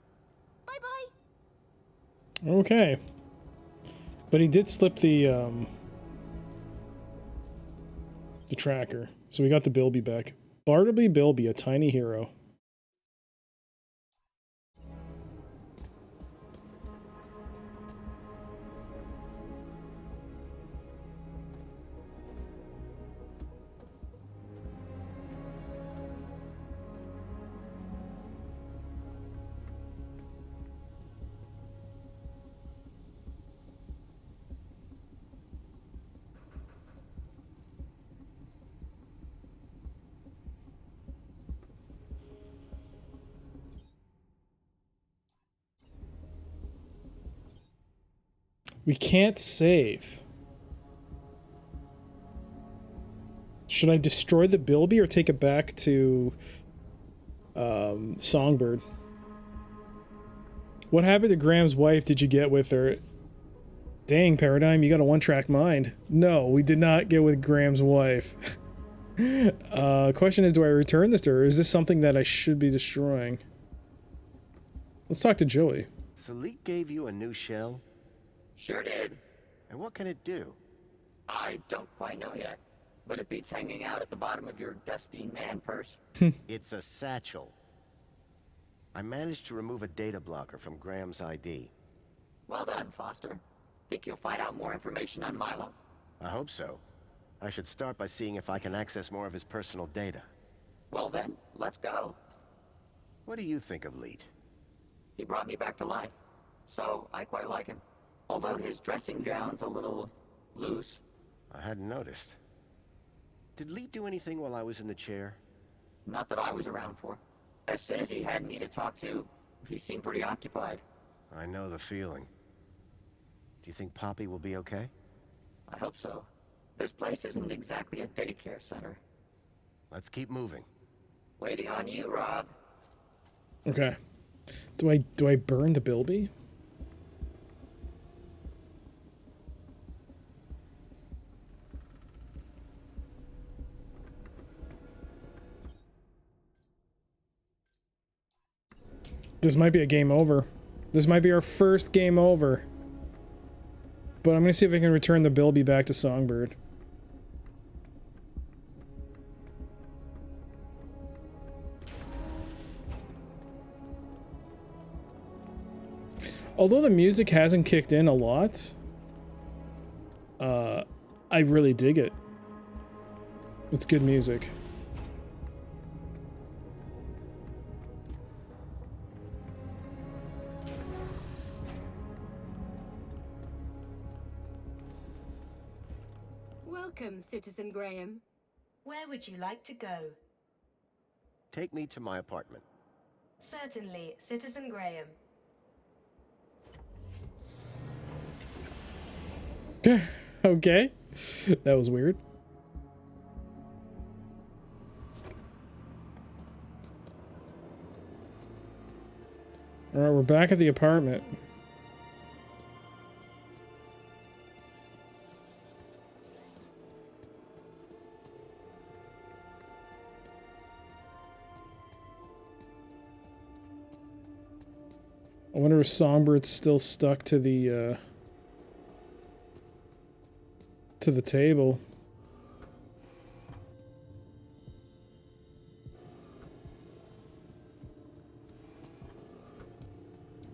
Bye-bye. Okay. But he did slip the tracker. So we got the Bilby back. Bartleby Bilby, a tiny hero. We can't save. Should I destroy the Bilby or take it back to Songbird? What happened to Graham's wife did you get with her? Dang, Paradigm, you got a one-track mind. No, we did not get with Graham's wife. Question is, do I return this to her, or is this something that I should be destroying? Let's talk to Joey. So Leet gave you a new shell? Sure did. And what can it do? I don't quite know yet, but it beats hanging out at the bottom of your dusty man purse. It's a satchel. I managed to remove a data blocker from Graham's ID. Well done, Foster. Think you'll find out more information on Milo? I hope so. I should start by seeing if I can access more of his personal data. Well then, let's go. What do you think of Leet? He brought me back to life, so I quite like him. Although his dressing gown's a little loose. I hadn't noticed. Did Leet do anything while I was in the chair? Not that I was around for. As soon as he had me to talk to, he seemed pretty occupied. I know the feeling. Do you think Poppy will be okay? I hope so. This place isn't exactly a daycare center. Let's keep moving. Waiting on you, Rob. Okay. Do I burn the Bilby? This might be a game over. This might be our first game over. But I'm gonna see if I can return the Bilby back to Songbird. Although the music hasn't kicked in a lot, I really dig it. It's good music. Welcome, Citizen Graham. Where would you like to go? Take me to my apartment. Certainly, Citizen Graham. Okay. That was weird. Alright, we're back at the apartment. I wonder if Songbird's still stuck to the table.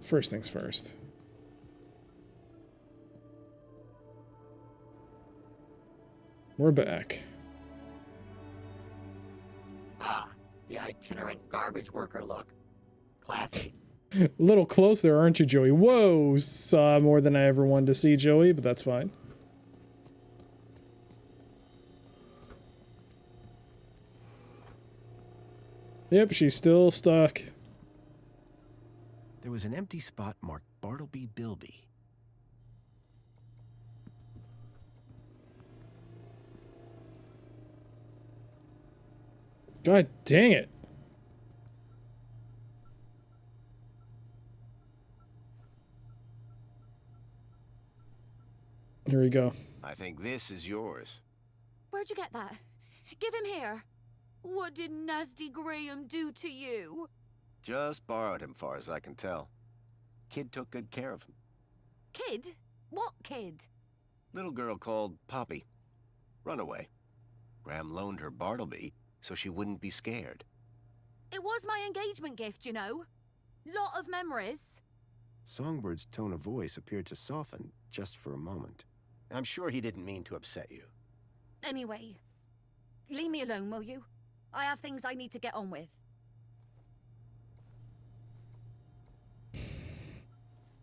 First things first. We're back. Ah, the itinerant garbage worker look. Classy. A little close there, aren't you, Joey? Whoa! Saw more than I ever wanted to see, Joey, but that's fine. Yep, she's still stuck. There was an empty spot marked Bartleby Bilby. God dang it. Here we go. I think this is yours. Where'd you get that? Give him here. What did nasty Graham do to you? Just borrowed him, far as I can tell. Kid took good care of him. Kid? What kid? Little girl called Poppy. Runaway. Graham loaned her Bartleby so she wouldn't be scared. It was my engagement gift, you know. Lot of memories. Songbird's tone of voice appeared to soften just for a moment. I'm sure he didn't mean to upset you. Anyway, leave me alone, will you? I have things I need to get on with.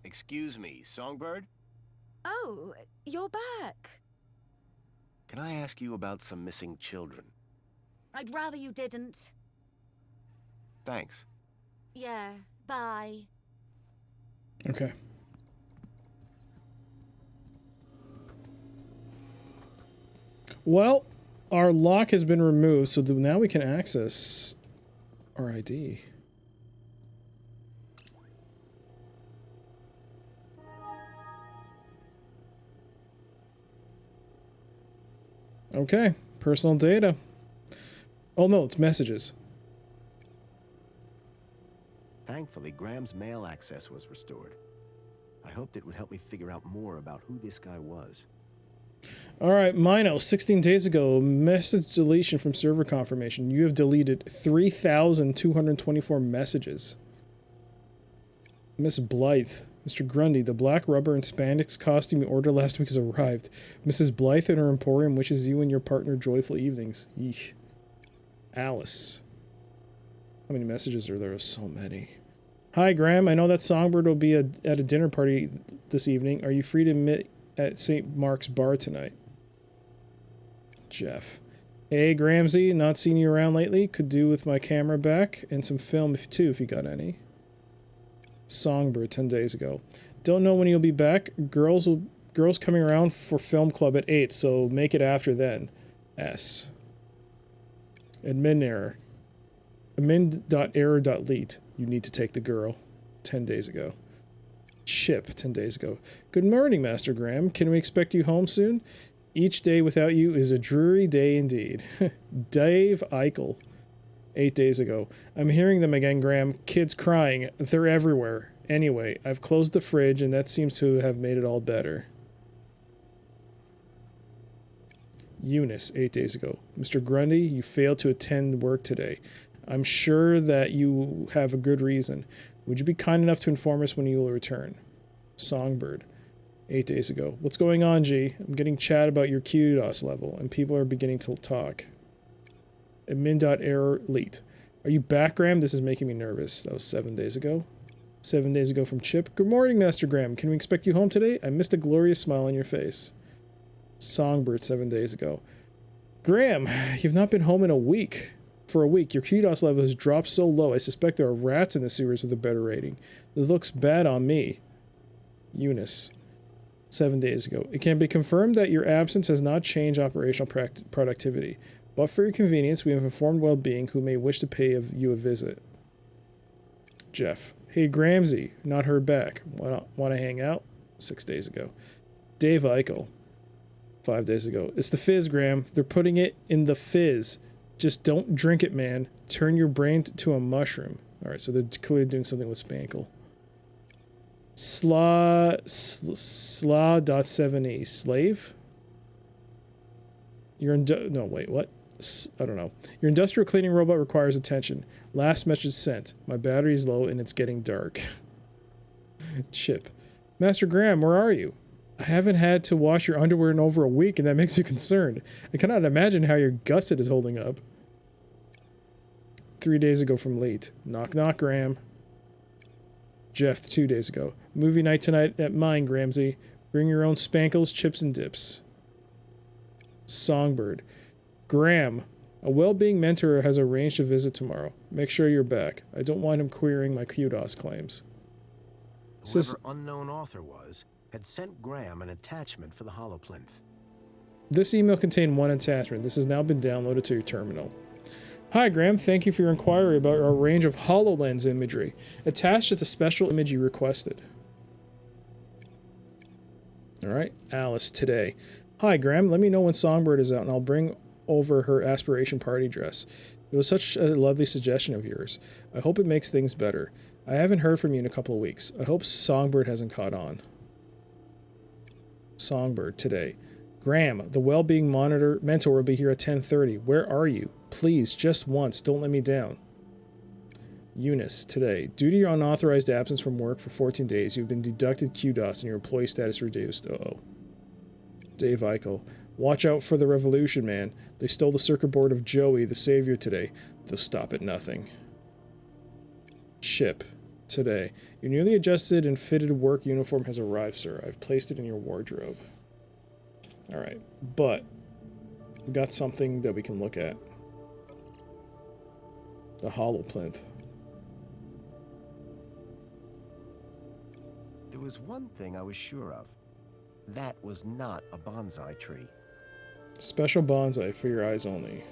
Excuse me, Songbird? Oh, you're back. Can I ask you about some missing children? I'd rather you didn't. Thanks. Yeah, bye. Okay. Well, our lock has been removed, so now we can access our ID. Okay, personal data. Oh no, it's messages. Thankfully, Graham's mail access was restored. I hoped it would help me figure out more about who this guy was. Alright, Mino, 16 days ago, message deletion from server confirmation. You have deleted 3,224 messages. Miss Blythe. Mr. Grundy, the black rubber and spandex costume you ordered last week has arrived. Mrs. Blythe and her emporium wishes you and your partner joyful evenings. Yeesh. Alice. How many messages are there? So many. Hi, Graham. I know that Songbird will be at a dinner party this evening. Are you free to meet at St. Mark's Bar tonight? Jeff. Hey, Gramsy. Not seen you around lately. Could do with my camera back and some film too, if you got any. Songbird, 10 days ago. Don't know when you'll be back. Girls coming around for film club at 8, so make it after then. S. Admin error. Admin.error.leet. You need to take the girl. 10 days ago. Chip, 10 days ago. Good morning, Master Graham. Can we expect you home soon? Each day without you is a dreary day indeed. Dave Eichel. 8 days ago. I'm hearing them again, Graham. Kids crying. They're everywhere. Anyway, I've closed the fridge and that seems to have made it all better. Eunice, 8 days ago. Mr. Grundy, you failed to attend work today. I'm sure that you have a good reason. Would you be kind enough to inform us when you will return? Songbird, 8 days ago. What's going on, G? I'm getting chat about your kudos level, and people are beginning to talk. Admin.error.leet. Are you back, Graham? This is making me nervous. That was 7 days ago. 7 days ago from Chip. Good morning, Master Graham. Can we expect you home today? I missed a glorious smile on your face. Songbird, 7 days ago. Graham, you've not been home in a week. For a week, your kudos level has dropped so low, I suspect there are rats in the sewers with a better rating. It looks bad on me. Eunice, 7 days ago. It can be confirmed that your absence has not changed operational productivity. But for your convenience, we have informed Well-Being who may wish to pay you a visit. Jeff. Hey, Gramsy. Not heard back. Want to hang out? 6 days ago. Dave Eichel. 5 days ago. It's the fizz, Graham. They're putting it in the fizz. Just don't drink it, man. Turn your brain to a mushroom. Alright, so they're clearly doing something with Spankle. Slaw.7e. Slave? No, wait, what? I don't know. Your industrial cleaning robot requires attention. Last message sent. My battery is low and it's getting dark. Chip. Master Graham, where are you? I haven't had to wash your underwear in over a week and that makes me concerned. I cannot imagine how your gusset is holding up. 3 days ago from late. Knock knock, Graham. Jeff, 2 days ago. Movie night tonight at mine, Gramsy. Bring your own spankles, chips, and dips. Songbird. Graham, a well-being mentor has arranged a visit tomorrow. Make sure you're back. I don't want him querying my kudos claims. Whoever unknown author was had sent Graham an attachment for the holoplinth. This email contained one attachment. This has now been downloaded to your terminal. Hi, Graham. Thank you for your inquiry about our range of HoloLens imagery. Attached is a special image you requested. Alright, Alice, today. Hi, Graham. Let me know when Songbird is out and I'll bring over her aspiration party dress. It was such a lovely suggestion of yours. I hope it makes things better. I haven't heard from you in a couple of weeks. I hope Songbird hasn't caught on. Songbird, today. Graham, the well-being mentor will be here at 10:30. Where are you? Please, just once, don't let me down. Eunice, today. Due to your unauthorized absence from work for 14 days, you've been deducted QDOS and your employee status reduced. Uh-oh. Dave Eichel. Watch out for the revolution, man. They stole the circuit board of Joey, the savior, today. They'll stop at nothing. Chip, today. Your newly adjusted and fitted work uniform has arrived, sir. I've placed it in your wardrobe. Alright, but we got something that we can look at. The holoplinth. There was one thing I was sure of. That was not a bonsai tree. Special bonsai for your eyes only.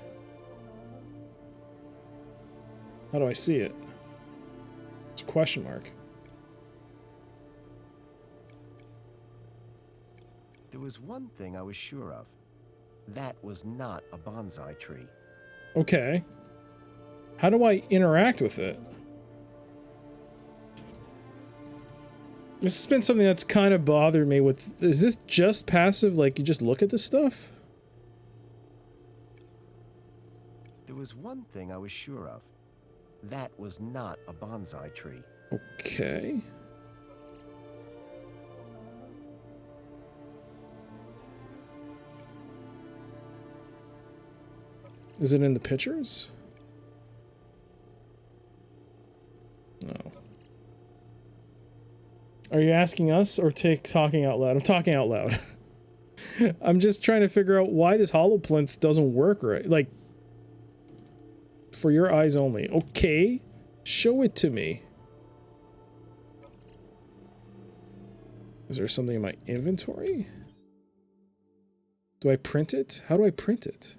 How do I see it? It's a question mark. There was one thing I was sure of. That was not a bonsai tree. Okay. How do I interact with it? This has been something that's kind of bothered me with... Is this just passive, like you just look at this stuff? There was one thing I was sure of. That was not a bonsai tree. Okay. Is it in the pictures? No. Are you asking us or talking out loud? I'm talking out loud. I'm just trying to figure out why this hollow plinth doesn't work right. Like, for your eyes only. Okay. Show it to me. Is there something in my inventory? Do I print it? How do I print it?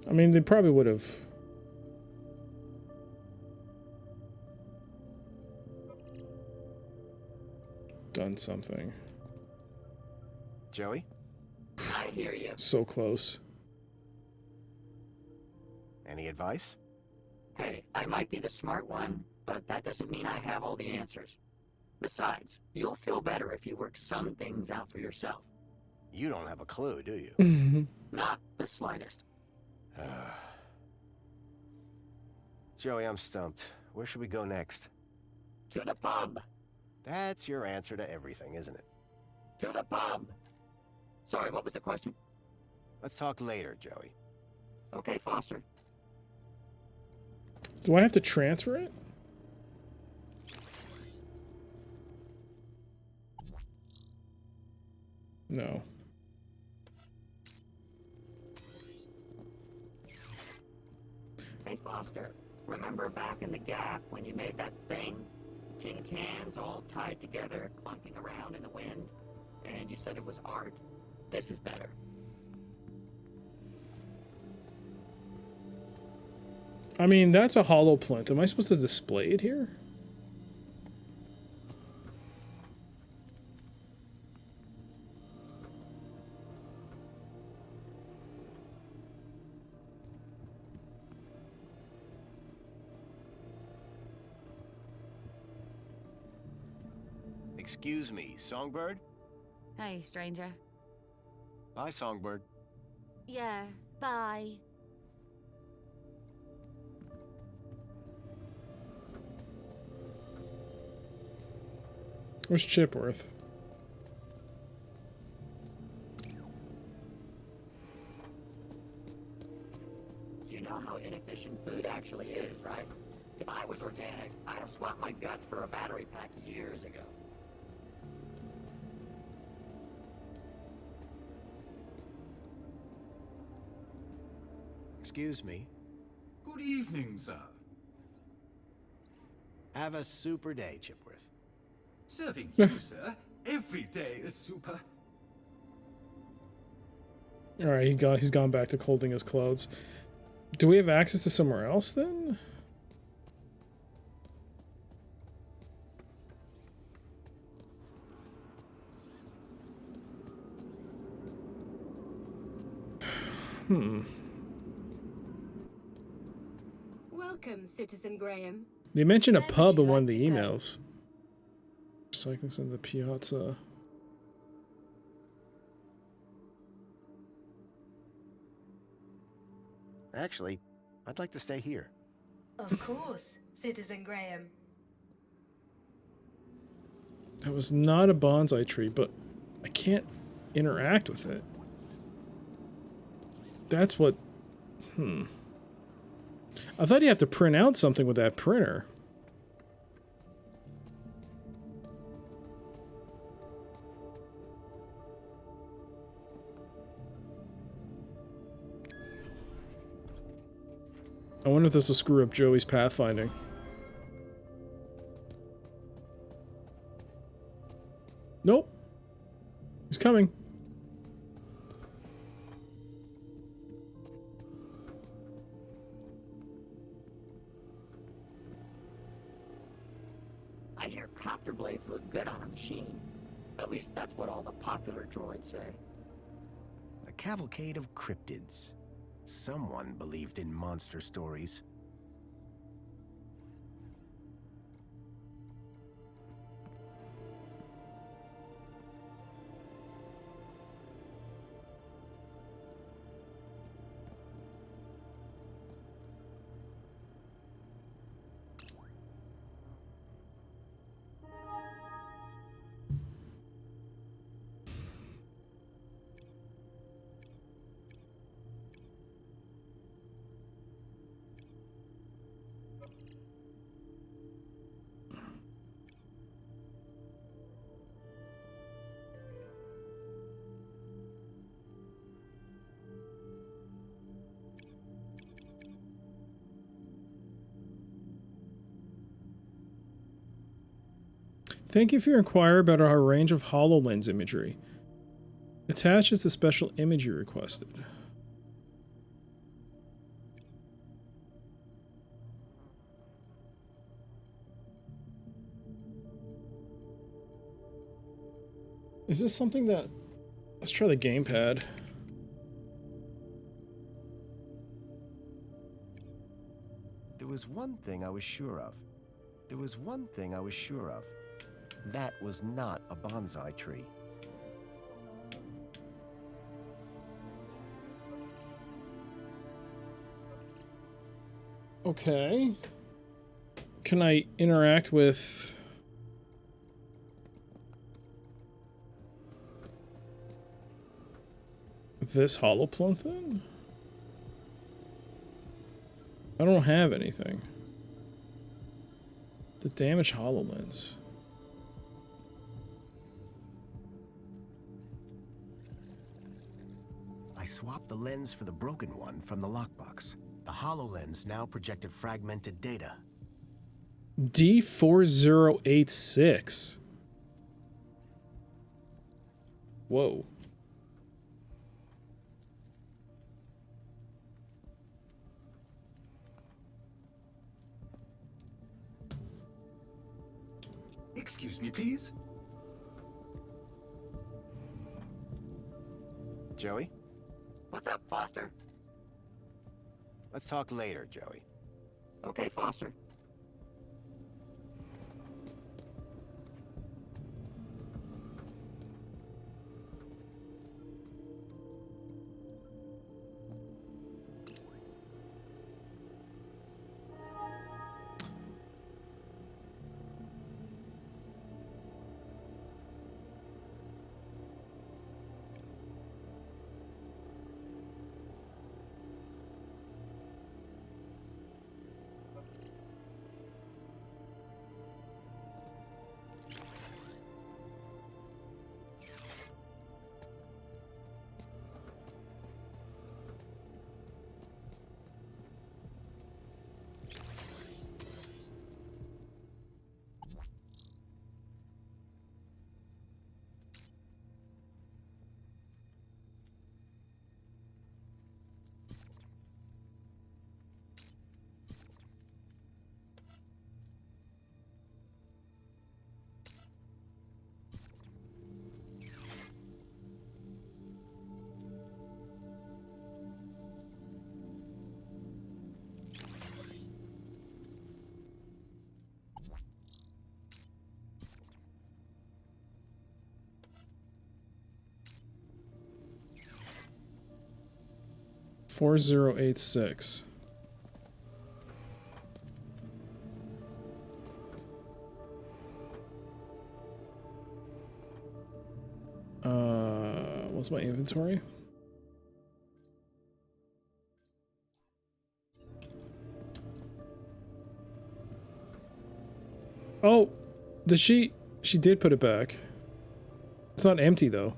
I mean, they probably would have. Done something. Joey? I hear you. So close. Any advice? Hey, I might be the smart one, but that doesn't mean I have all the answers. Besides, you'll feel better if you work some things out for yourself. You don't have a clue, do you? Not the slightest. Joey, I'm stumped. Where should we go next? To the pub. That's your answer to everything, isn't it? To the pub. Sorry, what was the question? Let's talk later, Joey. Okay, Foster. Do I have to transfer it? No. Hey, Foster. Remember back in the Gap when you made that thing? Tin cans all tied together, clunking around in the wind? And you said it was art? This is better. I mean, that's a hollow plinth. Am I supposed to display it here? Excuse me, Songbird? Hey, stranger. Bye, Songbird. Yeah, bye. Where's Chipworth? You know how inefficient food actually is, right? If I was organic, I'd have swapped my guts for a battery pack years ago. Excuse me. Good evening, sir. Have a super day, Chipworth. Serving you, sir. Every day is super. All right, he's gone back to holding his clothes. Do we have access to somewhere else then? Welcome, Citizen Graham. They mentioned a Where would pub you in one of like the to go? emails. Recycling Center, the Piazza. Actually, I'd like to stay here. Of course, Citizen Graham. That was not a bonsai tree, but I can't interact with it. That's what... I thought you have to print out something with that printer. I wonder if this will screw up Joey's pathfinding. Nope. He's coming. I hear copter blades look good on a machine. At least that's what all the popular droids say. A cavalcade of cryptids. Someone believed in monster stories. Thank you for your inquiry about our range of HoloLens imagery. Attached is the special image you requested. Is this something that... Let's try the gamepad. There was one thing I was sure of. There was one thing I was sure of. That was not a bonsai tree. Okay. Can I interact with... this holoplunt then? I don't have anything. The damaged HoloLens. I swapped the lens for the broken one from the lockbox. The HoloLens now projected fragmented data. D4086. Whoa. Excuse me, please. Joey? What's up, Foster? Let's talk later, Joey. Okay, Foster. $4086. What's my inventory? Oh, she did put it back. It's not empty though.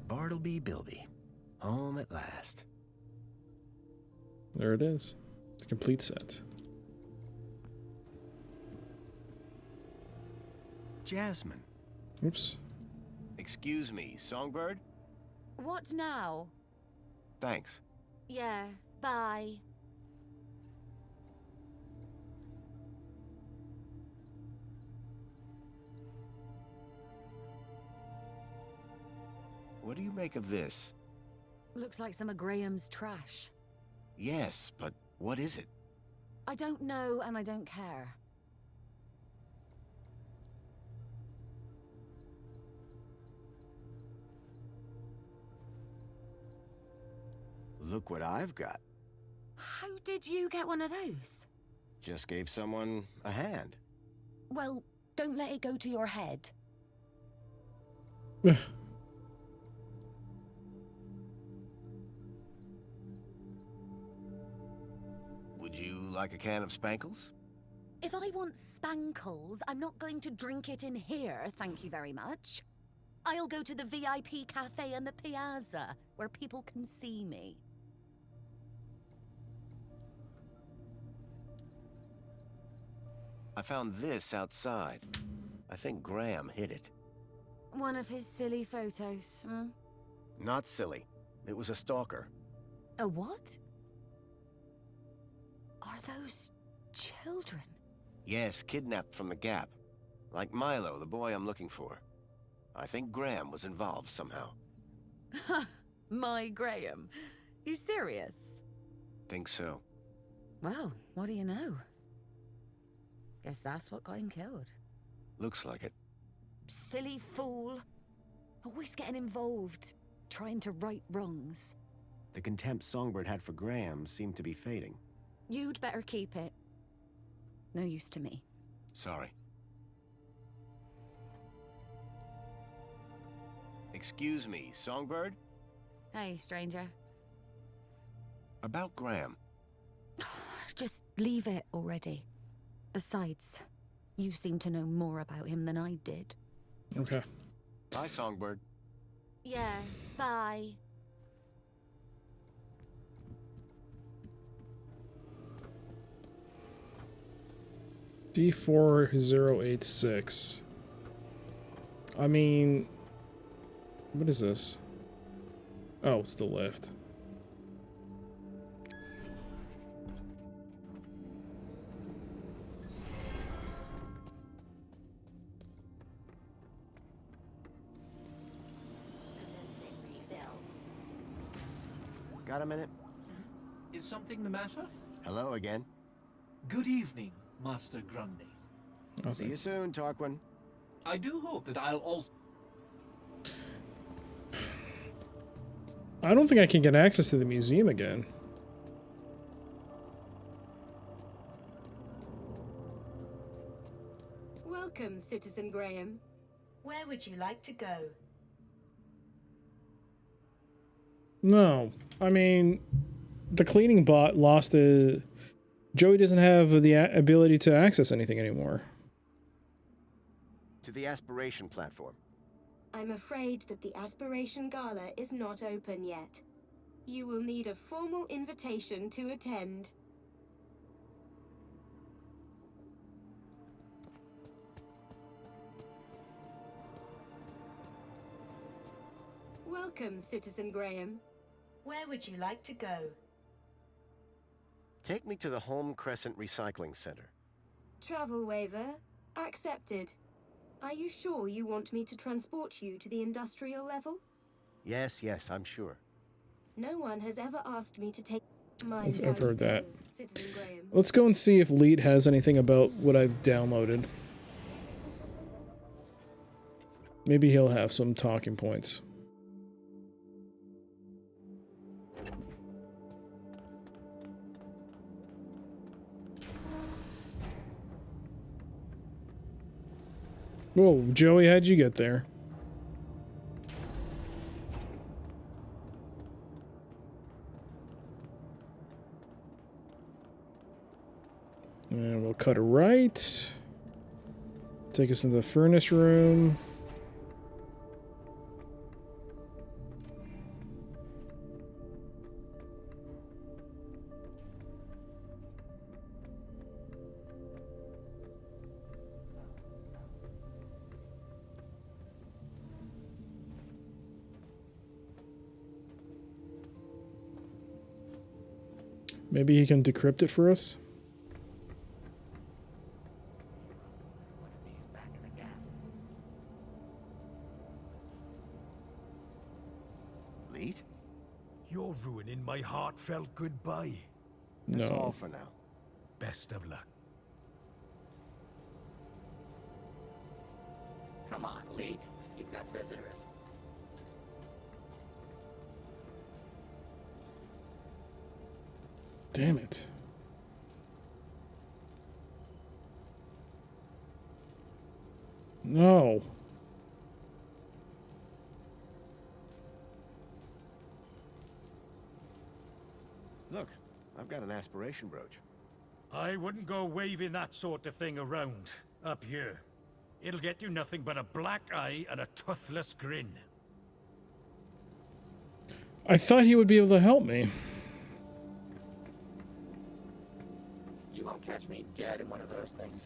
Bartleby Bilby, home at last. There it is. The complete set. Jasmine. Oops. Excuse me, Songbird? What now? Thanks. Yeah, bye. What do you make of this? Looks like some of Graham's trash. Yes, but what is it? I don't know and I don't care. Look what I've got. How did you get one of those? Just gave someone a hand. Well, don't let it go to your head. Would you like a can of Spankles? If I want spankles, I'm not going to drink it in here, thank you very much. I'll go to the VIP cafe on the piazza, where people can see me. I found this outside. I think Graham hid it. One of his silly photos, hmm? Not silly. It was a stalker. A what? Are those children? Yes, kidnapped from the Gap. Like Milo, the boy I'm looking for. I think Graham was involved somehow. My Graham. You serious? Think so. Well, what do you know? Guess that's what got him killed. Looks like it. Silly fool. Always getting involved, trying to right wrongs. The contempt Songbird had for Graham seemed to be fading. You'd better keep it. No use to me. Sorry. Excuse me, Songbird? Hey, stranger. About Graham. Just leave it already. Besides, you seem to know more about him than I did. Okay. Bye, Songbird. Yeah, bye. D4086. I mean, what is this? Oh, it's the lift. Got a minute? Is something the matter? Hello again. Good evening, Master Grundy. Okay. See you soon, Tarquin. I do hope that I'll also... I don't think I can get access to the museum again. Welcome, Citizen Graham. Where would you like to go? No, I mean, the cleaning bot lost a... Joey doesn't have the ability to access anything anymore. To the aspiration platform. I'm afraid that the Aspiration Gala is not open yet. You will need a formal invitation to attend. Welcome, Citizen Graham. Where would you like to go? Take me to the Home Crescent Recycling Center. Travel waiver accepted. Are you sure you want me to transport you to the industrial level? Yes, I'm sure. No one has ever asked me to take my I've heard that. Citizen Graham. Let's go and see if Leet has anything about what I've downloaded. Maybe he'll have some talking points. Whoa, Joey, how'd you get there? And we'll cut it right. Take us into the furnace room. Maybe he can decrypt it for us? Leet? You're ruining my heartfelt goodbye. That's No. all for now. Best of luck. Come on, Leet. You've got visitors. Damn it. No. Look, I've got an aspiration brooch. I wouldn't go waving that sort of thing around up here. It'll get you nothing but a black eye and a toothless grin. I thought he would be able to help me. You won't catch me dead in one of those things.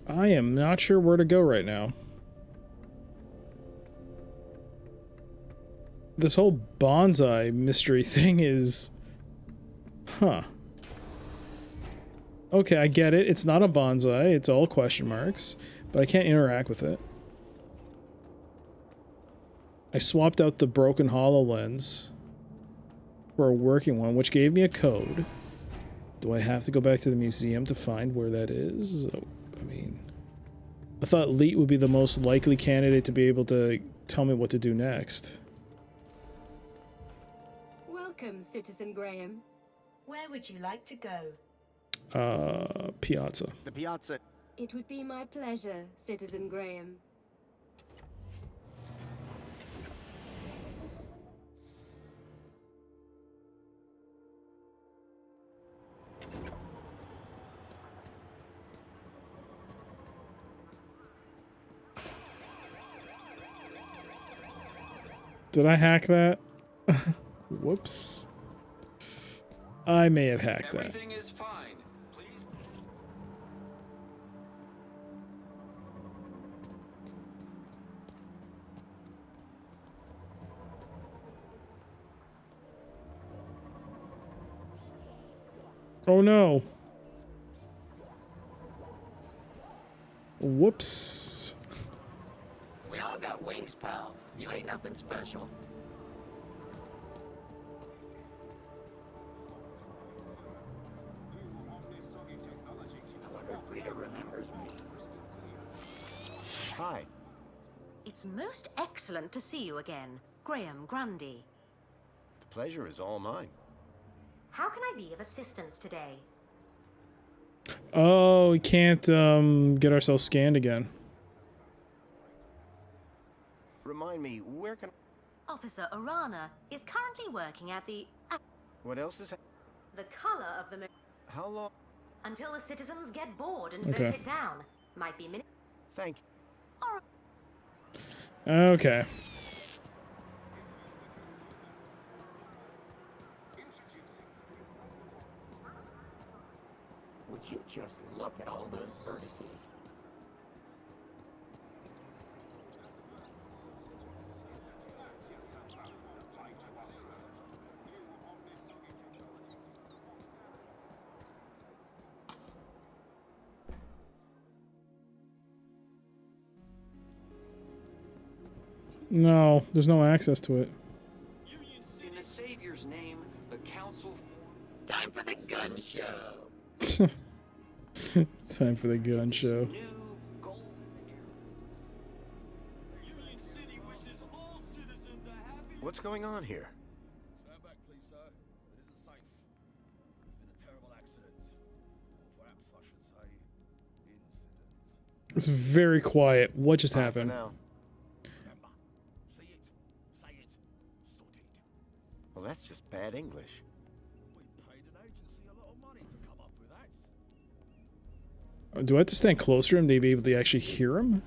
I am not sure where to go right now. This whole bonsai mystery thing is... Huh. Okay, I get it. It's not a bonsai. It's all question marks. But I can't interact with it. I swapped out the broken HoloLens for a working one, which gave me a code. Do I have to go back to the museum to find where that is? I mean... I thought Leet would be the most likely candidate to be able to tell me what to do next. Welcome, Citizen Graham. Where would you like to go? Piazza. The piazza. It would be my pleasure, Citizen Graham. Did I hack that? Whoops. I may have hacked that. Everything is fine. Please. Oh no. Whoops. We all got wings, pal. You ain't nothing special. I wonder if Rita remembers me. Hi. It's most excellent to see you again, Graham Grundy. The pleasure is all mine. How can I be of assistance today? Oh, we can't get ourselves scanned again. Remind me, where can... Officer Orana is currently working at the... What else is... The color of the... How long... Until the citizens get bored and Okay. vote it down. Might be minutes. Thank you. Okay. Would you just look at all those vertices? No, there's no access to it. In the Savior's name, the council... Time for the gun show. Time for the gun show. What's going on here? It's very quiet. What just happened? Well, that's just bad English. Do I have to stand closer to him to be able to actually hear him?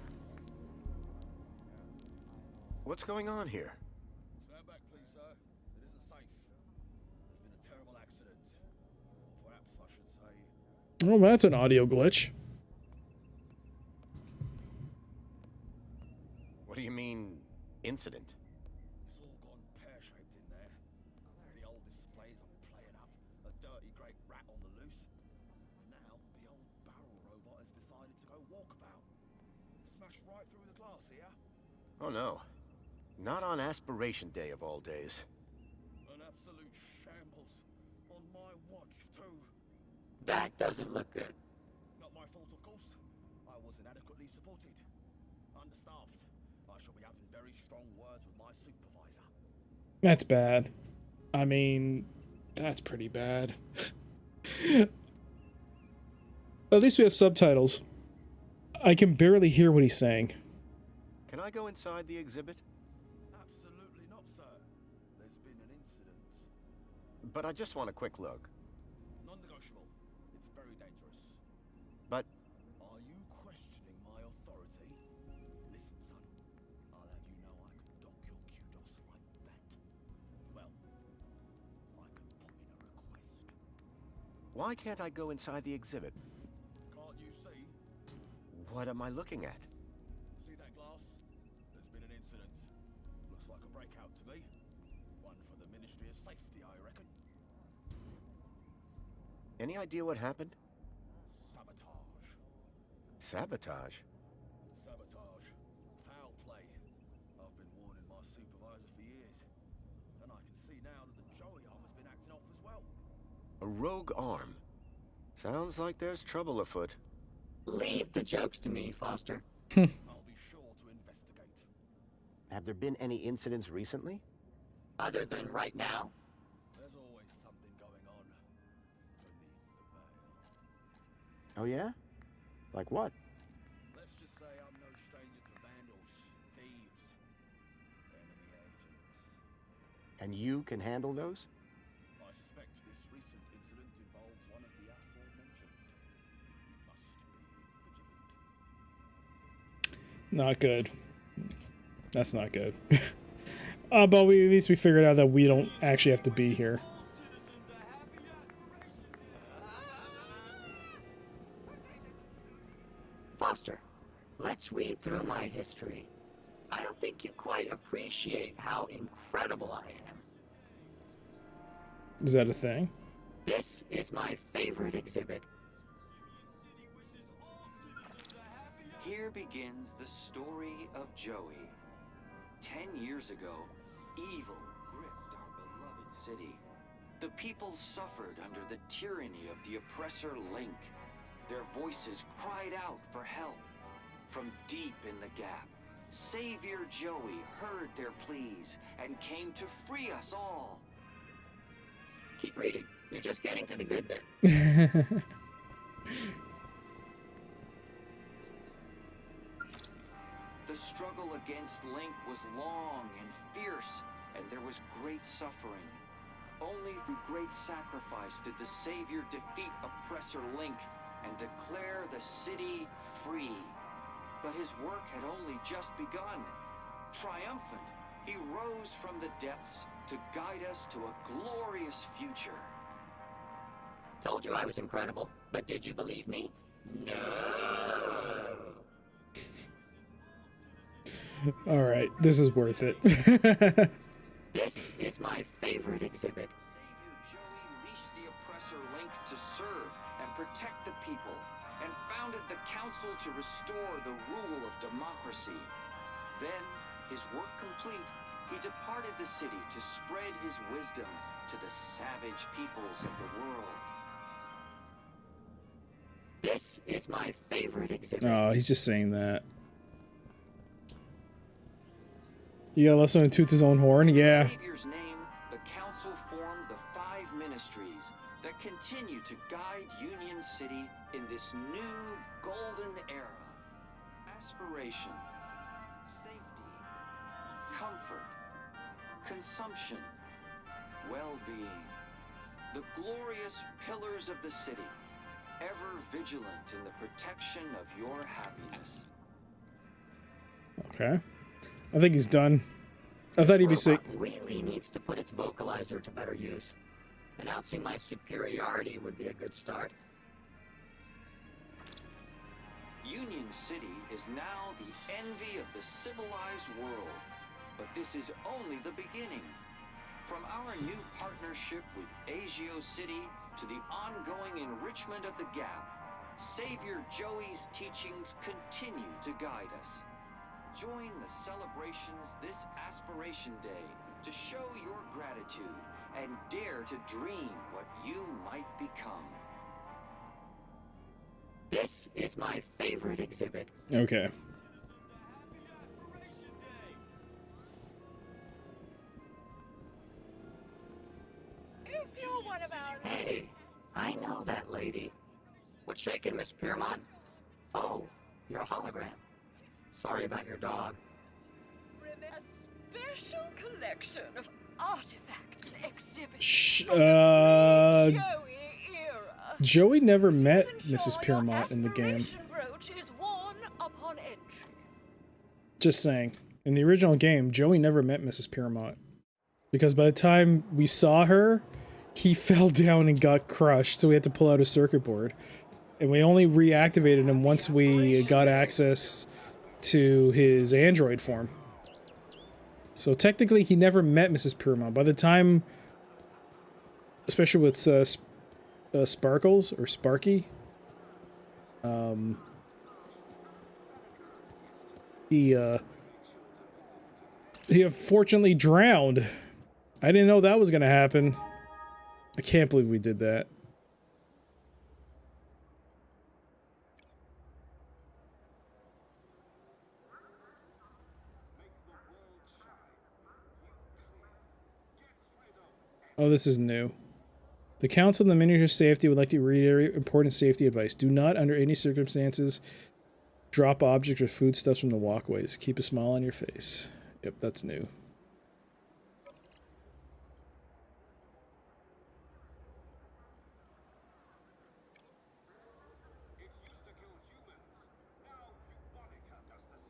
What's going on here? Stand back, please, sir. It isn't safe. There's been a terrible accident. Or perhaps I should say... Oh, that's an audio glitch. What do you mean, incident? It's all gone pear-shaped in there. The old displays are playing up. A dirty great rat on the loose. And now, the old barrel robot has decided to go walkabout. Smash right through the glass here. Oh no. Not on Aspiration Day of all days. An absolute shambles. On my watch, too. That doesn't look good. Not my fault, of course. I was inadequately supported. Understaffed. I shall be having very strong words with my supervisor. That's bad. I mean, that's pretty bad. At least we have subtitles. I can barely hear what he's saying. Can I go inside the exhibit? Absolutely not, sir. There's been an incident. But I just want a quick look. Non-negotiable. It's very dangerous. But... Are you questioning my authority? Listen, son. I'll have you know I can dock your kudos like that. Well, I can put in a request. why can't I go inside the exhibit? Can't you see? What am I looking at? See that glass? There's been an incident. Looks like a breakout to me. One for the Ministry of Safety, I reckon. Any idea what happened? Sabotage. Sabotage? Sabotage. Foul play. I've been warning my supervisor for years. And I can see now that the Joey arm has been acting off as well. A rogue arm? Sounds like there's trouble afoot. Leave the jokes to me, Foster. I'll be sure to investigate. Have there been any incidents recently? Other than right now? There's always something going on beneath the veil. Oh yeah? Like what? Let's just say I'm no stranger to vandals, thieves, enemy agents. And you can handle those? I suspect this recent incident involves one of the aforementioned. You must be vigilant. Not good. That's not good. But at least we figured out that we don't actually have to be here. Foster, let's read through my history. I don't think you quite appreciate how incredible I am. Is that a thing? This is my favorite exhibit. Here begins the story of Joey. 10 years ago, evil gripped our beloved city. The people suffered under the tyranny of the oppressor Link. Their voices cried out for help. From deep in the gap, Savior Joey heard their pleas and came to free us all. Keep reading. You're just getting to the good bit. The struggle against Link was long and fierce, and there was great suffering. Only through great sacrifice did the Savior defeat oppressor Link and declare the city free. But his work had only just begun. Triumphant, he rose from the depths to guide us to a glorious future. Told you I was incredible, but did you believe me? No. All right, this is worth it. This is my favorite exhibit. Savior Joey leashed the oppressor Link to serve and protect the people, and founded the council to restore the rule of democracy. Then, his work complete, he departed the city to spread his wisdom to the savage peoples of the world. This is my favorite exhibit. Oh, he's just saying that. You gotta let someone toot his own horn? Yeah. In Savior's name, the council formed the 5 ministries that continue to guide Union City in this new golden era. aspiration, safety, comfort, consumption, well-being. The glorious pillars of the city, ever vigilant in the protection of your happiness. Okay. I think he's done. I thought he'd be sick. Really needs to put its vocalizer to better use. Announcing my superiority would be a good start. Union City is now the envy of the civilized world, but this is only the beginning. From our new partnership with Agio City to the ongoing enrichment of the Gap, Savior Joey's teachings continue to guide us. Join the celebrations this Aspiration Day to show your gratitude and dare to dream what you might become. This is my favorite exhibit. Okay. If you're one of our... Hey, I know that lady. What's shaking, Miss Piermont? Oh, you're a hologram. Sorry about your dog. A special collection of artifacts and exhibits. Joey never met Mrs. Piermont in the game. Brooch is worn upon entry. Just saying. In the original game, Joey never met Mrs. Piermont. Because by the time we saw her, he fell down and got crushed, so we had to pull out a circuit board. And we only reactivated him once we got access to his android form. So technically, he never met Mrs. Piermont. By the time, especially with Sparkles or Sparky, he unfortunately drowned. I didn't know that was gonna happen. I can't believe we did that. Oh, this is new. The Council on the Miniature Safety would like to reiterate important safety advice. Do not, under any circumstances, drop objects or foodstuffs from the walkways. Keep a smile on your face. Yep, that's new.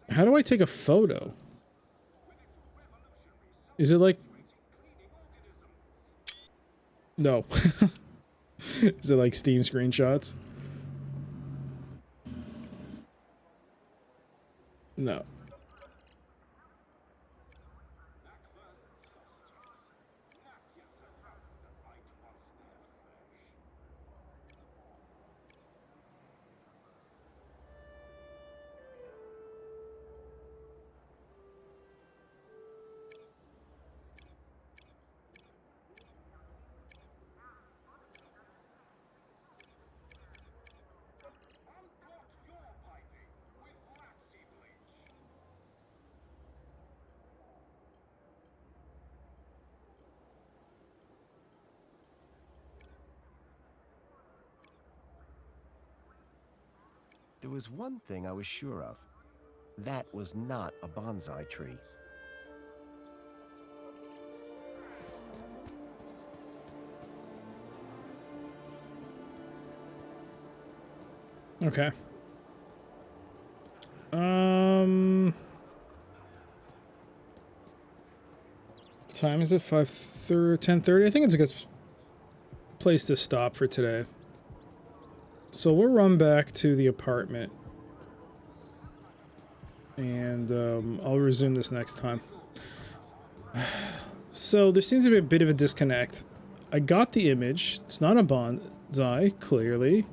How do I take a photo? Is it like... No. Is it like Steam screenshots? No. There was one thing I was sure of. That was not a bonsai tree. Okay. What time is it? 10:30? I think it's a good place to stop for today. So we'll run back to the apartment. And I'll resume this next time. So there seems to be a bit of a disconnect. I got the image. It's not a bonsai, clearly.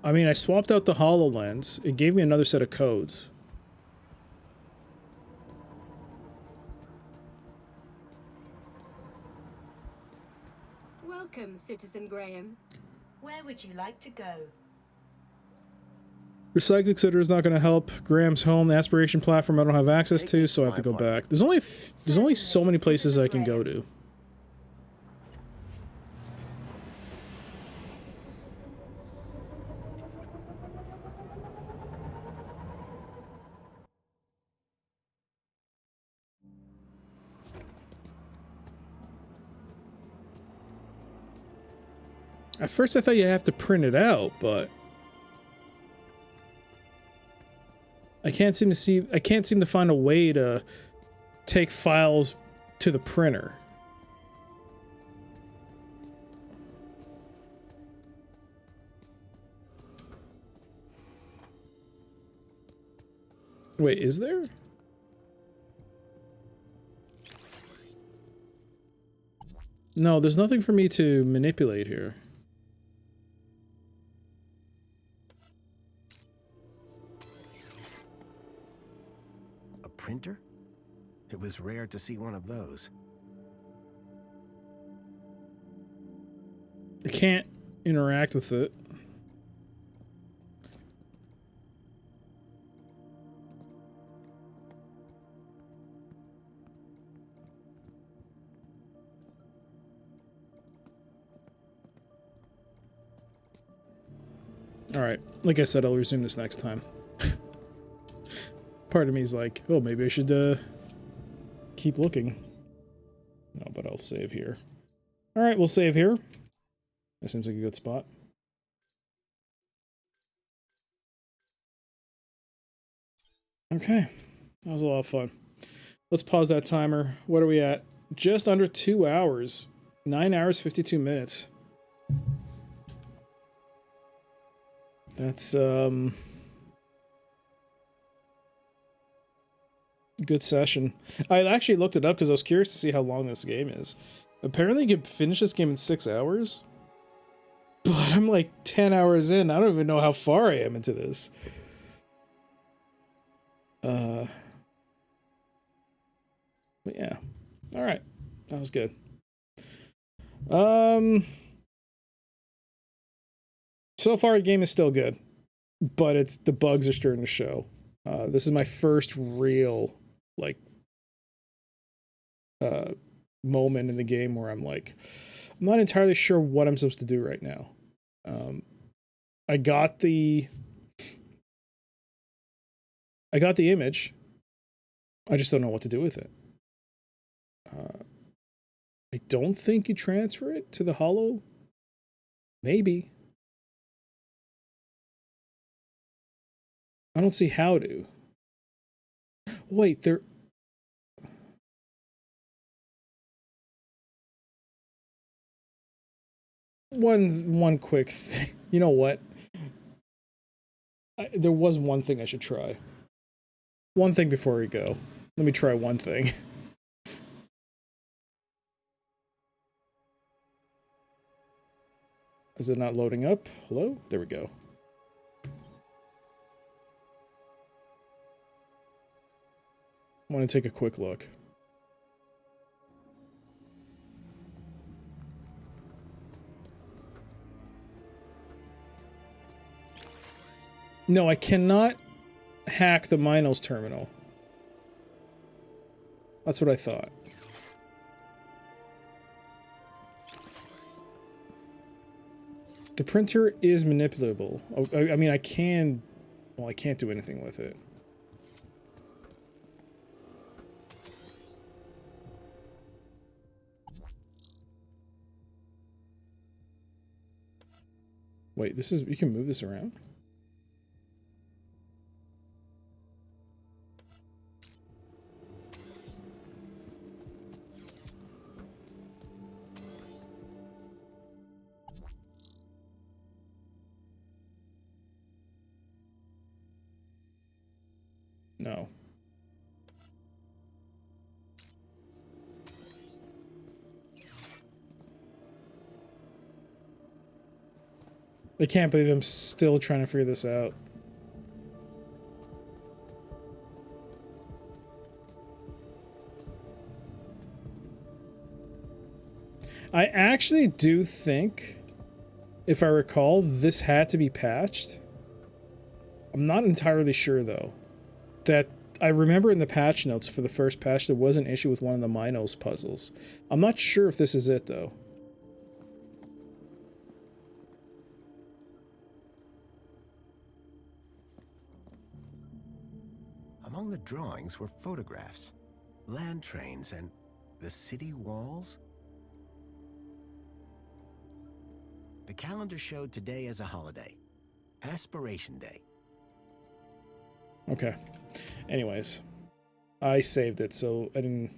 I mean, I swapped out the HoloLens. It gave me another set of codes. Welcome, Citizen Graham. Where would you like to go? Recycling center is not going to help. Graham's home, the aspiration platform I don't have access to, so I have to go back. There's only so many places I can go to. At first I thought you have to print it out, but I can't seem to find a way to take files to the printer. Wait, is there? No, there's nothing for me to manipulate here. A printer? It was rare to see one of those. I can't interact with it. Alright, like I said, I'll resume this next time. Part of me is like, oh, maybe I should keep looking. No, but I'll save here. Alright, we'll save here. That seems like a good spot. Okay, that was a lot of fun. Let's pause that timer. What are we at? Just under 2 hours. 9 hours, 52 minutes. That's, good session. I actually looked it up because I was curious to see how long this game is. Apparently you could finish this game in 6 hours. But I'm like 10 hours in. I don't even know how far I am into this. But yeah. Alright. That was good. So far the game is still good. But the bugs are starting to show. This is my first real, like, moment in the game where I'm like, I'm not entirely sure what I'm supposed to do right now. I got the image. I just don't know what to do with it. I don't think you transfer it to the holo. Maybe. I don't see how to. Wait, there... One quick thing. You know what? There was one thing I should try. One thing before we go. Let me try one thing. Is it not loading up? Hello? There we go. I want to take a quick look. No, I cannot hack the Minos terminal. That's what I thought. The printer is manipulable. I mean, I can... Well, I can't do anything with it. Wait, this is... You can move this around? No. I can't believe I'm still trying to figure this out. I actually do think, if I recall, this had to be patched. I'm not entirely sure, though. That I remember in the patch notes for the first patch, there was an issue with one of the Minos puzzles. I'm not sure if this is it, though. Among the drawings were photographs, land trains, and the city walls. The calendar showed today as a holiday. Aspiration Day. Okay. Anyways, I saved it, so I didn't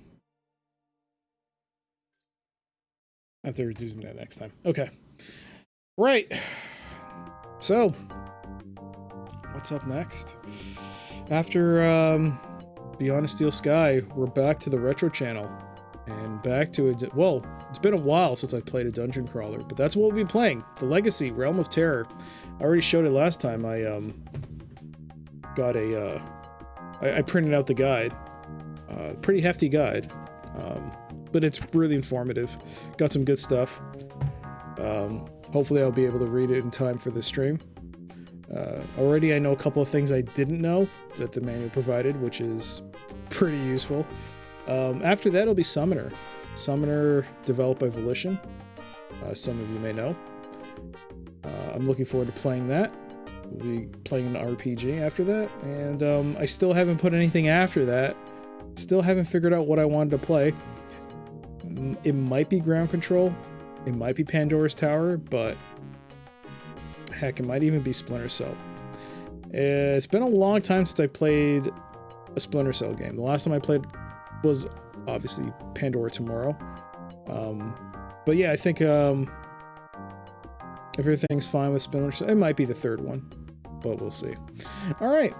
have to reduce that next time. Okay. Right. So, what's up next? After Beyond a Steel Sky, we're back to the Retro Channel. And back to it. Well, it's been a while since I played a dungeon crawler, but that's what we'll be playing. The Legacy, Realm of Terror. I already showed it last time. I got a I printed out the guide. Pretty hefty guide. But it's really informative. Got some good stuff. Hopefully I'll be able to read it in time for this stream. Already I know a couple of things I didn't know that the manual provided, which is pretty useful. After that, it'll be Summoner. Summoner, developed by Volition. Some of you may know. I'm looking forward to playing that. We'll be playing an RPG after that. And I still haven't put anything after that. Still haven't figured out what I wanted to play. It might be Ground Control. It might be Pandora's Tower, but heck, it might even be Splinter Cell. It's been a long time since I played a Splinter Cell game. The last time I played was obviously Pandora Tomorrow. But yeah, I think if everything's fine with Splinter Cell, it might be the third one, but we'll see. All right.